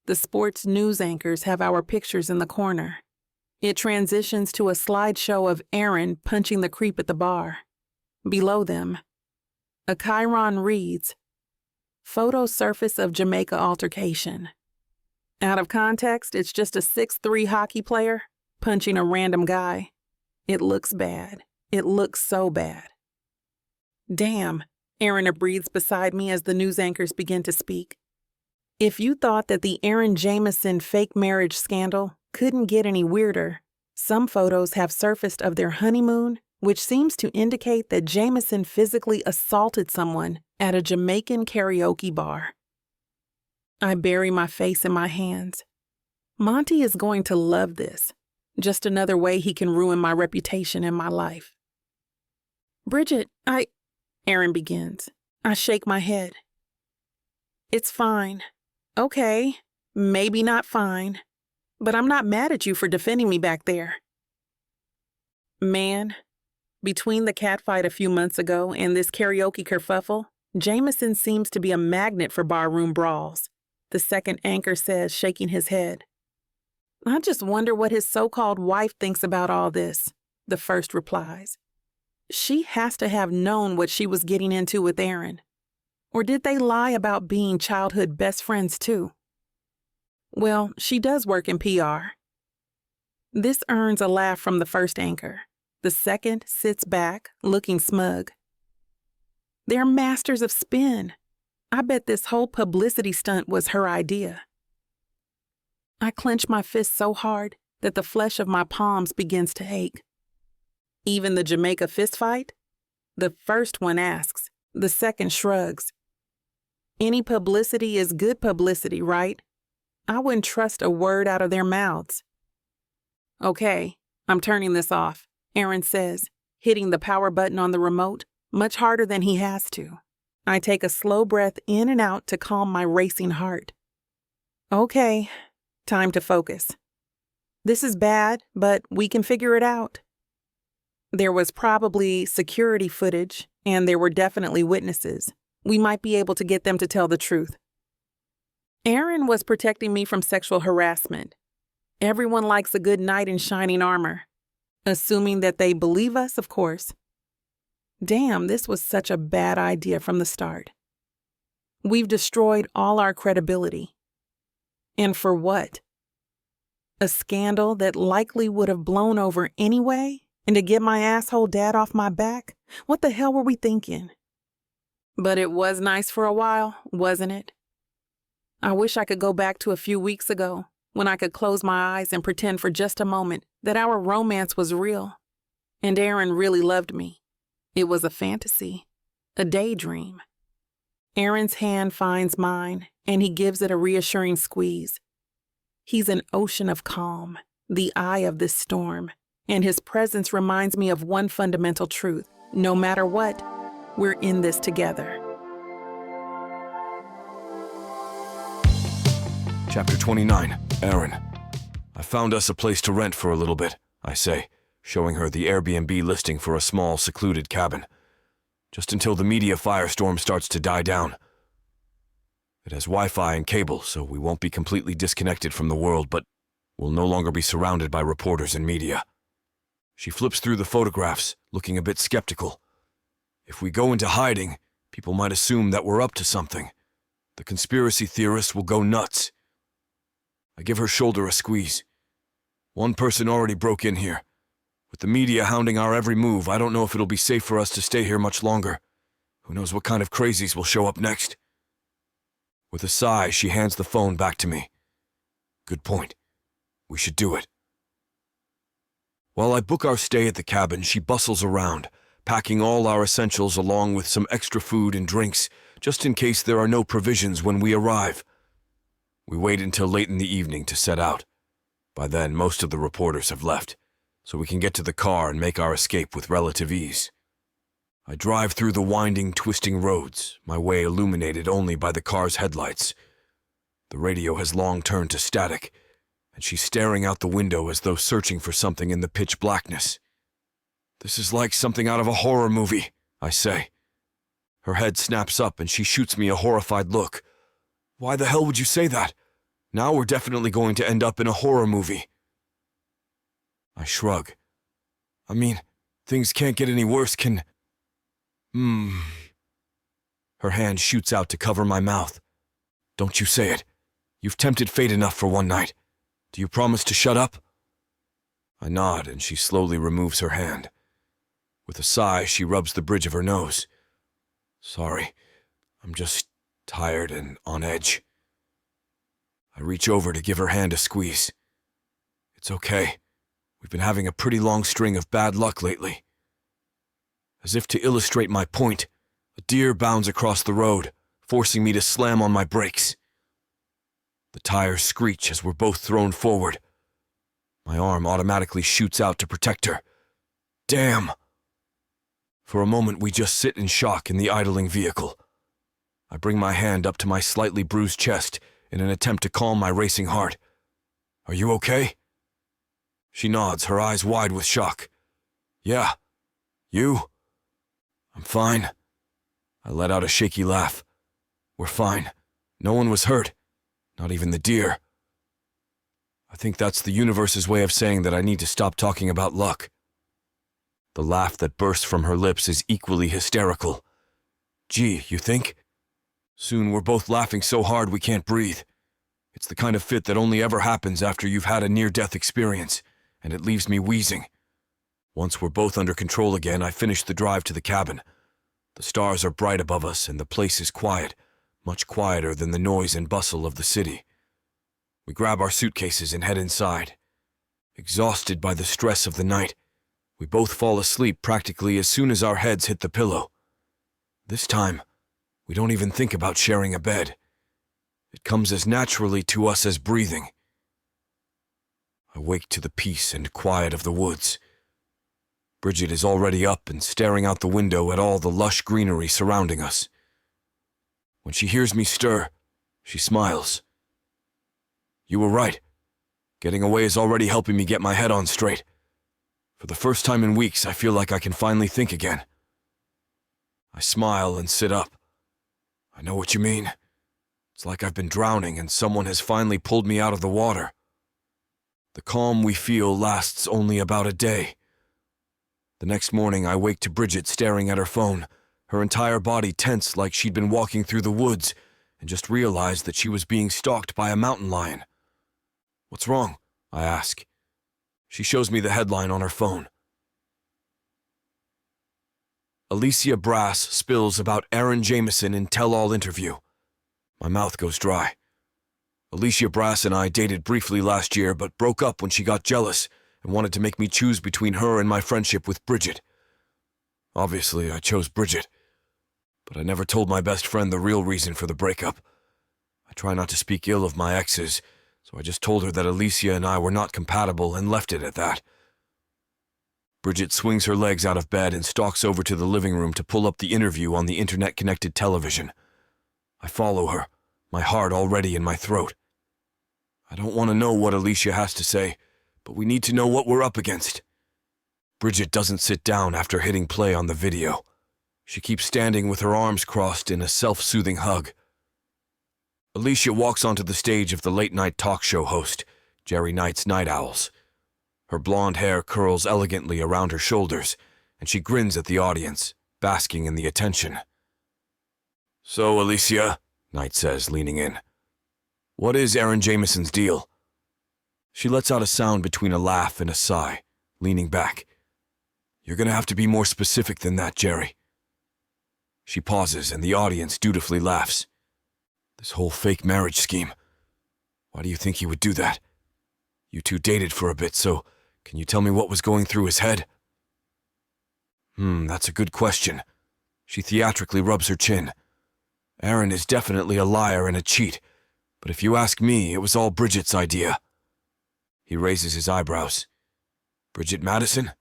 Speaker 2: The sports news anchors have our pictures in the corner. It transitions to a slideshow of Aaron punching the creep at the bar. Below them, a chyron reads, "Photo surface of Jamaica altercation." Out of context, it's just a 6'3" hockey player punching a random guy. It looks bad. It looks so bad. Damn, Aaron breathes beside me as the news anchors begin to speak. If you thought that the Aaron Jameson fake marriage scandal couldn't get any weirder, some photos have surfaced of their honeymoon, which seems to indicate that Jameson physically assaulted someone at a Jamaican karaoke bar. I bury my face in my hands. Monty is going to love this. Just another way he can ruin my reputation and my life. Bridget, Aaron begins. I shake my head. It's fine. Okay, maybe not fine. But I'm not mad at you for defending me back there. Man, between the catfight a few months ago and this karaoke kerfuffle, Jameson seems to be a magnet for barroom brawls, the second anchor says, shaking his head. I just wonder what his so-called wife thinks about all this, the first replies. She has to have known what she was getting into with Aaron. Or did they lie about being childhood best friends too? Well, she does work in PR. This earns a laugh from the first anchor. The second sits back, looking smug. They're masters of spin. I bet this whole publicity stunt was her idea. I clench my fist so hard that the flesh of my palms begins to ache. Even the Jamaica fist fight? The first one asks, the second shrugs. Any publicity is good publicity, right? I wouldn't trust a word out of their mouths. Okay, I'm turning this off, Aaron says, hitting the power button on the remote, much harder than he has to. I take a slow breath in and out to calm my racing heart. Okay, time to focus. This is bad, but we can figure it out. There was probably security footage, and there were definitely witnesses. We might be able to get them to tell the truth. Aaron was protecting me from sexual harassment. Everyone likes a good knight in shining armor. Assuming that they believe us, of course. Damn, this was such a bad idea from the start. We've destroyed all our credibility. And for what? A scandal that likely would have blown over anyway? And to get my asshole dad off my back? What the hell were we thinking? But it was nice for a while, wasn't it? I wish I could go back to a few weeks ago, when I could close my eyes and pretend for just a moment that our romance was real, and Aaron really loved me. It was a fantasy, a daydream. Aaron's hand finds mine, and he gives it a reassuring squeeze. He's an ocean of calm, the eye of this storm, and his presence reminds me of one fundamental truth. No matter what, we're in this together.
Speaker 1: Chapter 29, Aaron. I found us a place to rent for a little bit, I say, showing her the Airbnb listing for a small, secluded cabin. Just until the media firestorm starts to die down. It has Wi-Fi and cable, so we won't be completely disconnected from the world, but we'll no longer be surrounded by reporters and media. She flips through the photographs, looking a bit skeptical. If we go into hiding, people might assume that we're up to something. The conspiracy theorists will go nuts. I give her shoulder a squeeze. One person already broke in here. With the media hounding our every move, I don't know if it'll be safe for us to stay here much longer. Who knows what kind of crazies will show up next? With a sigh, she hands the phone back to me. Good point. We should do it. While I book our stay at the cabin, she bustles around, packing all our essentials along with some extra food and drinks, just in case there are no provisions when we arrive. We wait until late in the evening to set out. By then, most of the reporters have left, so we can get to the car and make our escape with relative ease. I drive through the winding, twisting roads, my way illuminated only by the car's headlights. The radio has long turned to static, and she's staring out the window as though searching for something in the pitch blackness. This is like something out of a horror movie, I say. Her head snaps up and she shoots me a horrified look. Why the hell would you say that? Now we're definitely going to end up in a horror movie. I shrug. I mean, things can't get any worse, can... Her hand shoots out to cover my mouth. Don't you say it. You've tempted fate enough for one night. Do you promise to shut up? I nod and she slowly removes her hand. With a sigh, she rubs the bridge of her nose. Sorry, I'm just tired and on edge. I reach over to give her hand a squeeze. It's okay. We've been having a pretty long string of bad luck lately. As if to illustrate my point, a deer bounds across the road, forcing me to slam on my brakes. The tires screech as we're both thrown forward. My arm automatically shoots out to protect her. Damn! For a moment, we just sit in shock in the idling vehicle. I bring my hand up to my slightly bruised chest in an attempt to calm my racing heart. Are you okay? She nods, her eyes wide with shock. Yeah. You? I'm fine. I let out a shaky laugh. We're fine. No one was hurt. Not even the deer. I think that's the universe's way of saying that I need to stop talking about luck. The laugh that bursts from her lips is equally hysterical. Gee, you think? Soon we're both laughing so hard we can't breathe. It's the kind of fit that only ever happens after you've had a near-death experience, and it leaves me wheezing. Once we're both under control again, I finish the drive to the cabin. The stars are bright above us, and the place is quiet, much quieter than the noise and bustle of the city. We grab our suitcases and head inside. Exhausted by the stress of the night, we both fall asleep practically as soon as our heads hit the pillow. This time, we don't even think about sharing a bed. It comes as naturally to us as breathing. I wake to the peace and quiet of the woods. Bridget is already up and staring out the window at all the lush greenery surrounding us. When she hears me stir, she smiles. You were right. Getting away is already helping me get my head on straight. For the first time in weeks, I feel like I can finally think again. I smile and sit up. I know what you mean. It's like I've been drowning and someone has finally pulled me out of the water. The calm we feel lasts only about a day. The next morning, I wake to Bridget staring at her phone, her entire body tense like she'd been walking through the woods, and just realized that she was being stalked by a mountain lion. What's wrong? I ask. She shows me the headline on her phone. Alicia Brass spills about Aaron Jameson in tell-all interview. My mouth goes dry. Alicia Brass and I dated briefly last year, but broke up when she got jealous and wanted to make me choose between her and my friendship with Bridget. Obviously, I chose Bridget, but I never told my best friend the real reason for the breakup. I try not to speak ill of my exes, so I just told her that Alicia and I were not compatible and left it at that. Bridget swings her legs out of bed and stalks over to the living room to pull up the interview on the internet-connected television. I follow her, my heart already in my throat. I don't want to know what Alicia has to say, but we need to know what we're up against. Bridget doesn't sit down after hitting play on the video. She keeps standing with her arms crossed in a self-soothing hug. Alicia walks onto the stage of the late-night talk show host, Jerry Knight's Night Owls. Her blonde hair curls elegantly around her shoulders, and she grins at the audience, basking in the attention. So, Alicia, Knight says, leaning in. What is Aaron Jameson's deal? She lets out a sound between a laugh and a sigh, leaning back. You're gonna have to be more specific than that, Jerry. She pauses, and the audience dutifully laughs. This whole fake marriage scheme. Why do you think he would do that? You two dated for a bit, so can you tell me what was going through his head? That's a good question. She theatrically rubs her chin. Aaron is definitely a liar and a cheat, but if you ask me, it was all Bridget's idea. He raises his eyebrows. Bridget Madison?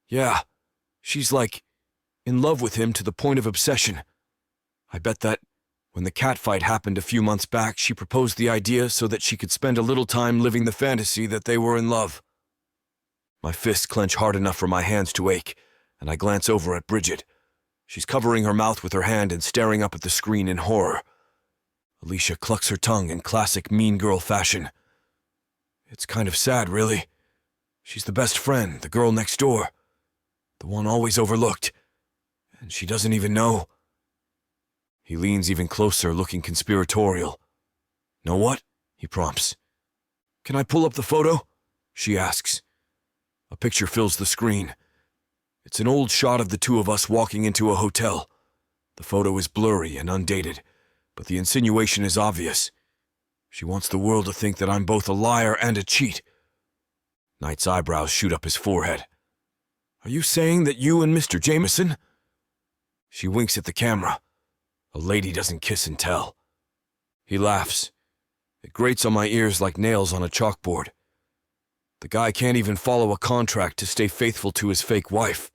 Speaker 1: Yeah, she's like, in love with him to the point of obsession. I bet that when the cat fight happened a few months back, she proposed the idea so that she could spend a little time living the fantasy that they were in love. My fists clench hard enough for my hands to ache, and I glance over at Bridget. She's covering her mouth with her hand and staring up at the screen in horror. Alicia clucks her tongue in classic mean girl fashion. It's kind of sad, really. She's the best friend, the girl next door. The one always overlooked. And she doesn't even know. He leans even closer, looking conspiratorial. Know what? He prompts. Can I pull up the photo? She asks. A picture fills the screen. It's an old shot of the two of us walking into a hotel. The photo is blurry and undated, but the insinuation is obvious. She wants the world to think that I'm both a liar and a cheat. Knight's eyebrows shoot up his forehead. Are you saying that you and Mr. Jameson? She winks at the camera. A lady doesn't kiss and tell. He laughs. It grates on my ears like nails on a chalkboard. The guy can't even follow a contract to stay faithful to his fake wife.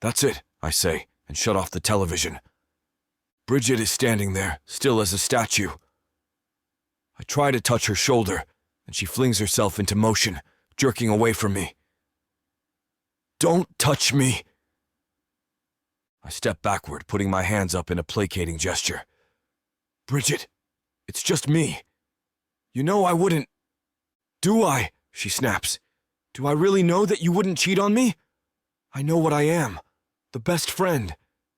Speaker 1: That's it, I say, and shut off the television. Bridget is standing there, still as a statue. I try to touch her shoulder, and she flings herself into motion, jerking away from me. Don't touch me. I step backward, putting my hands up in a placating gesture. Bridget, it's just me. You know I wouldn't. Do I? She snaps. Do I really know that you wouldn't cheat on me? I know what I am. The best friend.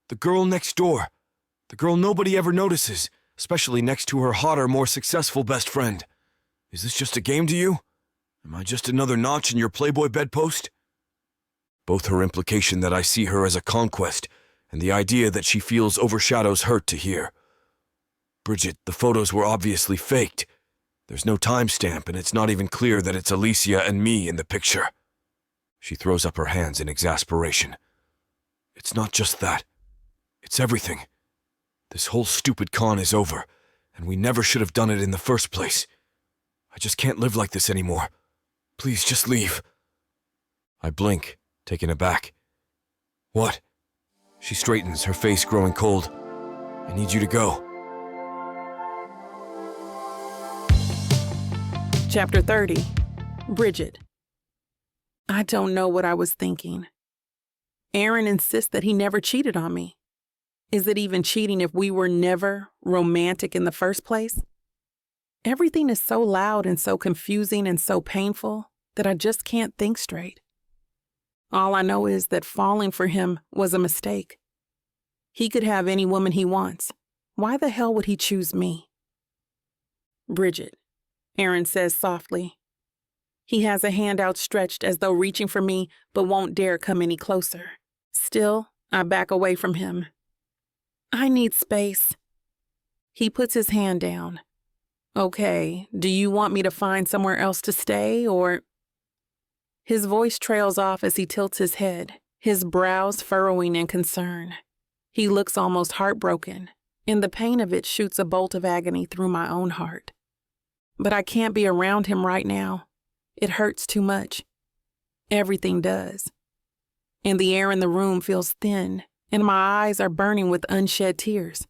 Speaker 1: The girl next door. The girl nobody ever notices, especially next to her hotter, more successful best friend. Is this just a game to you? Am I just another notch in your Playboy bedpost? Both her implication that I see her as a conquest and the idea that she feels overshadows hurt to hear. Bridget, the photos were obviously faked. There's no timestamp, and it's not even clear that it's Alicia and me in the picture. She throws up her hands in exasperation. It's not just that. It's everything. This whole stupid con is over, and we never should have done it in the first place. I just can't live like this anymore. Please, just leave. I blink, taken aback. What? She straightens, her face growing cold. I need you to go.
Speaker 2: Chapter 30. Bridget. I don't know what I was thinking. Aaron insists that he never cheated on me. Is it even cheating if we were never romantic in the first place? Everything is so loud and so confusing and so painful that I just can't think straight. All I know is that falling for him was a mistake. He could have any woman he wants. Why the hell would he choose me? Bridget, Aaron says softly. He has a hand outstretched as though reaching for me, but won't dare come any closer. Still, I back away from him. I need space. He puts his hand down. Okay, do you want me to find somewhere else to stay, or... His voice trails off as he tilts his head, his brows furrowing in concern. He looks almost heartbroken, and the pain of it shoots a bolt of agony through my own heart. But I can't be around him right now. It hurts too much. Everything does. And the air in the room feels thin, and my eyes are burning with unshed tears.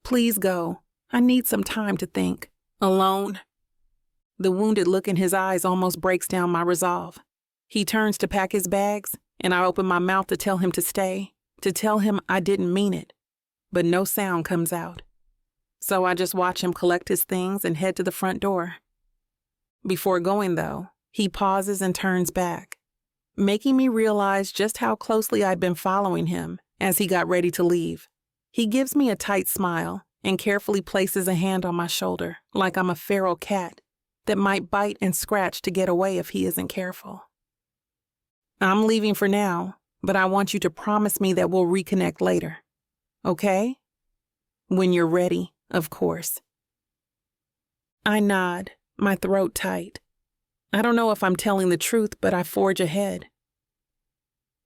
Speaker 2: Please go. I need some time to think. Alone. The wounded look in his eyes almost breaks down my resolve. He turns to pack his bags, and I open my mouth to tell him to stay, to tell him I didn't mean it, but no sound comes out. So I just watch him collect his things and head to the front door. Before going, though, he pauses and turns back, making me realize just how closely I'd been following him as he got ready to leave. He gives me a tight smile and carefully places a hand on my shoulder like I'm a feral cat that might bite and scratch to get away if he isn't careful. I'm leaving for now, but I want you to promise me that we'll reconnect later. Okay? When you're ready, of course. I nod, my throat tight. I don't know if I'm telling the truth, but I forge ahead.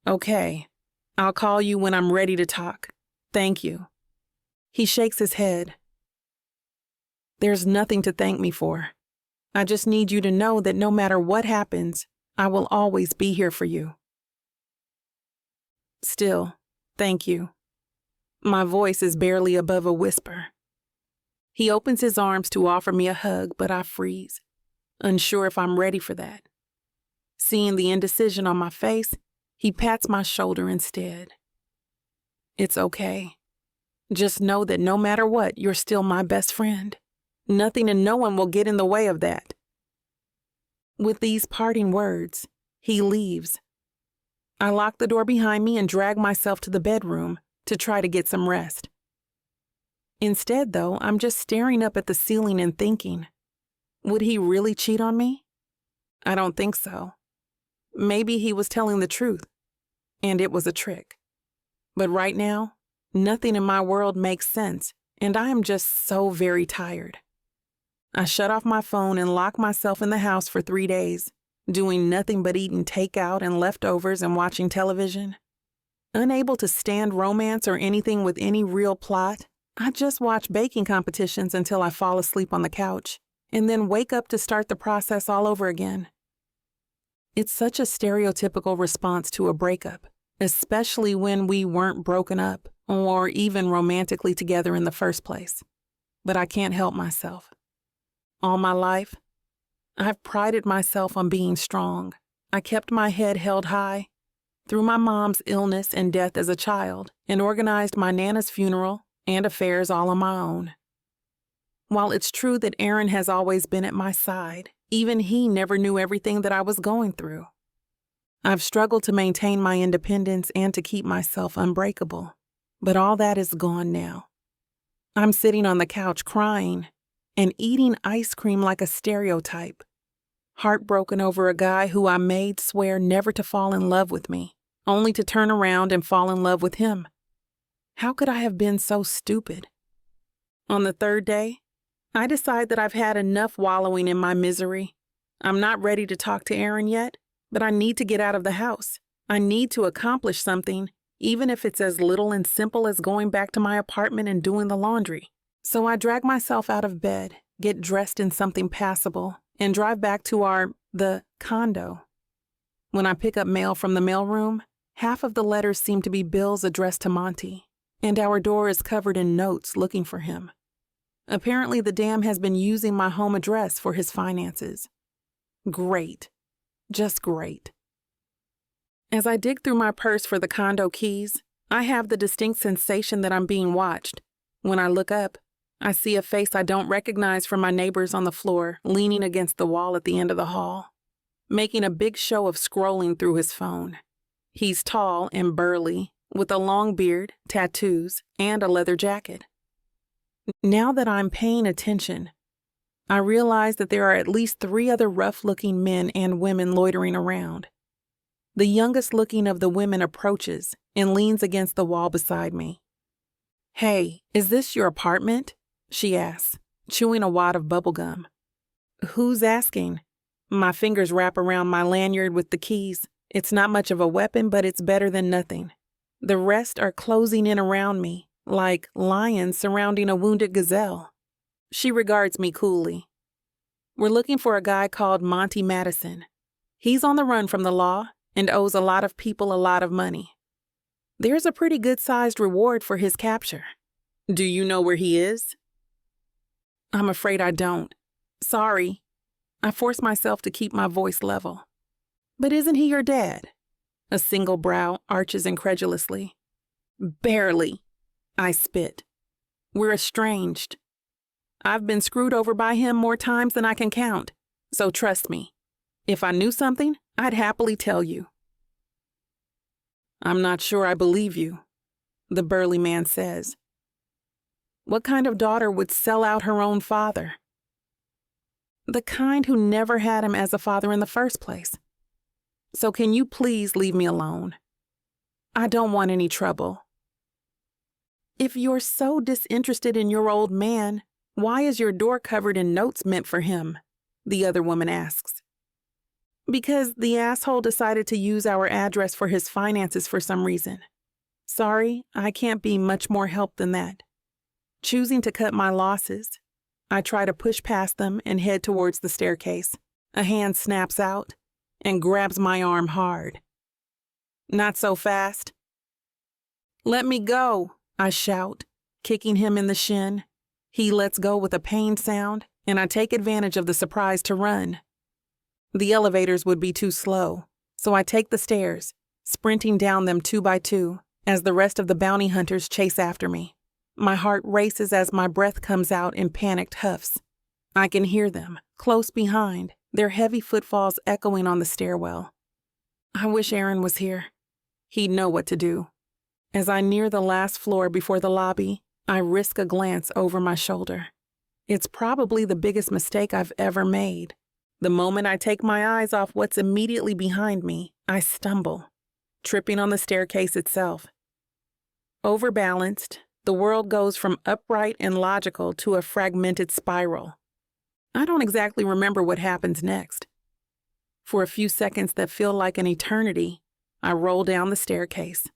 Speaker 2: Okay, I'll call you when I'm ready to talk. Thank you. He shakes his head. There's nothing to thank me for. I just need you to know that no matter what happens, I will always be here for you. Still, thank you. My voice is barely above a whisper. He opens his arms to offer me a hug, but I freeze, unsure if I'm ready for that. Seeing the indecision on my face, he pats my shoulder instead. It's okay. Just know that no matter what, you're still my best friend. Nothing and no one will get in the way of that. With these parting words, he leaves. I lock the door behind me and drag myself to the bedroom to try to get some rest. Instead, though, I'm just staring up at the ceiling and thinking, would he really cheat on me? I don't think so. Maybe he was telling the truth, and it was a trick. But right now, nothing in my world makes sense, and I am just so very tired. I shut off my phone and lock myself in the house for 3 days, doing nothing but eating takeout and leftovers and watching television. Unable to stand romance or anything with any real plot, I just watch baking competitions until I fall asleep on the couch, and then wake up to start the process all over again. It's such a stereotypical response to a breakup, especially when we weren't broken up or even romantically together in the first place. But I can't help myself. All my life, I've prided myself on being strong, I kept my head held high through my mom's illness and death as a child and organized my Nana's funeral and affairs all on my own. While it's true that Aaron has always been at my side, even he never knew everything that I was going through. I've struggled to maintain my independence and to keep myself unbreakable, but all that is gone now. I'm sitting on the couch crying and eating ice cream like a stereotype, heartbroken over a guy who I made swear never to fall in love with me, only to turn around and fall in love with him. How could I have been so stupid? On the third day, I decide that I've had enough wallowing in my misery. I'm not ready to talk to Aaron yet, but I need to get out of the house. I need to accomplish something, even if it's as little and simple as going back to my apartment and doing the laundry. So I drag myself out of bed, get dressed in something passable, and drive back to the condo. When I pick up mail from the mailroom, half of the letters seem to be bills addressed to Monty, and our door is covered in notes looking for him. Apparently, the dam has been using my home address for his finances. Great. Just great. As I dig through my purse for the condo keys, I have the distinct sensation that I'm being watched. When I look up, I see a face I don't recognize from my neighbors on the floor, leaning against the wall at the end of the hall, making a big show of scrolling through his phone. He's tall and burly, with a long beard, tattoos, and a leather jacket. Now that I'm paying attention, I realize that there are at least 3 other rough-looking men and women loitering around. The youngest-looking of the women approaches and leans against the wall beside me. "Hey, is this your apartment?" she asks, chewing a wad of bubble gum. "Who's asking?" My fingers wrap around my lanyard with the keys. It's not much of a weapon, but it's better than nothing. The rest are closing in around me, like lions surrounding a wounded gazelle. She regards me coolly. "We're looking for a guy called Monty Madison. He's on the run from the law and owes a lot of people a lot of money. There's a pretty good-sized reward for his capture. Do you know where he is?" I'm afraid I don't. Sorry. I force myself to keep my voice level. "But isn't he your dad?" A single brow arches incredulously. "Barely," I spit. "We're estranged. I've been screwed over by him more times than I can count, so trust me. If I knew something, I'd happily tell you." "I'm not sure I believe you," the burly man says. "What kind of daughter would sell out her own father?" "The kind who never had him as a father in the first place. So can you please leave me alone? I don't want any trouble." "If you're so disinterested in your old man, why is your door covered in notes meant for him?" the other woman asks. "Because the asshole decided to use our address for his finances for some reason. Sorry, I can't be much more help than that." Choosing to cut my losses, I try to push past them and head towards the staircase. A hand snaps out and grabs my arm hard. "Not so fast." "Let me go," I shout, kicking him in the shin. He lets go with a pained sound, and I take advantage of the surprise to run. The elevators would be too slow, so I take the stairs, sprinting down them 2 by 2, as the rest of the bounty hunters chase after me. My heart races as my breath comes out in panicked huffs. I can hear them, close behind, their heavy footfalls echoing on the stairwell. I wish Aaron was here. He'd know what to do. As I near the last floor before the lobby, I risk a glance over my shoulder. It's probably the biggest mistake I've ever made. The moment I take my eyes off what's immediately behind me, I stumble, tripping on the staircase itself. Overbalanced, the world goes from upright and logical to a fragmented spiral. I don't exactly remember what happens next. For a few seconds that feel like an eternity, I roll down the staircase.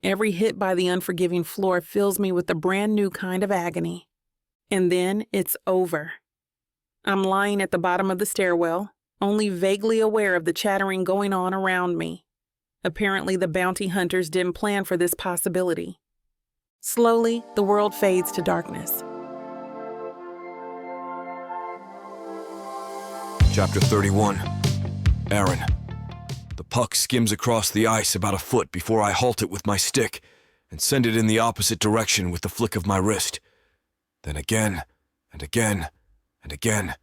Speaker 2: Every hit by the unforgiving floor fills me with a brand new kind of agony. And then it's over. I'm lying at the bottom of the stairwell, only vaguely aware of the chattering going on around me. Apparently, the bounty hunters didn't plan for this possibility. Slowly, the world fades to darkness.
Speaker 1: Chapter 31. Aaron. The puck skims across the ice about a foot before I halt it with my stick and send it in the opposite direction with the flick of my wrist. Then again, and again, and again.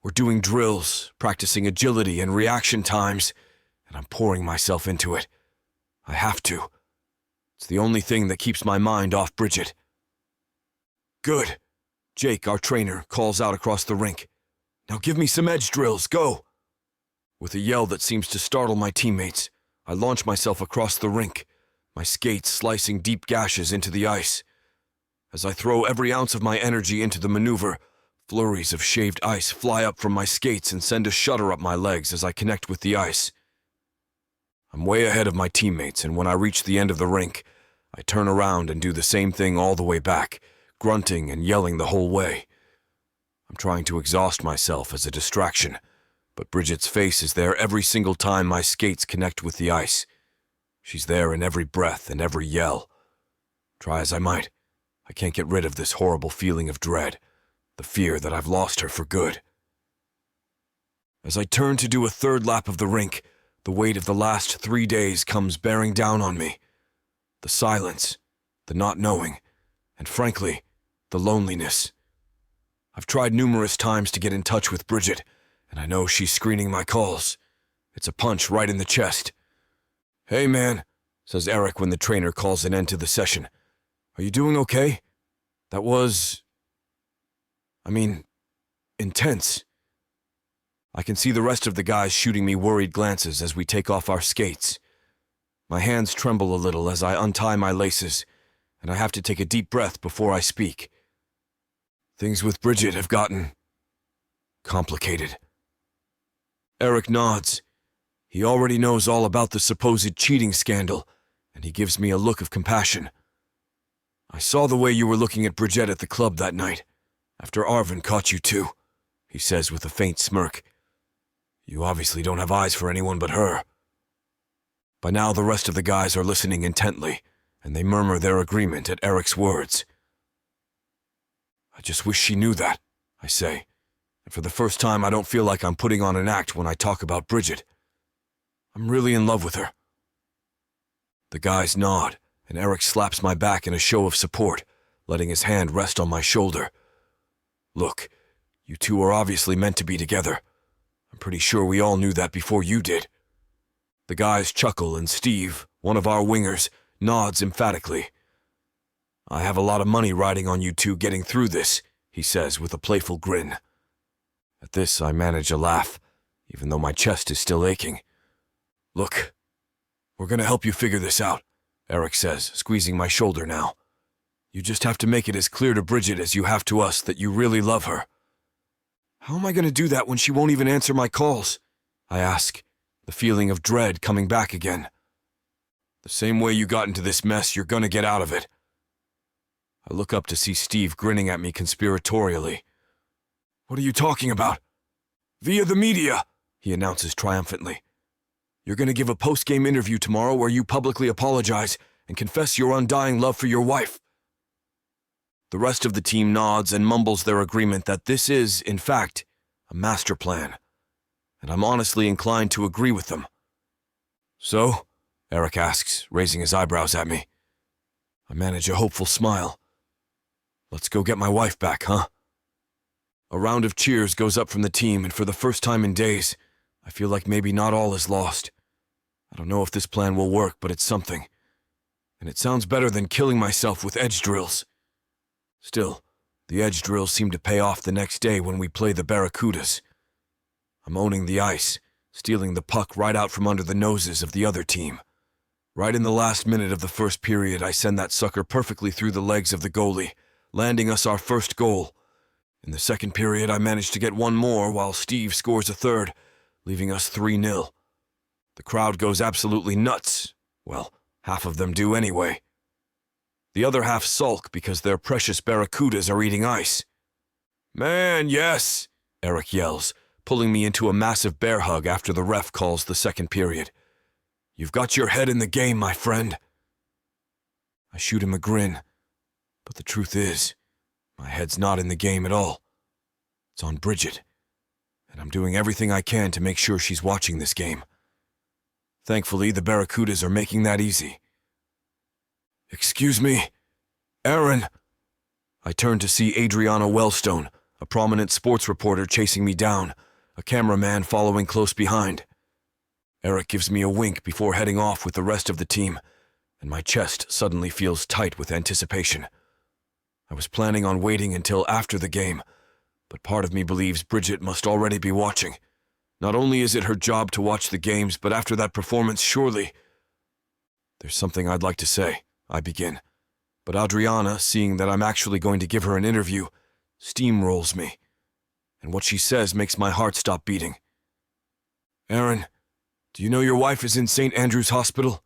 Speaker 1: We're doing drills, practicing agility and reaction times, and I'm pouring myself into it. I have to. It's the only thing that keeps my mind off Bridget. Good. Jake, our trainer, calls out across the rink. Now give me some edge drills, go! With a yell that seems to startle my teammates, I launch myself across the rink, my skates slicing deep gashes into the ice. As I throw every ounce of my energy into the maneuver, flurries of shaved ice fly up from my skates and send a shudder up my legs as I connect with the ice. I'm way ahead of my teammates, and when I reach the end of the rink, I turn around and do the same thing all the way back, grunting and yelling the whole way. I'm trying to exhaust myself as a distraction, but Bridget's face is there every single time my skates connect with the ice. She's there in every breath and every yell. Try as I might, I can't get rid of this horrible feeling of dread, the fear that I've lost her for good. As I turn to do a third lap of the rink, the weight of the last 3 days comes bearing down on me. The silence, the not knowing, and frankly, the loneliness. I've tried numerous times to get in touch with Bridget, and I know she's screening my calls. It's a punch right in the chest. "Hey, man," says Eric when the trainer calls an end to the session. "Are you doing okay? That was... intense." I can see the rest of the guys shooting me worried glances as we take off our skates. My hands tremble a little as I untie my laces, and I have to take a deep breath before I speak. Things with Bridget have gotten... complicated. Eric nods. He already knows all about the supposed cheating scandal, and he gives me a look of compassion. "I saw the way you were looking at Bridget at the club that night, after Arvin caught you two," he says with a faint smirk. "You obviously don't have eyes for anyone but her." By now the rest of the guys are listening intently, and they murmur their agreement at Eric's words. "I just wish she knew that," I say, and for the first time I don't feel like I'm putting on an act when I talk about Bridget. I'm really in love with her. The guys nod, and Eric slaps my back in a show of support, letting his hand rest on my shoulder. "Look, you two are obviously meant to be together. I'm pretty sure we all knew that before you did." The guys chuckle, and Steve, one of our wingers, nods emphatically. "I have a lot of money riding on you two getting through this," he says with a playful grin. At this, I manage a laugh, even though my chest is still aching. "Look, we're gonna help you figure this out," Eric says, squeezing my shoulder now. "You just have to make it as clear to Bridget as you have to us that you really love her." "How am I gonna do that when she won't even answer my calls?" I ask, the feeling of dread coming back again. "The same way you got into this mess, you're gonna get out of it." I look up to see Steve grinning at me conspiratorially. "What are you talking about?" "Via the media," he announces triumphantly. "You're gonna give a post-game interview tomorrow where you publicly apologize and confess your undying love for your wife." The rest of the team nods and mumbles their agreement that this is, in fact, a master plan, and I'm honestly inclined to agree with them. "So?" Eric asks, raising his eyebrows at me. I manage a hopeful smile. "Let's go get my wife back, huh?" A round of cheers goes up from the team, and for the first time in days, I feel like maybe not all is lost. I don't know if this plan will work, but it's something. And it sounds better than killing myself with edge drills. Still, the edge drills seem to pay off the next day when we play the Barracudas. I'm owning the ice, stealing the puck right out from under the noses of the other team. Right in the last minute of the first period, I send that sucker perfectly through the legs of the goalie, landing us our first goal. In the second period, I manage to get one more while Steve scores a third, leaving us 3-0. The crowd goes absolutely nuts. Well, half of them do anyway. The other half sulk because their precious Barracudas are eating ice. "Man, yes!" Eric yells, pulling me into a massive bear hug after the ref calls the second period. "You've got your head in the game, my friend." I shoot him a grin, but the truth is, my head's not in the game at all. It's on Bridget, and I'm doing everything I can to make sure she's watching this game. Thankfully, the Barracudas are making that easy. Excuse me, Aaron. I turn to see Adriana Wellstone, a prominent sports reporter chasing me down, a cameraman following close behind. Eric gives me a wink before heading off with the rest of the team, and my chest suddenly feels tight with anticipation. I was planning on waiting until after the game, but part of me believes Bridget must already be watching. Not only is it her job to watch the games, but after that performance, surely... There's something I'd like to say, I begin. But Adriana, seeing that I'm actually going to give her an interview, steamrolls me. And what she says makes my heart stop beating. Aaron, do you know your wife is in St. Andrew's Hospital?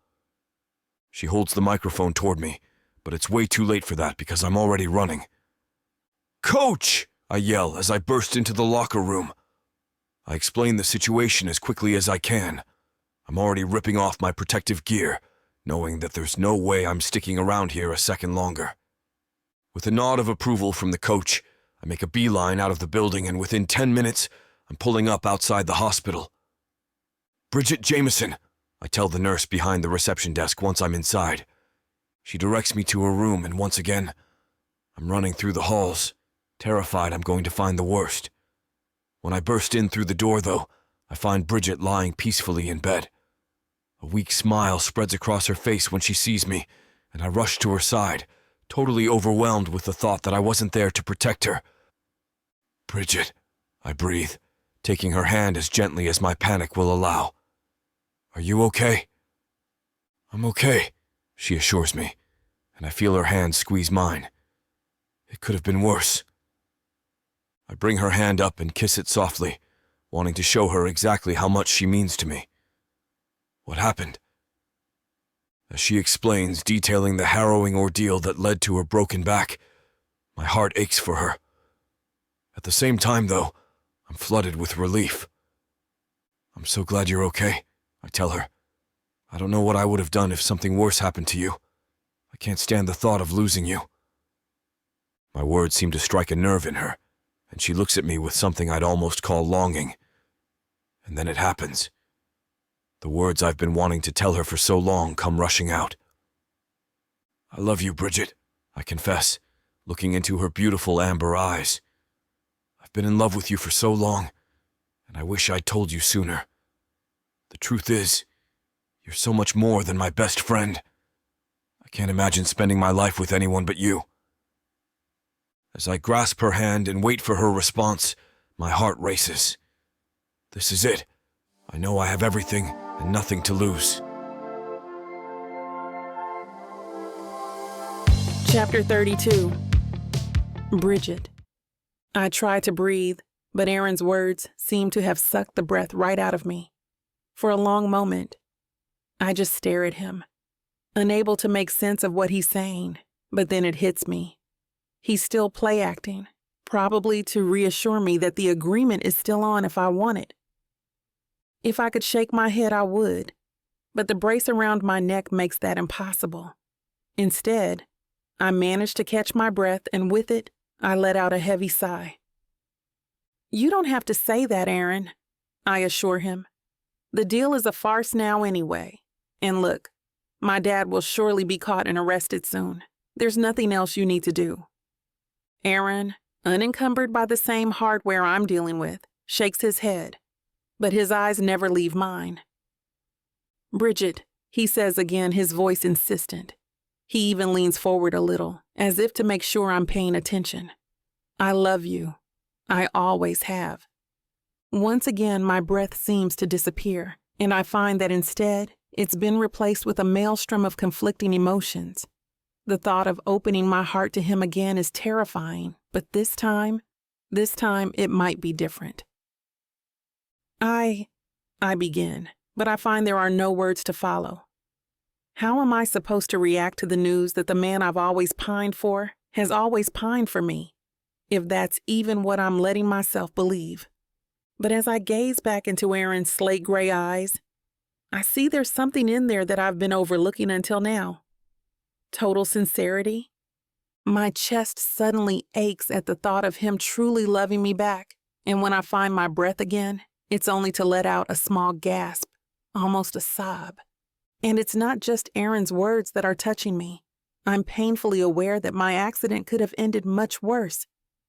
Speaker 1: She holds the microphone toward me, but it's way too late for that because I'm already running. Coach! I yell as I burst into the locker room. I explain the situation as quickly as I can. I'm already ripping off my protective gear, knowing that there's no way I'm sticking around here a second longer. With a nod of approval from the coach, I make a beeline out of the building, and within 10 minutes, I'm pulling up outside the hospital. Bridget Jameson, I tell the nurse behind the reception desk once I'm inside. She directs me to her room, and once again, I'm running through the halls, terrified I'm going to find the worst. When I burst in through the door, though, I find Bridget lying peacefully in bed. A weak smile spreads across her face when she sees me, and I rush to her side, totally overwhelmed with the thought that I wasn't there to protect her. Bridget, I breathe, taking her hand as gently as my panic will allow. Are you okay? I'm okay, she assures me, and I feel her hand squeeze mine. It could have been worse. I bring her hand up and kiss it softly, wanting to show her exactly how much she means to me. What happened? As she explains, detailing the harrowing ordeal that led to her broken back, my heart aches for her. At the same time, though, I'm flooded with relief. I'm so glad you're okay, I tell her. I don't know what I would have done if something worse happened to you. I can't stand the thought of losing you. My words seem to strike a nerve in her, and she looks at me with something I'd almost call longing. And then it happens. The words I've been wanting to tell her for so long come rushing out. I love you, Bridget, I confess, looking into her beautiful amber eyes. I've been in love with you for so long, and I wish I'd told you sooner. The truth is, you're so much more than my best friend. I can't imagine spending my life with anyone but you. As I grasp her hand and wait for her response, my heart races. This is it. I know I have everything and nothing to lose.
Speaker 2: Chapter 32. Bridget. I try to breathe, but Aaron's words seem to have sucked the breath right out of me. For a long moment, I just stare at him, unable to make sense of what he's saying, but then it hits me. He's still play acting, probably to reassure me that the agreement is still on if I want it. If I could shake my head, I would, but the brace around my neck makes that impossible. Instead, I manage to catch my breath, and with it, I let out a heavy sigh. You don't have to say that, Aaron, I assure him. The deal is a farce now anyway. And look, my dad will surely be caught and arrested soon. There's nothing else you need to do. Aaron, unencumbered by the same hardware I'm dealing with, shakes his head, but his eyes never leave mine. Bridget, he says again, his voice insistent. He even leans forward a little, as if to make sure I'm paying attention. I love you. I always have. Once again, my breath seems to disappear, and I find that instead, it's been replaced with a maelstrom of conflicting emotions. The thought of opening my heart to him again is terrifying, but this time it might be different. I begin, but I find there are no words to follow. How am I supposed to react to the news that the man I've always pined for has always pined for me, if that's even what I'm letting myself believe? But as I gaze back into Aaron's slate gray eyes, I see there's something in there that I've been overlooking until now. Total sincerity. My chest suddenly aches at the thought of him truly loving me back, and when I find my breath again, it's only to let out a small gasp. almost a sob. And it's not just Aaron's words that are touching me. I'm painfully aware that my accident could have ended much worse.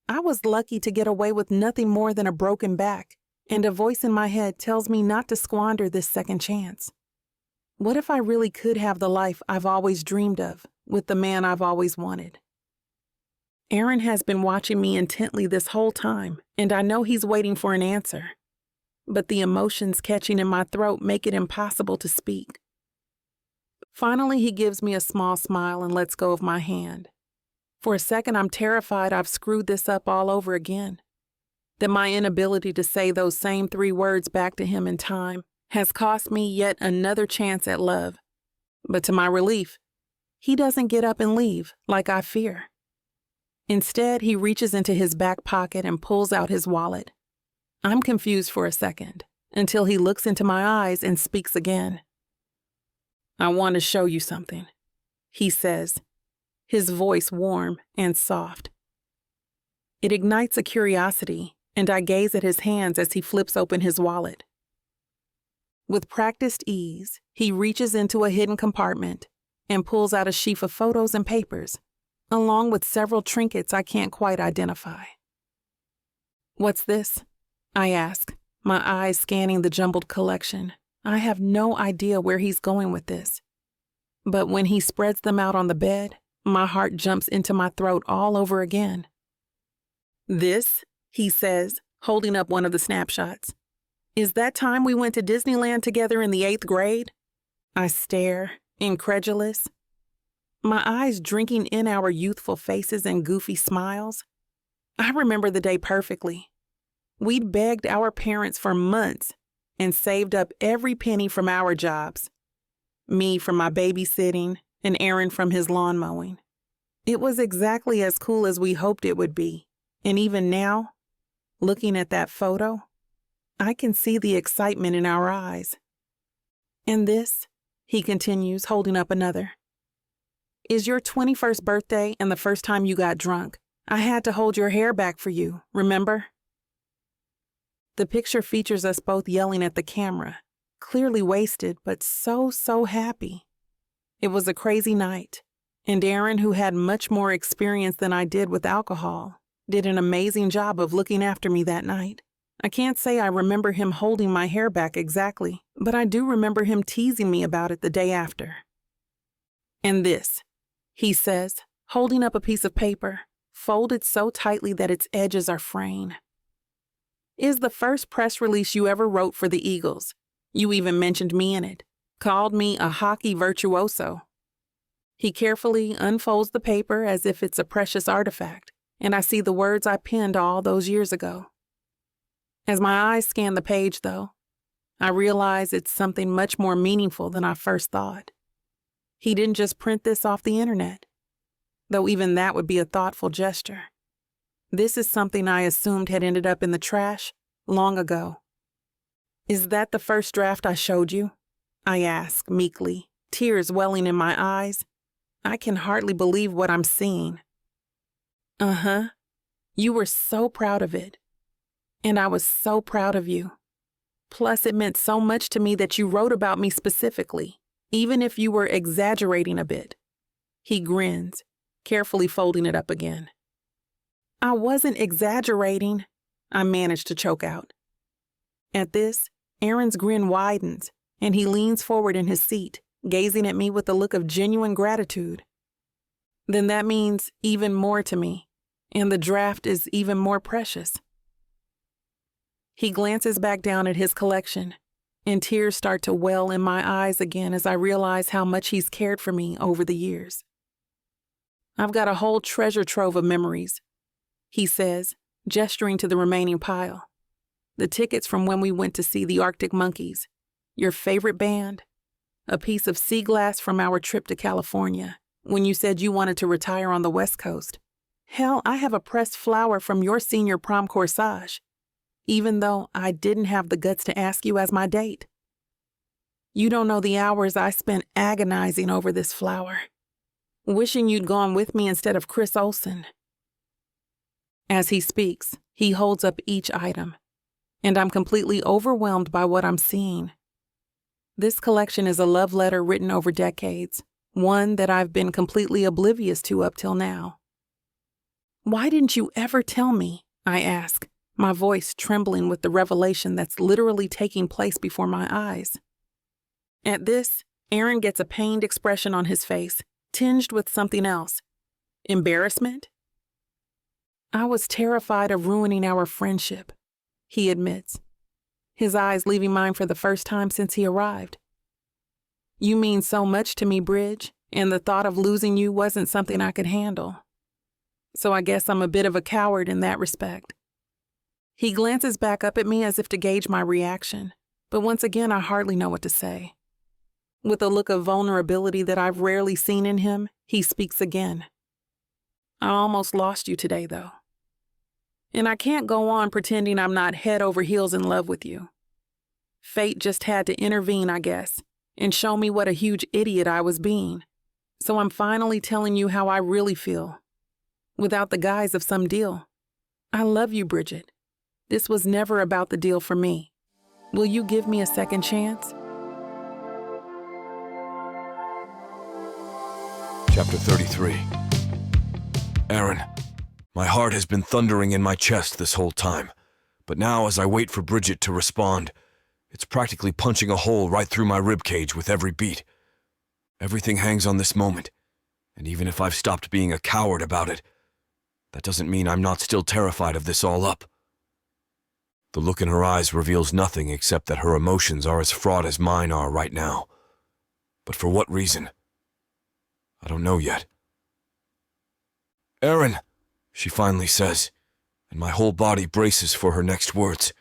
Speaker 2: I was lucky to get away with nothing more than a broken back, and a voice in my head tells me not to squander this second chance. What if I really could have the life I've always dreamed of, with the man I've always wanted? Aaron has been watching me intently this whole time, and I know he's waiting for an answer. But the emotions catching in my throat make it impossible to speak. Finally, he gives me a small smile and lets go of my hand. For a second, I'm terrified I've screwed this up all over again, that my inability to say those same 3 words back to him in time has cost me yet another chance at love. But to my relief, he doesn't get up and leave like I fear. Instead, he reaches into his back pocket and pulls out his wallet. I'm confused for a second, until he looks into my eyes and speaks again. "I want to show you something," he says, his voice warm and soft. It ignites a curiosity, and I gaze at his hands as he flips open his wallet. With practiced ease, he reaches into a hidden compartment and pulls out a sheaf of photos and papers, along with several trinkets I can't quite identify. "What's this?" I ask, my eyes scanning the jumbled collection. I have no idea where he's going with this. But when he spreads them out on the bed, my heart jumps into my throat all over again. "This," he says, holding up one of the snapshots, "is that time we went to Disneyland together in the 8th grade?" I stare, incredulous, my eyes drinking in our youthful faces and goofy smiles. I remember the day perfectly. We'd begged our parents for months and saved up every penny from our jobs. Me from my babysitting and Aaron from his lawn mowing. It was exactly as cool as we hoped it would be. And even now, looking at that photo, I can see the excitement in our eyes. "And this," he continues, holding up another, "is your 21st birthday and the first time you got drunk. I had to hold your hair back for you, remember?" The picture features us both yelling at the camera, clearly wasted, but so happy. It was a crazy night, and Aaron, who had much more experience than I did with alcohol, did an amazing job of looking after me that night. I can't say I remember him holding my hair back exactly, but I do remember him teasing me about it the day after. "And this," he says, holding up a piece of paper, folded so tightly that its edges are fraying, "is the first press release you ever wrote for the Eagles. You even mentioned me in it, called me a hockey virtuoso." He carefully unfolds the paper as if it's a precious artifact, and I see the words I penned all those years ago. As my eyes scan the page, though, I realize it's something much more meaningful than I first thought. He didn't just print this off the internet, though even that would be a thoughtful gesture. This is something I assumed had ended up in the trash long ago. "Is that the first draft I showed you?" I ask meekly, tears welling in my eyes. I can hardly believe what I'm seeing. "Uh-huh. You were so proud of it. And I was so proud of you. Plus, it meant so much to me that you wrote about me specifically, even if you were exaggerating a bit." He grins, carefully folding it up again. "I wasn't exaggerating," I managed to choke out. At this, Aaron's grin widens, and he leans forward in his seat, gazing at me with a look of genuine gratitude. "Then that means even more to me, and the draft is even more precious." He glances back down at his collection, and tears start to well in my eyes again as I realize how much he's cared for me over the years. "I've got a whole treasure trove of memories," he says, gesturing to the remaining pile. "The tickets from when we went to see the Arctic Monkeys, your favorite band, a piece of sea glass from our trip to California, when you said you wanted to retire on the West Coast. Hell, I have a pressed flower from your senior prom corsage, even though I didn't have the guts to ask you as my date. You don't know the hours I spent agonizing over this flower, wishing you'd gone with me instead of Chris Olsen." As he speaks, he holds up each item, and I'm completely overwhelmed by what I'm seeing. This collection is a love letter written over decades, one that I've been completely oblivious to up till now. Why didn't you ever tell me? I ask, my voice trembling with the revelation that's literally taking place before my eyes. At this, Aaron gets a pained expression on his face, tinged with something else. Embarrassment? I was terrified of ruining our friendship, he admits, his eyes leaving mine for the first time since he arrived. You mean so much to me, Bridge, and the thought of losing you wasn't something I could handle. So I guess I'm a bit of a coward in that respect. He glances back up at me as if to gauge my reaction, but once again I hardly know what to say. With a look of vulnerability that I've rarely seen in him, he speaks again. I almost lost you today, though. And I can't go on pretending I'm not head over heels in love with you. Fate just had to intervene, I guess, and show me what a huge idiot I was being. So I'm finally telling you how I really feel, without the guise of some deal. I love you, Bridget. This was never about the deal for me. Will you give me a second chance?
Speaker 1: Chapter 33. Aaron, my heart has been thundering in my chest this whole time, but now as I wait for Bridget to respond, it's practically punching a hole right through my ribcage with every beat. Everything hangs on this moment, and even if I've stopped being a coward about it, that doesn't mean I'm not still terrified of this all up. The look in her eyes reveals nothing except that her emotions are as fraught as mine are right now. But for what reason? I don't know yet. Aaron, she finally says, and my whole body braces for her next words.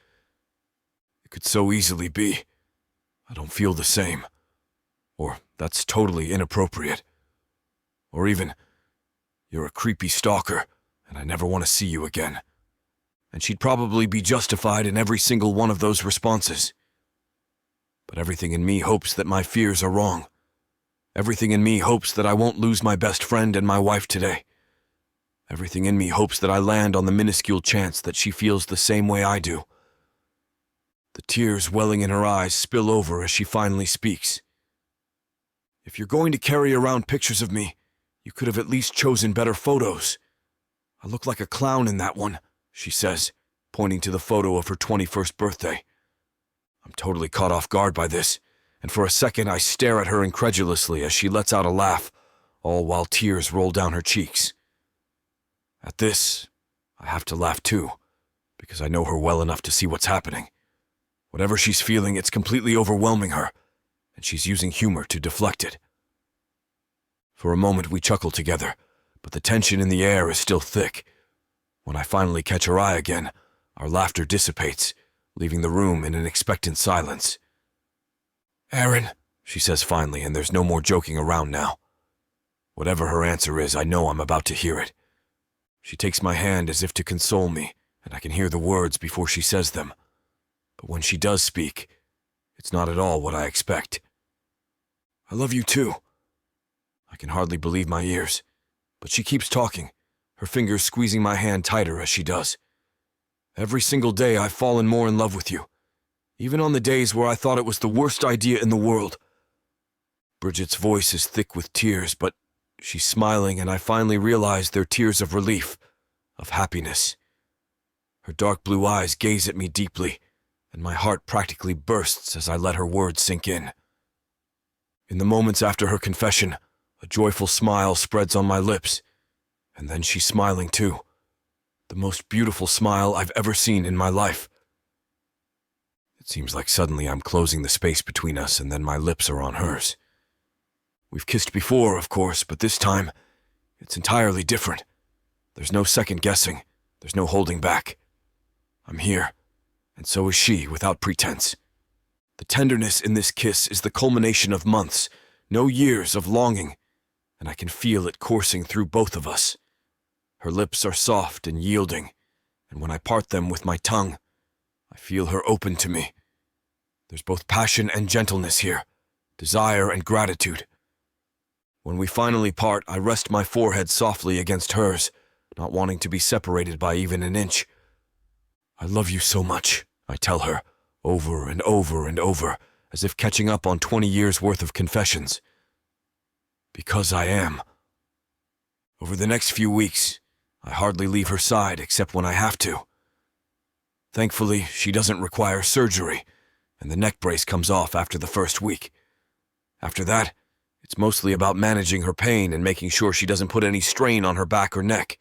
Speaker 1: It could so easily be. I don't feel the same. Or that's totally inappropriate. Or even, you're a creepy stalker, and I never want to see you again. And she'd probably be justified in every single one of those responses. But everything in me hopes that my fears are wrong. Everything in me hopes that I won't lose my best friend and my wife today. Everything in me hopes that I land on the minuscule chance that she feels the same way I do. The tears welling in her eyes spill over as she finally speaks. If you're going to carry around pictures of me, you could have at least chosen better photos. I look like a clown in that one, she says, pointing to the photo of her 21st birthday. I'm totally caught off guard by this, and for a second I stare at her incredulously as she lets out a laugh, all while tears roll down her cheeks. At this, I have to laugh too, because I know her well enough to see what's happening. Whatever she's feeling, it's completely overwhelming her, and she's using humor to deflect it. For a moment we chuckle together, but the tension in the air is still thick. When I finally catch her eye again, our laughter dissipates, leaving the room in an expectant silence. Aaron, she says finally, and there's no more joking around now. Whatever her answer is, I know I'm about to hear it. She takes my hand as if to console me, and I can hear the words before she says them. But when she does speak, it's not at all what I expect. I love you too. I can hardly believe my ears, but she keeps talking, her fingers squeezing my hand tighter as she does. Every single day I've fallen more in love with you, even on the days where I thought it was the worst idea in the world. Bridget's voice is thick with tears, but she's smiling, and I finally realize they're tears of relief, of happiness. Her dark blue eyes gaze at me deeply, and my heart practically bursts as I let her words sink in. In the moments after her confession, a joyful smile spreads on my lips, and then she's smiling too. The most beautiful smile I've ever seen in my life. It seems like suddenly I'm closing the space between us, and then my lips are on hers. We've kissed before, of course, but this time, it's entirely different. There's no second guessing. There's no holding back. I'm here, and so is she, without pretense. The tenderness in this kiss is the culmination of months, no years of longing, and I can feel it coursing through both of us. Her lips are soft and yielding, and when I part them with my tongue, I feel her open to me. There's both passion and gentleness here, desire and gratitude. When we finally part, I rest my forehead softly against hers, not wanting to be separated by even an inch. I love you so much, I tell her, over and over and over, as if catching up on 20 years' worth of confessions. Because I am. Over the next few weeks, I hardly leave her side except when I have to. Thankfully, she doesn't require surgery, and the neck brace comes off after the first week. After that, it's mostly about managing her pain and making sure she doesn't put any strain on her back or neck.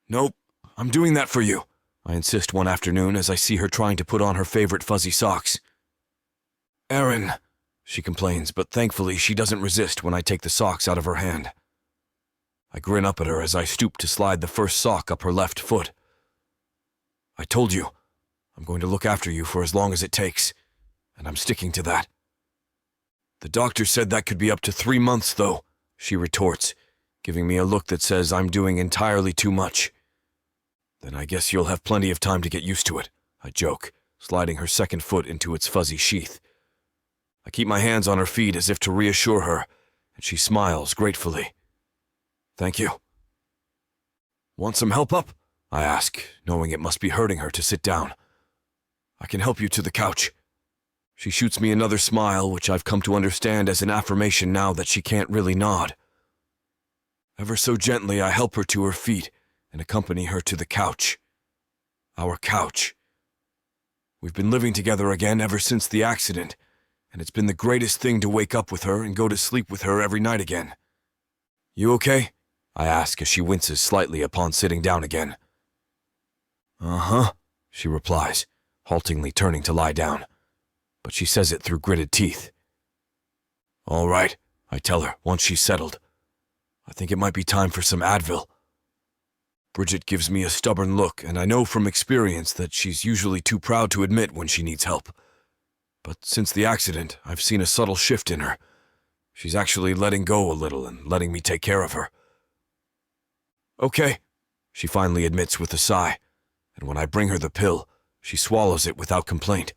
Speaker 1: "Nope, I'm doing that for you," I insist one afternoon as I see her trying to put on her favorite fuzzy socks. "Erin," she complains, but thankfully she doesn't resist when I take the socks out of her hand. I grin up at her as I stoop to slide the first sock up her left foot. "I told you, I'm going to look after you for as long as it takes, and I'm sticking to that." "The doctor said that could be up to 3 months, though," she retorts, giving me a look that says I'm doing entirely too much. "Then I guess you'll have plenty of time to get used to it," I joke, sliding her second foot into its fuzzy sheath. I keep my hands on her feet as if to reassure her, and she smiles gratefully. "Thank you." "Want some help up?" I ask, knowing it must be hurting her to sit down. "I can help you to the couch." She shoots me another smile, which I've come to understand as an affirmation now that she can't really nod. Ever so gently, I help her to her feet and accompany her to the couch. Our couch. We've been living together again ever since the accident, and it's been the greatest thing to wake up with her and go to sleep with her every night again. "You okay?" I ask as she winces slightly upon sitting down again. "Uh-huh," she replies, haltingly turning to lie down, but she says it through gritted teeth. "All right," I tell her once she's settled. "I think it might be time for some Advil." Bridget gives me a stubborn look, and I know from experience that she's usually too proud to admit when she needs help. But since the accident, I've seen a subtle shift in her. She's actually letting go a little and letting me take care of her. "Okay," she finally admits with a sigh, and when I bring her the pill, she swallows it without complaint.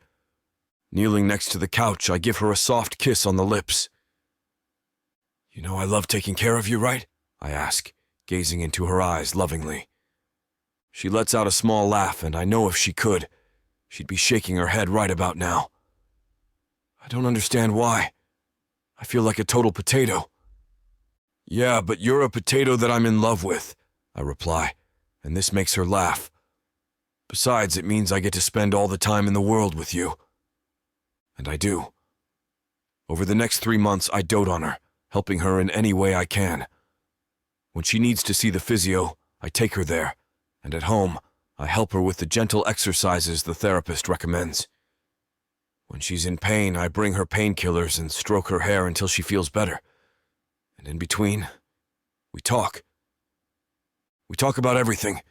Speaker 1: Kneeling next to the couch, I give her a soft kiss on the lips. "You know I love taking care of you, right?" I ask, gazing into her eyes lovingly. She lets out a small laugh, and I know if she could, she'd be shaking her head right about now. "I don't understand why. I feel like a total potato." "Yeah, but you're a potato that I'm in love with," I reply, and this makes her laugh. "Besides, it means I get to spend all the time in the world with you." And I do. Over the next 3 months, I dote on her, helping her in any way I can. When she needs to see the physio, I take her there, and at home, I help her with the gentle exercises the therapist recommends. When she's in pain, I bring her painkillers and stroke her hair until she feels better. And in between, we talk. We talk about everything,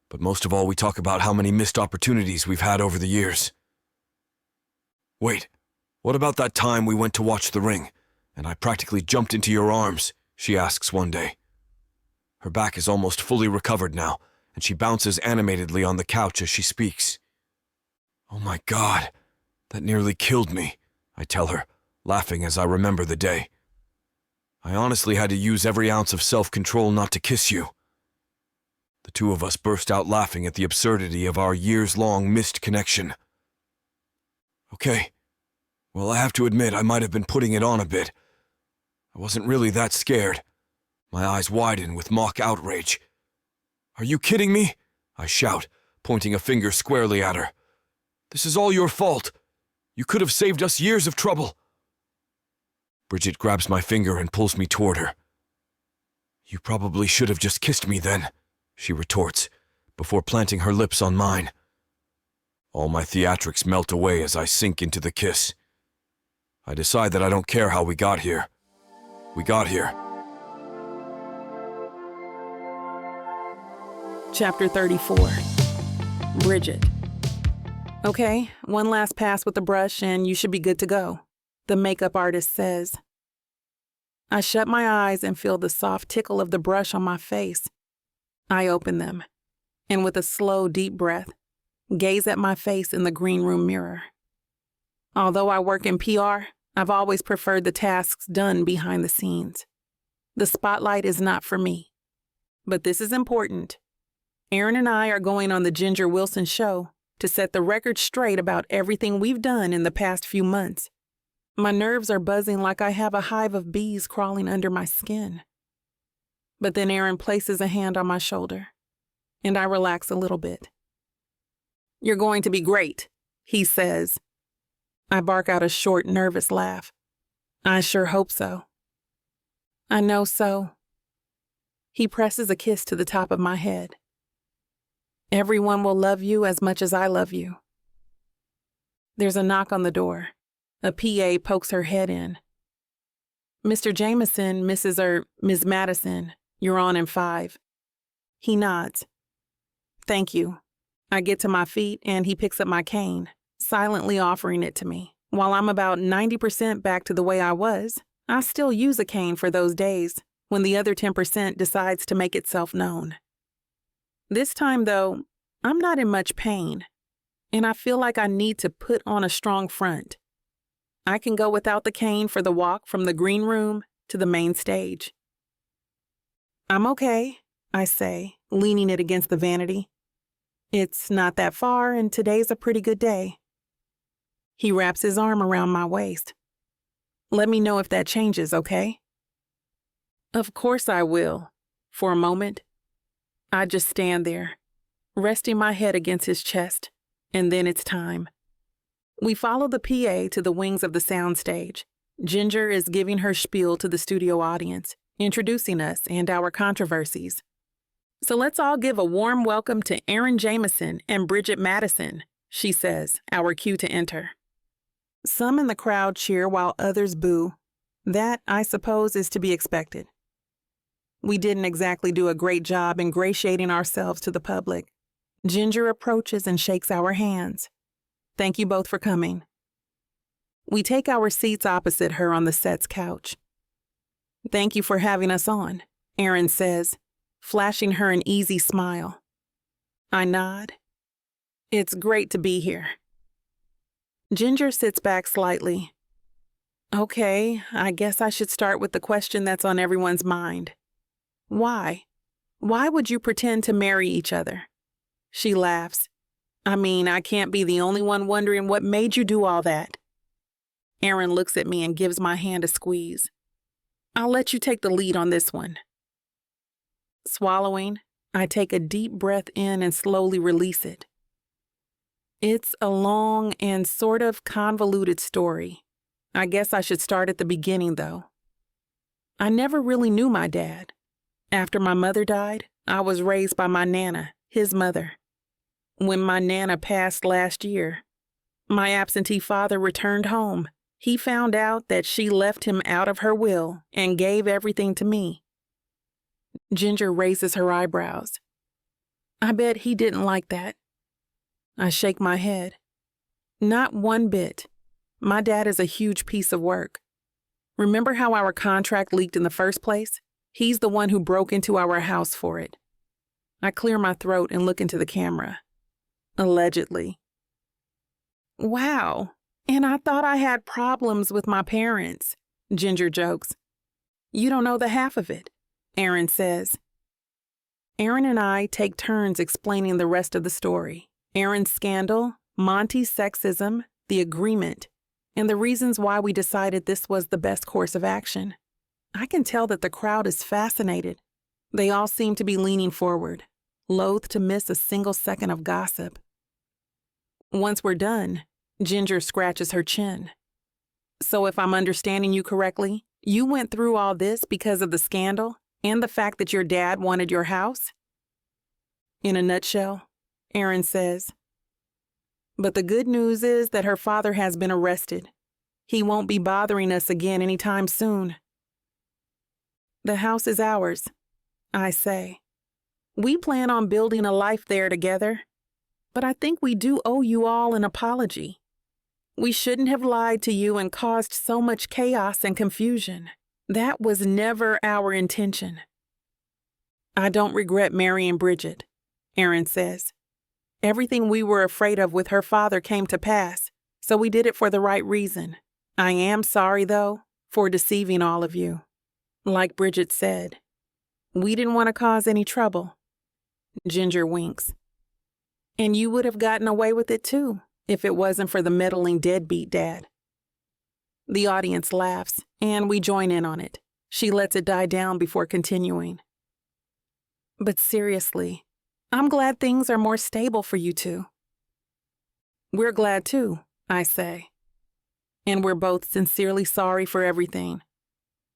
Speaker 1: but most of all we talk about how many missed opportunities we've had over the years. "Wait, what about that time we went to watch The Ring, and I practically jumped into your arms?" she asks one day. Her back is almost fully recovered now, and she bounces animatedly on the couch as she speaks. "Oh my God, that nearly killed me," I tell her, laughing as I remember the day. "I honestly had to use every ounce of self-control not to kiss you." The two of us burst out laughing at the absurdity of our years-long missed connection. "Okay, well, I have to admit I might have been putting it on a bit. I wasn't really that scared." My eyes widen with mock outrage. "Are you kidding me?" I shout, pointing a finger squarely at her. "This is all your fault. You could have saved us years of trouble." Bridget grabs my finger and pulls me toward her. "You probably should have just kissed me then," she retorts, before planting her lips on mine. All my theatrics melt away as I sink into the kiss. I decide that I don't care how we got here. We got here.
Speaker 2: Chapter 34. Bridget. "Okay, one last pass with the brush and you should be good to go," the makeup artist says. I shut my eyes and feel the soft tickle of the brush on my face. I open them, and with a slow, deep breath, gaze at my face in the green room mirror. Although I work in PR, I've always preferred the tasks done behind the scenes. The spotlight is not for me. But this is important. Erin and I are going on the Ginger Wilson show, to set the record straight about everything we've done in the past few months. My nerves are buzzing like I have a hive of bees crawling under my skin. But then Aaron places a hand on my shoulder, and I relax a little bit. "You're going to be great," he says. I bark out a short, nervous laugh. "I sure hope so." "I know so." He presses a kiss to the top of my head. "Everyone will love you as much as I love you." There's a knock on the door. A PA pokes her head in. "Mr. Jameson, Ms. Madison, you're on in 5. He nods. "Thank you." I get to my feet and he picks up my cane, silently offering it to me. While I'm about 90% back to the way I was, I still use a cane for those days when the other 10% decides to make itself known. This time, though, I'm not in much pain, and I feel like I need to put on a strong front. I can go without the cane for the walk from the green room to the main stage. "I'm okay," I say, leaning it against the vanity. "It's not that far, and today's a pretty good day." He wraps his arm around my waist. "Let me know if that changes, okay?" Of course I will. For a moment, I just stand there, resting my head against his chest, and then it's time. We follow the PA to the wings of the soundstage. Ginger is giving her spiel to the studio audience, introducing us and our controversies. "So let's all give a warm welcome to Aaron Jameson and Bridget Madison," she says, our cue to enter. Some in the crowd cheer while others boo. That, I suppose, is to be expected. We didn't exactly do a great job ingratiating ourselves to the public. Ginger approaches and shakes our hands. "Thank you both for coming." We take our seats opposite her on the set's couch. "Thank you for having us on," Aaron says, flashing her an easy smile. I nod. "It's great to be here." Ginger sits back slightly. "Okay, I guess I should start with the question that's on everyone's mind. Why? Why would you pretend to marry each other?" She laughs. "I mean, I can't be the only one wondering what made you do all that." Aaron looks at me and gives my hand a squeeze. "I'll let you take the lead on this one." Swallowing, I take a deep breath in and slowly release it. It's a long and sort of convoluted story. I guess I should start at the beginning, though. I never really knew my dad. After my mother died, I was raised by my Nana, his mother. When my Nana passed last year, my absentee father returned home. He found out that she left him out of her will and gave everything to me. Ginger raises her eyebrows. I bet he didn't like that. I shake my head. Not one bit. My dad is a huge piece of work. Remember how our contract leaked in the first place? He's the one who broke into our house for it. I clear my throat and look into the camera. Allegedly. Wow, and I thought I had problems with my parents, Ginger jokes. You don't know the half of it, Aaron says. Aaron and I take turns explaining the rest of the story. Aaron's scandal, Monty's sexism, the agreement, and the reasons why we decided this was the best course of action. I can tell that the crowd is fascinated. They all seem to be leaning forward, loath to miss a single second of gossip. Once we're done, Ginger scratches her chin. So if I'm understanding you correctly, you went through all this because of the scandal and the fact that your dad wanted your house? In a nutshell, Aaron says. But the good news is that her father has been arrested. He won't be bothering us again anytime soon. The house is ours, I say. We plan on building a life there together, but I think we do owe you all an apology. We shouldn't have lied to you and caused so much chaos and confusion. That was never our intention. I don't regret marrying Bridget, Aaron says. Everything we were afraid of with her father came to pass, so we did it for the right reason. I am sorry, though, for deceiving all of you. Like Bridget said, we didn't want to cause any trouble. Ginger winks. And you would have gotten away with it too, if it wasn't for the meddling deadbeat dad. The audience laughs, and we join in on it. She lets it die down before continuing. But seriously, I'm glad things are more stable for you two. We're glad too, I say. And we're both sincerely sorry for everything.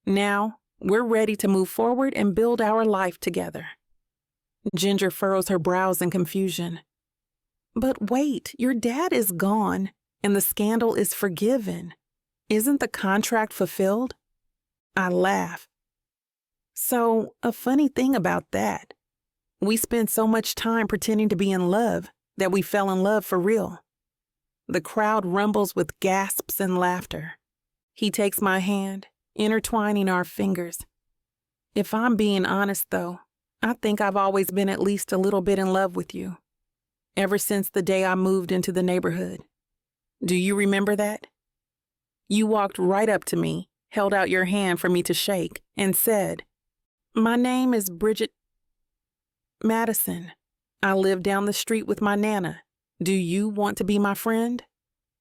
Speaker 2: Now, we're ready to move forward and build our life together. Ginger furrows her brows in confusion. But wait, your dad is gone, and the scandal is forgiven. Isn't the contract fulfilled? I laugh. So, a funny thing about that. We spent so much time pretending to be in love that we fell in love for real. The crowd rumbles with gasps and laughter. He takes my hand, intertwining our fingers. If I'm being honest, though, I think I've always been at least a little bit in love with you. Ever since the day I moved into the neighborhood. Do you remember that? You walked right up to me, held out your hand for me to shake, and said, "My name is Bridget Madison. I live down the street with my Nana. Do you want to be my friend?"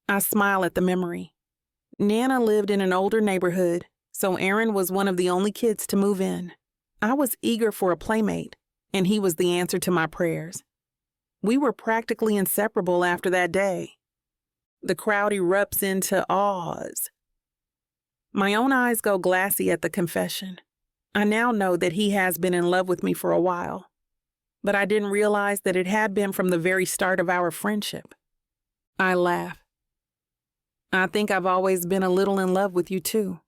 Speaker 2: I smile at the memory. Nana lived in an older neighborhood, so Aaron was one of the only kids to move in. I was eager for a playmate, and he was the answer to my prayers. We were practically inseparable after that day. The crowd erupts into awes. My own eyes go glassy at the confession. I now know that he has been in love with me for a while, but I didn't realize that it had been from the very start of our friendship. I laugh. I think I've always been a little in love with you too.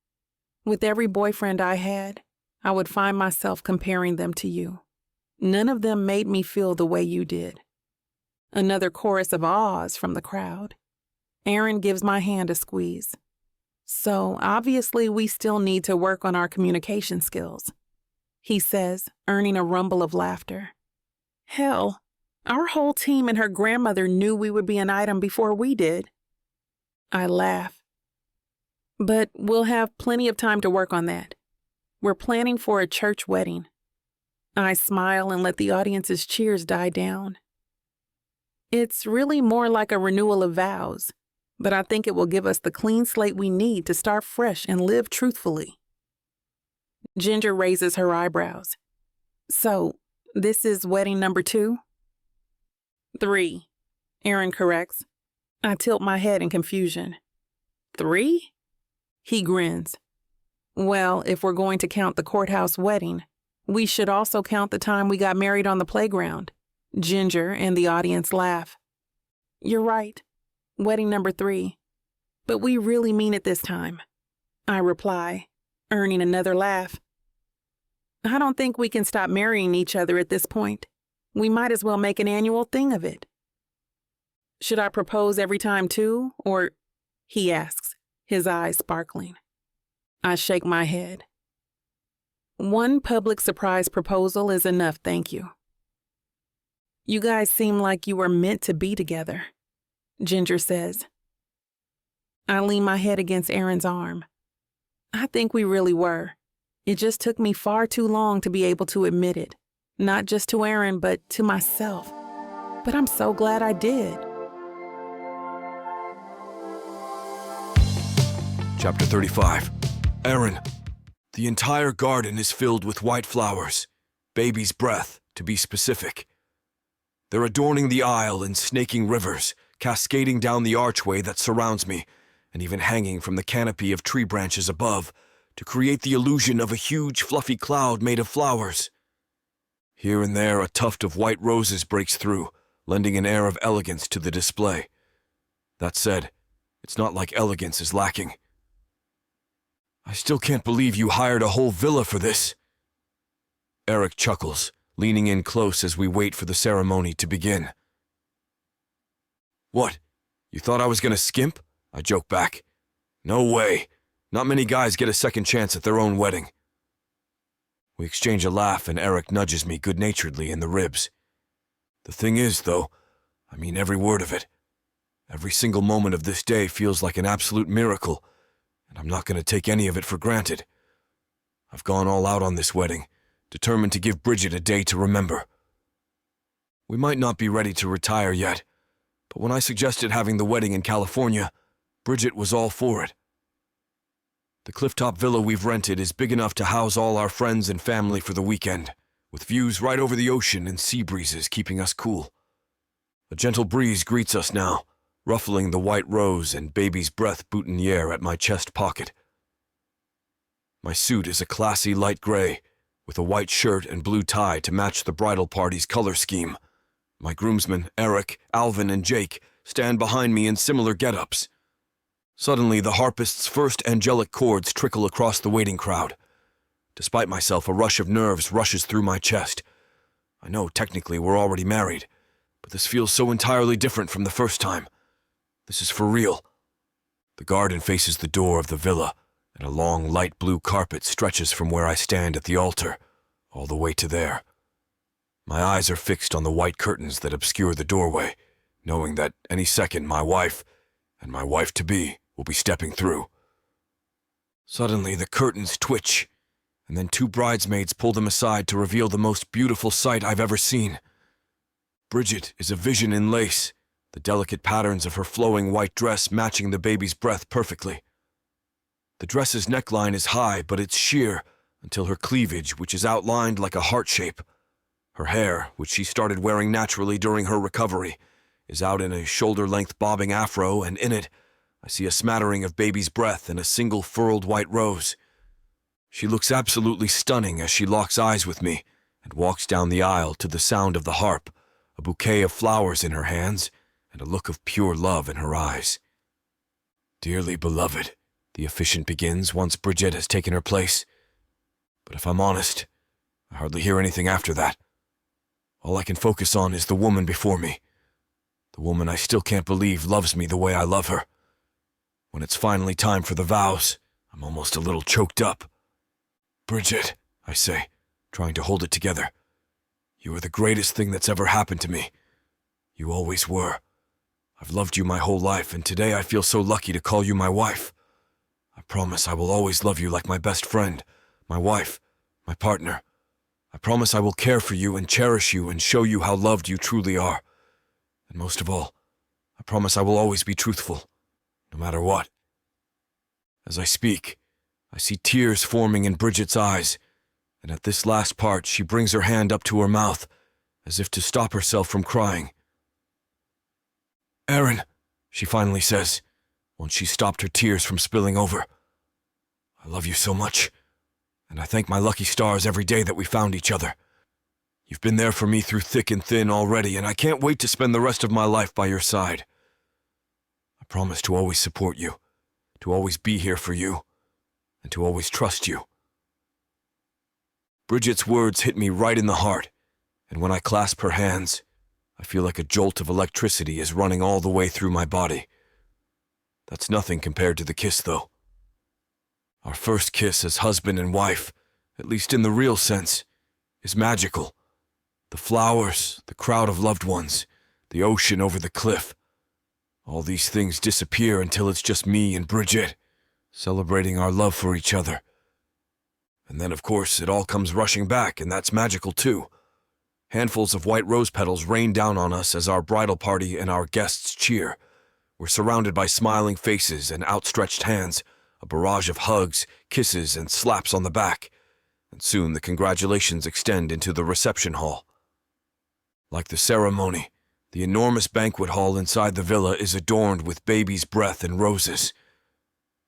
Speaker 2: With every boyfriend I had, I would find myself comparing them to you. None of them made me feel the way you did. Another chorus of ahs from the crowd. Aaron gives my hand a squeeze. So obviously we still need to work on our communication skills, he says, earning a rumble of laughter. Hell, our whole team and her grandmother knew we would be an item before we did. I laugh. But we'll have plenty of time to work on that. We're planning for a church wedding. I smile and let the audience's cheers die down. It's really more like a renewal of vows, but I think it will give us the clean slate we need to start fresh and live truthfully. Ginger raises her eyebrows. So, this is wedding number 2? 3, Aaron corrects. I tilt my head in confusion. 3? He grins. Well, if we're going to count the courthouse wedding, we should also count the time we got married on the playground. Ginger and the audience laugh. You're right. Wedding number 3. But we really mean it this time, I reply, earning another laugh. I don't think we can stop marrying each other at this point. We might as well make an annual thing of it. Should I propose every time too, or? He asks, his eyes sparkling. I shake my head. One public surprise proposal is enough, thank you. You guys seem like you were meant to be together, Ginger says. I lean my head against Aaron's arm. I think we really were. It just took me far too long to be able to admit it, not just to Aaron, but to myself. But I'm so glad I did.
Speaker 1: Chapter 35. Aaron. The entire garden is filled with white flowers. Baby's breath, to be specific. They're adorning the aisle in snaking rivers, cascading down the archway that surrounds me, and even hanging from the canopy of tree branches above to create the illusion of a huge fluffy cloud made of flowers. Here and there a tuft of white roses breaks through, lending an air of elegance to the display. That said, it's not like elegance is lacking. I still can't believe you hired a whole villa for this. Eric chuckles, leaning in close as we wait for the ceremony to begin. What? You thought I was gonna skimp? I joke back. No way. Not many guys get a second chance at their own wedding. We exchange a laugh and Eric nudges me good-naturedly in the ribs. The thing is, though, I mean every word of it. Every single moment of this day feels like an absolute miracle, and I'm not going to take any of it for granted. I've gone all out on this wedding, determined to give Bridget a day to remember. We might not be ready to retire yet, but when I suggested having the wedding in California, Bridget was all for it. The clifftop villa we've rented is big enough to house all our friends and family for the weekend, with views right over the ocean and sea breezes keeping us cool. A gentle breeze greets us now, ruffling the white rose and baby's breath boutonniere at my chest pocket. My suit is a classy light gray, with a white shirt and blue tie to match the bridal party's color scheme. My groomsmen, Eric, Alvin, and Jake, stand behind me in similar get-ups. Suddenly, the harpist's first angelic chords trickle across the waiting crowd. Despite myself, a rush of nerves rushes through my chest. I know technically we're already married, but this feels so entirely different from the first time. This is for real. The garden faces the door of the villa, and a long light blue carpet stretches from where I stand at the altar, all the way to there. My eyes are fixed on the white curtains that obscure the doorway, knowing that any second my wife, and my wife-to-be, will be stepping through. Suddenly the curtains twitch, and then two bridesmaids pull them aside to reveal the most beautiful sight I've ever seen. Bridget is a vision in lace, the delicate patterns of her flowing white dress matching the baby's breath perfectly. The dress's neckline is high, but it's sheer until her cleavage, which is outlined like a heart shape. Her hair, which she started wearing naturally during her recovery, is out in a shoulder-length bobbing afro, and in it, I see a smattering of baby's breath and a single furled white rose. She looks absolutely stunning as she locks eyes with me and walks down the aisle to the sound of the harp, a bouquet of flowers in her hands, and a look of pure love in her eyes. "Dearly beloved," the officiant begins once Bridget has taken her place. But if I'm honest, I hardly hear anything after that. All I can focus on is the woman before me. The woman I still can't believe loves me the way I love her. When it's finally time for the vows, I'm almost a little choked up. "Bridget," I say, trying to hold it together. "You are the greatest thing that's ever happened to me. You always were. I've loved you my whole life, and today I feel so lucky to call you my wife. I promise I will always love you like my best friend, my wife, my partner. I promise I will care for you and cherish you and show you how loved you truly are. And most of all, I promise I will always be truthful, no matter what." As I speak, I see tears forming in Bridget's eyes, and at this last part she brings her hand up to her mouth, as if to stop herself from crying. "Aaron," she finally says, once she stopped her tears from spilling over, "I love you so much, and I thank my lucky stars every day that we found each other. You've been there for me through thick and thin already, and I can't wait to spend the rest of my life by your side. I promise to always support you, to always be here for you, and to always trust you." Bridget's words hit me right in the heart, and when I clasp her hands, I feel like a jolt of electricity is running all the way through my body. That's nothing compared to the kiss, though. Our first kiss as husband and wife, at least in the real sense, is magical. The flowers, the crowd of loved ones, the ocean over the cliff, all these things disappear until it's just me and Bridget, celebrating our love for each other. And then, of course, it all comes rushing back, and that's magical too. Handfuls of white rose petals rain down on us as our bridal party and our guests cheer. We're surrounded by smiling faces and outstretched hands, a barrage of hugs, kisses, and slaps on the back, and soon the congratulations extend into the reception hall. Like the ceremony, the enormous banquet hall inside the villa is adorned with baby's breath and roses.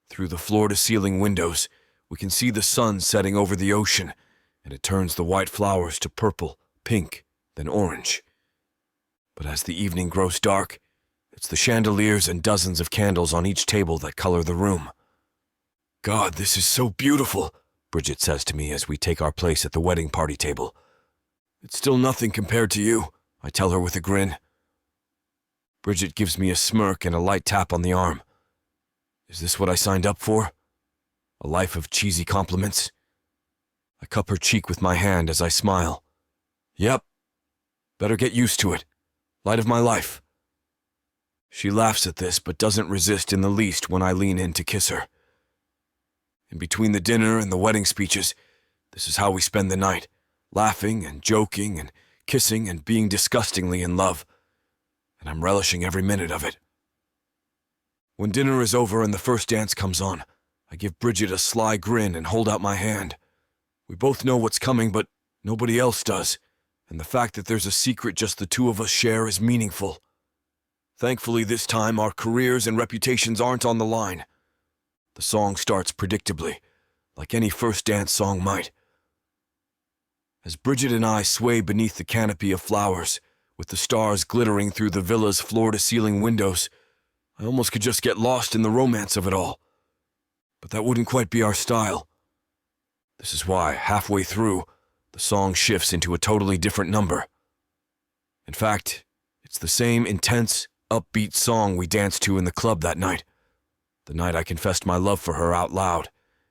Speaker 1: Through the floor-to-ceiling windows, we can see the sun setting over the ocean, and it turns the white flowers to purple, pink, then orange. But as the evening grows dark, it's the chandeliers and dozens of candles on each table that color the room. "God, this is so beautiful," Bridget says to me as we take our place at the wedding party table. "It's still nothing compared to you," I tell her with a grin. Bridget gives me a smirk and a light tap on the arm. Is this what I signed up for? A life of cheesy compliments? I cup her cheek with my hand as I smile. "Yep. Better get used to it. Light of my life." She laughs at this, but doesn't resist in the least when I lean in to kiss her. In between the dinner and the wedding speeches, this is how we spend the night, laughing and joking and kissing and being disgustingly in love, and I'm relishing every minute of it. When dinner is over and the first dance comes on, I give Bridget a sly grin and hold out my hand. We both know what's coming, but nobody else does, and the fact that there's a secret just the two of us share is meaningful. Thankfully, this time our careers and reputations aren't on the line. The song starts predictably, like any first dance song might. As Bridget and I sway beneath the canopy of flowers, with the stars glittering through the villa's floor-to-ceiling windows, I almost could just get lost in the romance of it all. But that wouldn't quite be our style. This is why, halfway through, the song shifts into a totally different number. In fact, it's the same intense, upbeat song we danced to in the club that night. The night I confessed my love for her out loud,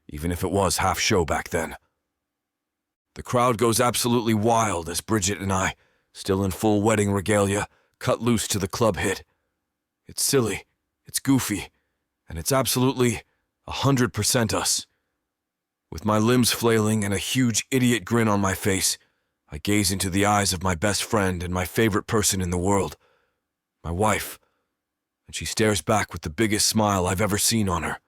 Speaker 1: even if it was half show back then. The crowd goes absolutely wild as Bridget and I, still in full wedding regalia, cut loose to the club hit. It's silly, it's goofy, and it's absolutely 100% us. With my limbs flailing and a huge idiot grin on my face, I gaze into the eyes of my best friend and my favorite person in the world, my wife, and she stares back with the biggest smile I've ever seen on her.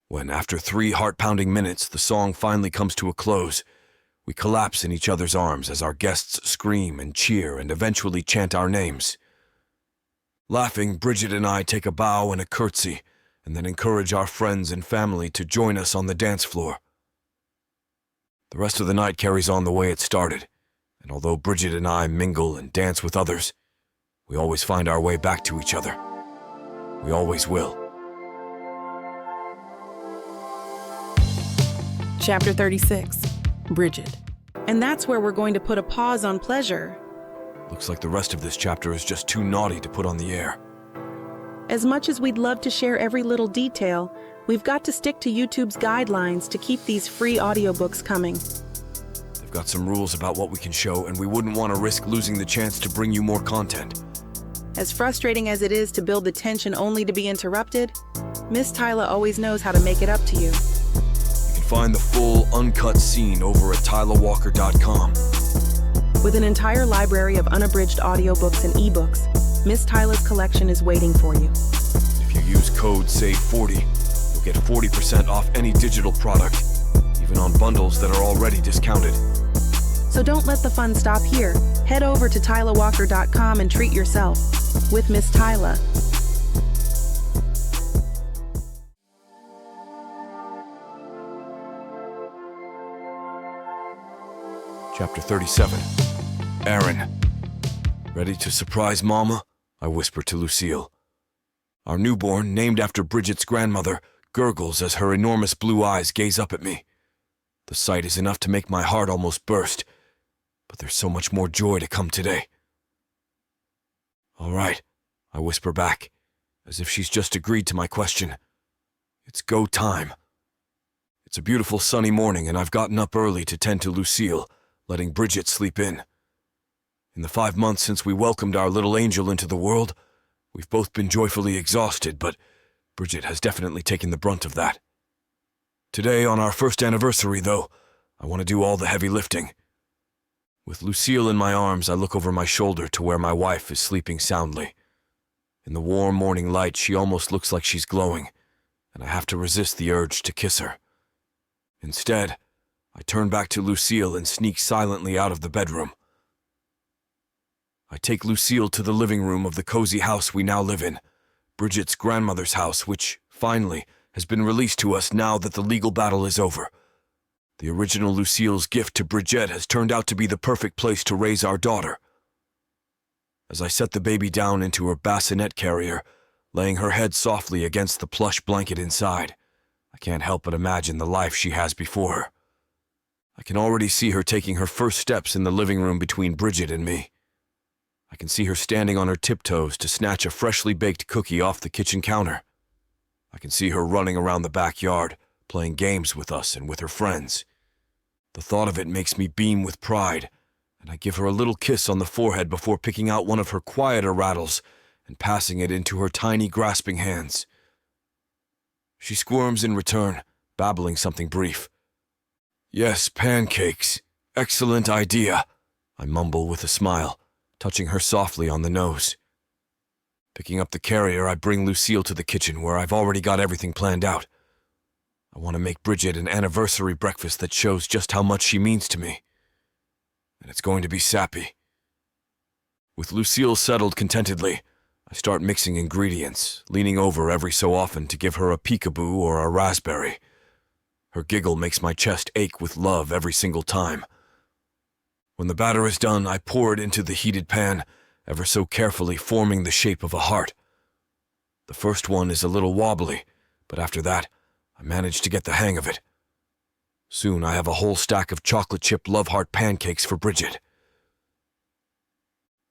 Speaker 1: When, after 3 heart-pounding minutes, the song finally comes to a close, we collapse in each other's arms as our guests scream and cheer and eventually chant our names. Laughing, Bridget and I take a bow and a curtsy, and then encourage our friends and family to join us on the dance floor. The rest of the night carries on the way it started, and although Bridget and I mingle and dance with others, we always find our way back to each other. We always will.
Speaker 2: Chapter 36, Bridget.
Speaker 3: And that's where we're going to put a pause on pleasure.
Speaker 1: Looks like the rest of this chapter is just too naughty to put on the air.
Speaker 3: As much as we'd love to share every little detail, we've got to stick to YouTube's guidelines to keep these free audiobooks coming.
Speaker 1: They've got some rules about what we can show, and we wouldn't want to risk losing the chance to bring you more content.
Speaker 3: As frustrating as it is to build the tension only to be interrupted, Miss Tyla always knows how to make it up to you.
Speaker 1: You can find the full, uncut scene over at tylawalker.com.
Speaker 3: With an entire library of unabridged audiobooks and ebooks, Miss Tyla's collection is waiting for you.
Speaker 1: If you use code SAVE40, you'll get 40% off any digital product, even on bundles that are already discounted.
Speaker 3: So don't let the fun stop here. Head over to tylawalker.com and treat yourself with Miss Tyla.
Speaker 1: Chapter 37. Aaron. Ready to surprise Mama? I whisper to Lucille. Our newborn, named after Bridget's grandmother, gurgles as her enormous blue eyes gaze up at me. The sight is enough to make my heart almost burst, but there's so much more joy to come today. All right, I whisper back, as if she's just agreed to my question. It's go time. It's a beautiful sunny morning, and I've gotten up early to tend to Lucille, letting Bridget sleep in. In the 5 months since we welcomed our little angel into the world, we've both been joyfully exhausted, but Bridget has definitely taken the brunt of that. Today, on our first anniversary, though, I want to do all the heavy lifting. With Lucille in my arms, I look over my shoulder to where my wife is sleeping soundly. In the warm morning light, she almost looks like she's glowing, and I have to resist the urge to kiss her. Instead, I turn back to Lucille and sneak silently out of the bedroom. I take Lucille to the living room of the cozy house we now live in, Bridget's grandmother's house, which, finally, has been released to us now that the legal battle is over. The original Lucille's gift to Bridget has turned out to be the perfect place to raise our daughter. As I set the baby down into her bassinet carrier, laying her head softly against the plush blanket inside, I can't help but imagine the life she has before her. I can already see her taking her first steps in the living room between Bridget and me. I can see her standing on her tiptoes to snatch a freshly baked cookie off the kitchen counter. I can see her running around the backyard, playing games with us and with her friends. The thought of it makes me beam with pride, and I give her a little kiss on the forehead before picking out one of her quieter rattles and passing it into her tiny grasping hands. She squirms in return, babbling something brief. Yes, pancakes. Excellent idea, I mumble with a smile, touching her softly on the nose. Picking up the carrier, I bring Lucille to the kitchen where I've already got everything planned out. I want to make Bridget an anniversary breakfast that shows just how much she means to me. And it's going to be sappy. With Lucille settled contentedly, I start mixing ingredients, leaning over every so often to give her a peekaboo or a raspberry. Her giggle makes my chest ache with love every single time. When the batter is done, I pour it into the heated pan, ever so carefully forming the shape of a heart. The first one is a little wobbly, but after that, I manage to get the hang of it. Soon I have a whole stack of chocolate chip love heart pancakes for Bridget.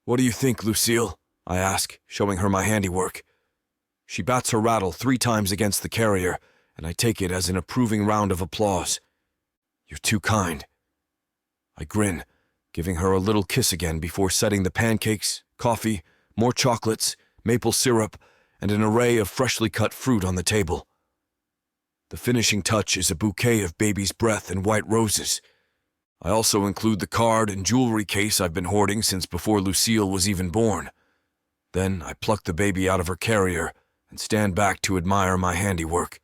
Speaker 1: "What do you think, Lucille?" I ask, showing her my handiwork. She bats her rattle 3 times against the carrier, and I take it as an approving round of applause. "You're too kind." I grin, giving her a little kiss again before setting the pancakes, coffee, more chocolates, maple syrup, and an array of freshly cut fruit on the table. The finishing touch is a bouquet of baby's breath and white roses. I also include the card and jewelry case I've been hoarding since before Lucille was even born. Then I pluck the baby out of her carrier and stand back to admire my handiwork.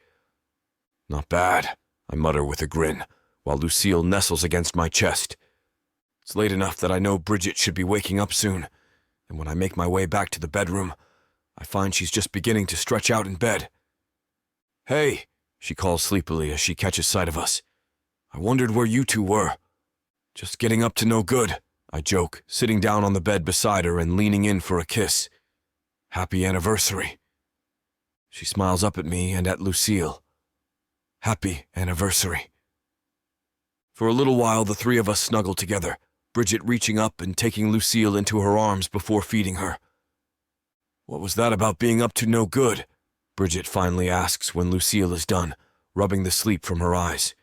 Speaker 1: "Not bad," I mutter with a grin, while Lucille nestles against my chest. It's late enough that I know Bridget should be waking up soon, and when I make my way back to the bedroom, I find she's just beginning to stretch out in bed. "Hey," she calls sleepily as she catches sight of us. "I wondered where you two were." "Just getting up to no good," I joke, sitting down on the bed beside her and leaning in for a kiss. "Happy anniversary." She smiles up at me and at Lucille. "Happy anniversary." For a little while, the 3 of us snuggle together, Bridget reaching up and taking Lucille into her arms before feeding her. "What was that about being up to no good?" Bridget finally asks when Lucille is done, rubbing the sleep from her eyes.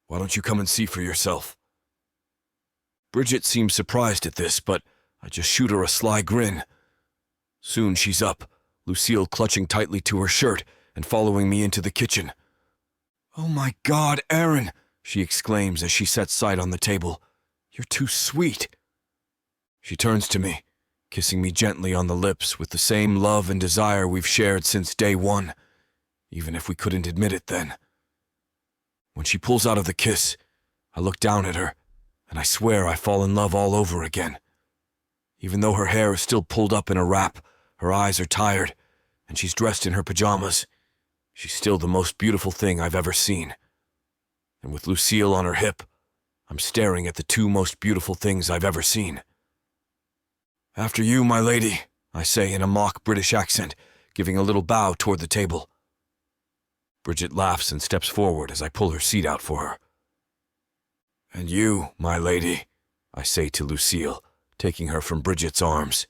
Speaker 1: "Why don't you come and see for yourself?" Bridget seems surprised at this, but I just shoot her a sly grin. Soon she's up, Lucille clutching tightly to her shirt and following me into the kitchen. "Oh my God, Aaron!" she exclaims as she sets sight on the table. "You're too sweet." She turns to me, kissing me gently on the lips with the same love and desire we've shared since day one, even if we couldn't admit it then. When she pulls out of the kiss, I look down at her, and I swear I fall in love all over again. Even though her hair is still pulled up in a wrap, her eyes are tired, and she's dressed in her pajamas, she's still the most beautiful thing I've ever seen. And with Lucille on her hip, I'm staring at the 2 most beautiful things I've ever seen. "After you, my lady," I say in a mock British accent, giving a little bow toward the table. Bridget laughs and steps forward as I pull her seat out for her. "And you, my lady," I say to Lucille, taking her from Bridget's arms.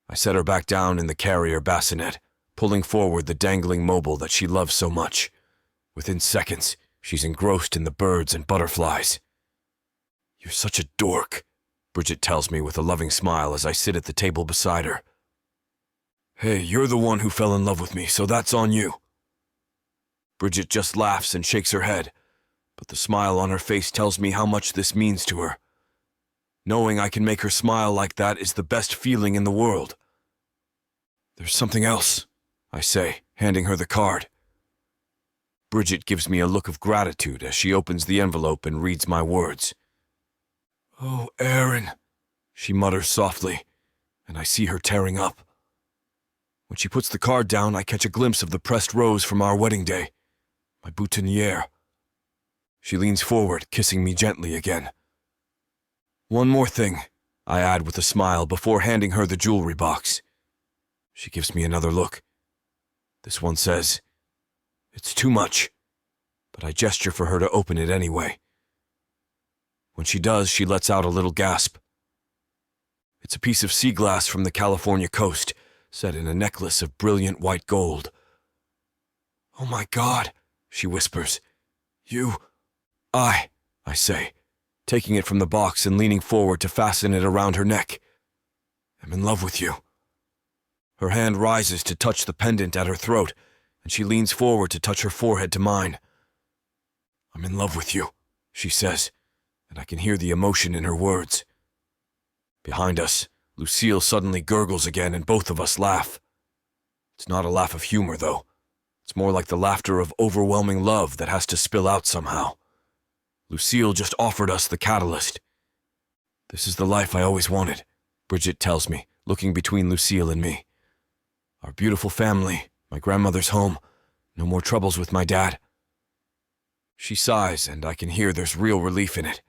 Speaker 1: I set her back down in the carrier bassinet, pulling forward the dangling mobile that she loves so much. Within seconds, she's engrossed in the birds and butterflies. "You're such a dork," Bridget tells me with a loving smile as I sit at the table beside her. "Hey, you're the one who fell in love with me, so that's on you." Bridget just laughs and shakes her head, but the smile on her face tells me how much this means to her. Knowing I can make her smile like that is the best feeling in the world. "There's something else," I say, handing her the card. Bridget gives me a look of gratitude as she opens the envelope and reads my words. "Oh, Aaron," she mutters softly, and I see her tearing up. When she puts the card down, I catch a glimpse of the pressed rose from our wedding day, my boutonniere. She leans forward, kissing me gently again. "One more thing," I add with a smile before handing her the jewelry box. She gives me another look. This one says, "It's too much," but I gesture for her to open it anyway. When she does, she lets out a little gasp. It's a piece of sea glass from the California coast, set in a necklace of brilliant white gold. "Oh my God," she whispers. I say, taking it from the box and leaning forward to fasten it around her neck. "I'm in love with you." Her hand rises to touch the pendant at her throat, and she leans forward to touch her forehead to mine. "I'm in love with you," she says, and I can hear the emotion in her words. Behind us, Lucille suddenly gurgles again and both of us laugh. It's not a laugh of humor, though. It's more like the laughter of overwhelming love that has to spill out somehow. Lucille just offered us the catalyst. This is the life I always wanted, Bridget tells me, looking between Lucille and me. Our beautiful family, my grandmother's home, no more troubles with my dad. She sighs, and I can hear there's real relief in it.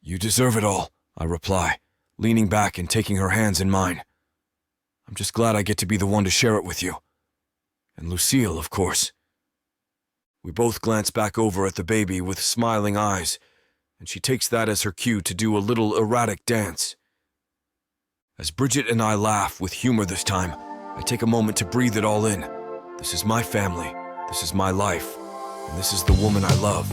Speaker 1: You deserve it all, I reply, leaning back and taking her hands in mine. I'm just glad I get to be the one to share it with you. And Lucille, of course. We both glance back over at the baby with smiling eyes, and she takes that as her cue to do a little erratic dance. As Bridget and I laugh, with humor this time, I take a moment to breathe it all in. This is my family, this is my life, and this is the woman I love.